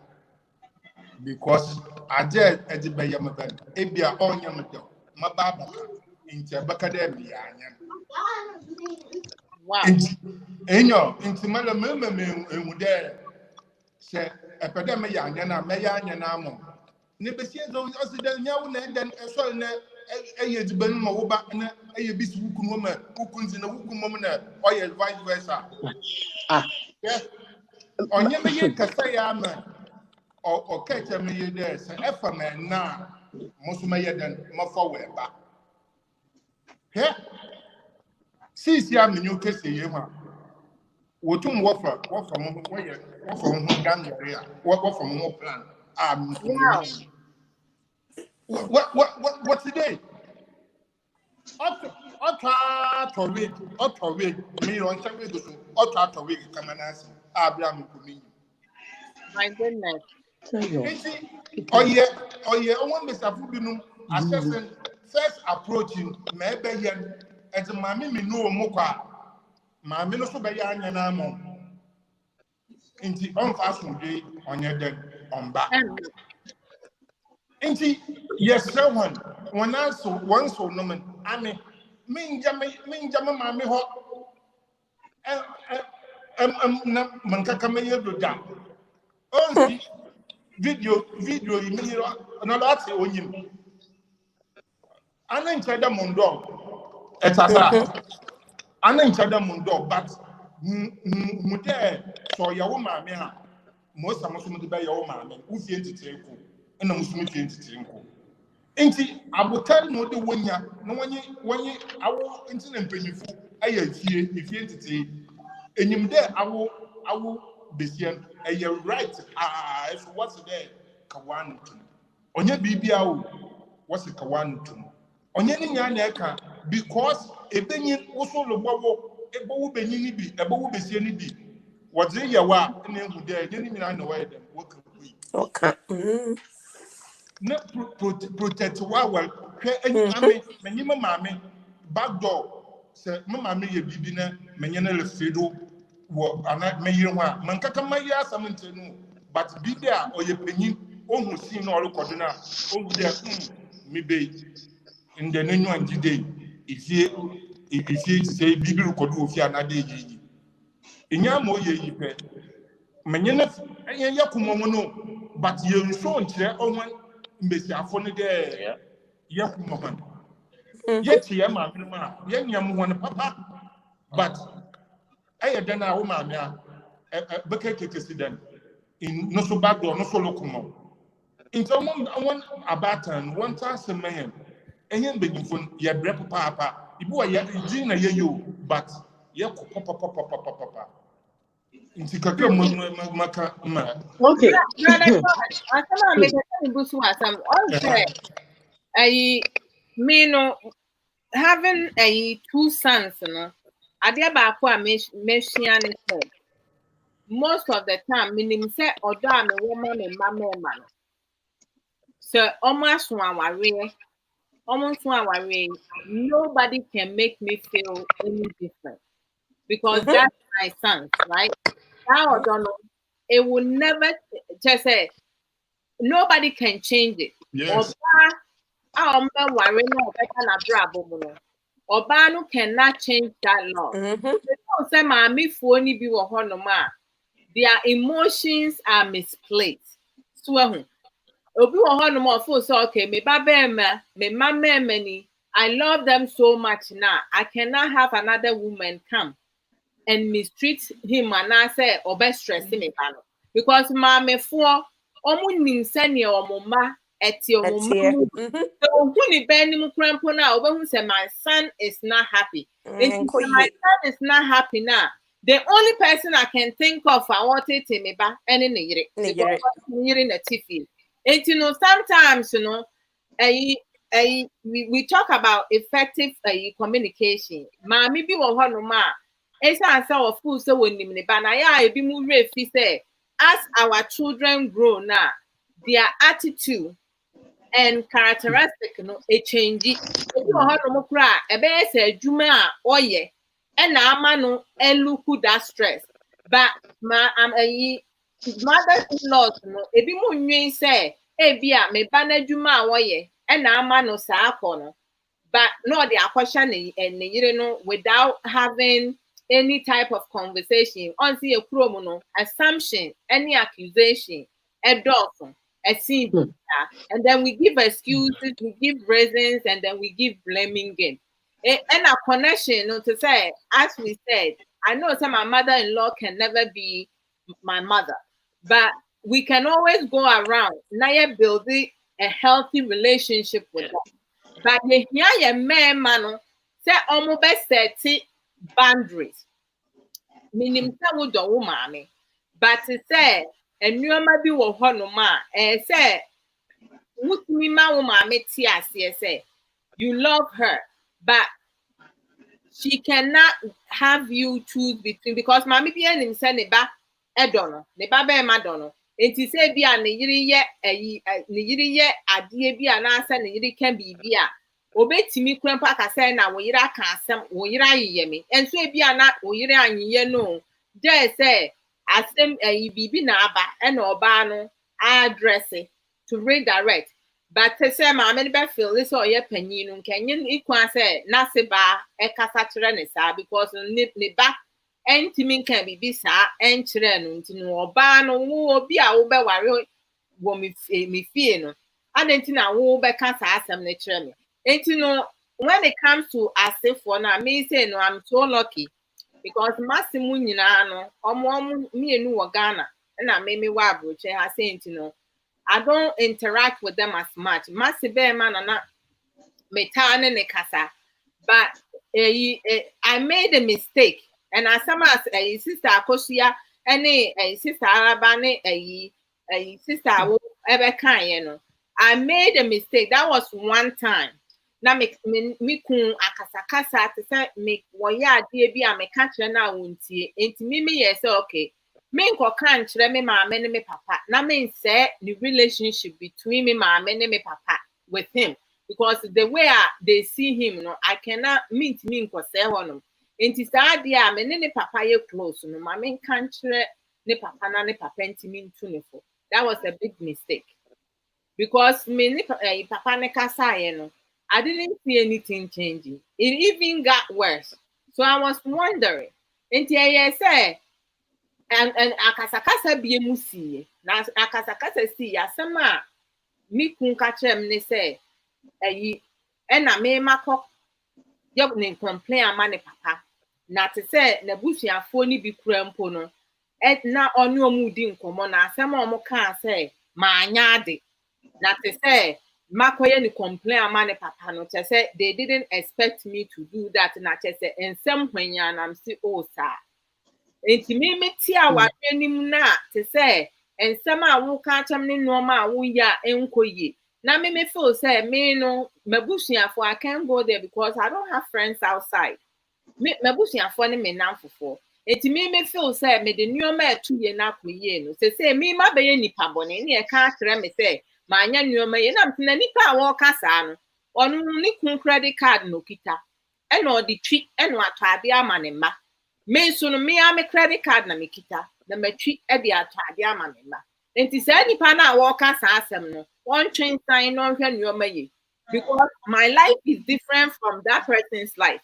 because aje ejibeye meben ebia onya medo mababa inche bakade mi anya wow enyo intimala meme enwude se epede me ya anya na me ya anya na amo ne besie zo osidel nyawo na den so na eye diban ma wo ba na eye bisu wuku no ma wuku nzi na wuku mom na oye vice versa yeah onye me ye kasa ya ma o keche me ye de se efa me na musuma ye den ma fa we ba he sisi ya menyu kese ye ha wotum wofa mo woye wofa mo gan ya wofa mo plan Wow. What today? Auto wig, me on some way to auto wig, come and ask. Abraham Kumi. My goodness. Oh, yeah, I want Mr. Fubinum assessing first approaching, maybe yen, and the mammy me know Moka. Mammy no so by yan and ammo. Into unfastened day on your dead on back. Inti yes someone when I saw one so no man ame minja mama ho na manka kameye do da on video imiro na lati onyim ana nchada mundo etasa ana nchada mundo but mu de so ya wo mame ha mo samoso de ba ya wo mame wo fie ntete ko na musumu fie ntete ko enti abotal no de wonya na wonye awo enti na mpanyifo aya fie ntete enyim de awo besian aya right if what's there kawan onye bibia wo what's kawan tum onye ni nya na eka because ebenyin wo so lobwo ebo benyin ni bi ebo wo besian ni bi wodze yawa na ehu de nye ni mina na wa dem wo kan kui okay na protect wa hwe ame menyima maame back door se maame ye bibi na menye na lefido wo ana meyire ho a mankaka mayi asam ntenu but bibi a oye panyin ohun sin na orekodo na ohun de me be in the nenu anjide ifie say bibi rekodo ofi anade yi enya mo ye yi pe menye na enye yakumo no but ye nso nkyere onwan mbesi afọ ne de yakumo ban yeti ya ma ma ye nyam ho ne papa but aye den a wo ma me a bekeke sidan in no so back door no so lokumo into one abatan one task mehem enyen begifon ye bre papa ibu wa ye din na ye yo but ye ko papa inti kakra maka ma Okay. Brother God, I cannot make a good one. Also, me no having two sons, no. I did about mention most of the time, meaning say or damn a woman and mamma man. So almost 1 worry, nobody can make me feel any different because that's my sons, right? Now I don't know. It will never just say nobody can change it. Yes. Oba cannot change that law. Say mommy for ni bi wo hono ma. Their emotions are misplaced. So obi wo hono ma feel so okay, me babema, me mama ni. I love them so much now. I cannot have another woman come and mistreat him and I say or best stress me because mommy for omu nim sene omuma eti omuma so huni ben mu krampo na obehu say my son is not happy. If my son is not happy now, the only person I can think of I want it to me ba any yire na tifi. And you know sometimes you know we talk about effective communication. Mami bi wo ho no ma esa answer of course so wonim ne ba na ya ebi mu refi say as our children grow now, their attitude and characteristic a change. If you have no cry, a bear say Juma oye, and amano and look that stress. But my mother-in-law, a bimu say, eh, bia me banner Juma oye, and amano sacono. But no, the question and you know without having any type of conversation on see a chromono assumption any accusation a dolphin a scene, and then we give excuses, we give reasons, and then we give blaming game. And our connection, you know, to say, as we said, I know that my mother-in-law can never be my mother, but we can always go around now building a healthy relationship with them. But here, man, man, say almost set boundaries. Meaning, some would do mommy, but to say, and you might be with her no ma, and say, would me, my mommy, say, you love her, but she cannot have you choose between, because mommy be an insaneba, edono, neba be madono. And to say, be an ye, a dear be an answer, and you can be beer. Obey to me, grandpa, I say now, we are castle, we are yemi, and so be an we are ye no. Dare say, as them a bibi naba and obano, address it to redirect. But to say, my many feel this or your penny, can you equal say, Nasiba, a casatranesa, because nip back, and Timmy can be bisa, and children, to know, ban or be a over warrior, woman me fear no. I didn't know who back as some nature me. And you know, when it comes to as if for now, me say, no, I'm so lucky. Because Massimo Ninano, or me and New Ghana, and I made me wabro, I say, you know, I don't interact with them as much. Massive man and not metane ne kasa. But I made a mistake. And as some as a sister Akosia, any a sister Arabane, a sister ever kind, you know. I made a mistake. That was one time. Now me kun akasakasa to say me woya die bi a me catch na wontie enti me yes okay me nko kan kire me maame ne me papa na me say the relationship between me maame ne me papa with him, because the way they see him, you know, I cannot meet me nko say hono enti sa dia me ne papa ye close no maame kan kire ne papa na ne papa enti me ntu ne fo. That was a big mistake, because me ne papa ne kasa ye no, I didn't see anything changing. It even got worse. So I was wondering. Until I say, and akasakasa be musi. Na akasakasa see ya sama mi kun kachem ne say, na me mako yob ne complain amane papa. Na te say na busuafo ni bi kura mpo no. Na onu omu di nkomo na asema omo kan say ma anya ade. Na te say Makoye ni complain amane papa no che say they didn't expect me to do that, na che say ensem hwanya na msi o sa enti me ti awa anim na te say ensem a wo ka cham ne no ma wo ya enkoye na me feel say me no mabusuafo I can't go there because I don't have friends outside. Me mabusuafo ne me namfofo enti me feel say me de nyoma atuye na koye no say me ma be ye nipa bone ne e ka kire me say Manya nyoma ye na mtina nipa a wo kasa no onu ni kun credit card no kita e no di twi e no atade ama ne ma me so no me am credit card na me kita na matwi e di atade ama ne ma enti say nipa na wo kasa asem no won twen sign no hwe nyoma ye, because my life is different from that person's life.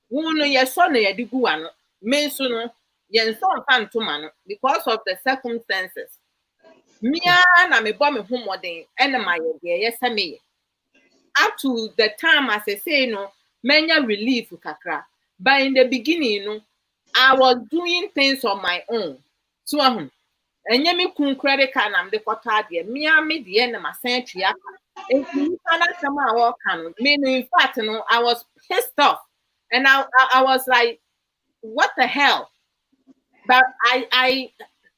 Wo no ye so no ye di gu ano me so no ye so fan to man because of the circumstances. Mia na me bo me homoden ene ma ye yes me up to the time as I say no menya relief kakra, but in the beginning no I was doing things on my own. So enye me kun credit card na me kota de mia me de na ma san tria e ni kana sama wo kan me no, in fact no I was pissed off and I was like what the hell, but I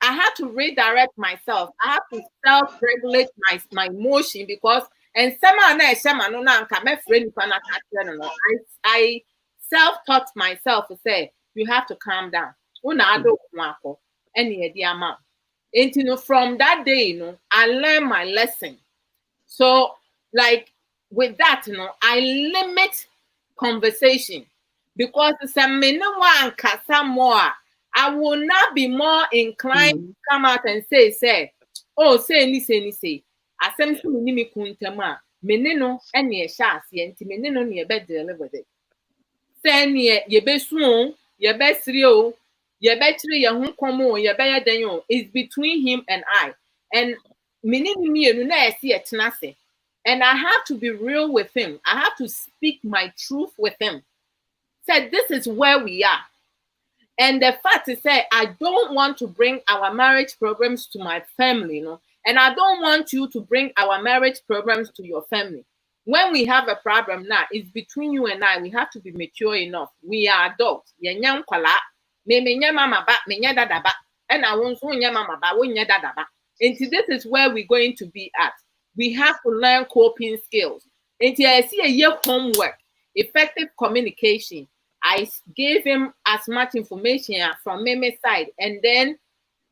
had to redirect myself. I have to self-regulate my emotion, because and I self-taught myself to say you have to calm down. And from that day, I learned my lesson. So like with that, I limit conversation, because some more. I will not be more inclined to come out and say, oh, say, say. I send to me kuntama, menino, and ye shas, yenti menino near bed with it. Send ye best room, your best rio, your battery, your home como, your better than you, is between him and I. And and I have to be real with him. I have to speak my truth with him. Said, this is where we are. And the fact is that I don't want to bring our marriage problems to my family, and I don't want you to bring our marriage problems to your family. When we have a problem now, it's between you and I. We have to be mature enough. We are adults. And I won't mama ba. And this is where we're going to be at. We have to learn coping skills. And I see a year homework, effective communication. I gave him as much information from Meme's side, and then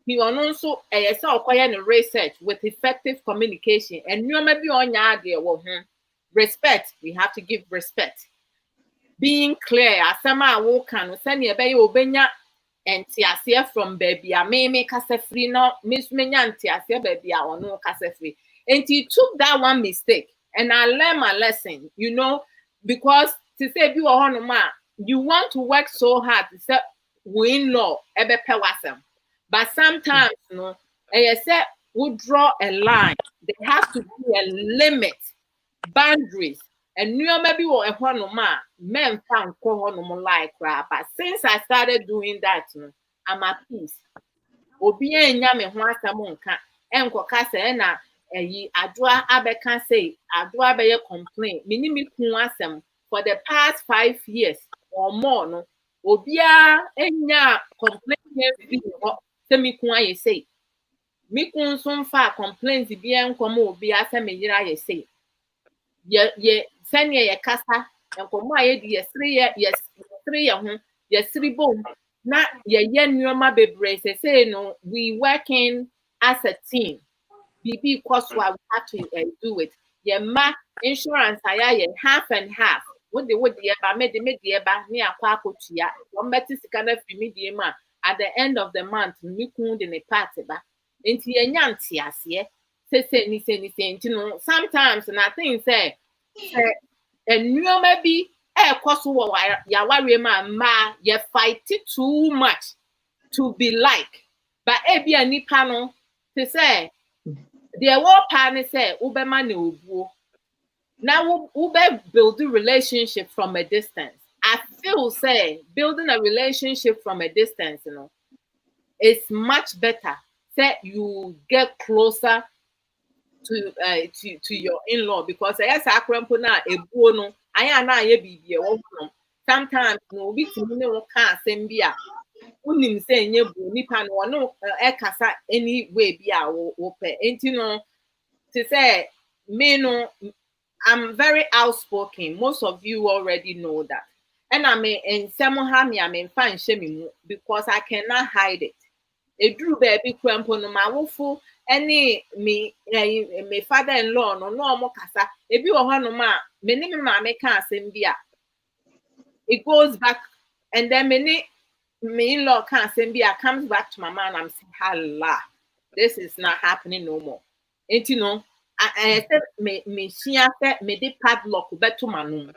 he also acquired research with effective communication. And you maybe on your idea, respect. We have to give respect. Being clear, as some I walk and send you by obenya and tiasia from baby. I may kasa free no miss menya tiasia baby or no kasa free. And he took that one mistake, and I learned my lesson. Because to say you are on you want to work so hard to say win law ebe pewasem, but sometimes I say we draw a line. There has to be a limit, boundaries, and maybe what men found like crap. But since I started doing that, I'm at peace. Obi nyame ho asam nka enkoka se na adwa abeka say adwa be complain minimi kun asem for the past 5 years or more. No obia enya complain say me kun aye say me kun so fa complaints bi enkomo obi asem yira aye say ye send ye kasa enkomo aye di yes 3 ho yes 3 bom na ye nneoma bebre say no we working as a team BB cost why we have to do it. Ye ma insurance aya half and half. What the eba me the eba ni akwa akotua. One better sikana fi me die ma at the end of the month mi kun de ne party ba. Enti ye nyanti ase. Say ni sometimes and I think say nneoma bi cost wo ya ware ma ye fight too much to be like. But ebi anipa no to say the war partner said ube mani ubu. Now ube build a relationship from a distance. I feel say building a relationship from a distance, is much better. Say you get closer to your in-law, because I yes na ebu no aya na ye bibi sometimes no we can sembia unim say nye bu nipa no no ekasa any way bia wo pe enti no to say me no I'm very outspoken. Most of you already know that, and I mean in somehow me I'm in fan shame because I cannot hide it. A drew baby crampo no my wofu any me father-in-law no more kasa ebi wo ho no ma me ni me can sembia. It goes back, and then me in-law can't send me. I comes back to my man. I'm saying, "Hala, this is not happening no more." And I said, "Me she said me the padlock back to my room."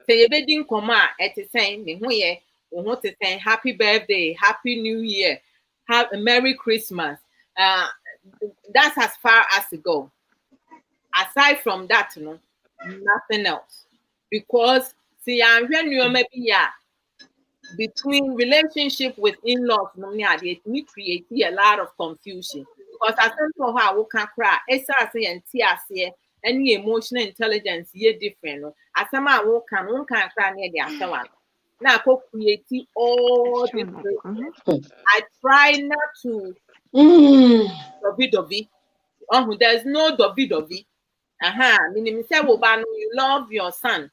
Say you didn't come out at the same me who ye want to say happy birthday, happy new year, have a merry Christmas. That's as far as to go. Aside from that, nothing else, because see, I'm when you maybe between relationship with in-laws, me create a lot of confusion, because I don't know how we can cry. Any emotional intelligence is different. As some I can cry near the other one. Now I create all this. I try not to dovey. Oh, there's no dovey. Meaning you love your son.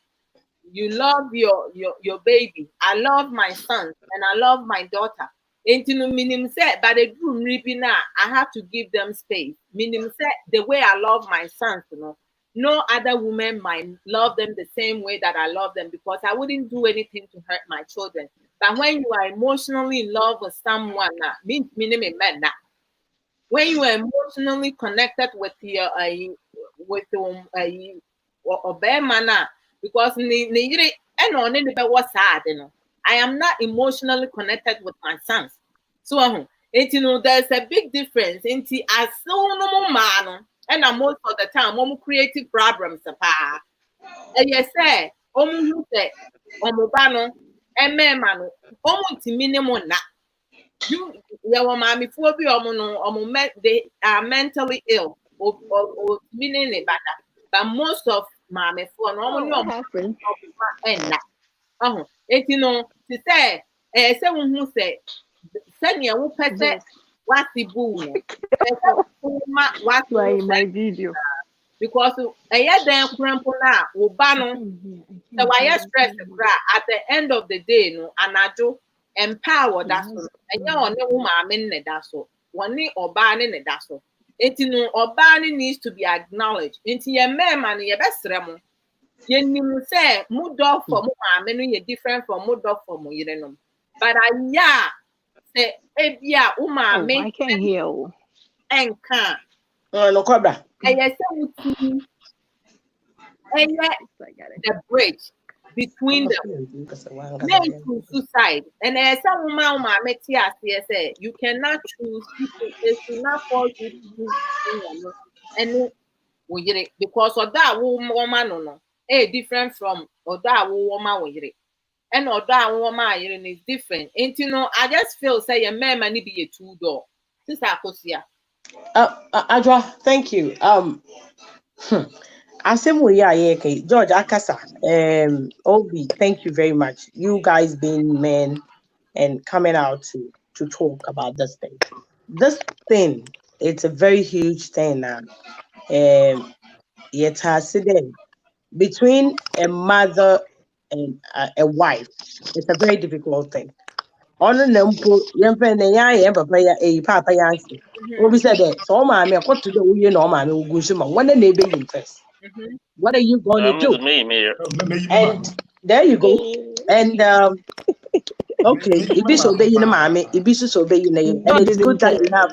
You love your baby. I love my son and I love my daughter. Meaning say, but the room now, I have to give them space. Meaning say, the way I love my sons, no other woman might love them the same way that I love them, because I wouldn't do anything to hurt my children. But when you are emotionally in love with someone, when you are emotionally connected with your because I am not emotionally connected with my sons. So There's a big difference. As no man, and most of the time, creative problems. And you say, who say, Omubano, and Memano, minimum na. You, your mommy, they are mentally ill or meaning it better. But most of mommy for normal and that. To say, someone who say, send your who person, what's the boom? What's my video? Because then cramp now, Ubano, so why stress at the end of the day, no, and I do empower that so. And you know, woman, I mean, that's so. One knee or banning it, that's so. Or banning needs to be acknowledged. Into your man, and your best remo. You say, mood dog for more, I mean, you're different from mood dog for more, you know. But I, say, yeah, I can hear you. And can't. No cobra. And the bridge between them men to suicide. And as some woman say, you cannot choose people, they should not force you to do and because of that woman no different from or that woman and or that woman is different. And I just feel say a man may be a two-door. This is Adwa, thank you. George Akasa, Obi, thank you very much. You guys being men and coming out to talk about this thing. This thing, it's a very huge thing now. It has between a mother and a wife. It's a very difficult thing. On the number, papa yansi. Obi said that so mommy, what to do? You know, mommy, will go when the neighbor you first. What are you going to do? And there you go. And okay, if this obey you, mommy, if this obey you, and it's good that you have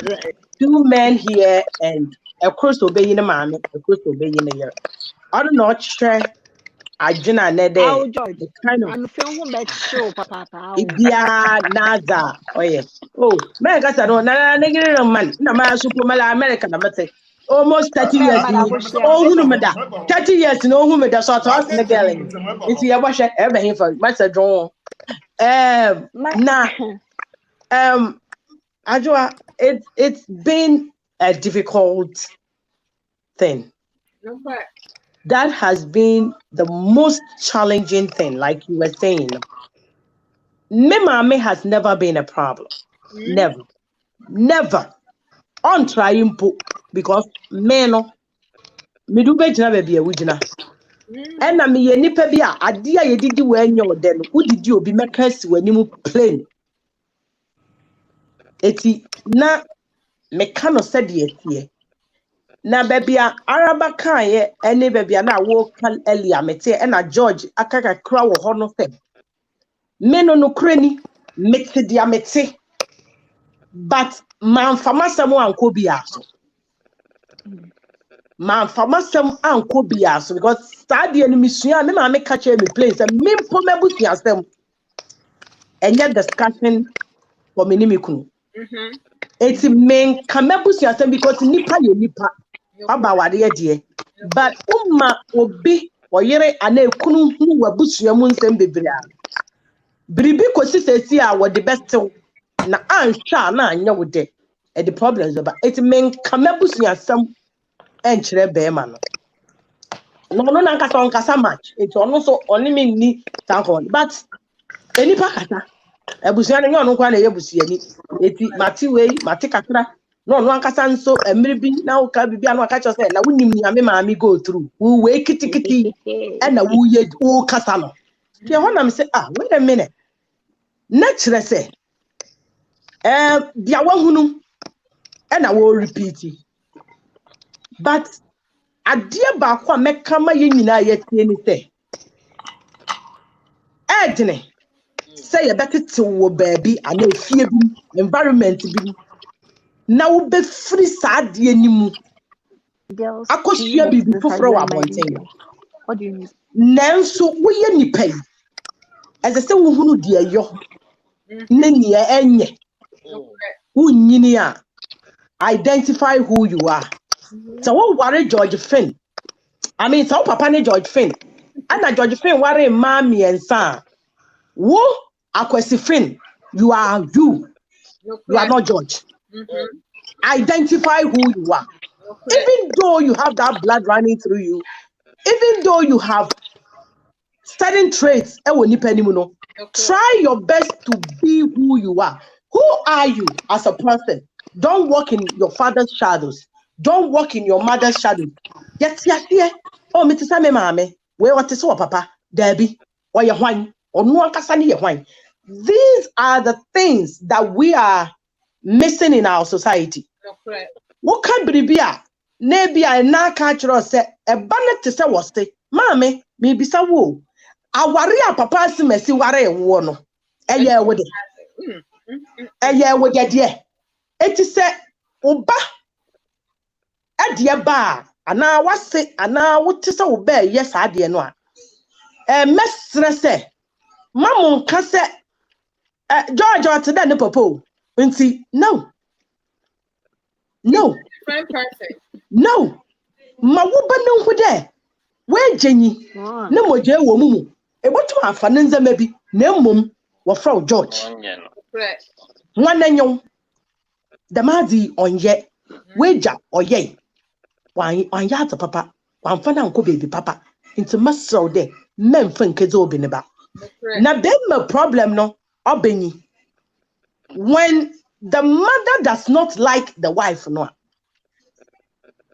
two men here and of course obey you, mommy, of course obey you. I don't know, sure. I do not know the kind of I'm feeling back show, papa. India Naza. Oh yes. Oh, man, I don't know. Man, no man, Superman, American. I'm saying almost 30 years. Oh, 30 years. No, who made the sort of the girl. It's your wash everything for Master John. Ajua, it's been a difficult thing. That has been the most challenging thing, like you were saying. Mommy has never been a problem. Never. On trying to, because men, me do better baby a wujina. And I mean, nipa bia adia ye didi when you're then. Who did you be make us when you plain? Eti na me cannot say the na baby araba kan ye any baby na wo kan earlier mete and a George akaka kra wo ho no fe me no krani mete dia mete but man famasam anko biaso anko biaso because study any misua me ma me catch me place and me po mebusi asem enye discussion for me ni kunu it's men kamebusi asem because nipa ye nipa but obi oyere ana ekunu hu wabusua mu nsem bebrea bribi kosisesi a wo the best na ansha na anya wo de the problems about it men kamebusua asem enkyere be ma no na nkasa match it ono so oni me ni tankon but enipa kata ebusua no ono kwa na yebusua ni eti mati kakra no ankasa nso emiri bi na wo ka bibia no aka cho say na wunim ni ame maami go through we kitikiti and na wo ye wo kasa no tie ho na me say wait a minute na kire say dia wa hunu and na wo repeat but adia ba kwa meka ma ye nyina ye tie ni say edne say ye betete wo baabi ana efie bi environment bi na wo be free saade animu akosua bibi foforo wa bonten what do you mean nanso wo ye nipa yi as I say wo hunu de ayo na nie enye Unyinia, identify who you are. So what worry George Finn? I mean, so Papa ni George Finn. And George Finn worry mommy and son. Who Akwesi Finn? You are you. You are not George. Identify who you are. Even though you have that blood running through you, even though you have certain traits, try your best to be who you are. Who are you as a person? Don't walk in your father's shadows. Don't walk in your mother's shadows. Yes. Oh, me tisa me mame. We what is papa? Debbie. Or your wine. Or no kasani your wine. These are the things that we are missing in our society. What can be Nebia na cultural say a bannet to say was say, Mammy, maybe so woo. A warrior papa si messy warrior wono. A year with it. A year with your dear. It is said, Oba a dear bar. And now what say, and now what is so bear? Yes, I dear no. A mess say, Mamma can say, George or to the popo. And see, no. No, ma wuba no hu de we Jenny na moje wo mumu e botu afane nzema bi na mmom wo fra George nwanne nyon the madi onye weja oye wan ya to papa wan fa na nko baby papa into masro de memfa nkeze obi ne ba na dem problem no obenyi when the mother does not like the wife no.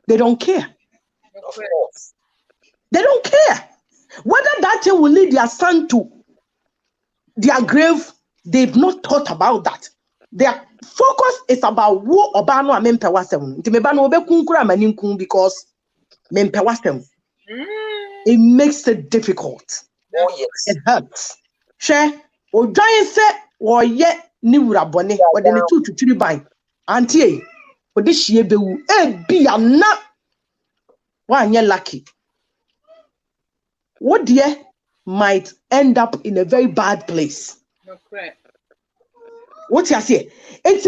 They don't care. Of course. They don't care. Whether that thing will lead their son to their grave, they've not thought about that. Their focus is about who obano a mempewasem. Ntimebano obe kunkura maninkun because mempewasem. It makes it difficult. Oh yes. It hurts. Share o giant se or yet ni urabone or then 2 to 3 by auntie. This year, be a not one year lucky. What dear might end up in a very bad place. What you say? It's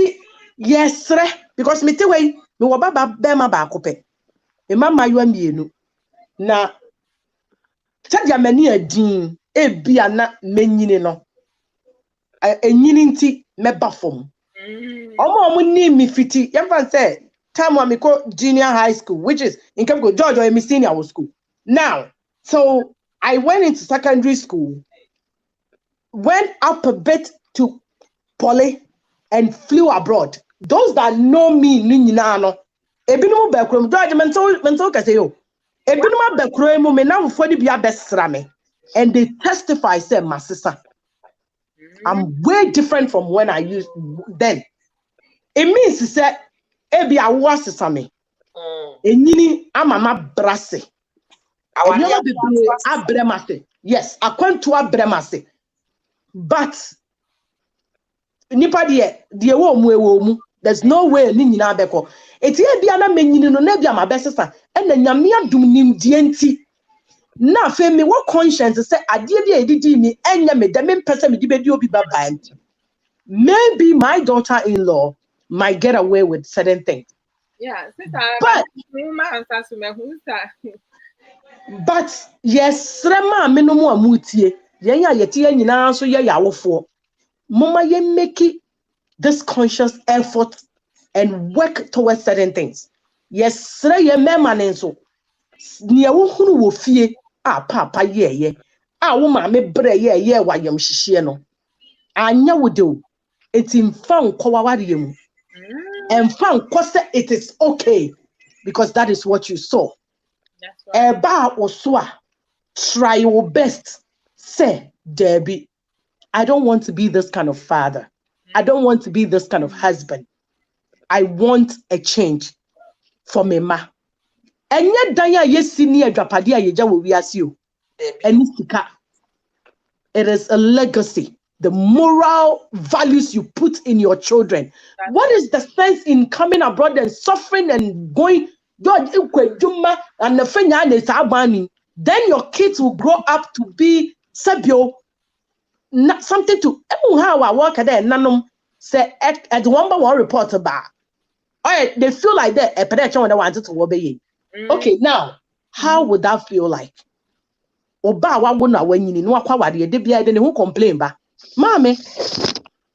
yes, because me tell me wababa bema ba kope. E mama you amienu. Na sadia mani adin be a na menyine no. Enyini nti meba fom. Omo ni mi fiti yemfa say time when me go junior high school, which is in Cape George or me senior school. Now, so I went into secondary school, went up a bit to poly, and flew abroad. Those that know me, no. Ebinu backroom, George mental say yo. Ebinu backroom, me now for the be a best rame, and they testify say my sister. I'm way different from when I used then. It means to say, ebi awas same. Enyini amama brase. Abremase. Yes, akwantu abremase. But nipa die wo mu. There's no way ni nyina beko. Eti ebi ana menyini no na ebi amabesesa. E na nyame adum nim die nti. Na fe me what conscience say adie bi edidi mi enya me de me pese me di bedi obi baba nti. Maybe my daughter-in-law might get away with certain things. Yeah, but yes, Rema minomu amutie. Yenya yeti nyina so ye yawofo. Mama ye make this conscious effort and work towards certain things. Yes, ye mema nenso. Nia wo hunu wo fie papa ye. Wo ma me bre ye wa yam hihie no. Anya wo de o. Eti mfa nkọ waware mu. And found it is okay because that is what you saw. Eba oswa, try your best. Say, Debbie, I don't want to be this kind of father. I don't want to be this kind of husband. I want a change for me ma. Enya danya yesi ni adwapade ayeja wo wiase o. Eni sika. It is a legacy. The moral values you put in your children. What is the sense in coming abroad and suffering and going? Then your kids will grow up to be sabio, not something to how I work at there. Say at the one report about. Alright, they feel like that a pedestrian when they wanted to obey. Okay, now how would that feel like? Oba wa wona wanyini no akwa wade de bia de ne ho complain ba. Mame,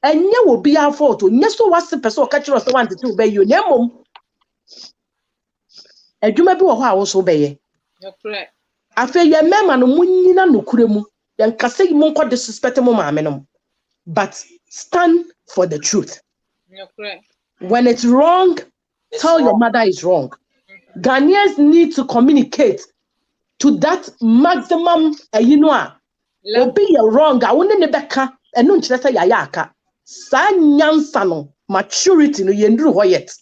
enye wo bia fault o, nye so wase person o ka kire so want to obey you. Nemom. Adwuma bi wo ho a wo so obey. Nokware. Afa ye mema no munyina no kure mu. Yan kase mo nko disrespect mo mame no. But stand for the truth. Nokware. When it's wrong, tell your mother it's wrong. Ghanaians need to communicate to that maximum, obi you're wrong. I wouldn't nebeka and no chesa yayaka. Sanyansano maturity no yendru hoyet.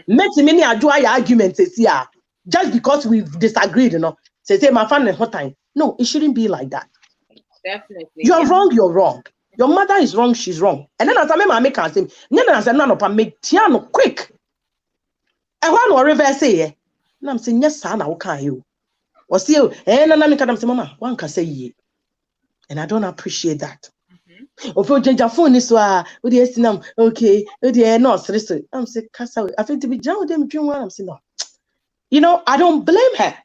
Make many arguments here just because we've disagreed, Say my family hot time. No, it shouldn't be like that. Definitely. You're wrong, you're wrong. Your mother is wrong, she's wrong. And then as I make her say, make tiano quick. I want to reverse say, and I'm saying, yes, son, I can you. Or see you, and I'm saying, Mama, one can say ye. And I don't appreciate that. Of your ginger phone is with the SNM, okay, with the nurse, listen. I'm saying, Cassa, I think to be down with them, I'm saying, no. I don't blame her.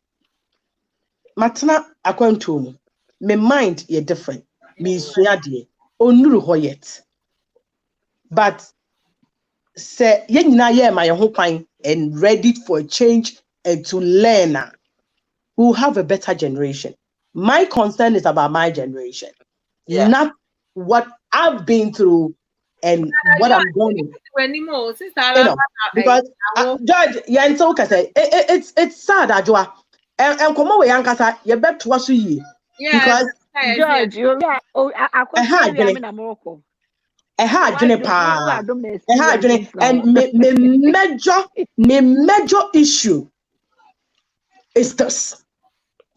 Matana, according to me, my mind is different. Me, Swayadi. Onuru hoyet. But say yenina ye my whole pine and ready for a change and to learn. We'll have a better generation. My concern is about my generation, not what I've been through and what I'm going through. Because George, it's sad, Ajwa. And come away, Ankasa, you bet to us ye. Because George, you're right. Oh, I couldn't be in Morocco. A hard juniper, and major issue is this.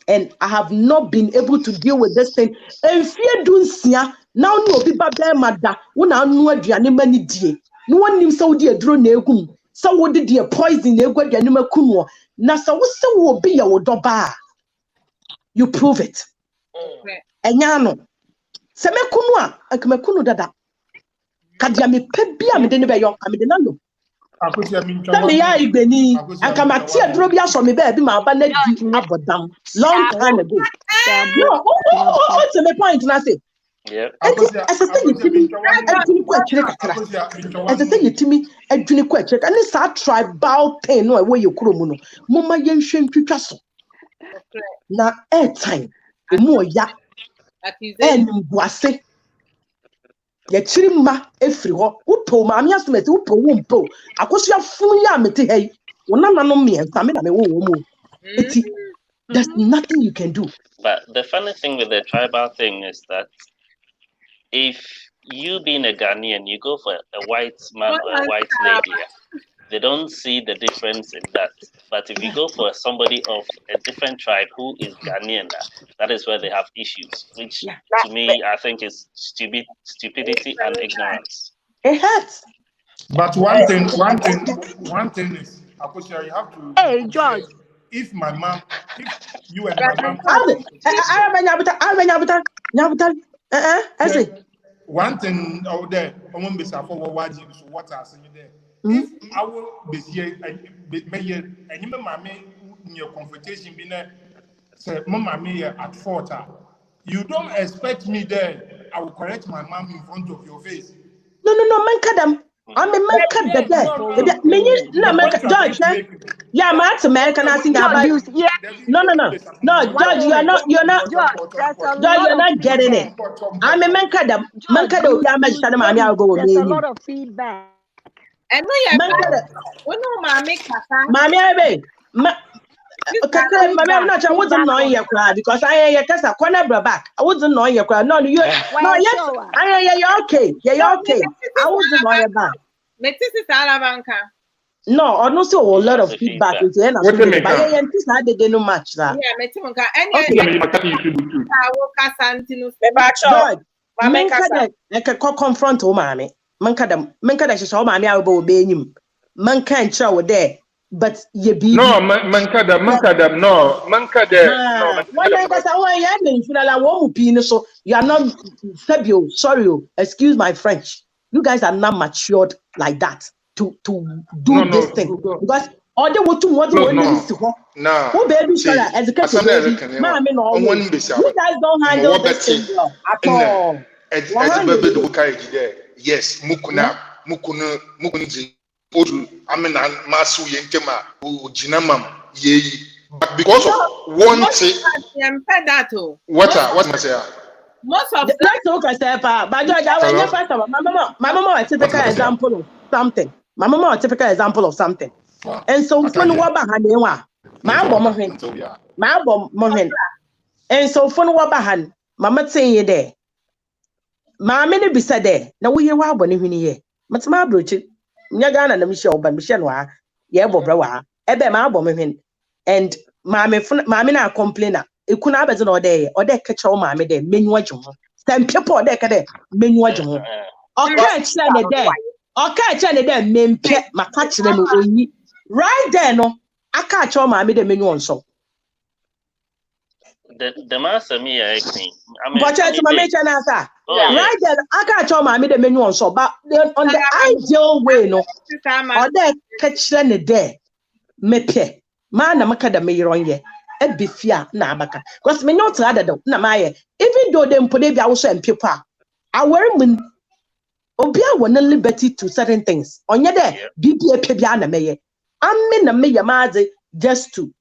And I have not been able to deal with this thing. And fear don't see now no people there, mother. When I know the animal die, no one named Saudi a drone negum. So what did the poison they got the animal kumo? Nasa was so will be your doba. You prove it. Enyano. Seme kunwa, akme kunu dada. Kadia me pebia me dene be yo ka me dena no. Seme ya igbeni, akama ti adro bia so me be ma ba na di abodam long time ago. No, what's the point na say? Yeah. As I say yitimi, adwini kwa chire kakra. As I say yitimi, adwini kwa chire. And this tribal pain no we yekuro mu no. Mama yenhwe ntwitwa so. Na airtime, emu oya. And boise ye chirima efri ho upo ma ami asomete upo wumpo akosua fun ya mete hey wona nanom me ensa me na me wo mu eti there's nothing you can do. But the funny thing with the tribal thing is that if you being a Ghanaian, you go for a white man or a white lady, they don't see the difference in that. But if you go for somebody of a different tribe who is Ghanaian, that is where they have issues, which to me, I think is stupidity and ignorance. It hurts. But one thing is, Akosia, you have to. Hey, George. If you and my mom. I say. One thing out there, I won't be so what I say there. If I will be here, and you mammy in your confrontation, be there, say, Mamma Mia at 40. You don't expect me there. I will correct my mom in front of your face. No, man, kadam. I mean, man, cut the dead. No, man, George, yeah, I'm American. I think about no, George, you're not, George, you're not getting it. I'm a man, kadam. Man, kadam, I'm go with me. There's a lot of feedback. And no, Mammy, I I'm not. I wasn't knowing your crowd because I guess I can't bring back. I wasn't knowing your crowd. No, you. No, yes. You're okay. You're okay. I wasn't knowing about. No, I don't see a lot of feedback. But I didn't know much that. I can confront mommy. Mankada, she saw mommy. I will obey him. Man can't show there. But you be no, mankada, no. One I guess I am in so you are not Fabio. Sorry, excuse my French. you guys are not matured like that to do this thing because all they want to no. Who baby sorry educated baby mommy no you guys don't handle this thing well at all. Yes, mukunji odu amena masu yenkema ojinamam yeyi. But because of one thing, what's my say? Most of let's look at that. But my mama a typical example of something. My mama a typical example of something. And so fun wa bahan enwa. Ma bom mohen. And so fun wa bahan. Mama say ye there. Ma me ne bisa there. Na wo ye wa boni hwini ye. Matma brochi. Nya Ghana na Michelle ba Michelle wa. Ye bobra wa. Ebe ma bom hwen. And ma me na complainer. Ekuna abeze no dey catch o ma me dey menyu adwo ho. Some people dey ka dey menyu adwo ho. Oka kire ne dey mempe maka kire no onyi. Right there no aka acha o ma me dey menyu onso. The master me actually. I mean, but it's my mention answer. Right there aka acha o ma me dey menyu onso but on the ideal way no. Or dey catch ne dey mepe. Man na maka da me yironye. Ebifia na abaka because me not rather na maye even though them put be also and people are wearing obia won liberty to certain things onye there bibia pebia na meye amme na meye maze just to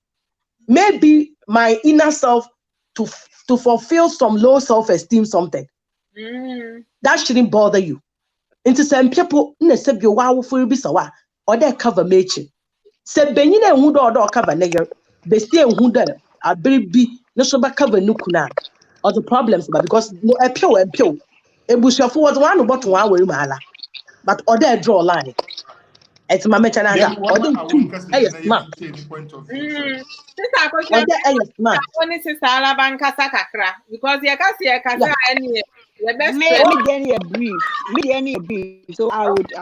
maybe my inner self to fulfill some low self-esteem something that shouldn't bother you into some people na se bi wa wo for bi sawa or there cover mechi se benyi na hu do cover na yer they stay who that a baby no so back cover nukuna or the problems but because no a pure ebushafo was one but one way mahala but other draw line it's my mechana or the two smart because you can see any brief so I would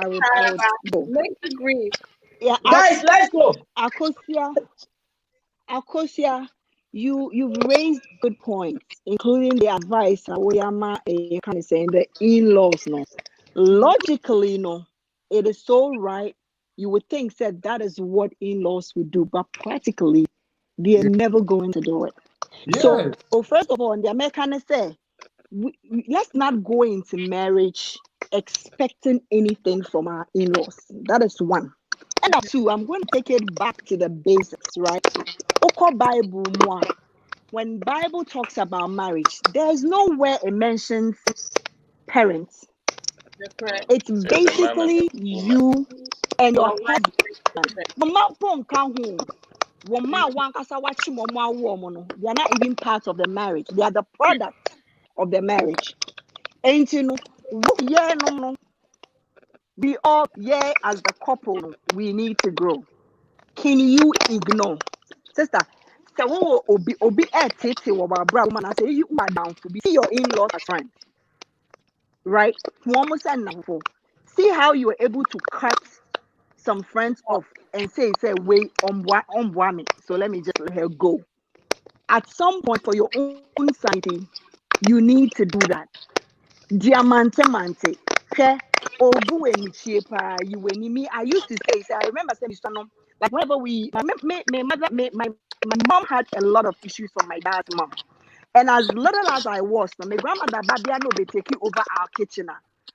go. Make it brief. Yeah, guys, let's go. Akosia, you've raised good points, including the advice Awoyama kind of saying the in-laws. No, logically, no, it is so right. You would think that is what in-laws would do, but practically, they are never going to do it. Yes. So first of all, the Americans say, let's not go into marriage expecting anything from our in-laws. That is one. And two, I'm going to take it back to the basics, right? Bible, when Bible talks about marriage, there's nowhere it mentions parents. It's basically you and your husband. They are not even part of the marriage. They are the product of the marriage. And you know, we all, as the couple, we need to grow. Can you ignore, sister? So obi woman I say you are down to be see your in-laws as friends, right? See how you were able to cut some friends off and say wait on me. So let me just let her go. At some point, for your own sanity, you need to do that. Diamante mante. You me. I used to say, I remember saying, like whenever my mom had a lot of issues from my dad's mom. And as little as I was, my grandmother Babia no be taking over our kitchen.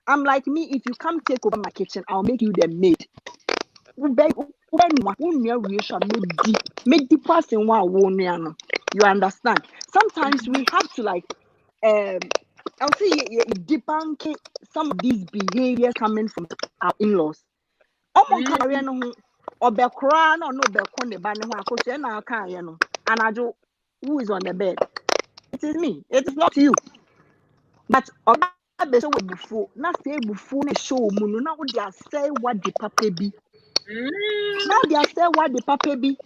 I'm like, me, if you come take over my kitchen, I'll make you the maid. You understand? Sometimes we have to like I'll see debunking some of these behaviors coming from our in-laws. And I do, who is on the bed? It is me. It is not you. But show munu now they are say what the papa be. Now they are say what the papa be.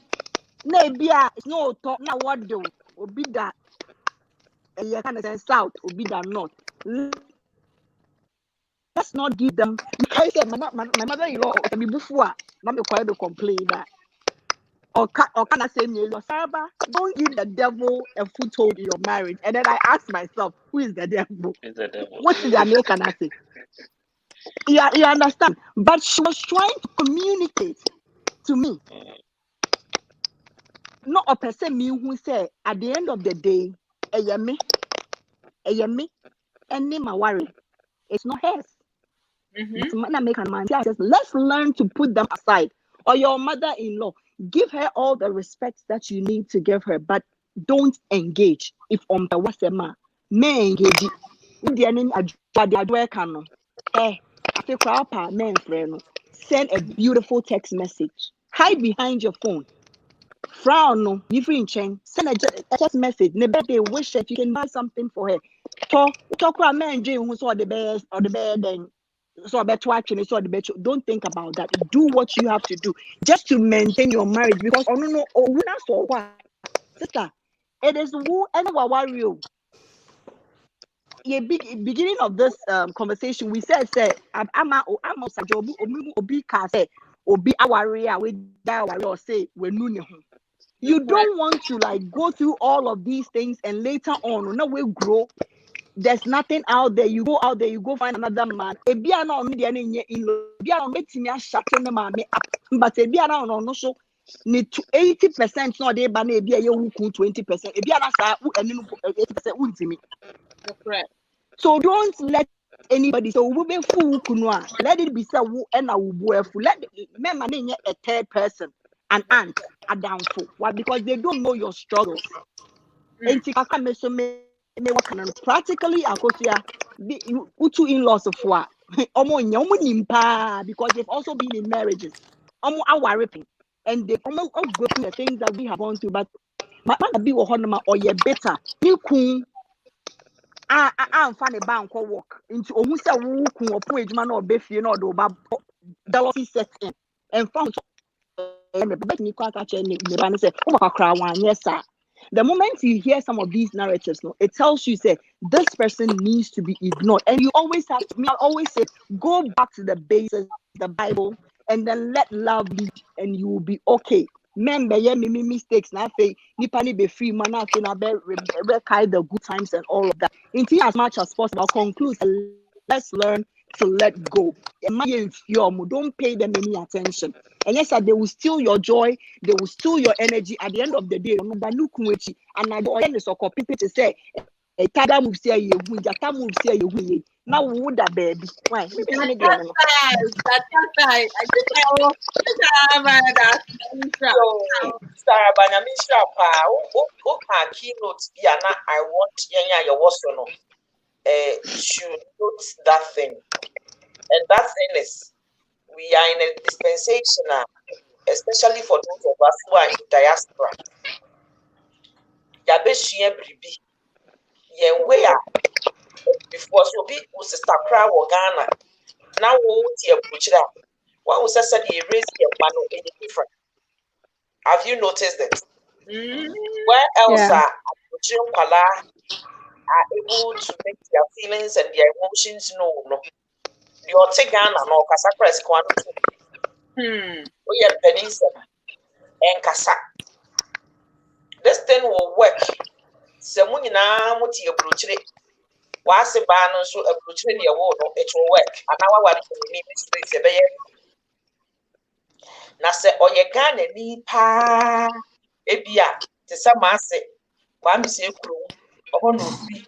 No talk now what do obi that you kind of south obi that north. Let's not give them because my mother-in-law can be before not be quiet to complain that or can I say don't give the devil a foothold in your marriage. And then I ask myself, who is the devil? It's the devil. What is the American I say? You understand? But she was trying to communicate to me. Not a person me who say at the end of the day, me, and name my worry. It's not hers. But man, make a man. Let's learn to put them aside. Or your mother-in-law, give her all the respect that you need to give her, but don't engage. If the what's a man, may engage. Send a beautiful text message. Hide behind your phone. Frown no, you free chain. Send a text message. Ne birthday wish if you can buy something for her. Talk about man who saw the best or the bed and saw better actually saw the better. Don't think about that. Do what you have to do just to maintain your marriage because no, so what, sister. It is who and worry you. Beginning of this conversation, we said I'm obi say obi aware we die or say we no. You don't want to like go through all of these things and later on, no we grow. There's nothing out there. You go out there, you go find another man. But if no so need to 80% no they ban be 20%. If you are 80%. So don't let anybody so we be fool kunwa. Let it be so and let remember a third person, an aunt, a downfall. Why? Because they don't know your struggles. Practically, the two in-laws of what because they've also been in marriages. And they almost go through the things that we have gone through. But my be or you're better. You cool. I'm funny bank or work into almost a walk or page man or beef, you know, do dollar set in and found yes, sir. The moment you hear some of these narratives, no, it tells you say this person needs to be ignored, and you always have to. I always say go back to the basics, the Bible, and then let love lead, and you will be okay. Men be me mistakes na fe nipa ni be free man na fe na be the good times and all of that. Until as much as possible, I'll conclude. Let's learn to let go. Don't pay them any attention. And yes, they will steal your joy, they will steal your energy at the end of the day. And I go and so people to say a tada move say you win, jata move say you win. Now would that baby? Why? Sarah Banamisha pa o keynote bi ana I want yenya your woso no should note that thing. And that thing is we are in a dispensation now, especially for those of us who are in diaspora. Yabeshia bribi yen we are before so be sister cry or Ghana. Now we tie buchira. What was said you raise your man any different. Have you noticed that? Where else are able to make their feelings and their emotions known? Your Ghana no kasa press kwano too. We are peninsula and kasa. This thing will work. Semunina muti a bruchre. Was a ban so a bruchre the award, it will work. And now what me mystery say. Na se oyegane ni pa ebia te samase kwa mi se kuro oho no fi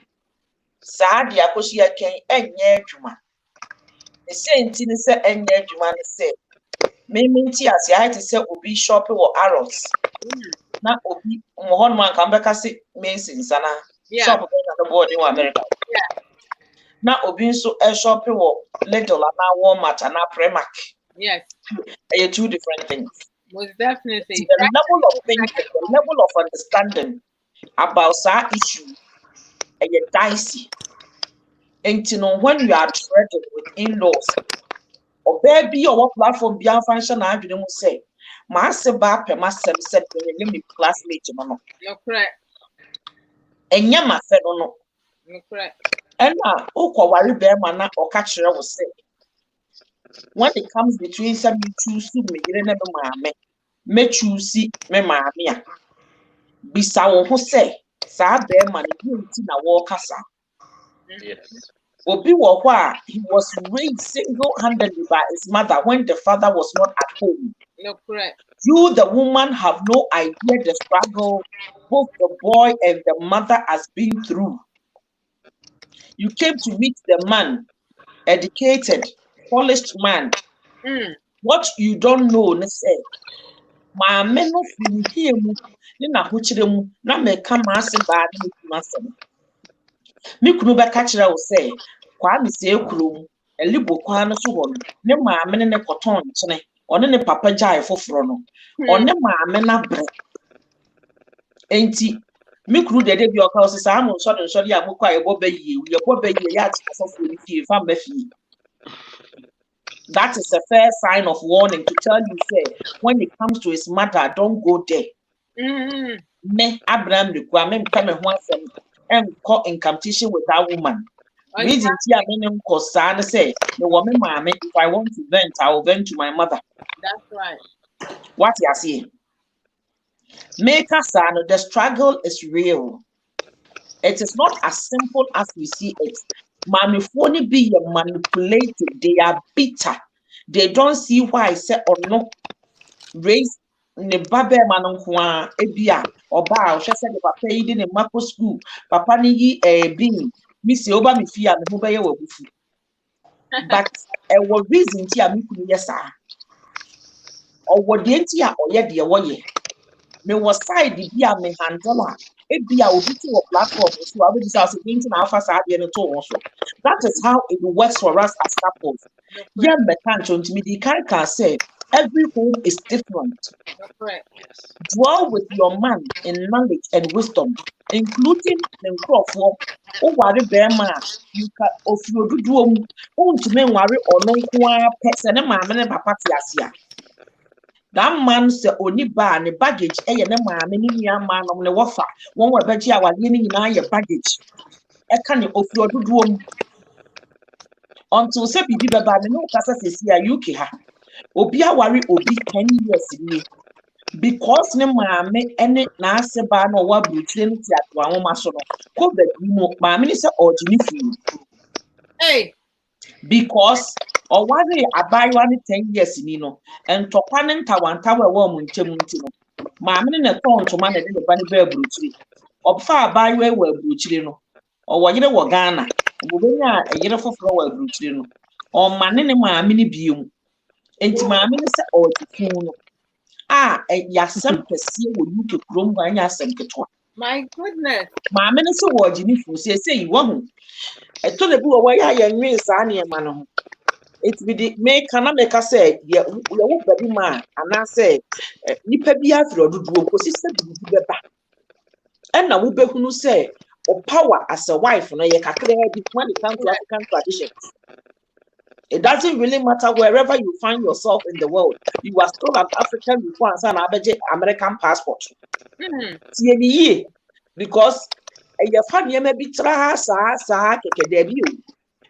saa dia koshi aken enye adwuma e se nti ni se enye adwuma ni se meminti ase ha te se obi shop wo arrows na obi mo hon man kan beka se Mason sana shop go na board in America na obi nso e shop wo Lidl na Walmart na Primark. Yes. Two different things. Most definitely. The level of thinking, the level of understanding about that issue is dicey. And you know, when you are treated with in-laws, or baby or what platform beyond function, I didn't say, Master Bap and Master said, me classmate, you're correct. And Yama said, no, you're correct. And now, worry bear man or catcher will say. When it comes between some you choose to me, you never me choose me mamma. Bisa who say, Sa bear man, you na walk asa. Yes. Obi Wakwa, he was raised single-handedly by his mother when the father was not at home. Nokware. You, the woman, have no idea the struggle both the boy and the mother has been through. You came to meet the man, educated, polished man. What you don't know, say, my men of him, na huchiremu, na me come as a bad master. Mikunuba catcher will say, Kwame say, Krum, a libo quan so one, ne mamma and a cotton, or ne papa jai for frono, or ne mamma bread. Ain't he? Mikru de your house, I'm shot and shot ya muka a bobby, your bobby yard for if I'm beefy. That is a fair sign of warning to tell you, say, when it comes to his mother, don't go there. Me, Abraham, the Kwame, come and once and caught in competition with that woman. Reason tia meaning cause say the woman mammy, if I want to vent, I will vent to my mother. That's right. What you see? Make us the struggle is real. It is not as simple as we see it. Mamifoni be manipulated, they are bitter. They don't see why I say or no raise ne babe manonkwa ebia oba o hwese de papa yi de ne mako school papa ni yi bin mi se oba mi fi a me ho be ye wabufu but what reason ti a mi kunu yesa or what de ti a oye de wo ye me was side bi a me handle a ebia obi ti wo platform so a be say so bin ti na afa sa de no to wo so. That is how it works for us as couples. Yeah, me can't me the can say every home is different. Dwell with your man in knowledge and wisdom, including the crop for worry bear man. You can of your do to men worry or no person and mamma and papa. That man say only bar and baggage, and mammy young man on the wafer. One were better our living in your baggage. A can of your do until say bibi baba no kasa sesi a UK ha. Obi a worry obi 10 years ni. Because ne maame ene na aseba na owa brutire no ti atwa nwoma so no ko bedi mo maame ni se ogini fi. Hey, because oware abayiwa ne 10 years ni no entokwa ne ntawantawa we mo nkyem nti no maame ne tonto ma na de ne ba ne ba brutire obfa abayiwa we brutire no owoyire wo Ghana obenya yire foforo we brutire no o mane ne maame ne biemu enti maame ne se otifu no yasem pese wo UK krom gwa nya asem ketwa. My goodness. Maame ne se wo gini fu se yi wo hu. Eto le bi wo ya nwe sa na e ma no. It be the make kana make say ye wo badi ma ana say nipa bi afro dodo ko sise bi beba. And na wo behunu say o power as a wife no ye kakra bi when it comes to African traditions. It doesn't really matter wherever you find yourself in the world. You are still an African before and an American passport. Because your family may be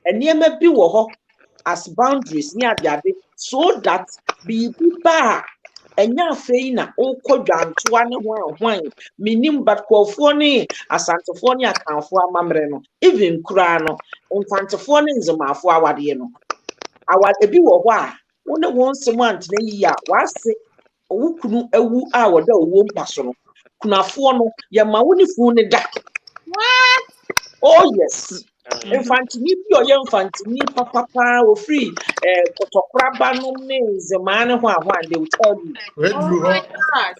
and you may be as boundaries near the so that be bar and ya faina o kodwan to one minim but quafoni as Santofonia can for mamreno even crano on Fantafoni is a ma for our our ebi wo ho a wona won semant na yi a wase wukunu ewu a woda owo mpaso no kunafo no ye ma woni fu ne da. What? Oh yes. Infantini bi o ye infantini papa o free kotokra ba no me zemane ho a they will tell you. Oh my God.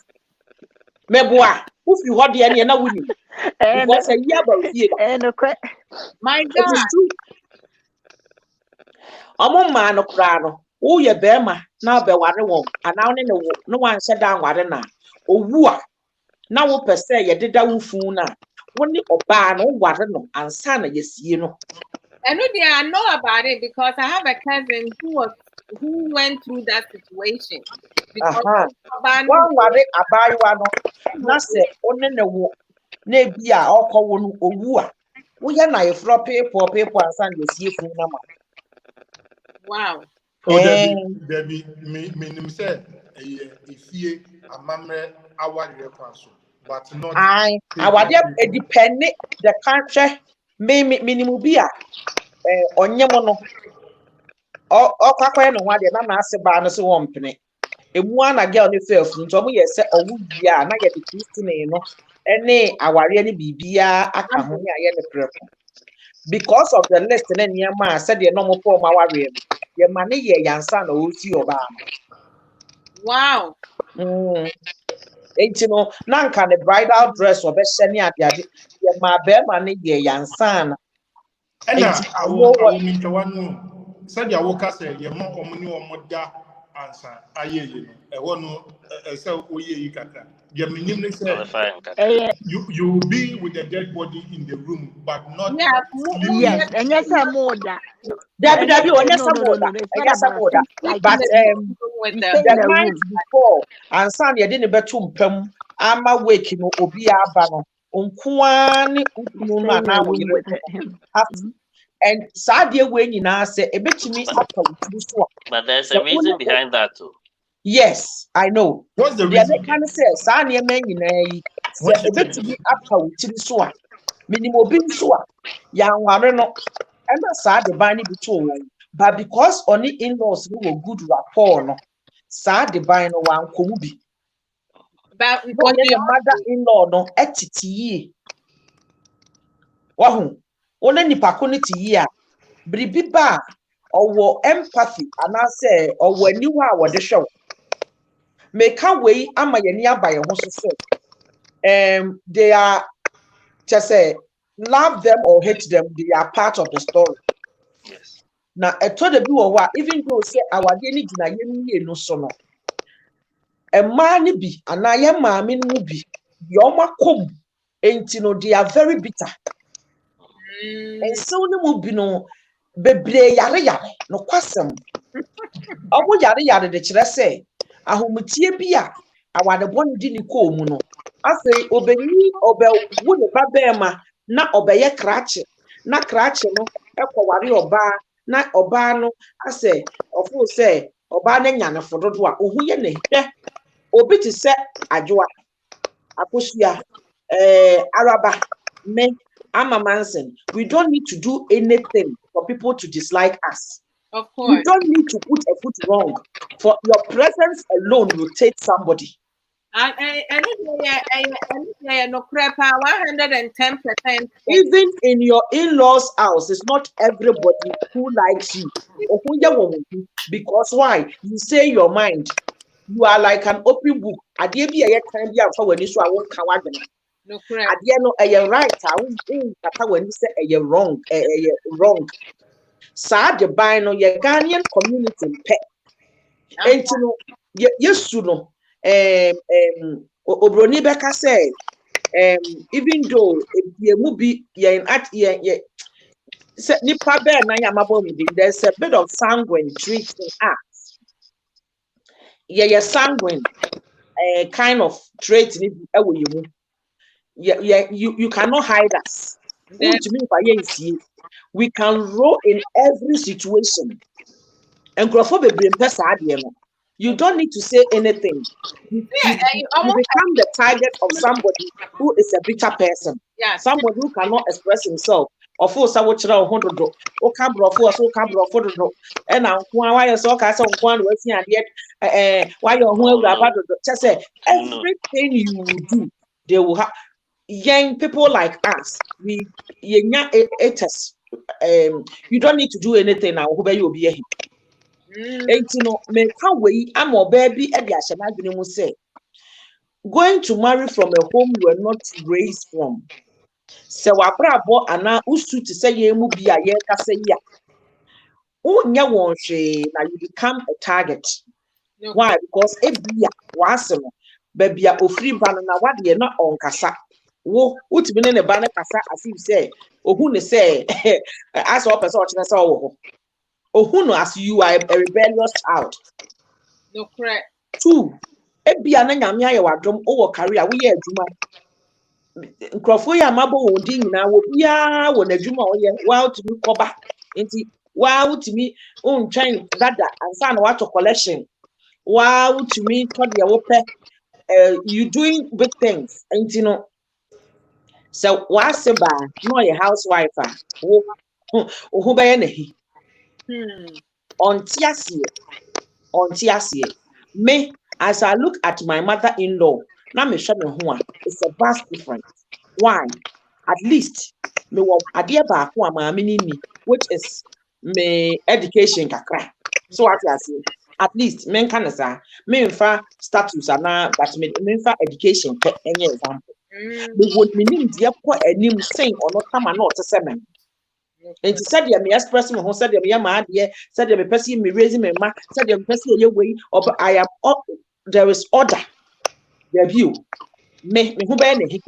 Meboa ufi ho de ne na wuni because a year ba fie da. My God. It is true. Omo ma no kra no wo ye bema na be ware won ana one ne wo no wan hye da ware na owu a na wo pese ye deda wo fu na woni oba no ware no ansa na yesie no. I know about it because I have a cousin who went through that situation. One ware abayiwa no na se one ne wo na bia okwo no owu a wo ye na ye fro people ansa na yesie fu na ma. Wow. Oh, Debbie, me say, if amamre our request, but not. Our dear, it depends the country. Minimum beer. onyemo no ọkwakwanye no ho ade na ase ba no so won pene emu ana girl ne fails nti omo ye se owu bia na ye de Christine no ene aware ne bibia aka ho ne aye ne preko because of the list na niam said de no mo po ma ware no ye ma ne ye yansa na o si oba Wow. Enti no na nka ne bridal dress obehye ne ade ye ma be ma ne ye yansa na ɛna no awo mintwa no sɛdeɛ awoka sɛ yɛma ɔmo ne ɔmo da ansa ayɛ yi no ɛhɔ no ɛsɛ oyɛ yi kakra deɛ menim ne sɛ you will be with the dead body in the room but not sleeping. Yes, and yes, I'm more that. Debbie, it's but the night before, and Sunday didn't bet to pem. I'm awake, Obi Abano, Unkuan, now with him. And Sadia when you now say a bit to me after this one. But there's a reason behind that too. Yes, I know. What's the reason? They kind of say, Sanya men, a bit to me after this one. Minimo bin so young no and that's sad the binding between but because only in-laws who were good rapport no sad the binding one komubi But the mother-in-law no etiti wahu one nipa ko ne ti a bribi ba owo empathy and I say owo aniwa a wode hwe meka wei ama ye ni abaye ho so they are just say love them or hate them, they are part of the story. Yes. Now, I told the people even though say our daily dinner, no sono. A man be, and I am mammy be, Yoma come, and they are very bitter. And so no will be no bebre yare, no question. Obo yare, the chile say, a homutia bia, I want the one didn't call muno. I say, obey, would babema. Na obeye krache na krache no ekwawari oba na oba no ase ofo se oba na nyane fododo a ohu ye ne hwe obi ti se adwoa akosua araba me amamansen we don't need to do anything for people to dislike us. Of course, you don't need to put a foot wrong for your presence alone will take somebody. And Nokware 110%. Even in your in-laws' house, it's not everybody who likes you. Because why? You say your mind. You are like an open book. At the end of when you say I won't count. At the end of right, I won't when you say you're wrong. Wrong. Sad the bind on your Ghanaian community pet. And you know, yes, you know. Obroni Becca said, even though the movie there's a bit of sanguine trait in us. Sanguine kind of trait in you cannot hide us. We can roll in every situation. And you don't need to say anything. You become the target of somebody who is a bitter person. Yeah. Somebody who cannot express himself. Of course, I would try 100. And now, why you so cast on one working and yet, why you're about just say everything you do, they will have young people like us. We young haters. You don't need to do anything now. Who you be here? And you know, make how way I'm a baby at the say. Going to marry from a home you were not raised from. So abrabo ana usu to say ye mu bia ye ka say ya. Unya won hwe na you become a target. Why? Because ebia wasem baby a ofri ba na wade ye na onkasa. Wo utimi ne ba na kasa as if say ohu ne say as a person o say wo. Ohu no as you are a rebellious child. No correct. 2 ebia na nyame aye wadom o wo career wo ye adwuma nkrofo ya mabo wo di nyina wo bia wo na adwuma wo ye wa utimi koba enti wa utimi untwen dada ansa na wato collection wa utimi to de wo pe you doing big things enti no so wa se ba no your housewife wo Who by any on Tiasie, me as I look at my mother-in-law, now me show me who it's a vast difference. Why? At least me wa adia ba ko ama me which is me education kakra. So what I say, at least men can say me infa status ana but me infa education ke any example. Me would me nim dia ko anim saying or not come not to semen. And she said, "Me express me who said, me ma dear, said me person me raising me ma, said me person your way, or I am up. There is order. The view. Me who by any.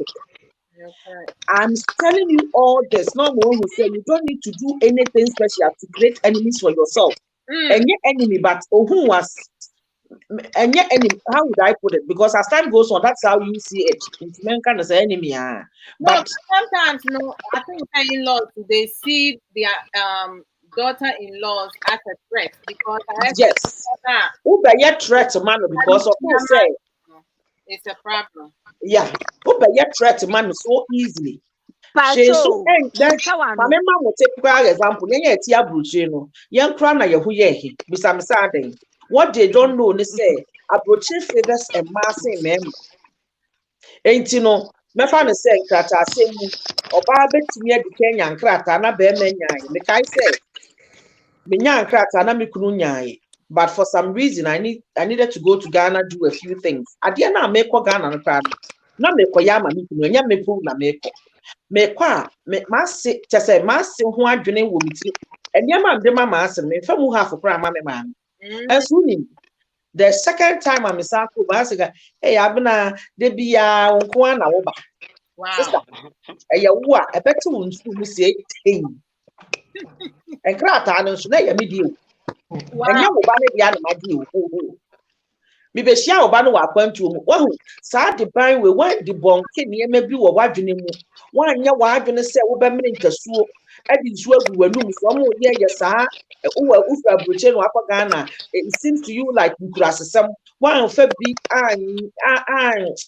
I'm telling you all this. No one who say you don't need to do anything special to create enemies for yourself. And your enemy, but who was and your enemy? How would I put it? Because as time goes on, that's how you see it. Men kind of say enemy, but sometimes no, I think in-laws they see their daughter-in-laws as a threat because yes, who by your threat, man, because of who say it's a problem. Yeah, who by your threat, man, so easily. She so and then my mama will take for example. Yenye tia bruche no. Yen kra na yehu ye he. Bisa me what they don't know, they say abroche favors a mass mem. Ain't you know? Me fa me say krata asemu. Oba betimi adi Kenya krata na be menyan. Me kai say me nyan krata na me kunu nyan. But for some reason I needed to go to Ghana do a few things. Adia na me ko Ghana no krata. Na me ko ya ma me kunu nya me pu na me ko. Me kwa me masi chese masi ho adwene wo miti enyama mde ma masi me fa mu half kra ma me ma asuni the second time I'm sako masi ga hey abna de bia wonko na wo ba sister eya wo a ebeti wo nsu mu sie ten enkra ta no so na ya me di o enya wo ba ne bia na ma di o mi be hia wo ba no wa kwantu mu wo saa de ban we wan de bonke ne ma bi wo wadwene mu wanya wadwene se wo be mene nkasuo adi nsu agu wanum so mo ye saa wo ufa broche no akwa Ghana it seems to you like nkurasesem wan fa bi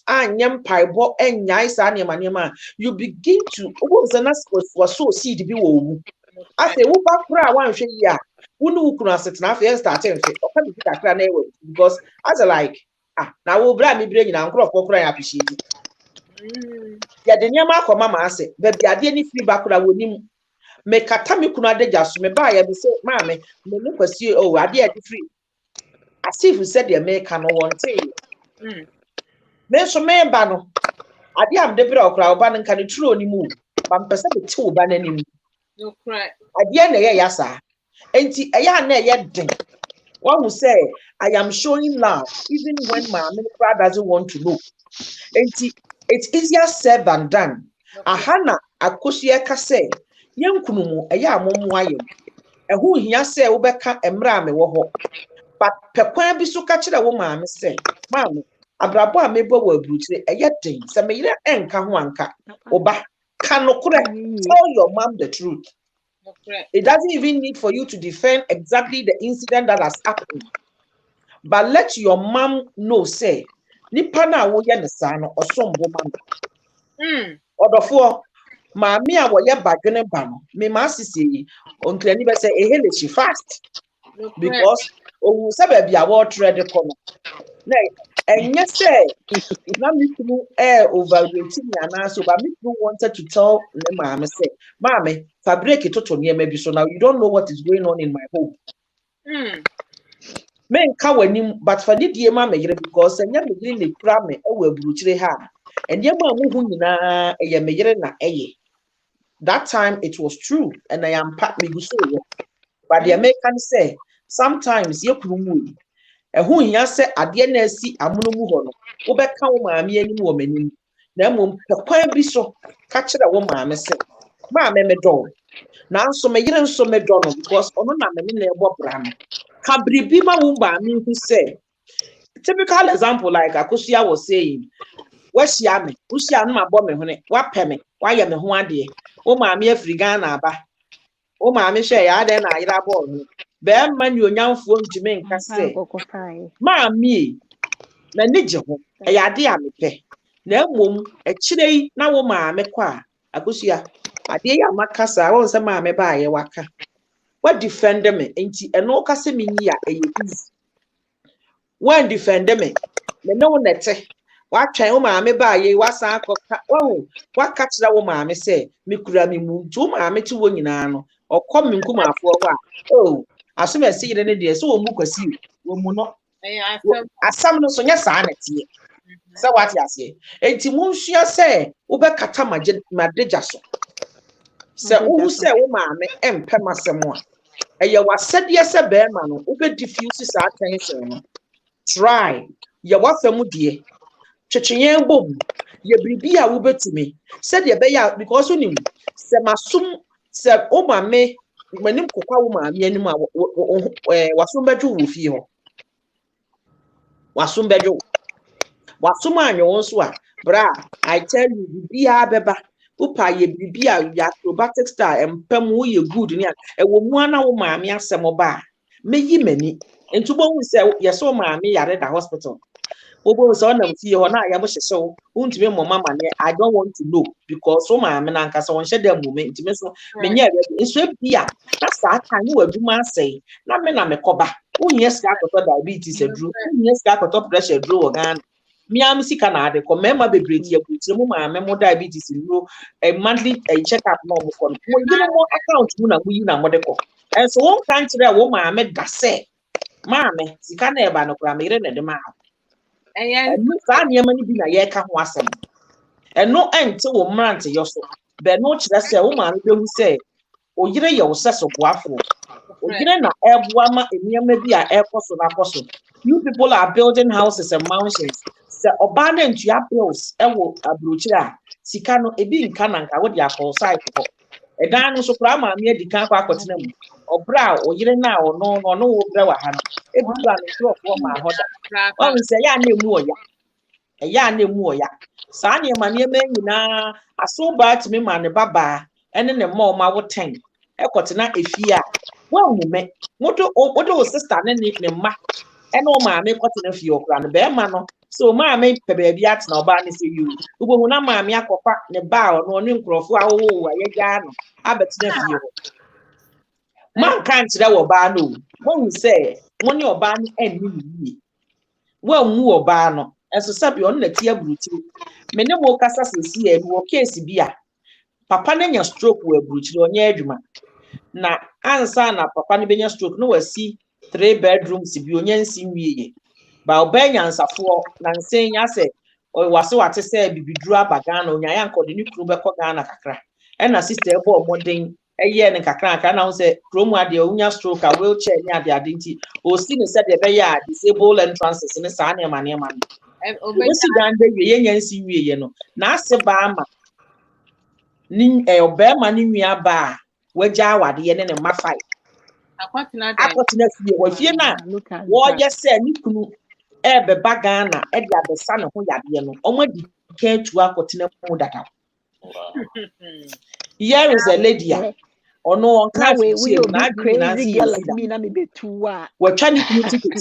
anyem paibo enyai saa ne manema you begin to wo zana so seed bi wo mu ase wo ba kura wan hwe yi a unu ukuraseta na fa start enfe o ka bi kakra na ewe because as like na wo bra mi bre nyina nkrofo kura ya appreciate ya de nyama akoma ma ase baby ade ni free bakura wonim me kata me kunu adagya so me ba ya be say ma me no kwasi oh ade ade free as if you said the make no wonte me so me ba no ade am de bre okra oba nka ne turo ni mu ba mpese be ti oba na nim no cry ade na ye yasa enti eya na ye den one who say I am showing love even when my brother doesn't want to know enti it's easier said than done. Ahana akosie ka say yankunu mu eya amomo ayem ehu hia say wo beka emra me wo ho but pekwan bi so ka kire wo maame say maame abrabo a mebo wo abruchire eye den se me yire enka ho anka oba kanokure tell your mom the truth. It doesn't even need for you to defend exactly the incident that has happened, but let your mom know say nipa na wo ye ne sa no osombo mama odofo maami a wo ye badwene ba no me ma sisi yi onklani be say ehele she fast because owu se ba bia wo trade kono na enye say na me kunu overrating me ana so but me kunu wanted to tell me maami say maami fa break it to ne bi so now you don't know what is going on in my home men ka wanim but for the die ma me yire because enya me yire ne kura me e wa buruchire ha enya ma mu hu nyina eye me yire na eye that time it was true and I am part me guso but the American say sometimes ye kunu mu e hu hia se ade na asi amono mu ho no wo be ka wo maame ani wo manim na mom pekwan bi so ka kire wo maame se maame me do na so me yire nso me do no because ono na me ne ebo bra no kabribi ma wo ba me who say typical example like Akosia was saying washia me usia no mabo me hone wa pe me wa ye me ho ade o maame afri Ghana aba o maame hwe ya ade na ayira ball no be ma ni onyamfo ntime nka say maame na nije ho e ya ade a me pe na emom e kire na wo maame kwa Akosia Ade ya makasa won se ma me ba ye waka. What defend me enti eno ka se me yi a eye easy. When defend me no nete. Wa twan wo ma me ba ye wasan akoka. Waka kira wo ma me se me kura me mu ntu ma me ti wo nyina no. Okom me nkumafo ho a. Oh, asome ese yire ne de so wo mu kwasi wo mu no. Asam no so nya saa na tie. Se what ya say? Enti mu nhua se wo be kata madeja so. Se wo se wo ma me empem asem a. Eye wasede se be ma no wo be diffuse saa tension no. Try. Ye wafamu de. Twetwenyen bom. Ye bribi a wo betumi. Se de be ya because onim se masum se wo ma me manim kokwa wo ma me anim a wasum beju wo fie ho. Wasum beju. Wasum anyo nso a bra I tell you bibia beba upa ye bibia ya acrobatic star empem wo ye good ni a ewo mu ana wo ma me asem ba meyi mani entubo hu se ye so ma me yare da hospital obo so na mfie ho na ya bo hyehyew untime mo mama ne I don't want to know because so ma me na nkasa won hyede moment ntime so menye enso bia na sa kan wo aduma asai na me koba unye ska akoto diabetes adru unye ska akoto pressure adru wo gan miam sika na ade ko mema bebreti abuti mu ma me mo diabetes no monthly check up no mo ko mo yire mo account mu na mu yi na mo de ko enso won kan kire wo ma me da se ma me sika na e ba no kra me yire na de ma enu sa niam ni bi na ye ka ho asem eno ente wo mrante yo so be no kire se wo ma me be hu se o yire ye wo se so boafo o yire na eboa ma eniam bi a ekoso na koso. You people are building houses and mountains. Se oba na ntua bills ewo abrochi a sika no ebi nka na nka wo dia call site ko edan no so kra ma me adika kwa akotena mu obra o yire na ono wo bra wa ha no ebi bra no crop ma hoda o nse ya na emu oya ya na emu oya sa na ma ne nyina aso ba timi ma ne baba ene ne ma wo 10 ekotena efie a wo mume modo sister ne ma eno ma me kwatena fie okra no be ma no so ma me pe baabi atena oba ne se yu ugo na ma me akofa ne ba no ne nkrofo a wo wa ye ga no abetena fie ho man kan kire wo ba no won se woni oba no enni ni wa mu oba no enso sabi on na tie abruti me ne mo kasa sesi e wo case bi a papa na nya stroke wo abruti onye adwuma na ansa na papa ne benya stroke no wasi 3 bedrooms bi onye nsi nwiye ba obenya nsafo na nsen nya se o wase wate se bibiduru abaga na onya ya nkode ni kru be ko Ghana kakra e na sister ebo omoden eye ne kakra na ho se kromu ade onya stroke a wheelchair ni ade nti o si ne se de be ya disabled entrances ne sa na ma no o si dan de ye nya nsi nwiye no na ase ba ama ni obema ni nwia ba waja awade ye ne ne ma fight akotena fie wo fie na wo ye se ni kunu ebe bagana e dia besa ne ho yade no omadi ka tu akotena mu dada here is a lady ono on ka we na crazy girl like me na me be tuwa we twa ni kunu ticket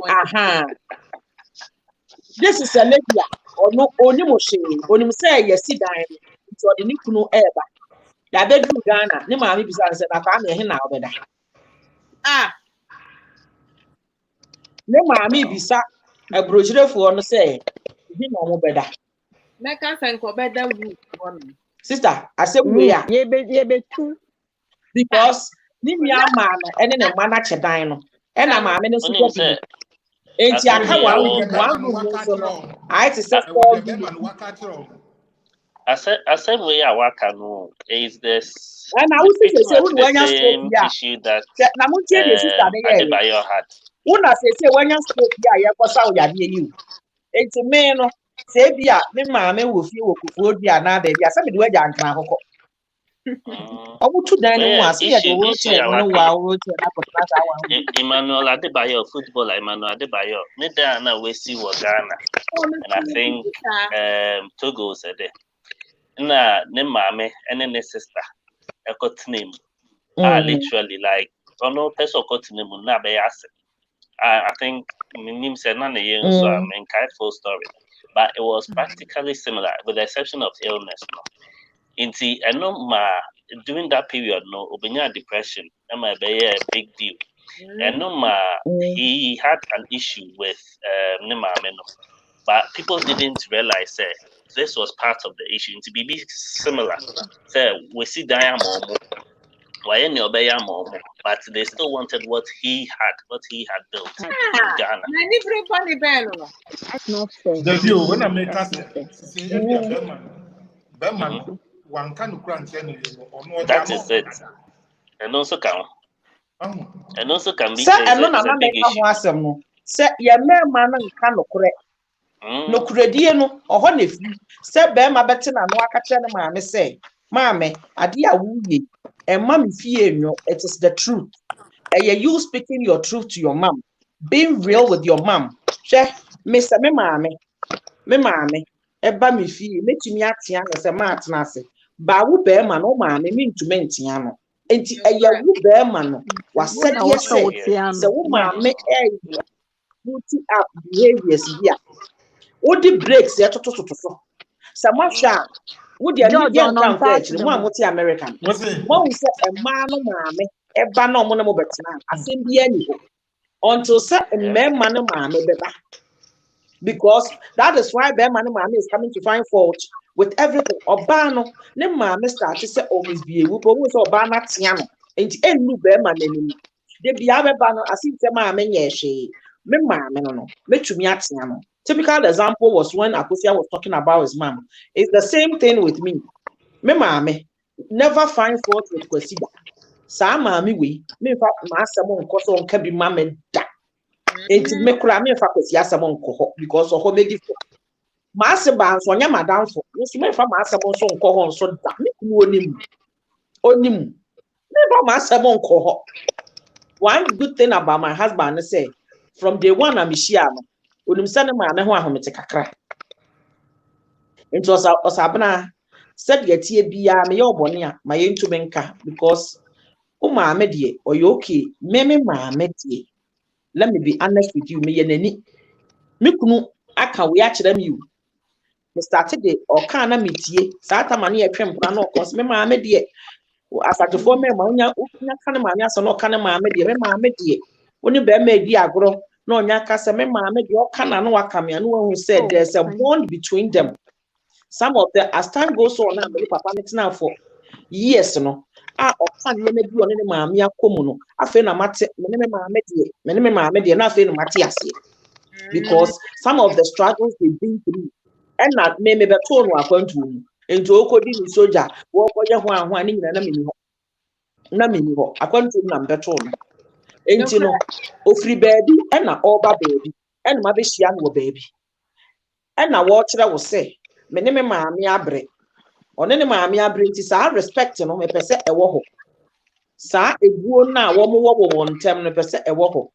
aha this is a lady ono oni mo she oni mo say yes dan nti odi ni kunu eba ya bedru Ghana ne maami bisa nse na kwa me he na obeda ne maami bisa abrojirefo no say he na mo beda Meka senko beda wu one sister asem we ya ye be tu because ni mi ama na ene ne ma na chedan no e na maami ne so bi enti aka wa wu so no I to say for I said we are working is this and I would say the same issue that Adebayo had. Una say when you stroke ya ya kosa o ya de ni o enti me no say bia me maame wo fie wo kufuo di ana ba bia say me de waja ankan akoko obutu dan no wa say ya de wo che no wa wo che na ko na sa wa Emmanuel Adebayo footballer Emmanuel Adebayo me da na we see wo Ghana and I think Togo said it na ne maame and ne sister ekotinem literally like ono person ekotinem na be ase I think minim say na ne yen so am in full story but it was practically similar with the exception of illness. No, I know during that period, no, obenya depression, be a big deal. And no, he had an issue with but people didn't realize that this was part of the issue. To be similar, so we see diamond. But they still wanted what he had built in Ghana. That's not fair. The view when I make us say Berman, one can grant any or no. That is it. And also can be Sir, a big issue. Say your man can no correct. No credit no or honey. Say Bema better than no catcher, mammy say, Mammy, a dear wooey, and mammy fear you, it is the truth. And you speaking your truth to your mom, being real with your mom. Che, Mr. Me mammy, eba me fee, make me at Tiana as a mat nasi. Bawu Bearman, oh mammy, mean to maintiano. And a yawu Bearman was said yes, so mammy, putting up behaviors here. What the breaks there to Samasha, would you young country, one what's American? One said a man of mammy, a banner monomo betan, I think the any until certain man, mammy, because that is why Bear Man is coming to find fault with everything. Obano, ne mammy started to say always be a whoop, always Obana Tiano, and any Bear Man enemy. They be a banner, I see the mammy, yes, she, me mammy, no, me to me at Tiano. Typical example was when Akosia was talking about his mom. It's the same thing with me. Me mammy never find fault with Kwesida. Sa mammy we me fa master koso on can be mammy da. Enti me kura me fa Kwesia samon koho because of me different. Master bands on your madam for me fa master so nkoho so da me kunu onim. Never master koho. One good thing about my husband is say from day one I'm Shiano. Unim sane maame ho ahomete kakra into osabna said yetie bia me ye obone a ma ye ntumi nka because o maame de oyo okay me maame de let me be honest with you me ye nani me kunu aka we akere me you me started de o kan na metie saa tamane ye twempra na okos me maame de asatofo me ma onya kan maame aso na kan maame de me maame de oni be ma di agro no nyaka me maame de okana no wakame no who said there's a bond between them. Some of the as time goes on na me papa me tena for years no okan ne me bi one ne maame akomu no afi na mate me maame de na afi na mate ase because some of the struggles they've been through and na me beto no akwantu mu ento okodi ni soldier wo koye ho aho ani nyina na meni ho akwantu na beto no enti no ofri baby na oba baby ma be hia no baby na wo kire wo se me ne me maame abre one ne maame abre nti sa respect no me pese ewo ho sa eguo na wo mo wo ntem no pese ewo ho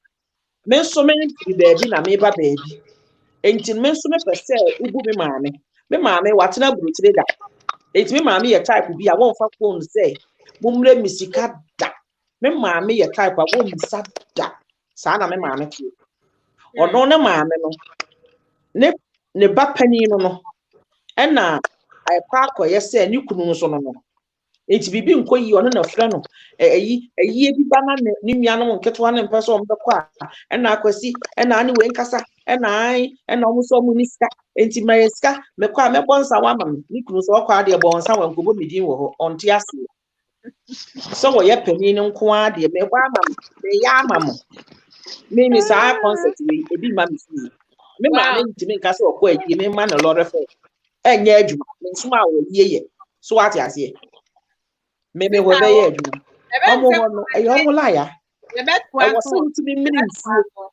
me nso me baby na me ba baby enti me nso me pese ugu me maame watena burutire da enti me maame ye type bi a won fa phone say mumre misika da me maame ye type a won misa da sa na me maame tie ono ne maame no ne ba pani no na ai pa akoye se ni kunu so no enti bibi nkoyi ono na fra no eyi bi ba na ni nuanom nketo na mpeso o mbekọ a na akwasi na ani we nkasa na ai na omuso mu ni sika enti maye sika mekọ a mebonsa wa mam ni kunu so okọ ade bonsa wa nkobo medin wo ho onte ase so wo ye pani ni nko ade mekọ amam me ya amam me sa concept we ebi ma me fi me ma me ntimi nkasa okọ adi me ma na lore fe enye adwuma me nso ma wo yeye so ate ase me wo be ye adwuma omo ho no e yo mo la ya e was so ntimi mini nsuo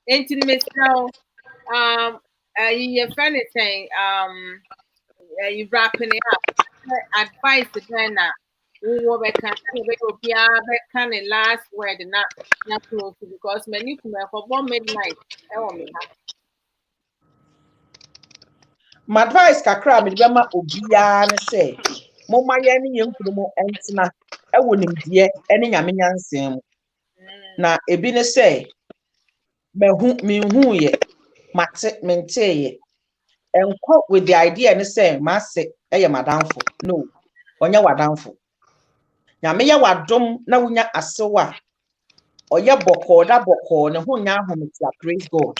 enti me say you friend is saying you wrapping it up advice then na wo be kan last word na close because many kuma for midnight e wo me ha my advice kakra me be ma obia ne say mo ma ye ne yenkuru mo entina e wo nimdie ene nyame nyansem na ebi ne say me hu ye mate mente ye and cope with the idea and say, Masse, madam for no, on your wadamfo. Now, may ya wadom na wunya asewa, or ya boko, da boko, ne hunya homitia, praise God.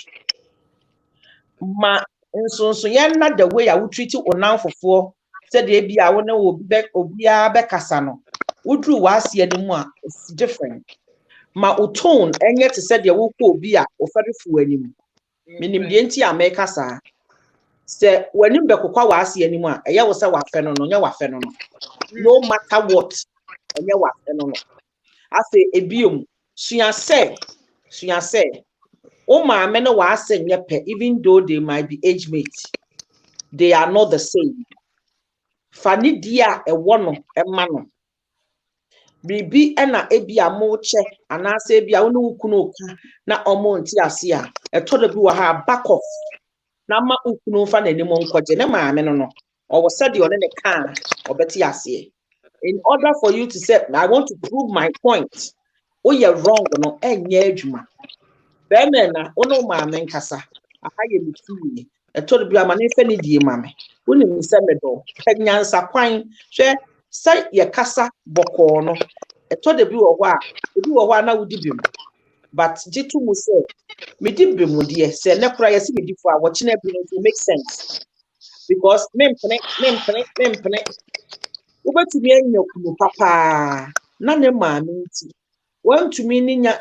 Ma, so yen not the way I would treat you on now for said they be I wanna be obia bekasano. Udru was ye the more, it's different. Ma utone, and yet said you will be a offered for any. Minim the enti America, sir. Say, when you be kwa wasi anymore, a ya was a wafeno, no, ya wafeno. No matter what, and ya wafeno. I say, a bium, Suya say, oh, my men was saying, even though they might be age mates, they are not the same. Fanny dia a one, a man. Bibi ena ebi a moche, and I say, be a unukuno, na omonti asia, a total blue ha back off. Nama ukuno fan any mon quagenema, menono, or was said on any car, or betty asia. In order for you to say, I want to prove my point. Oh, you're wrong, no, and yejuma. Bemena, ono ma menkasa. Ahaye mutumi. E to de bia ma ne fani die ma me. Woni mi se medo. Kanyansa kwan. Hwe sai ye kasa boko no. E to de bi wo hɔ a, ebi wo hɔ a na wudi bim. But jitu mu se, me di bim de se ne kura ye se me di fo a wo kine bi no to make sense. Because mempene. Ubetumi anya kunu papa. Na ne ma me nti. Want to mean ne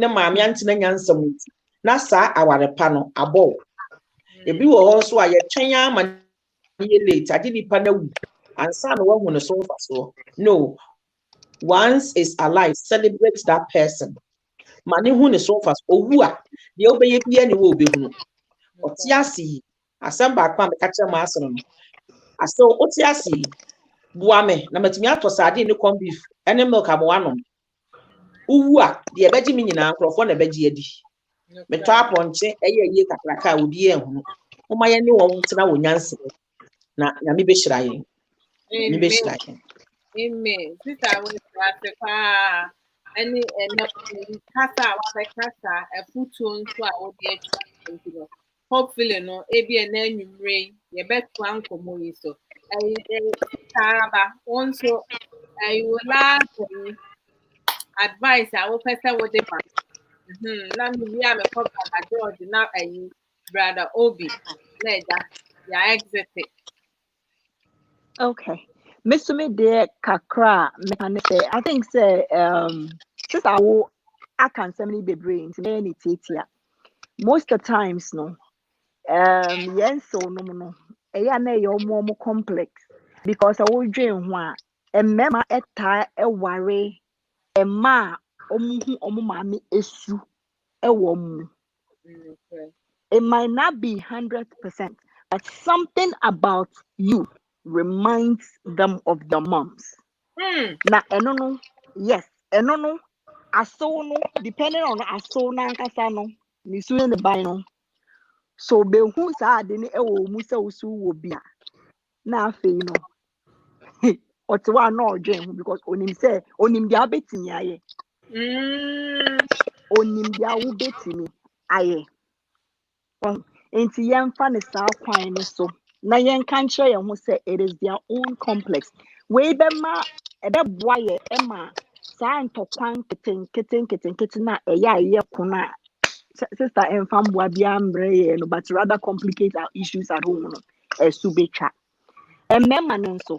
maame antena nyansam nti na saa awarepa no abo ebi wo also a ye twen ama ye late ade nipa na wu ansa no wahu ne so fa so no once is alive celebrate that person mane hu ne so fa so owu a de obeye bia ne wo obehunu oti asi asem ba kwa me ka kire ma asoro no aso oti asi buame na matumi atosa ade ne corn beef ene milk amwanom uwu a de ebeji mi nyina nkrofo na ebeji adi meto aponche eye kakraka odi ehunu uma ye ne won tena wonyanse na me be hiraye me be hiraye Amen. Sister, we say pa any kasa wa kasa e futu nso a wo de atwa no. Hopefully no e bi na anwumre ye beto ankomo yi so. Taraba also I will like advice I will person with the let me hear me come back George now brother Obi later ya exit it. Okay. Miss me de kakra me can say I think say since I can say many be brains any titia. Most of the times no yes so no eya na your more complex because I will dream one a mema eta e ware e ma omu mami esu e wo mu. It might not be 100%, but something about you reminds them of their moms. Na enono, yes, enono, aso no, depending on aso na nkasa no, nisu ne bai no. So be hu sa de ne ewo mu se usu wo bia. Na afei no. Otewa na odwen hu because onim dia betimi aye. Onim dia wo betimi aye. Nti yɛmfa ne saa kwan ne so na yɛnka nkyerɛ yɛn ho sɛ it is their own complex wei bɛma ɛbɛboa yɛ ɛma saa ntɔkwa nketenkete na ɛyɛ a ɛyɛ kono a sister ɛmfa mboa biara mbrɛ yɛ no but rather complicate our issues at home no ɛso bɛtwa ɛmɛma no nso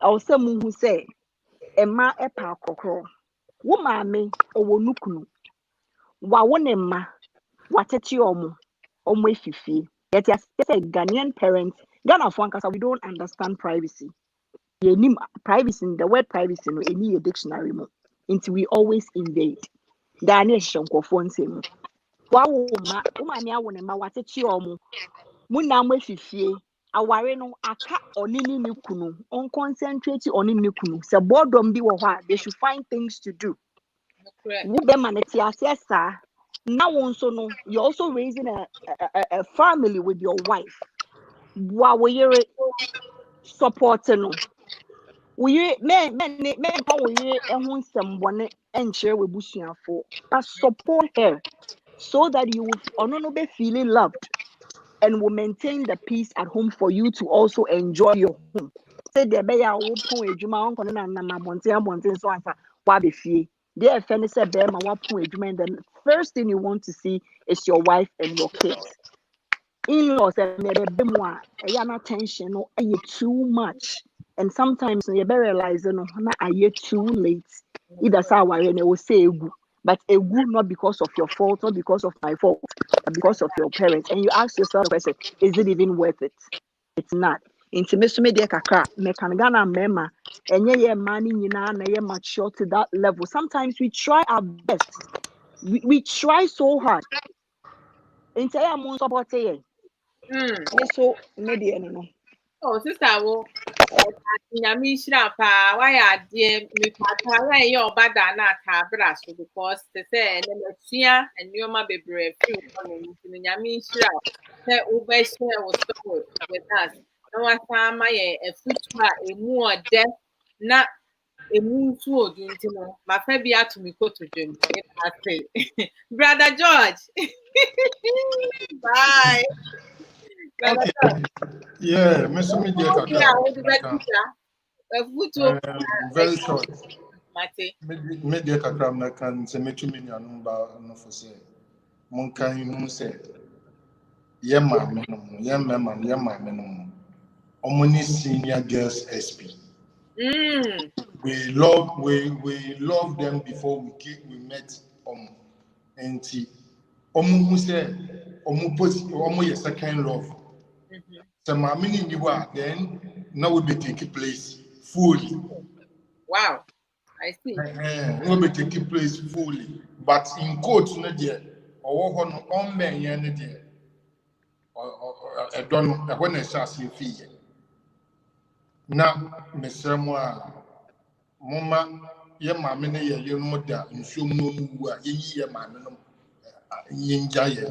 ɛwɔ sɛ muhu sɛ ɛma ɛpa akɔkorɔ wo maame ɔwɔ no kunu wawo ne mma watete ɔmo efifie. Yet as Ghanaian parents, Ghana Frankasa, we don't understand privacy. Privacy, the word privacy, no, any dictionary mo. Until we always invade. Ghanaian shanko phone same. Wa umani awone ma watechi omo. Muna mo efifie. Aware no aka onini ni kunu. On concentrate onini ni kunu. Se boredom bi wo hɔ a, they should find things to do. Wo be maneti asesa. Now also no, you're also raising a family with your wife. While we're supporting no, we men how we ehun someone and share with Bushia for, but support her so that you will be feeling loved. and will maintain the peace at home for you to also enjoy your home. Say the beya wopon edwuma onko na abonten so ansa wa be fie. There fene say be ma wapon edwuma, and the first thing you want to see is your wife and your kids. In-laws and attention no too much, and sometimes you better realize no na too late. Either say we will say egu, but egu not because of your fault, not because of my fault, but because of your parents. And you ask yourself the question, is it even worth it? It's not. Intimacy me de kakra me kan Ghana mema enye ye man nyina na ye mature to that level. Sometimes we try our best. We try so hard. Inte ya mo support ye. Me so me de no. Oh, sister, wo nyame hyira pa why ade me pata why ye obada na aka bra so because they say na matua enioma bebre fi wo no nyame hyira say wo be share wo story with us. Na wasama ye afutu a emu ode na emu nso odu nti no mafa bi atumi koto dwem. I say brother George. Bye. Brother Okay. George. Yeah, Mr. Media very short. Media kakra na kan se metumi nyanum ba no for say mon kan hu say ye ma me no ye mema ye ma me no omoni senior girls SP. We love them before we met and who say omo second love. So my meaning you are then now will be taking place fully. Wow, I see. Will be taking place fully, but in quotes, no dear, or on men, no dear, or I don't know when I shall see fee. Now, Mr. Moa, Mama, ye mamma, ye mother, and show no who are ye, mamma, yin jay.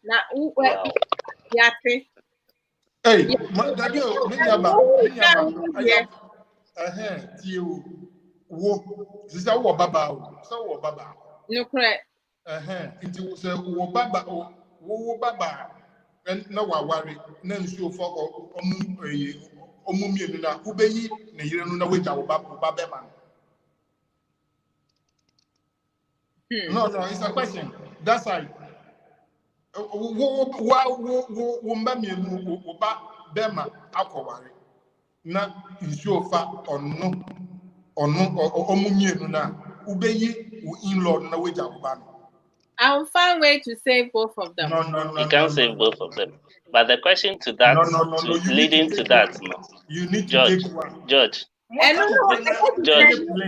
Now, Yate. Hey, Daddy, you wo sister wo baba so wo baba Nokware. It was wo baba wo baba na wa ware na nsuo fo omu mienu na ubeyi na yire no na weja wo baba man. No, it's a question. That's right. Wo mba mienu wo ba bema akọware na nsuo fa ono omumienu na ubeyi in-law na weja ubano. I'll find way to save both of them. No. You can't save both of them. But the question to that, leading to that, you need to George, take one. George. And George.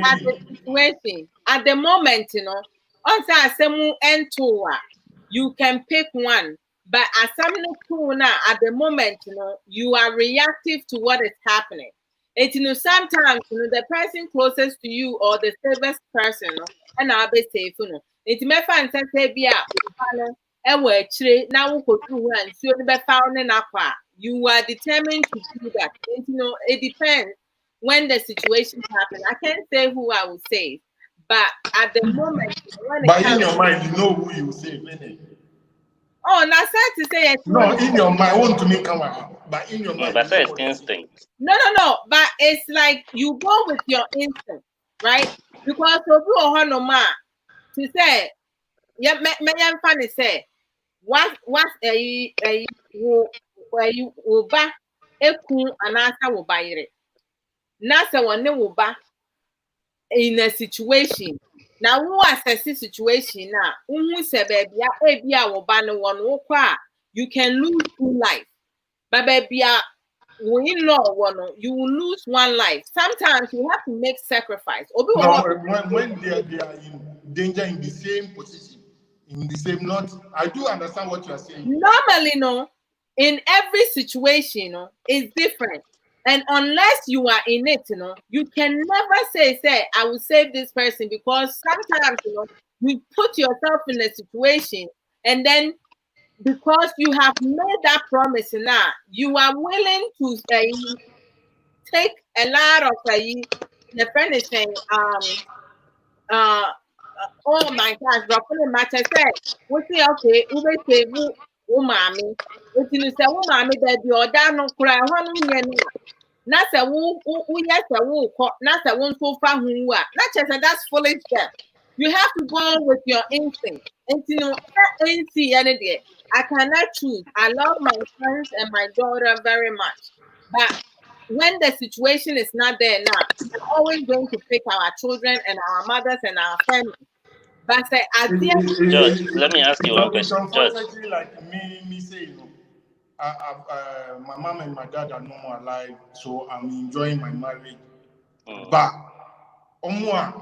At the situation, at the moment, also you can pick one. But as at the moment, you are reactive to what is happening. Sometimes the person closest to you or the safest person, and I'll be safe. It may find say be you are determined to do that. It depends when the situation happens. I can't say who I will save, but at the moment, when but in your mind, you know who you save, innit? Oh, now sad to say it. No, in your mind, I want to make come out, but in your mind, that's instinct. No, but it's like you go with your instinct, right? Because to say, yeah, me funny say, what a wo ba eku anasa wo ba yire. Nasa one wo ba in a situation. Now who assess the situation now? Who say baby wo ba no one wo kwa, you can lose 2 life. But baby you will lose 1 life. Sometimes you have to make sacrifice. No, when they are in danger in the same position, in the same I do understand what you are saying. Normally, no, in every situation, it's different. And unless you are in it, you can never say, I will save this person, because sometimes, you put yourself in a situation and then because you have made that promise now, you are willing to take a lot of the friend is saying, oh my gosh, but for the matter said, we say okay, we say Umami. It is a woman that your dad no cry one. Nasa who yes a woo nasa won't so far who are not just that's foolish there. You have to go with your instinct. And you know, I ain't see any day. I cannot choose. I love my sons and my daughter very much. But when the situation is not there now, we're always going to pick our children and our mothers and our family. But say, I did. George, let me ask you one It's question. George, unfortunately like me say, you know, my mom and my dad are no more alive, so I'm enjoying my marriage. But woman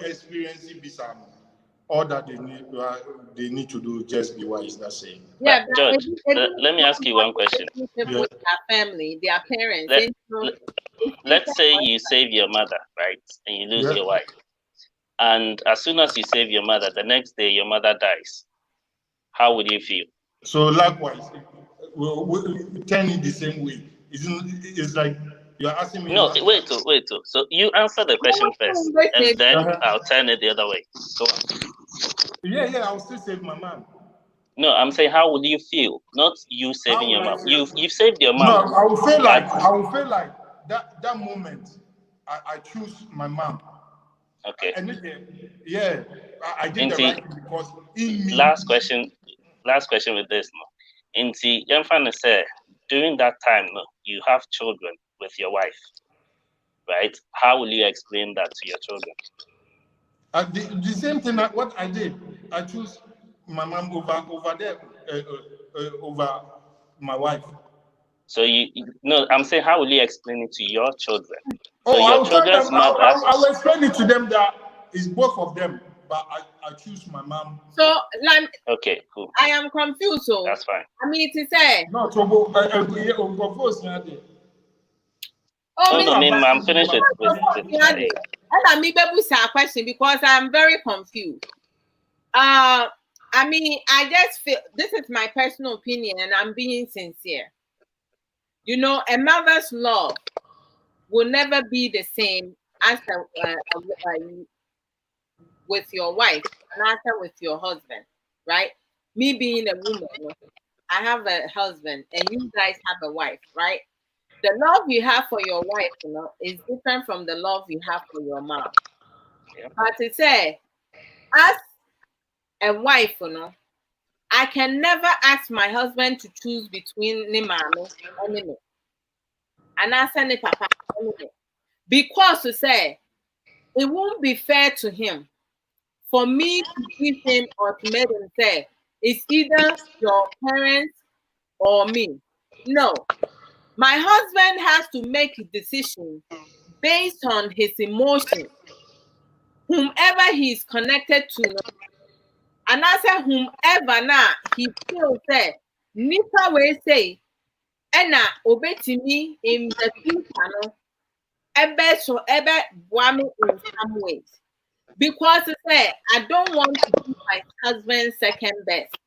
experience all that they need to do just be wise. That's it. Yeah, but George, let me ask you one question. With their family, their parents. Let's say you save your mother, right, and you lose your wife, and as soon as you save your mother, the next day your mother dies. How would you feel? So likewise, we'll turn it the same way. It's like you're asking me. No, wait. So you answer the question first, and then I'll turn it the other way. Go on. Yeah, I'll still save my mom. No, I'm saying how would you feel? Not you saving your mom. You've saved your mom. No, I will feel like that moment. I choose my mom. Okay. And I did the right thing because in me. Last question with this. No. Inti, Yemfan said during that time, no, you have children with your wife, right? How will you explain that to your children? The same thing what I did. I choose my mom over there over my wife. So I'm saying how will you explain it to your children? So your children's mother. I will explain it to them that it's both of them, but I choose my mom. So like okay, cool. I am confused. So that's fine. I mean to say no trouble. I'm finished with and I me a question because I'm very confused. I mean, I just feel this is my personal opinion, and I'm being sincere. You know, a mother's love will never be the same as with your wife and after with your husband, right? Me being a woman, I have a husband, and you guys have a wife, right? The love you have for your wife, is different from the love you have for your mom. Yeah. But to say, as a wife, I can never ask my husband to choose between ni mama and me. And I say ni papa and me. Because to say, it won't be fair to him for me to give him ultimatum say, it's either your parents or me. No. My husband has to make a decision based on his emotions, whomever he's connected to, and I say whomever now he feels say, Nipa will say, Ena obetimi in the future, ebe so ebe wami in some ways. Because say, I don't want to be my husband's second best.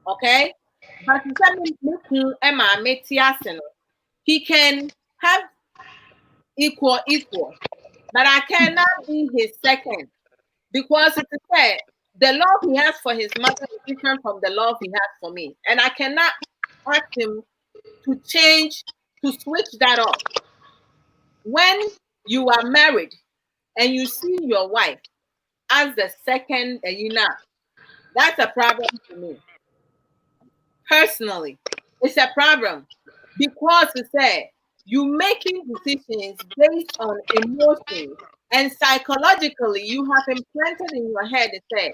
Okay? But he can have equal. But I cannot be his second. Because it's fair, the love he has for his mother is different from the love he has for me. And I cannot ask him to change, to switch that up. When you are married and you see your wife as the second, that's a problem to me. Personally, it's a problem. Because to say, you making decisions based on emotions, and psychologically, you have implanted in your head to say,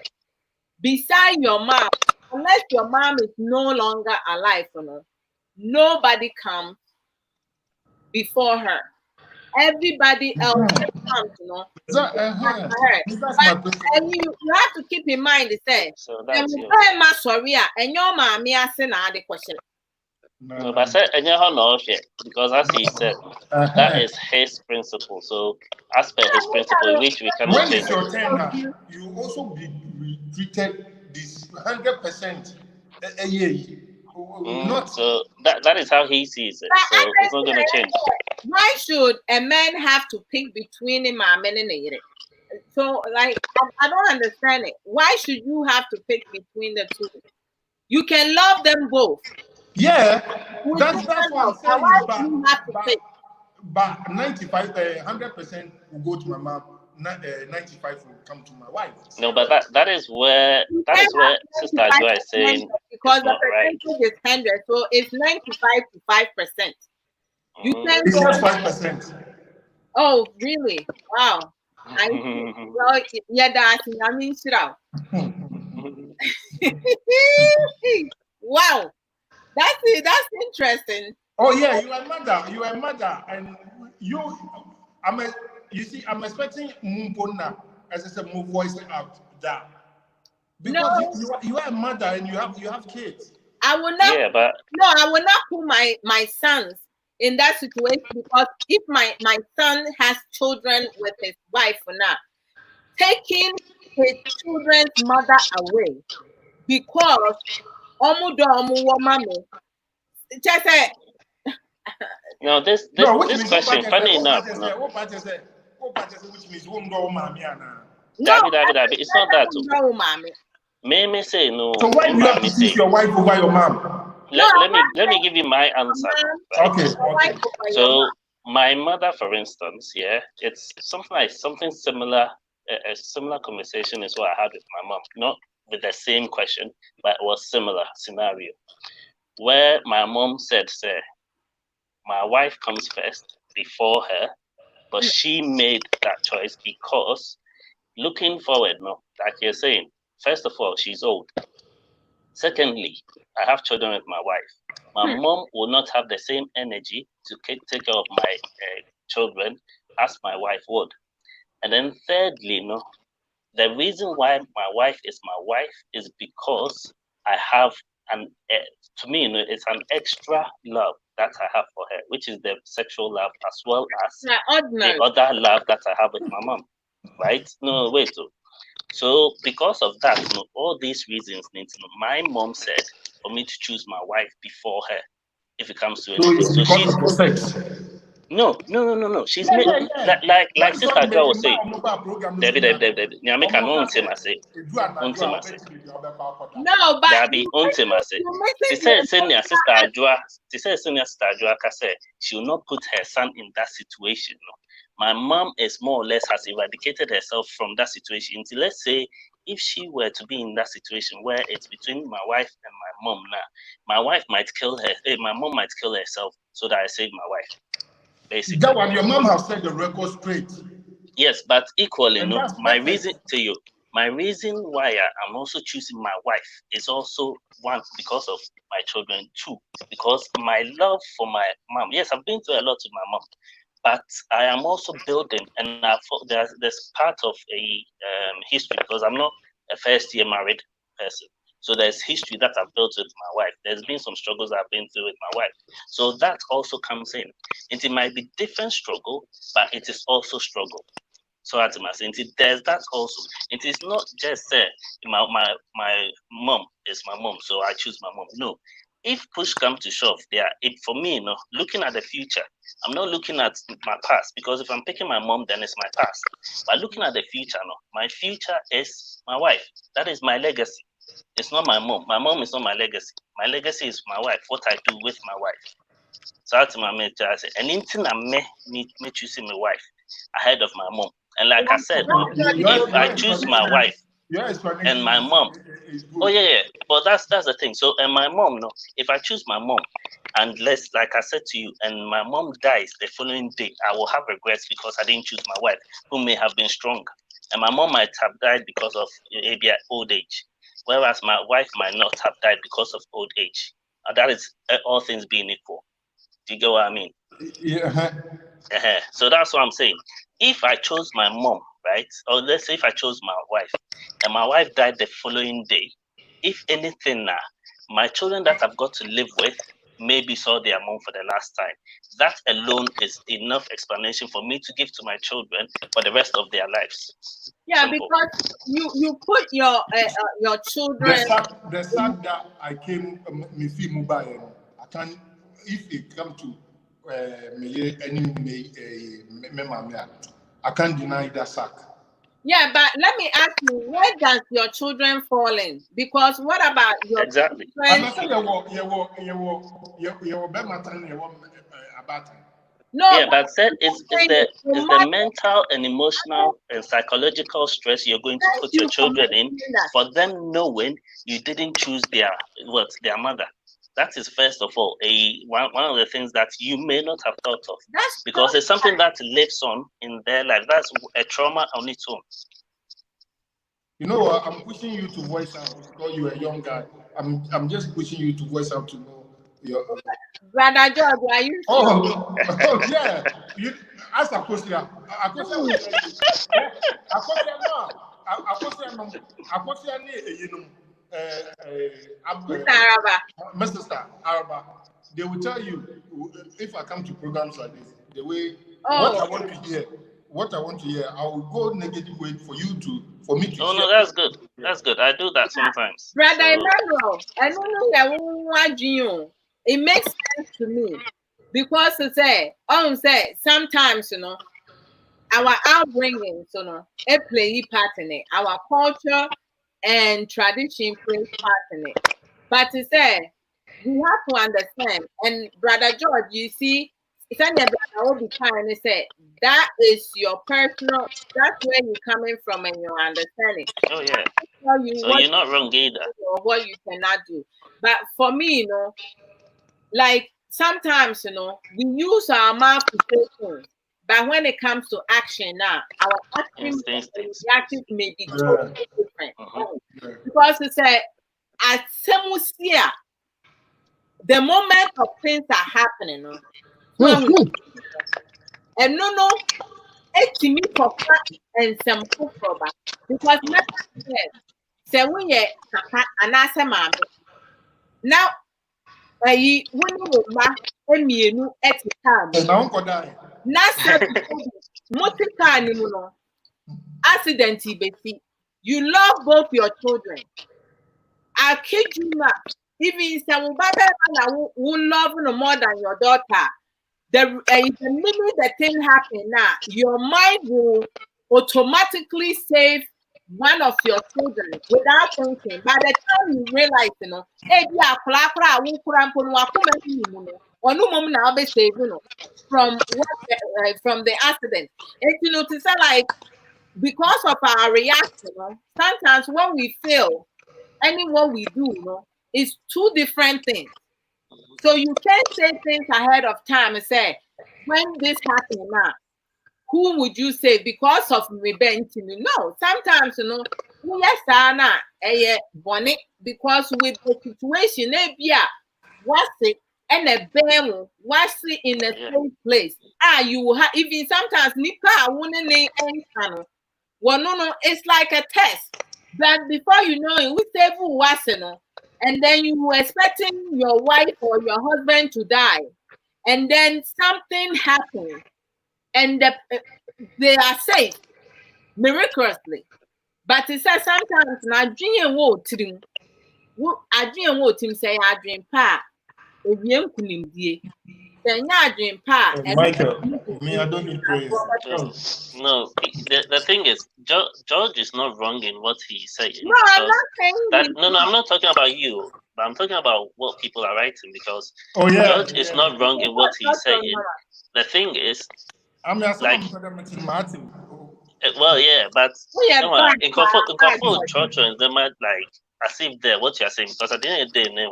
beside your mom, unless your mom is no longer alive, nobody comes before her. Everybody else comes, and you have to keep in mind to say, and your mommy asking the question. No, but because as he said, that is his principle. So as per his principle, which we cannot change. When it's your turn, you also be treated this 100% a year. So that is how he sees it. So it's not going to change. Why should a man have to pick between him and men? So, like, I don't understand it. Why should you have to pick between the two? You can love them both. Yeah, With that's different what I'm love. Now, saying. why do you have to pick? But 100% will go to my mom. 95 will come to my wife. No, but that is where Sister Joy is saying because it's the not right. percentage is 100, so it's 95 to 5%. You can't It's go. not 5%. Oh, really? Wow. Well, yeah, that's I mean, wow, that's it. That's interesting. Oh yeah, you are mother, and I'm expecting Mumpona as I said, move voice out that because you are a mother and you have kids. I will not. Yeah, but no, I will not put my sons in that situation, because if my son has children with his wife for now, taking his children's mother away because just say no, this question, funny enough, no. Which means Dabi, it's not that. May say no. So why do you have to choose your wife over your mom? Let me give you my answer. Right? Okay. So my mother, for instance, yeah, it's something similar. A similar conversation is what I had with my mom, not with the same question, but it was similar scenario, where my mom said, "Sir, my wife comes first before her," but she made that choice because looking forward, no, like you're saying, first of all, she's old. Secondly, I have children with my wife. My mom will not have the same energy to take care of my children as my wife would. And then thirdly, no, the reason why my wife is my wife is because I have to me, it's an extra love that I have for her, which is the sexual love as well as the other love that I have with my mom. Right? No, wait. So because of that, all these reasons need to know. My mom said for me to choose my wife before her if it comes to anything. So she's sex. No. She's made like Sister Joa was saying. Debbie. Nyamika no untimase. No, but Debbie untimase. She said senior Sister Joa. She said senior Sister Joa say she will not put her son in that situation. No. My mom is more or less has eradicated herself from that situation. Until let's say if she were to be in that situation where it's between my wife and my mom now, my wife might kill her. My mom might kill herself so that I save my wife. Basically. That one, your mom has set the record straight. Yes, but equally, no. My reason why I'm also choosing my wife is also one because of my children, two because my love for my mom. Yes, I've been through a lot with my mom, but I am also building, and there's part of a history because I'm not a first year married person. So there's history that I've built with my wife. There's been some struggles I've been through with my wife. So that also comes in. It might be different struggle, but it is also struggle. So there's that also. It is not just my mom is my mom, so I choose my mom. No. If push comes to shove, for me, looking at the future, I'm not looking at my past, because if I'm picking my mom, then it's my past. But looking at the future, my future is my wife. That is my legacy. It's not my mom. My mom is not my legacy. My legacy is my wife, what I do with my wife. So that's my major. And anything I me choosing my wife ahead of my mom. And like I said, if I choose my wife and my mom, but that's the thing. So and my mom, if I choose my mom, and like I said to you, and my mom dies the following day, I will have regrets because I didn't choose my wife, who may have been strong, and my mom might have died because of maybe old age, whereas my wife might not have died because of old age. And that is all things being equal. Do you get what I mean? Yeah. So that's what I'm saying. If I chose my mom, right, or let's say if I chose my wife, and my wife died the following day, if anything now, my children that I've got to live with maybe saw their mom for the last time. That alone is enough explanation for me to give to my children for the rest of their lives. Yeah, simple. Because you put your children. The fact that I came me feel mobile, I can if it come to I can't deny that sack. Yeah, but let me ask you, where does your children fall in? Because what about your Exactly. And I friends? say you about No, Yeah, but but said I'm it's saying the the it's the mother, mental and emotional and psychological stress you're going to thank put your you for children in mentioning that. for them knowing you didn't choose their mother. That is first of all one of the things that you may not have thought of That's because it's so something that lives on in their life. That's a trauma on its own. You know what? I'm pushing you to voice out because you're a young guy. I'm just pushing you to voice out to know your. Brother George, are you sure? Oh yeah. You ask Akosia. Akosia will tell you. Yeah. Akosia no. Akosia ni you know. Mr. Araba. My sister Araba. They will tell you if I come to programs like this, the way what Oh, I want to hear. What I want to hear, I will go negative way for me to Oh hear. no, that's good. Yeah. That's good. I do that sometimes. Brother So Emmanuel, I don't know that one you. It makes sense to me because sometimes our upbringing, it play a part in it. Our culture and tradition plays part in it. But to say, we have to understand. And Brother George, you see, it's only a brother will be trying to say that is your personal. That's where you're coming from and your understanding. oh yeah. Tell you So what you're not wrong either. you do or what you cannot do. But for me, like sometimes, we use our mouth to say things, but when it comes to action now, our action and Instincts. reaction may be Yeah. totally different. Yeah. Because it's at Semusia, the moment of things are happening, when we and it's me for and some football because never say when you papa and I say mommy. Now when you ma emienu eti kaa mu. And now Uncle Die. Na sɛ mote kaa ne mu no, accident besi. You love both your children. I kid you not. Even sɛ wo babarima na wo love no more than your daughter. The minute the thing happen now, your mind will automatically save one of your children without thinking. By the time you realize, hey, yeah, from the accident. And to say like because of our reaction, sometimes when we fail, any what we do, is two different things. So you can't say things ahead of time and say, when this happened now, who would you say because of revenge? No, sometimes yes, Anna, bonnet because with the situation, what's it and a bam, what's it in the same place? You will have even sometimes Nika wouldn't name any channel. Well, no, it's like a test. But before you know it, we say who was and then you were expecting your wife or your husband to die, and then something happens, and they are safe miraculously. But it says sometimes na dream wo tirim. I dream wo tim say I dream pa. Ewiem kunimdie. Then ya dream pa. Michael, me, I don't need praise. No, the thing is, George is not wrong in what he's saying. No, I'm not saying No, I'm not talking about you, but I'm talking about what people are writing because George is Yeah. not wrong in what he's saying. The thing is, I mean, like, Martin. well, yeah, but in Right. church and they might like as if they're what you're saying because at the end of the day,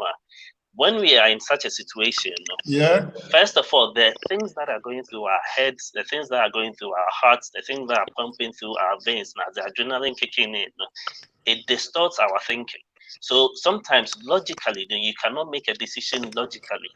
when we are in such a situation, Yeah. first of all, the things that are going through our heads, the things that are going through our hearts, the things that are pumping through our veins, now the adrenaline kicking in, it distorts our thinking. So sometimes logically, you cannot make a decision logically.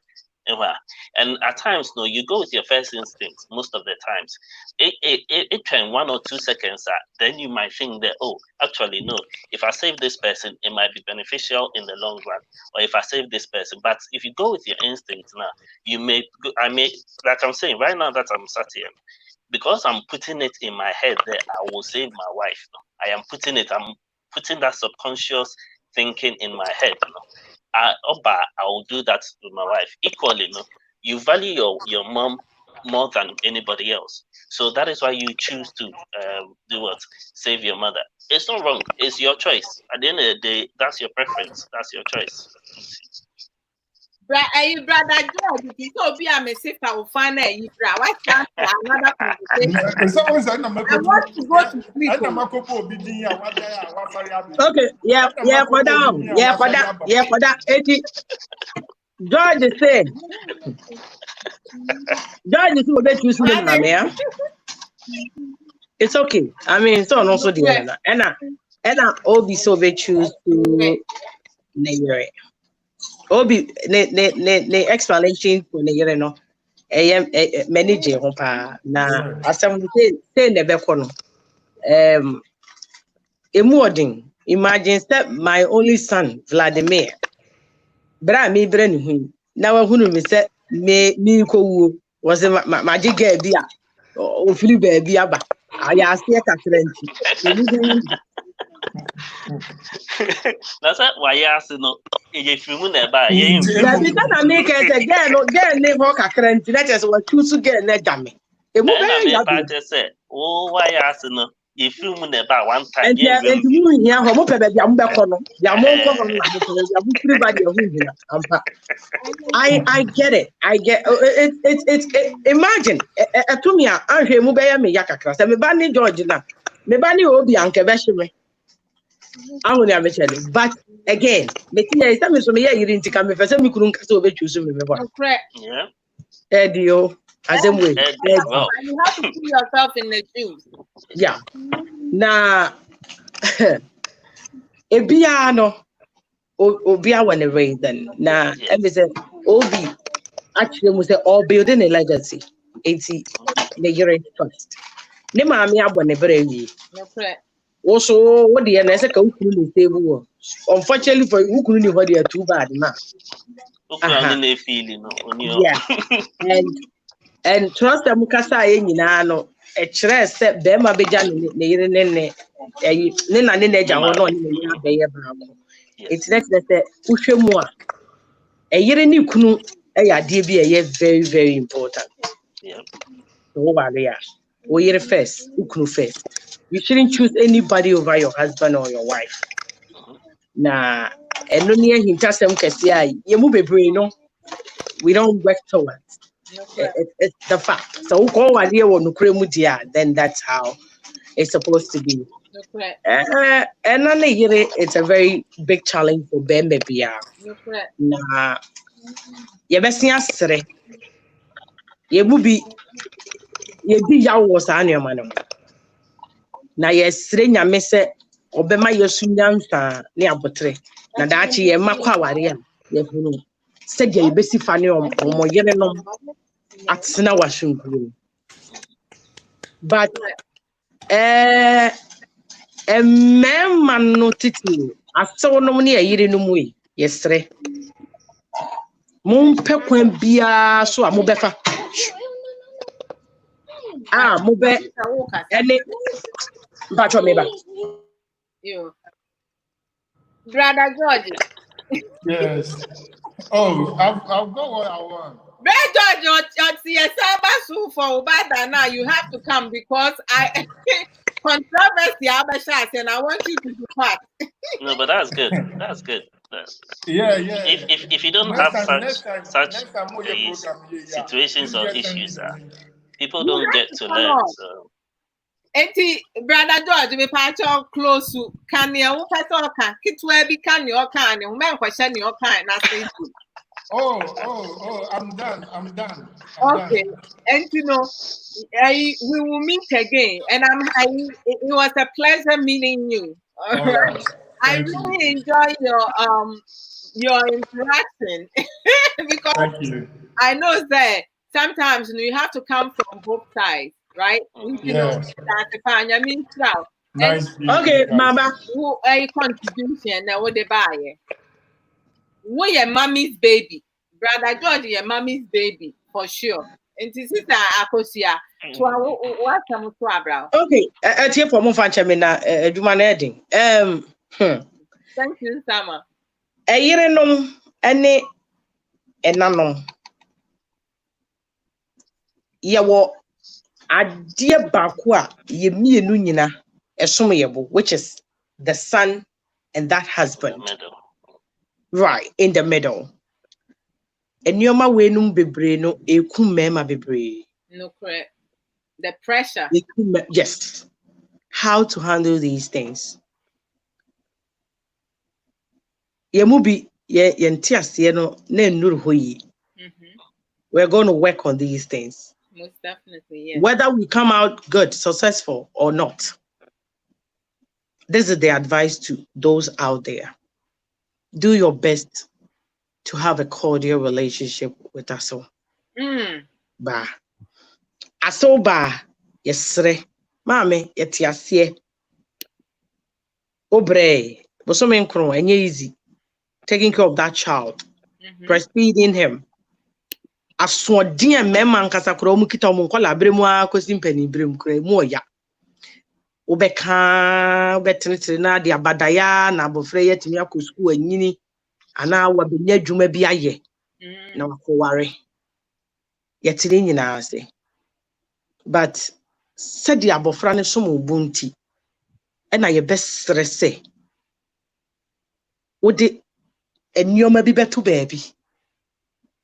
And at times, no, you go with your first instinct most of the times. It can 1 or 2 seconds, then you might think that, oh, actually, no, if I save this person, it might be beneficial in the long run. Or if I save this person. But if you go with your instinct now, like I'm saying, right now that I'm sat here, because I'm putting it in my head that I will save my wife. I'm putting that subconscious thinking in my head. I will do that with my wife. Equally, you value your mom more than anybody else. So that is why you choose to do what? Save your mother. It's not wrong. It's your choice. At the end of the day, that's your preference. That's your choice. Brother George, if you be a sister will find a Ibra. What's that? Another conversation. I want to go to sleep. Okay, yeah, for that. George is saying, George is going to choose him, yeah. It's okay. I mean, so also the other, and all be so they choose to near Obi ne explanation for ne no manage ho pa na asem say ne be ko no emu imagine that my only son Vladimir bra me bra ni hu na wa hunu me say me ko wu was ma jiga bi a o fili ba bi aba aya ase kakra nti That's why you ask no. If you never, yeah, because I make it again, live ho kakra nti that is what choose get na dame emu be ya be say, oh, why you ask no? If you never one time, and you here ho mo pe be am be ko no ya mo ko no na mo pe ya bu free body ho hina ampa I get it. It's imagine to me ahwe mu be ya me ya kakra se me ba ni George na me ba ni obi anke be hwe but again, me tia isa me so me ya yiri ntika me fese me kuru nkasa obe choose me be ba. Yeah. Edio, asem way. You have to put yourself in the shoes. Yeah. Na ebia no obia when rain then na every say obi actually we say all building a legacy. 80 the year first. Ne maami abone bere wi. Also, what the NSA can do table. Unfortunately for who couldn't even be too bad, ma. Yeah, and trust them Mukasa in Yano, a stress set them a bejan nene, Nina Neja or not. It's next that Ushemua. A year in you couldn't a year very, very important. Yeah. Over there. Or year first, who first. You shouldn't choose anybody over your husband or your wife. Na eno near him tasem kesi ye mu bebre no we don't work towards it's the fact so ko wa dey won nukure mu dia then that's how it's supposed to be and it's a very big challenge for Bembe bia na ye besia sere ye mu bi ye di yawo sa anema no na ye sere nyame se obema yesu nyansa ne abotre na daachi ye makwa aware a ye hunu se dia yebesi fa ne omo yere no atsena washunku but man no titi asewo no ne yire no mu yesre mum pe kwan bia so a mobefa mobe ene mpacho meba you Brother George. Yes. Oh, I've got what I want. Brother George, your cyber for Ubada now. You have to come because I controversy Abashas and I want you to be part. No, but that's good. That's good. Yeah. If you don't have such situations or issues, people don't get to learn. So. Brother George, we patch all close to can you can kitwe be can your can you man question your kind I'm done. Okay. And you know we will meet again and it was a pleasure meeting you. All right. I really enjoy your interaction because I know that sometimes you have to come from both sides, right? Yes. Okay, Mama. Who a contribution now what they buy? We your mommy's baby, Brother George, your mommy's baby for sure. And this is Akosia. What some to Okay, at here for more fanchamina, Jumaneding. Thank you, Sama. A year no, any, and none. Yawo adeɛ baako a yɛmmienu nyina ɛsom yɛbo, which is the son and that husband. Right, in the middle. Ennioma wenum bebree no ekum mema bebree. Nokware. The pressure. Yes. How to handle these things. Yemubi yenti aseɛ no na ennuru hɔ yi. We're going to work on these things. Most definitely, yes. Whether we come out good, successful or not. This is the advice to those out there. Do your best to have a cordial relationship with us all. Ba. Aso ba yesre. Mame yetiasie. Obre. Bosome nkro enye easy. Taking care of that child. Breastfeeding him. Asodin mema nkasa kro mu kita mu nkola bremu akosi mpani bremu kro mu oya. Obeka obetene na de abadaya na abofre yetimi akosku anyini ana wabenya dwuma bi aye na wakoware yetire nyina ase. But said the abofra ne som obunti e na ye besre se wode ennioma bi beto baabi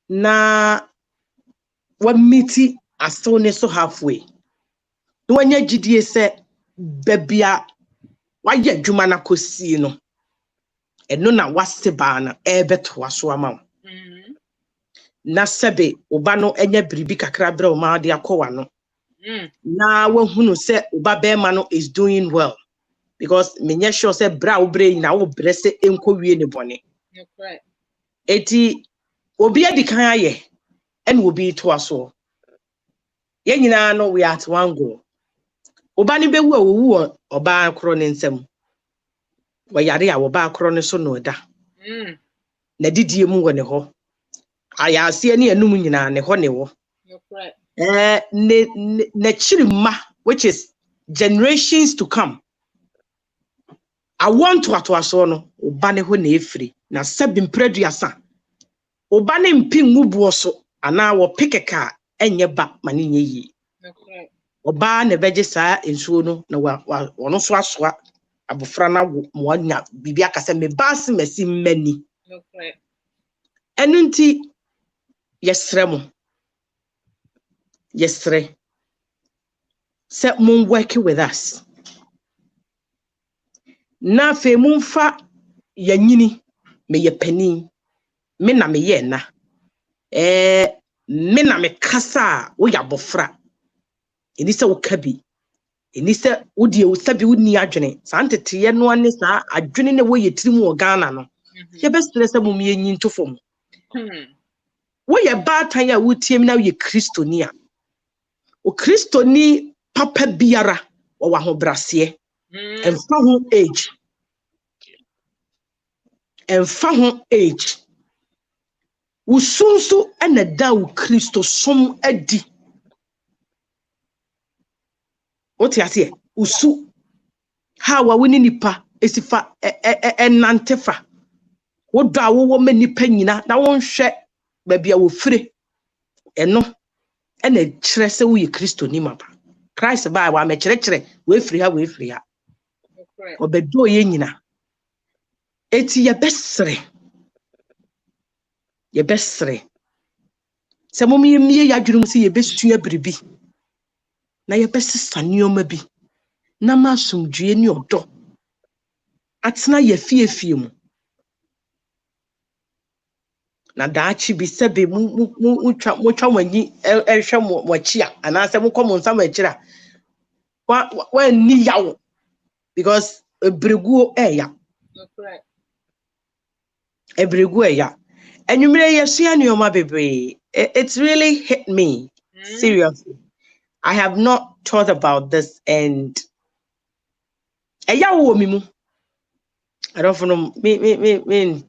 na wa miti aso ne so halfway no wanya gidie se babia wayɛ adwuma na kosi no eno na wase ba na ebeto aso ama na sebe oba no enya bribi kakra bra o ma de akɔwa no na wahunu se oba bema no is doing well because menye sure se bra obre na wo bre se enko wie ne bone eti obi adikan aye ene obi to aso ye nyina no we at one go oba ni bewu awu oba akro ne nsam wayare a oba akro ne so no da na didie mu wo ne ho ayase ne anum nyina ne ho ne wo ne chirima, which is generations to come. I want to aso no oba ne ho na efri na sabim preduasa oba ne mpin mubuo so ana wo pikeka enye ba mane nye yi oba ne beje saa ensuo no na wono so asoa abofra na mo anya bibia kase me baase masi mani enunti yesremo yesre se mun work with us na fe mumfa yanyini me ye pani me na me ye na me na me kasa wo ya bofra eni se wo kabi eni se wo die wo sabi wo ni adwene santete ye no ane sa adwene ne wo ye tirimu o Ghana no ye be stress mum ye nyi ntofom wo ye baatan ya wo tiem na wo ye kristoni a o kristoni papa biara wo wa ho brase and for age and for age usunsu ena da wo Kristo som adi oti ase usu ha wa woni nipa esifa enantefa wo do awo ma nipa nyina na won hwe ba bia wo fire eno ena kire se wo ye Kristo ni mapa Christ ba wa me kire we firi ha obedo ye nyina eti ye besre se mom ye mie ya dwurum se ye besua bribi na ye besesa nioma bi na masomdue ni odo atena ye fie mu na daachi bi sebe mu twa wanyi ehwe mo chia ana se mu komo nsam akira wa ni yawo because ebregu eya ebregu eya enwumire yesua nioma bebre. It's really hit me seriously. I have not thought about this and eya wo mi mu I don't know me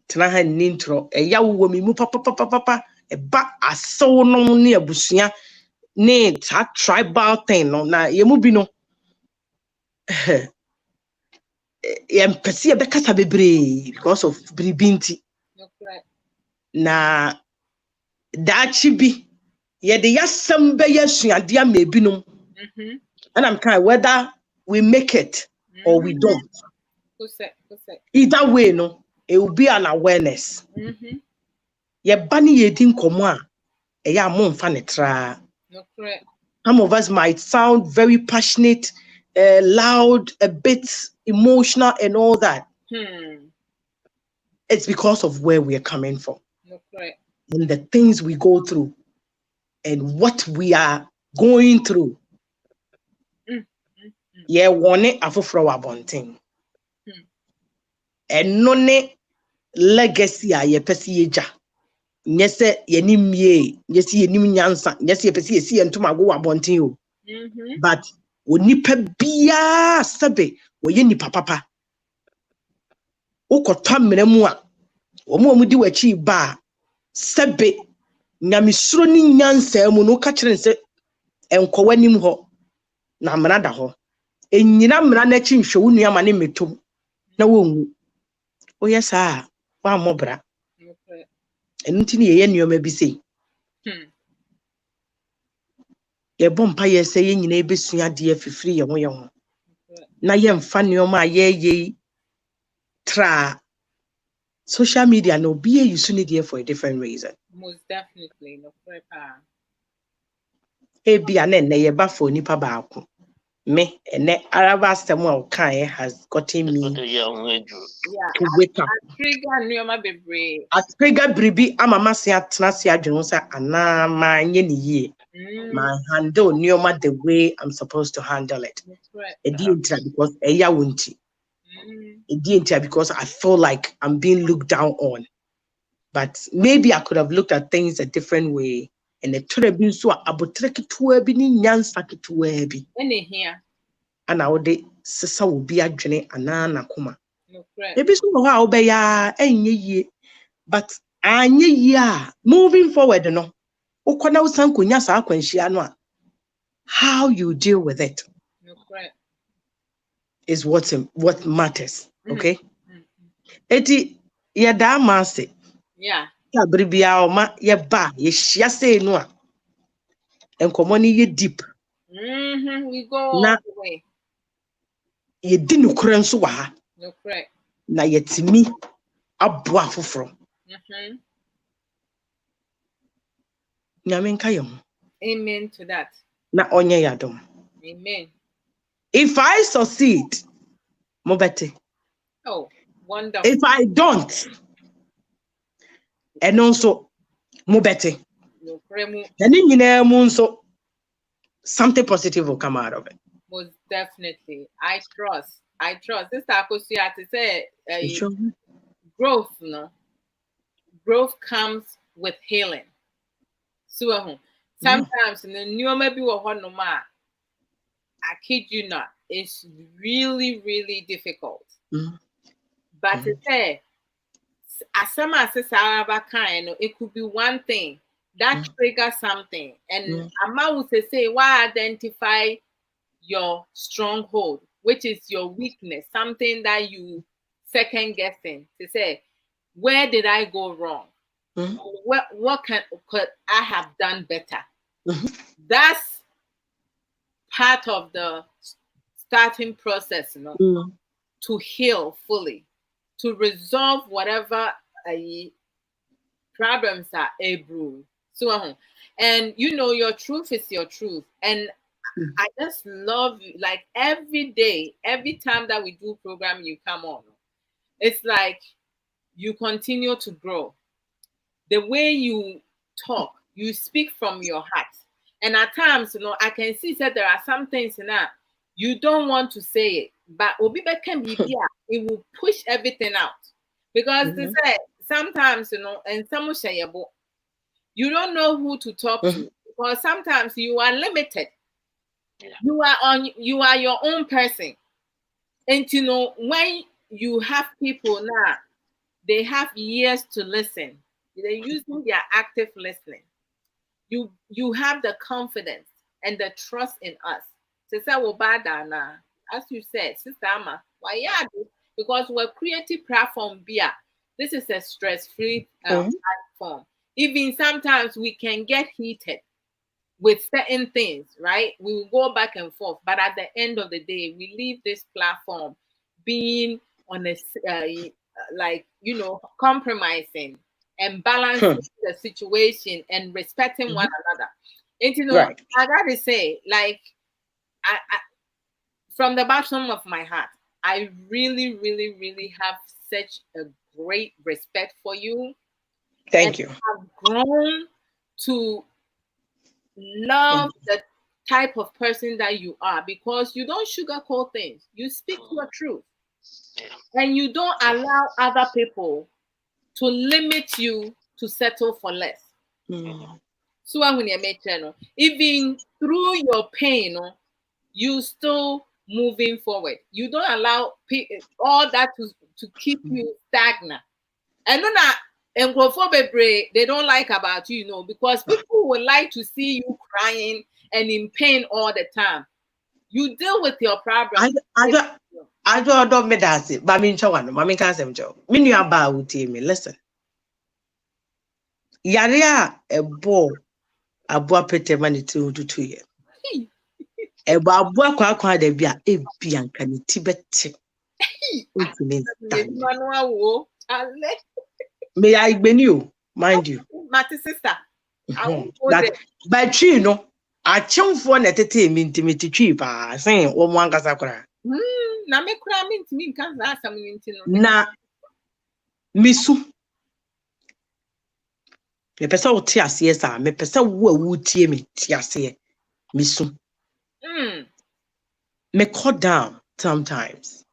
tanaha nintro eya wo mi mu papa eba aso no ne abusua ne tribal thing no na ye mu bi no empathy be kasa bebre because of bribinti na dachi bi Yeah, the yasam be yasuadia mebinum. And I'm kind whether we make it or we don't. Either way, no, it will be an awareness. Ye bani ye din komo a ya mon fanetra. Some of us might sound very passionate, loud, a bit emotional, and all that. It's because of where we are coming from and the things we go through and what we are going through. Yeah, one afofro abonting. And none legacy a ye pesi eja. Nyese yenim ye, nyese yenim nyansa, nyese ye pesi yesi entuma go abonting o. But onipa biya sabe woye nipa papa. Ukotwa mmeremu a omo omudi wachi ba sabe nyamisuro ni nyansa mu no ka kire nse enkowanim ho na mrada ho. Enyina mra na chi nhwe wonu ama ne metom na wonwu. Oyesa wa mobra. Enti ne ye nneoma bi sei. Ye bompa ye se ye nyina ebesua de afifiri ye ho ye ho. Na ye mfa nneoma ye tra social media no be a use need here for a different reason. Most definitely, no prepare. Ebi ane ye ba for nipa baako. Me ene araba asem a okan has gotten me to wake up. Trigger nneoma bebre. Trigger bribi amama se atena se adwenu sa ana ma nye ne yie. My handle nneoma the way I'm supposed to handle it. Because eya wonti. Because I feel like I'm being looked down on. But maybe I could have looked at things a different way. And it could have been so abotreki tuebi ni nyansa tuebi. Here. And I would sisa will be a journey anana kuma. Maybe so how be ya ye. But anye moving forward, no. Ukwana usanku nyasa akwenshia no. How you deal with it is what matters. Okay? Eti yada mase. Yeah. Ya bribia oma ye ba ye hia sei no a. Enkomo ni ye deep. We go all the way. Ye di nukure nso wa ha. Nukure. Na yetimi aboa foforo. Nyame nka ye ho. Amen to that. Na onye yadom. Amen. If I succeed, mo bete. Oh, wonderful. If I don't, and also mo bete. And in mu nso something positive will come out of it. Most definitely. I trust. Sister Akosia to say growth, no. Growth comes with healing. So sometimes in the new maybe no ma. I kid you not, it's really, really difficult. But to say as some as it could be one thing that triggers something. And Amma would say, why identify your stronghold, which is your weakness, something that you second guessing to say, where did I go wrong? What could I have done better? That's part of the starting process, to heal fully, to resolve whatever problems are able. So, and your truth is your truth. And I just love you. Like every day, every time that we do program, you come on. It's like you continue to grow. The way you talk, you speak from your heart. And at times, I can see that there are some things that you don't want to say it, but it will push everything out. Because they say sometimes, and some you don't know who to talk to, because sometimes you are limited. You are your own person. And when you have people now, they have years to listen. They're using their active listening. You have the confidence and the trust in us. As you said, Sister Amma, why because we're creative platform this is a stress-free platform. Even sometimes we can get heated. with certain things, right? We will go back and forth, but at the end of the day, we leave this platform being on a like, you know, compromising and balancing the situation and respecting one another. And you know, Right. I gotta say, like, I from the bottom of my heart, I really, really, really have such a great respect for you. Thank you. I've grown to love the type of person that you are because you don't sugarcoat things. You speak your truth. And you don't allow other people to limit you to settle for less. So when you make channel, even through your pain, you still moving forward. You don't allow all that to keep you stagnant. And they don't like about you, you know, because people would like to see you crying and in pain all the time. You deal with your problems. I don't me that it, but I mean, Mammy can't say, Joe. Mean you about me. Listen. Yaria a ball, a boy pete money to 2 years. A boy quite de bia, a bianca, Tibet. May I be you, mind you. My sister. But you know, I chung for an intimate cheap, saying, oh, one casacra. Na me kura me ntimi nka za asam ni ntino Na misu me pesa wo ti ase sa me pesa wo awu tie me ti ase misu me cut down sometimes.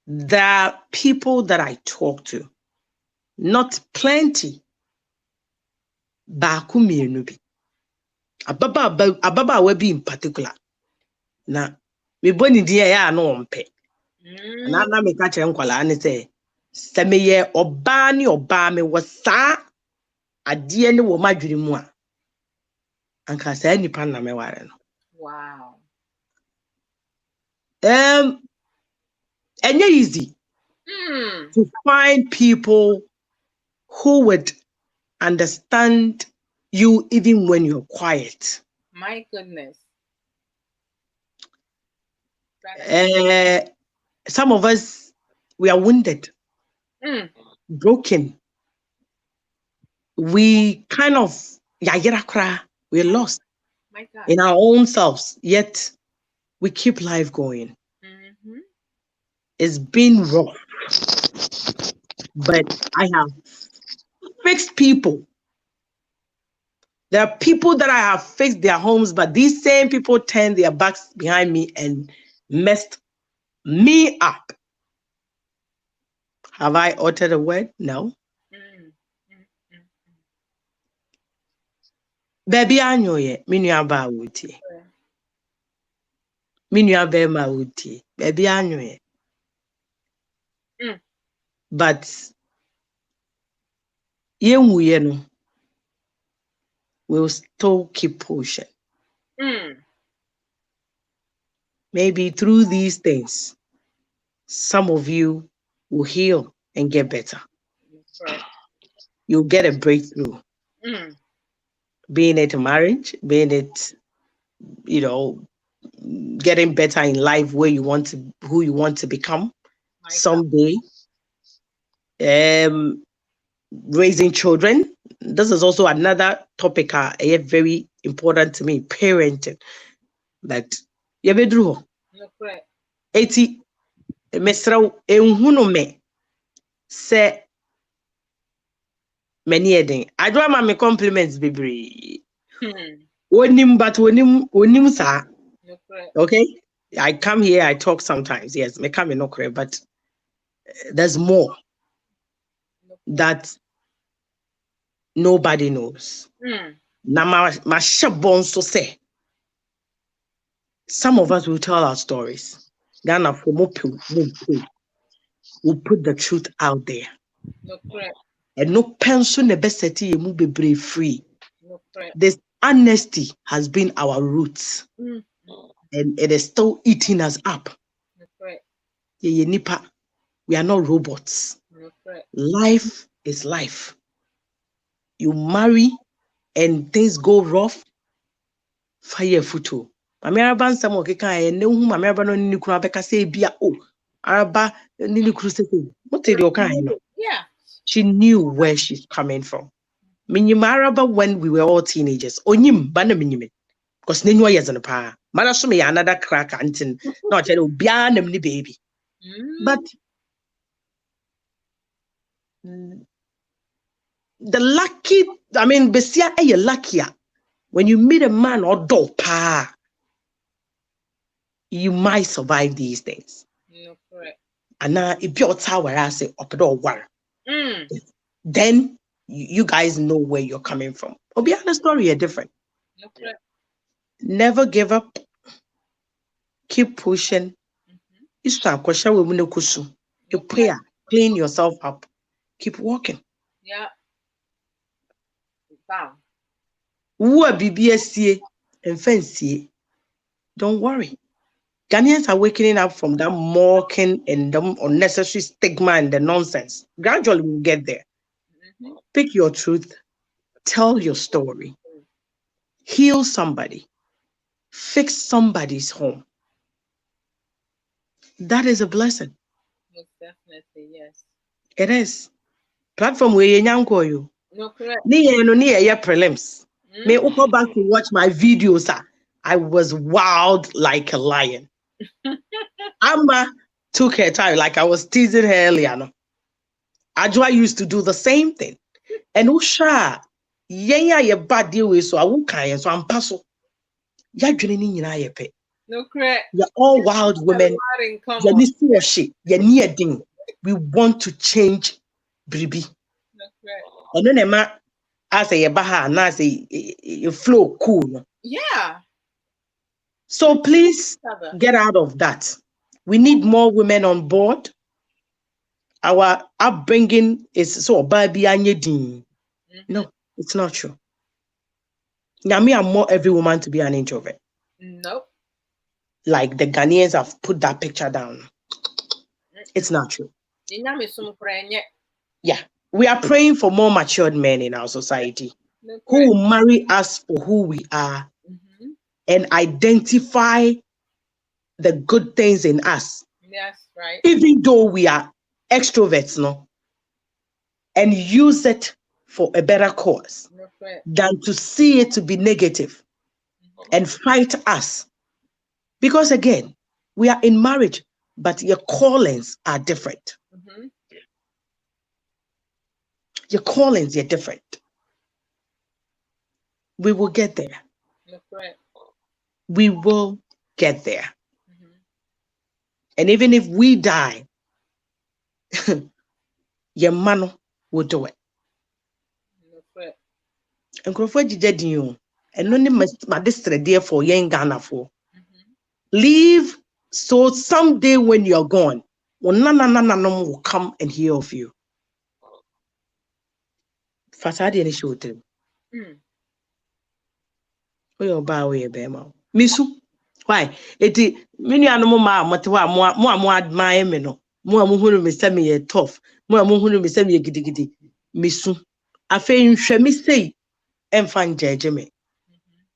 The people that I talk to, not plenty, baku mienu bi ababa we bi in particular na me boni die ya no ompe na me ka kire nkwala ne se me ye oba ni oba me wo saa ade ne wo madwiri mu a anka saa nipa na me ware no. Wow. And easy to find people who would understand you even when you're quiet. My goodness. Some of us, we are wounded, broken. We kind of, we're lost in our own selves, yet we keep life going. It's been rough, but I have fixed people. There are people that I have fixed their homes, but these same people turned their backs behind me and messed me up. Have I uttered a word? No. Baby, I know ye. Minya ba wuti. Minya be ma wuti. Baby, I know ye. But ye no, we'll still keep pushing. Maybe through these things, some of you will heal and get better. You'll get a breakthrough. Being it marriage, being it, you know, getting better in life where you want to, who you want to become someday. Raising children. This is also another topic very important to me, parenting. But you be drew. 80 mesra enhunu me say many edin. I do want my compliments, baby. Onim but onim sa. Okay? I come here, I talk sometimes. Yes, me come in Nokware, but there's more that nobody knows. Na ma shabon so say. Some of us will tell our stories. Ghana for we'll put the truth out there. And no pension the best city mu be brave free. This honesty has been our roots. And it is still eating us up. We are not robots. Life is life. You marry and things go rough. fire photo. Mami araba nsam o keka e ne hu mami araba no ni kunu abeka say bia oh araba ni kunu say what did you kind no? Yeah. She knew where she's coming from. Minyim araba when we were all teenagers. Onyim ba na minyim. Because nenyo years in the pa. Mara so me another crack antin. No tell bia na mni baby. But the lucky, I mean, besia e luckier. When you meet a man or dog pa, you might survive these things. No, correct. And now if you're tower, I say up door war. Mm. Then you guys know where you're coming from. Or behind the story are different. No, correct. Never give up. Keep pushing. You start question with kusu. You prayer, clean yourself up. Keep walking. Yeah. Wow. Who are BBSC and fancy? Don't worry. Ghanaians are waking up from that mocking and the unnecessary stigma and the nonsense. Gradually, we'll get there. Pick your truth. Tell your story. Heal somebody. Fix somebody's home. That is a blessing. Most definitely, yes. It is. Platform where you you. No, correct. Ni prelims. May go back to watch my videos. I was wild like a lion. Amma took her time, like I was teasing her earlier. No? Ajwa used to do the same thing. And Usha, ye bad deal with so I won't kind so I'm puzzled. Ya drinking in a pet. No, correct. You're all wild women. You're near ding. We want to change Bribi. No, correct. And then Emma, I say a baha and I say you flow cool. Yeah. So please get out of that. We need more women on board. Our upbringing is so baby anyedin. No, it's not true. Nyami I want every woman to be an introvert. Nope. Like the Ghanaians have put that picture down. It's not true. Yeah. We are praying for more matured men in our society who will marry us for who we are and identify the good things in us. Yes, right. Even though we are extroverts, no, and use it for a better cause than to see it to be negative and fight us. Because again, we are in marriage, but your callings are different. Your callings are different. We will get there. We will get there. And even if we die, your man will do it. And Crawford did you, and only my district there for young Ghana for. Leave so someday when you're gone, none will come and hear of you. Fasadi any show to him. We are bow bema. Missu. Why? Eti many animal ma matawa more admire me no. More who me send me a tough. More who me send me a giddy. Missu. I feign she me say and find judge me.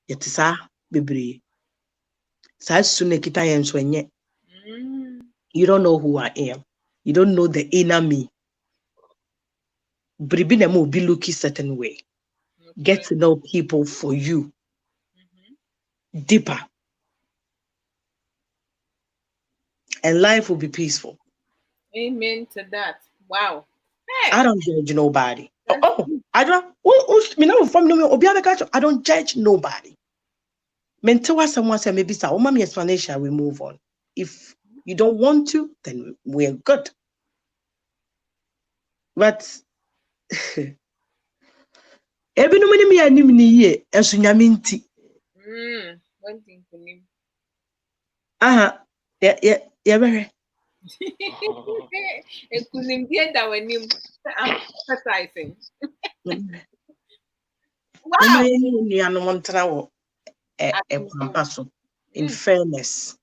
Yet sa bibri. Sa soon a kitayan swenye. You don't know who I am. You don't know the inner me. Bribina mo be looking certain way. Get to know people for you. Deeper. And life will be peaceful. Amen to that. Wow. Hey. I don't judge nobody. I don't. I don't judge nobody. Mentor someone say maybe sa my explanation. We move on. If you don't want to, then we're good. But every no many me anim ni ye esunyaminti. One thing for me. Yeah, very. It couldn't be that when you I'm emphasizing. Wow. In fairness,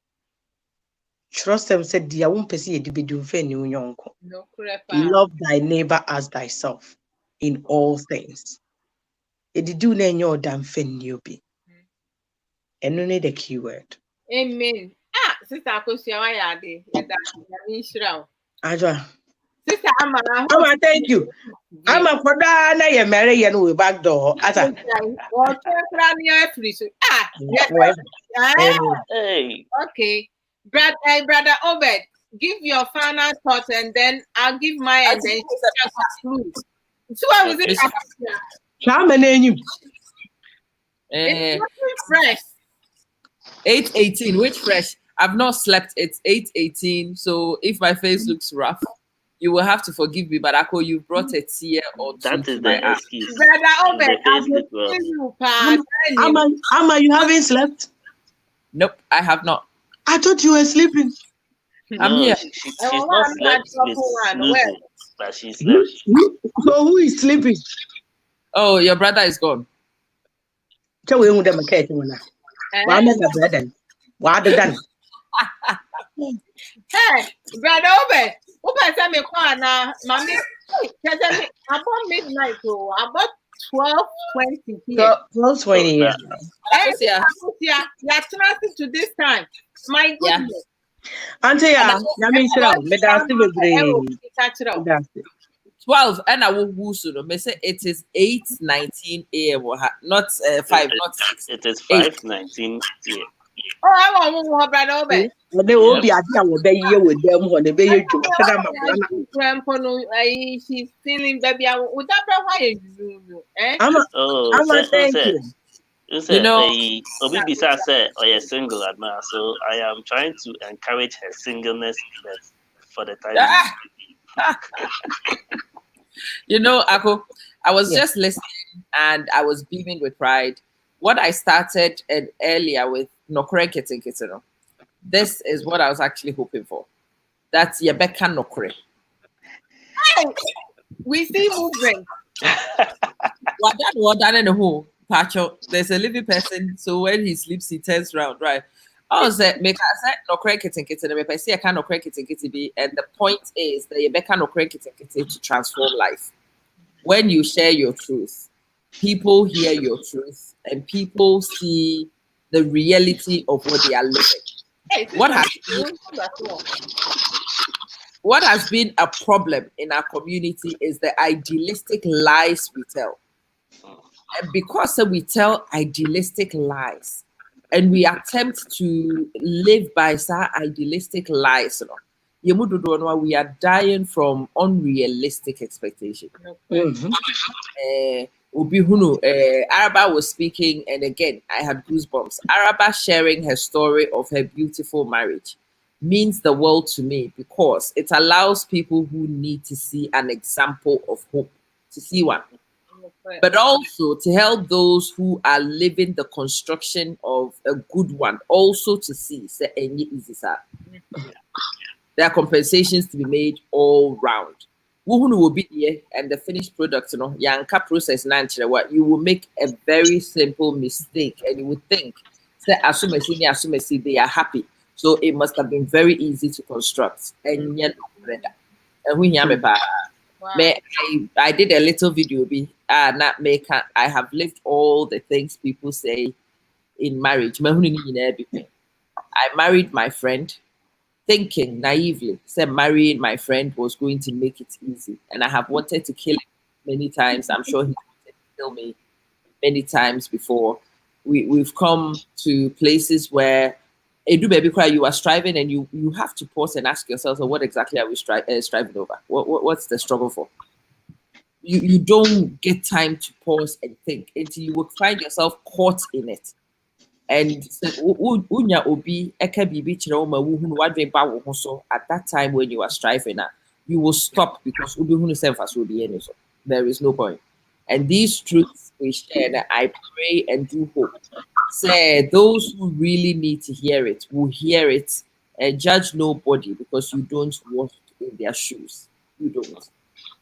trust them said, "Dear, won't perceive it be do love thy neighbor as thyself in all things. It do na your damn fen you be. And only the keyword. Amen. Sister Akosia, why are they? Ajwa. Sister Ama, Thank you. Ama for that na ye marry ye no back door. Ata. Hey. Okay. Brother Obed, give your final thoughts and then I'll give mine and then conclude. So I was it. It's fresh. 8:18. Which fresh? I've not slept. It's 8:18. So if my face looks rough, you will have to forgive me. But Ako, you brought a tear or two. That is the excuse. Brother Obed, Ama, you haven't slept? Nope, I have not. I thought you were sleeping. I'm here. She's not slept with snoozing, but she slept. So who is sleeping? Oh, your brother is gone. So we won't have a cat. Why not the brother? What done? Hey, Brother Obed, Obed said me call now, mommy. About midnight, so about 12:20 here. 12:20. Yeah, you're trusting to this time. My goodness. Auntie, I mean, me that's the 12, and I will who's me say it is 8:19 a.m. Not 5, not 6. It is 5:19 a.m. Oh, I want more, Brother Obed. They will be at the with them when they be she's feeling baby. Would that be why I'm thank you. You know, Obibisa said, "Oh, you're single, Adma." So I am trying to encourage her singleness for the time. You know, Ako, I was just listening and I was beaming with pride. What I started earlier with Nokware nkitinkiti, this is what I was actually hoping for. That's Yebeka Nokware. We see movement. What done in the whole Pacho? There's a living person, so when he sleeps, he turns around, right? I was make I said Nokware nkitinkiti, I see a kind of Nokware nkitinkiti be, and the point is that Yebeka Nokware nkitinkiti to transform life. When you share your truth, people hear your truth, and people see the reality of what they are living. What has been a problem in our community is the idealistic lies we tell. And because we tell idealistic lies and we attempt to live by such idealistic lies, we are dying from unrealistic expectation. Araba was speaking, and again, I had goosebumps. Araba sharing her story of her beautiful marriage means the world to me because it allows people who need to see an example of hope to see one, but also to help those who are living the construction of a good one also to see. There are compensations to be made all round. Who will be here and the finished product, yanka process what you will make a very simple mistake and you would think say assume they are happy. So it must have been very easy to construct. And yet I did a little video I have lived all the things people say in marriage. I married my friend thinking naively, said marrying my friend was going to make it easy. And I have wanted to kill him many times. I'm sure he wanted to kill me many times before. We've come to places where you are striving and you have to pause and ask yourself, so what exactly are we striving over? What's the struggle for? You don't get time to pause and think until you will find yourself caught in it. And at that time when you are striving, you will stop because there is no point. And these truths we share, and I pray and do hope. Say those who really need to hear it will hear it and judge nobody because you don't walk in their shoes. You don't.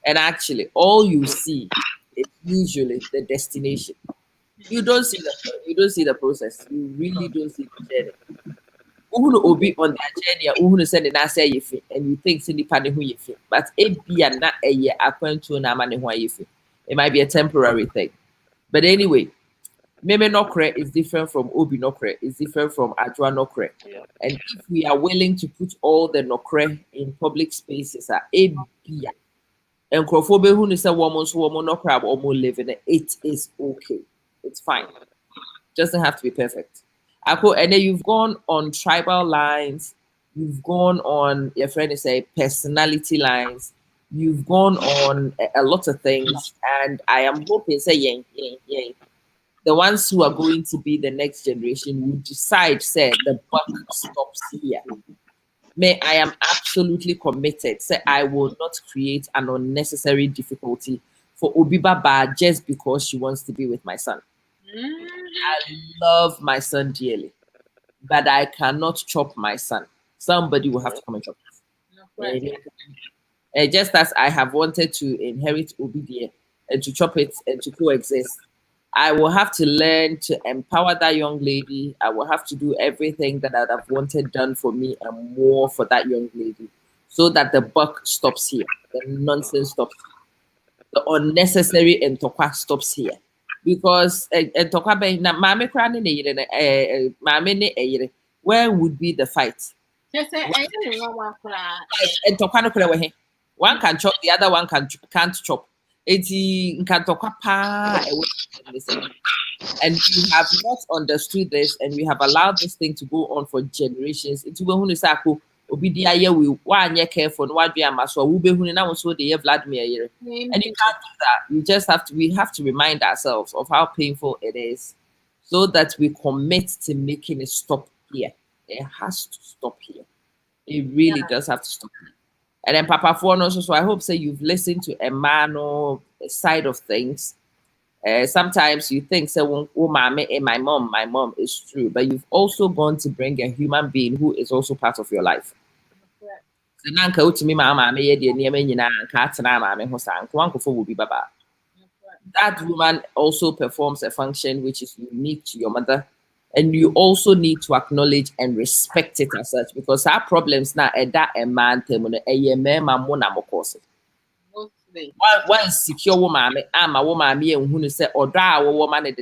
And actually, all you see is usually the destination. You don't see the process. You really don't see the journey. Who be on that journey? Who send an answer you feel, and you think Cindy Panny who you feel, but it be not a year according to na money who you feel. It might be a temporary thing, but anyway, Meme Nokware is different from Obi Nokware, is different from Ajwa Nokware. Yeah. And if we are willing to put all the Nokware in public spaces, ebia, and Crawford who is a woman, so woman Nokware or more living, it is okay. It's fine. Doesn't have to be perfect. And then you've gone on tribal lines, you've gone on your friend is a personality lines, you've gone on a lot of things, and I am hoping say the ones who are going to be the next generation will decide say the buck stops here. I am absolutely committed. Say I will not create an unnecessary difficulty for Obiba Ba just because she wants to be with my son. I love my son dearly, but I cannot chop my son. Somebody will have to come and chop it. Just as I have wanted to inherit Obidia and to chop it and to coexist, I will have to learn to empower that young lady. I will have to do everything that I'd have wanted done for me and more for that young lady so that the buck stops here. The nonsense stops here. The unnecessary entokwa stops here. Because where would be the fight? One can chop, the other one can't chop. And you have not understood this, and we have allowed this thing to go on for generations. It's when you say, we one year careful, what we are maso, we now so the Vladimir. And you can't do that. We have to remind ourselves of how painful it is so that we commit to making it stop here. It has to stop here. It really does have to stop here. And then Papa Fuano, so I hope say you've listened to a man or side of things. Sometimes you think, say, oh, my mom is true, but you've also gone to bring a human being who is also part of your life. That woman also performs a function which is unique to your mother. And you also need to acknowledge and respect it as such, because our problems now are that a man one secure woman, I'm a woman, who say, or draw a woman, and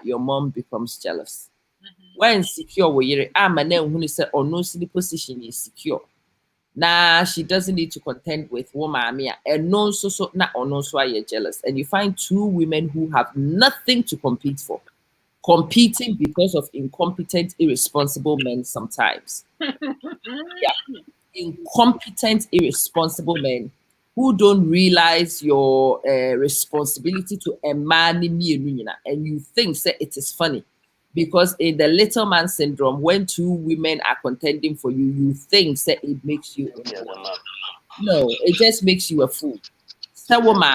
your mom becomes jealous. When secure, I'm a name who say, or no silly position is secure. Now she doesn't need to contend with woman, and no, so not or no, so you're jealous. And you find two women who have nothing to compete for. Competing because of incompetent, irresponsible men sometimes. Incompetent, irresponsible men who don't realize your responsibility to a man, and you think that it is funny. Because in the little man syndrome, when two women are contending for you, you think that it makes you a fool. No, it just makes you a fool. So woman,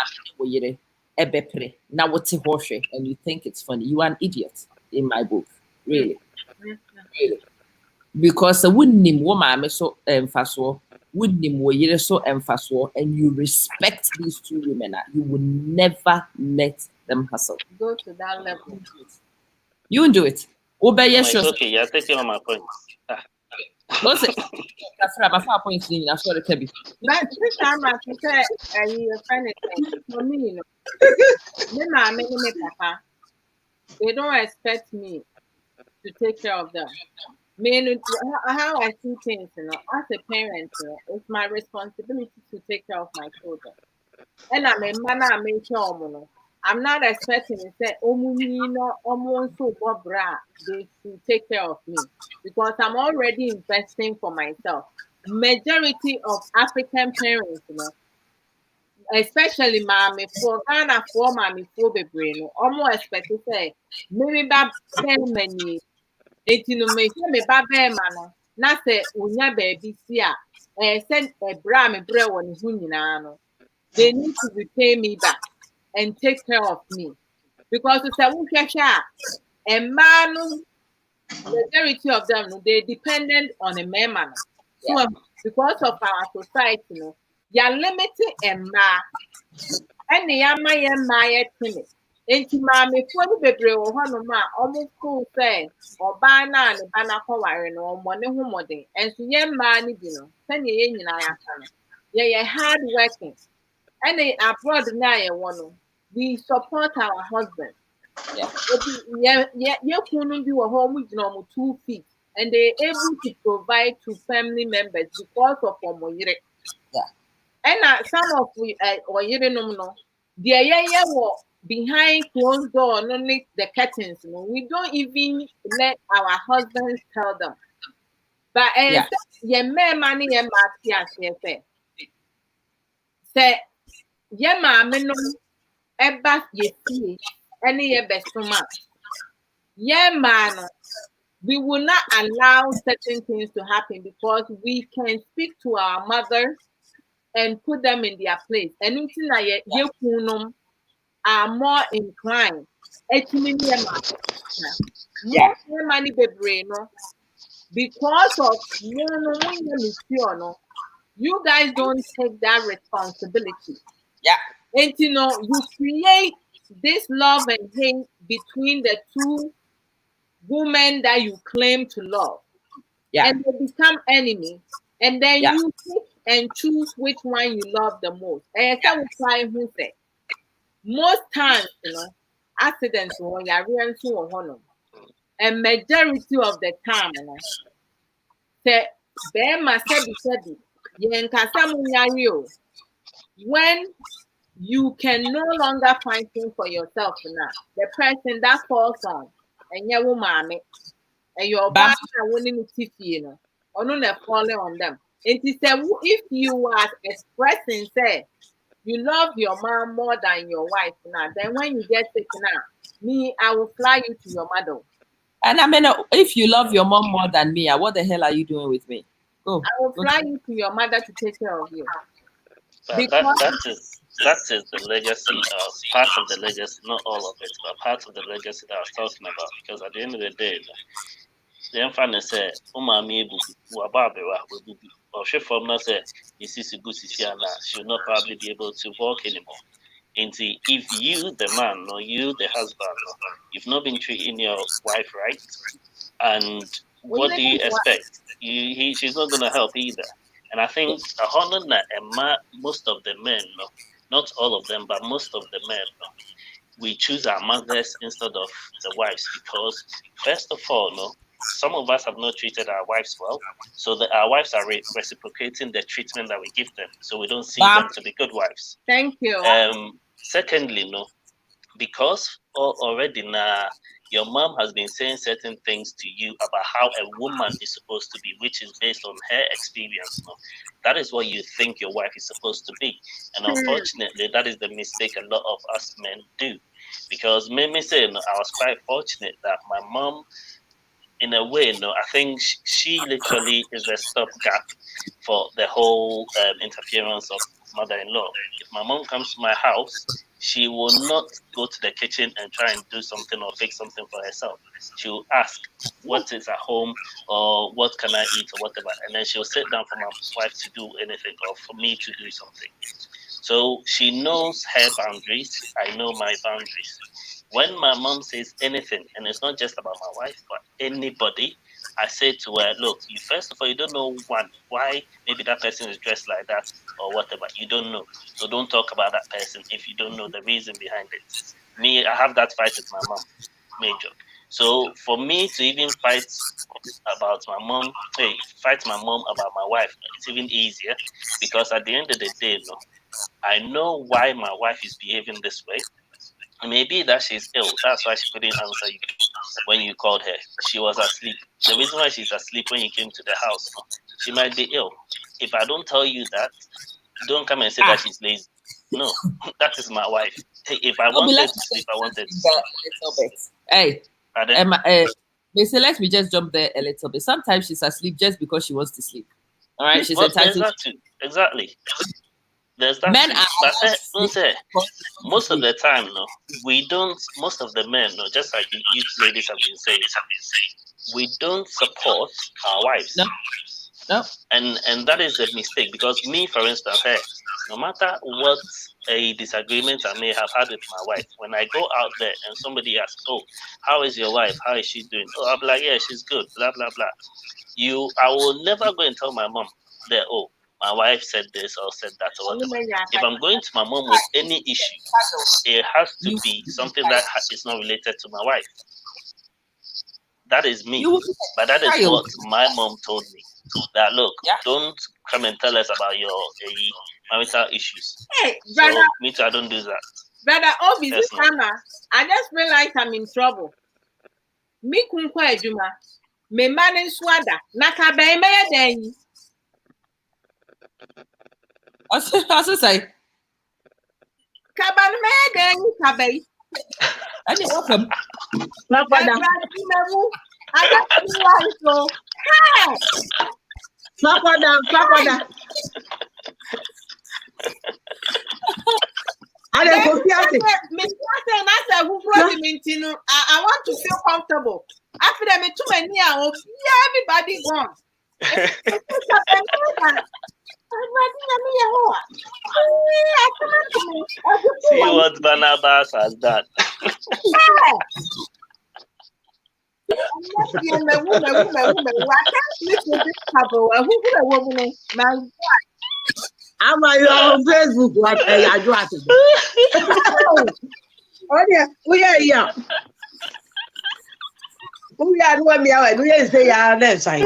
now what's and you think it's funny. You are an idiot in my book. Really. Really. Because wouldn't woman so emphasis, wouldn't so emphasis, and you respect these two women, you will never let them hustle. Go to that level. You won't do it. It's okay, you're taking on my point. That's my 4 points. I'm sorry, Kebby. But this time I say, you find it for me, you know. My papa, they don't expect me to take care of them. How I see things, you know, as a parent, you know, it's my responsibility to take care of my children. And I'm a man, I make sure, you know. I'm not expecting to say, they should take care of me, because I'm already investing for myself. Majority of African parents, you know, especially mommy for Ghana for mommy for the brain, almost expect to say, maybe that many, make me baby man, not say, unya baby, see, send a bram, bread on who they need to repay me back and take care of me, because it's a man, majority of them, they're dependent on a man. So because of our society, you know, you're limiting a man, and the yama timid. Enti maame fo ni bebre wo hanu ma omo school say oba na ne ba na kware no omo ne ho moden enso ye ma ni bi no se ne ye nyina ya ka no ye hard working. And abroad na ye wono, we support our husbands. Yeah, couldn't do a home with 2 feet, and they're able to provide to family members because of Omoyire. Yeah. And some of we Oyire no, the behind closed door, only the curtains. No, we don't even let our husbands tell them. But yeah, man, money, yeah, say, yeah, mamma, no, eba, ye see, any best man. Yeah, man, we will not allow certain things to happen because we can speak to our mothers and put them in their place. Anything that you are more inclined. More money be brain, no, because of you guys don't take that responsibility. Yeah. And you create this love and hate between the two women that you claim to love. Yeah. And they become enemies. And then Yeah. you pick and choose which one you love the most. And I will try who say most times, accidents when you're real to honor. And majority of the time, say Bema said when you can no longer find things for yourself now, the person that falls on and your mommy and your body winning it, or no falling on them. It is if you are expressing say you love your mom more than your wife now, then when you get sick now, me, I will fly you to your mother. And I mean, if you love your mom more than me, what the hell are you doing with me? Go. I will fly you to your mother to take care of you. But that is the legacy, part of the legacy, not all of it, but part of the legacy that I was talking about. Because at the end of the day, the infant said, "Umami or she from not say, she will not probably be able to walk anymore." And see, if you, the man, or you, the husband, you've not been treating your wife right, and what do you expect? She's not going to help either. And I think most of the men, not all of them, but most of the men, we choose our mothers instead of the wives because, first of all, some of us have not treated our wives well, so that our wives are reciprocating the treatment that we give them, so we don't see them to be good wives. Thank you. Secondly, because already now your mom has been saying certain things to you about how a woman is supposed to be, which is based on her experience. That is what you think your wife is supposed to be. And unfortunately, that is the mistake a lot of us men do. Because me say, I was quite fortunate that my mom, in a way, I think she literally is a stopgap for the whole interference of mother-in-law. If my mom comes to my house, she will not go to the kitchen and try and do something or fix something for herself. She will ask, what is at home, or what can I eat, or whatever. And then she'll sit down for my wife to do anything or for me to do something. So she knows her boundaries. I know my boundaries. When my mom says anything, and it's not just about my wife, but anybody, I say to her, look, first of all, you don't know why maybe that person is dressed like that or whatever. You don't know. So don't talk about that person if you don't know the reason behind it. Me, I have that fight with my mom, major. So for me to even fight about my mom, fight my mom about my wife, it's even easier because at the end of the day, I know why my wife is behaving this way. Maybe that she's ill. That's why she couldn't answer you when you called her. She was asleep. The reason why she's asleep when you came to the house, she might be ill. If I don't tell you that, don't come and say that she's lazy. No, that is my wife. Hey, if I wanted to sleep, I wanted to sleep. Hey, let me just jump there a little bit. Sometimes she's asleep just because she wants to sleep. All right, she's entitled. Exactly. There's that. Men most of the time, we don't. Most of the men, just like you ladies have been saying, we don't support our wives. No. And that is a mistake because me, for instance, no matter what a disagreement I may have had with my wife, when I go out there and somebody asks, "Oh, how is your wife? How is she doing?" Oh, I'll be like, "Yeah, she's good." Blah blah blah. I will never go and tell my mom that, "Oh, my wife said this or said that or whatever. If I'm going to my mom with any issue, it has to be something that is not related to my wife. That is me. But that is what my mom told me. That look, don't come and tell us about your marital issues. Hey, brother. So, me too, I don't do that. Brother, this summer, I just feel like I'm in trouble. Me kunkwa ejuma. Me manin swada. Nakabe me den. Also say. Kaban me den kabe. And you're welcome. I just feel like so. Hey! Sakoda. I want to feel comfortable. After them, too many hours, everybody gone. See what Barnabas has done. I'm on Facebook. What I do? Oh yeah, we are here. We are doing here. We are saying our next side.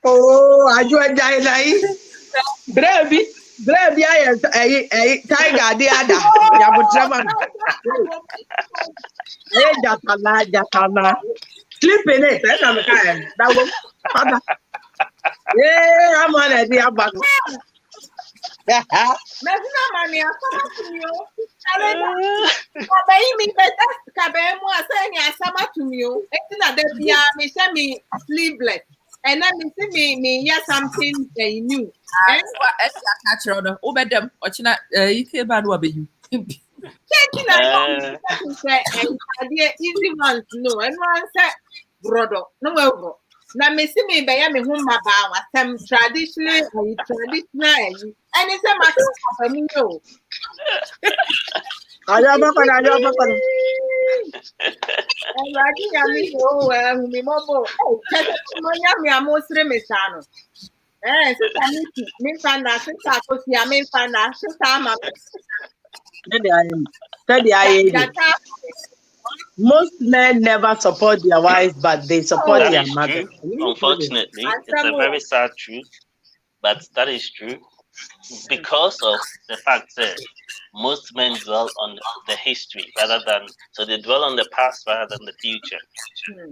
Oh, I do a giant. Baby, I tiger the other. Jatana. Sleep in it. That was father. Yeah, I'm on a dear back. Sleeveless. And then me, yes, something they knew. And catch her over them. Watching that, you can't bad what you. Taking easy ones, no, and one said, brother, no, now, me see me by me home about some traditional, and it's a matter of me. I don't know. And I mean, oh, me mobile. Oh, me are most remisano. Eh, me find that since I was here, me find that since I'm most men never support their wives, but they support their mother. Unfortunately, it's a very sad truth, but that is true because of the fact that most men dwell on the history rather than, so they dwell on the past rather than the future.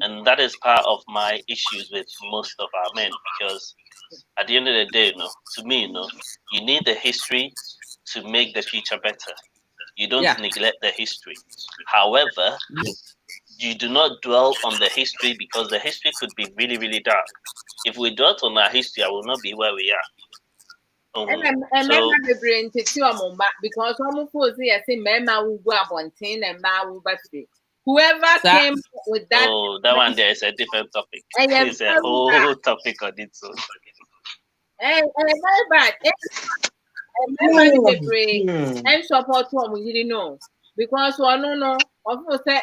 And that is part of my issues with most of our men, because at the end of the day, to me, you need the history to make the future better. You don't neglect the history. However, you do not dwell on the history because the history could be really, really dark. If we dwelt on our history, I will not be where we are. And the brain to you because almost I say Mema will go up on 10 and Ma will birthday. Whoever came with that. Oh, that one there is a different topic. It's a whole topic on its own. And very bad. And brain and support one we didn't know. Because one no, of course, I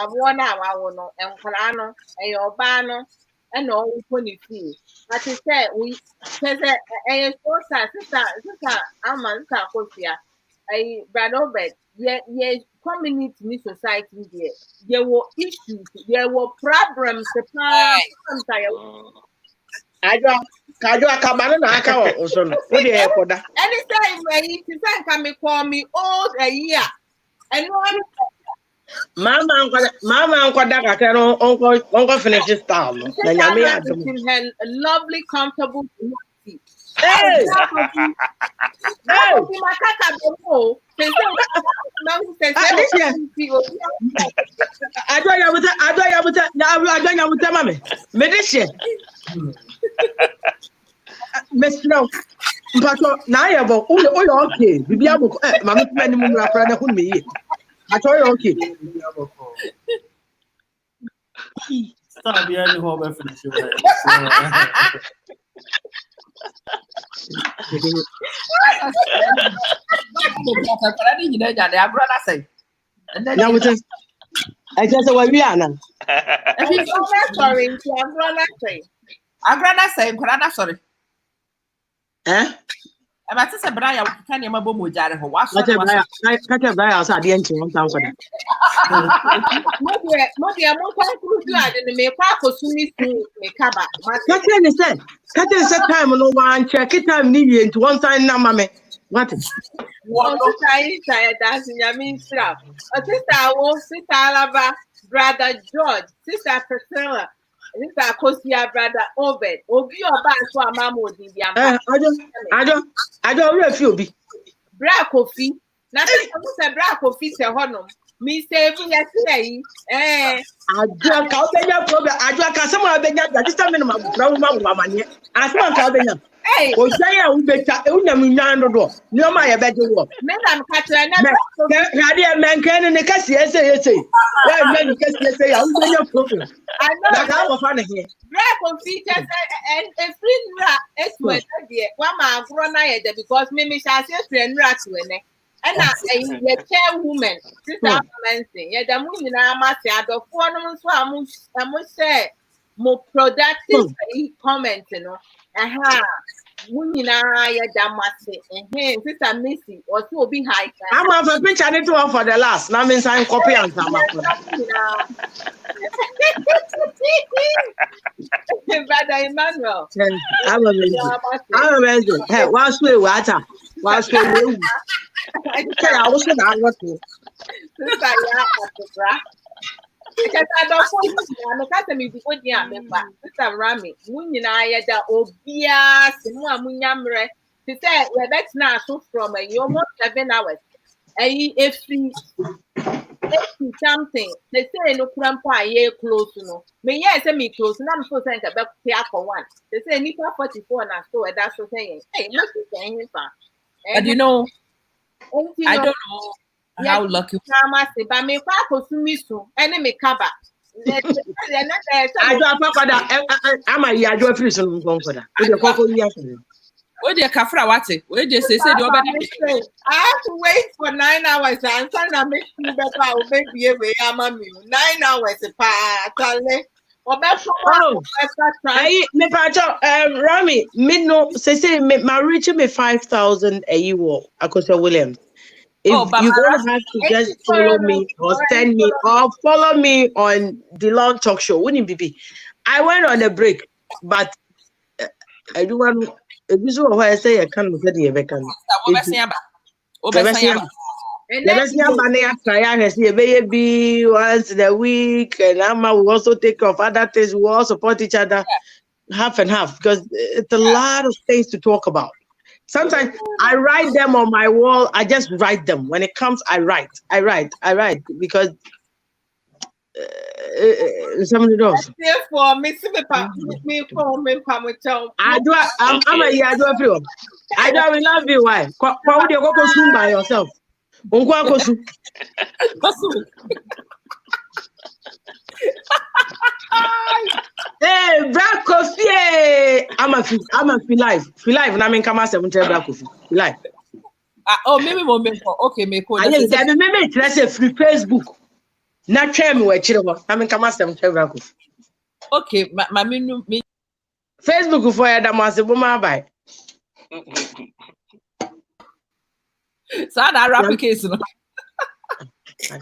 want our and Colano and your banner and all we feel. But he said, we says a sister, Aman Sakosia, a brother bed, yet, community in society there. There were issues, there were problems. Kajo akamana na aka oso no. Wo de e koda. Anytime when you can call me old a year. And Mama nkwada kakra no onko finish style no. Na nyame adom. Lovely comfortable seat. Hey! Mesno mpato na yebo o okay bibia boko mama tuma ni mu afra na hu me yi ato yo okay stop ya ni ho ba finish I just say we are now. Sorry, Agrana say nkwara sorry. Eh? About say Brian can you mabo mo jare ho. What Kate Brian asa de nti won tan for that. mo dia mo kan kuru do ade ne me kwa akosumi su me kaba. Kate say time no wan check time ni wie nti won tan na mame. What? What say dance nyame stra. Sister wo sister Alaba, brother George, sister Priscilla. Sister Kosia, brother Obed. Obi oba so amamo di bi am. I don't refuse be. Bra Kofi. Na say bra Kofi se honom. Me say bu yesterday. Ajo ka obenya problem. Ajo ka some obenya that this time no ma bra ma manye. Asma ka obenya. Hey, Ojaya u beta e una mi nyando do. Ni o ma ye beje wo. Me na mkatra na hade men kan ne kasi ese. Why men kasi ese ya u benya problem. I know. That I was fan here. Bra Kofi just and a free nra eswe there. Wa ma agro na ye because me shall say free nra to ene. And a chairwoman, sister Manson, yet the moon in our master, the four so I must say more productive comment, you know. Aha, women are yet damasi, and here, sister Missy, or two be high. I'm of a picture I need to for the last. Now means I'm copy and some. Brother Emmanuel, I'm amazing. Hey, what's the water? What's the I was not what to. Because I don't want to me before the member. Sister Rami, Munina, the Obia, Simua Munyamre. She said, well, that's not so from a almost 7 hours. If something, they say no grandpa, ye close, no. May yes, me close, and I'm so saying about care for one. They say Nipa 44 and so that's what saying. Hey, look at saying him. But you know, I don't know how lucky. But me enemy cover. I I'm a do free so go for that. Where the kafra wate? Where they say I have to wait for 9 hours and some make you better obey away. 9 hours pa tale. Oh, me pacho Rami, me no say me reach me 5,000 a year Akosa Williams. If you're gonna have to just follow me or send me or follow me on the long talk show, wouldn't be. I went on a break, but I do want this is what I say I can't look at the American. Baby once in a week, and Amma will also take off other things. We all support each other half and half because it's a lot of things to talk about. Sometimes I write them on my wall. I just write them. When it comes, I write because somebody knows. Therefore, me I do a few. I don't love you. Why? Why would you go soon by yourself? Hey, Black Coffee! I'm a feel live. Feel live, and I mean, come out 7 Black Coffee. Live. Oh, maybe moment for okay, me call. I mean, let's say free Facebook. Not tell me where children. I mean, come out 7 Black Coffee. Okay, my me Facebook for you, that must be my buy. So that application. I'm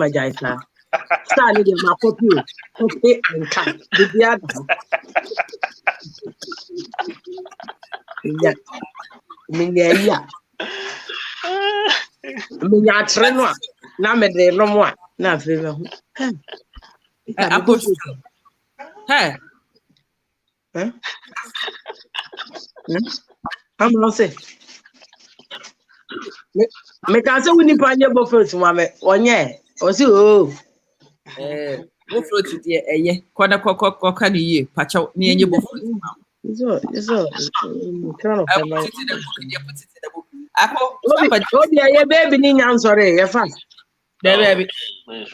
a giant. Started in my copy and cut the other. Yeah. Me treno na me de no mo na fe me ho hey I'm not say me can say we ni pa nye bo first mo me onye o si o wo float die eye koda kokka ni ye pacha ni enye bo float so kind of ako Obi aye baby ni nyam sorry, you fast. The baby.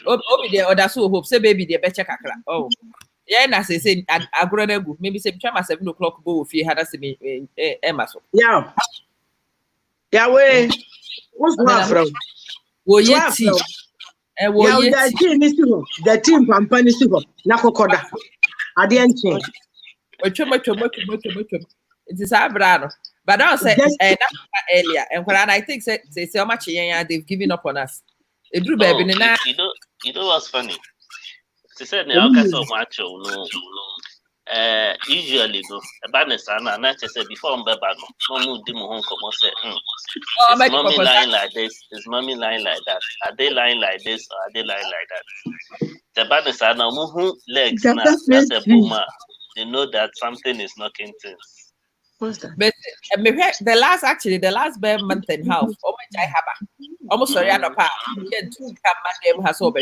Obi there other so hope say baby there be check akra. Oh. Yeah, na say agro na go. Maybe say try 7 o'clock go fi hada say me Emma so. Yeah. Yeah we. What's one from? Wo ye tea. Wo ye the tea ni siho. The tea pampa ni siho. Na kokoda. Ade enche. It is abra. But I said earlier, and when I think say how much they've given up on us. It drew baby you know what's funny? She said no. Usually no. About Anaa, not just before I'm back. No di mo hon komo say. Is mommy lying like this? Is mommy lying like that? Are they lying like this or are they lying like that? The bad Anaa mo legs na that's a boomer. They know that something is knocking things. What's that? But the last bare month and half, I have almost sorry, I don't pass. Get 2 come has over.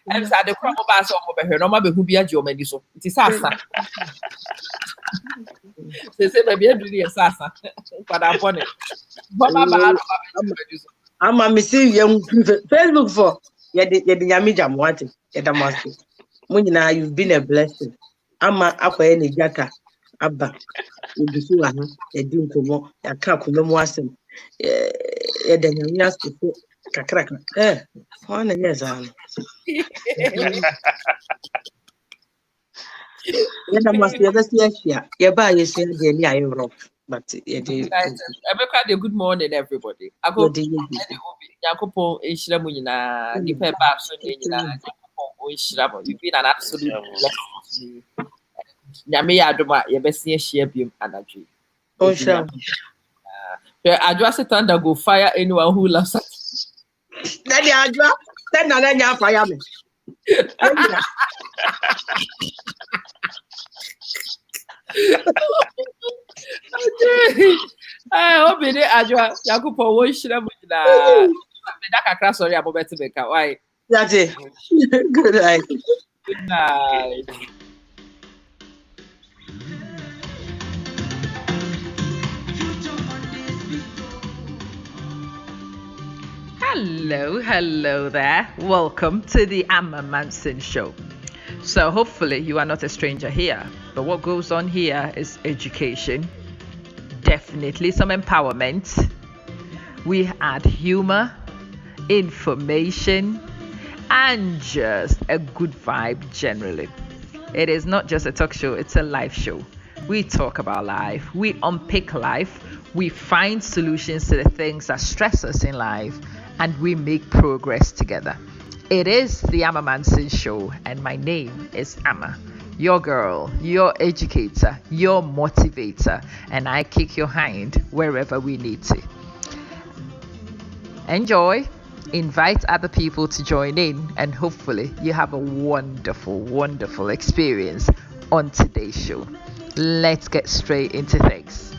And so the crop of us over here, no matter who be a German. So it is Sasa. They say, maybe I'm doing a Sasa, but I'm on it. I'm a missing young Facebook for yet the Yamijam wanting at a master. Munina, you've been a blessing. I'm a upper any jata. Abba, you do so. I didn't come more. I can't come more. Then you ask to crack. One years on. You must be a best year. You buy you say the Europe, but a good morning, everybody. I go to Yakopo Ishramuna, the pepper, you've been an absolute blessing. Nyame adoma ye besie share bim anadwe. Oh sure. Adwa say thunder go fire anyone who laughs at. Na di adwa, then na nya fire me. Obi de adwa Yakopo wo hira mu na. Me da kakra sorry abobeti beka. Why? That's it. Good night. Good night. Hello there. Welcome to the Amma Manson Show. So hopefully you are not a stranger here. But what goes on here is education, definitely some empowerment. We add humor, information, and just a good vibe generally. It is not just a talk show, it's a live show. We talk about life, we unpick life, we find solutions to the things that stress us in life, and we make progress together. It is the Amma Manson Show, and my name is Amma, your girl, your educator, your motivator, and I kick your hind wherever we need to. Enjoy, invite other people to join in, and hopefully you have a wonderful experience on today's show. Let's get straight into things.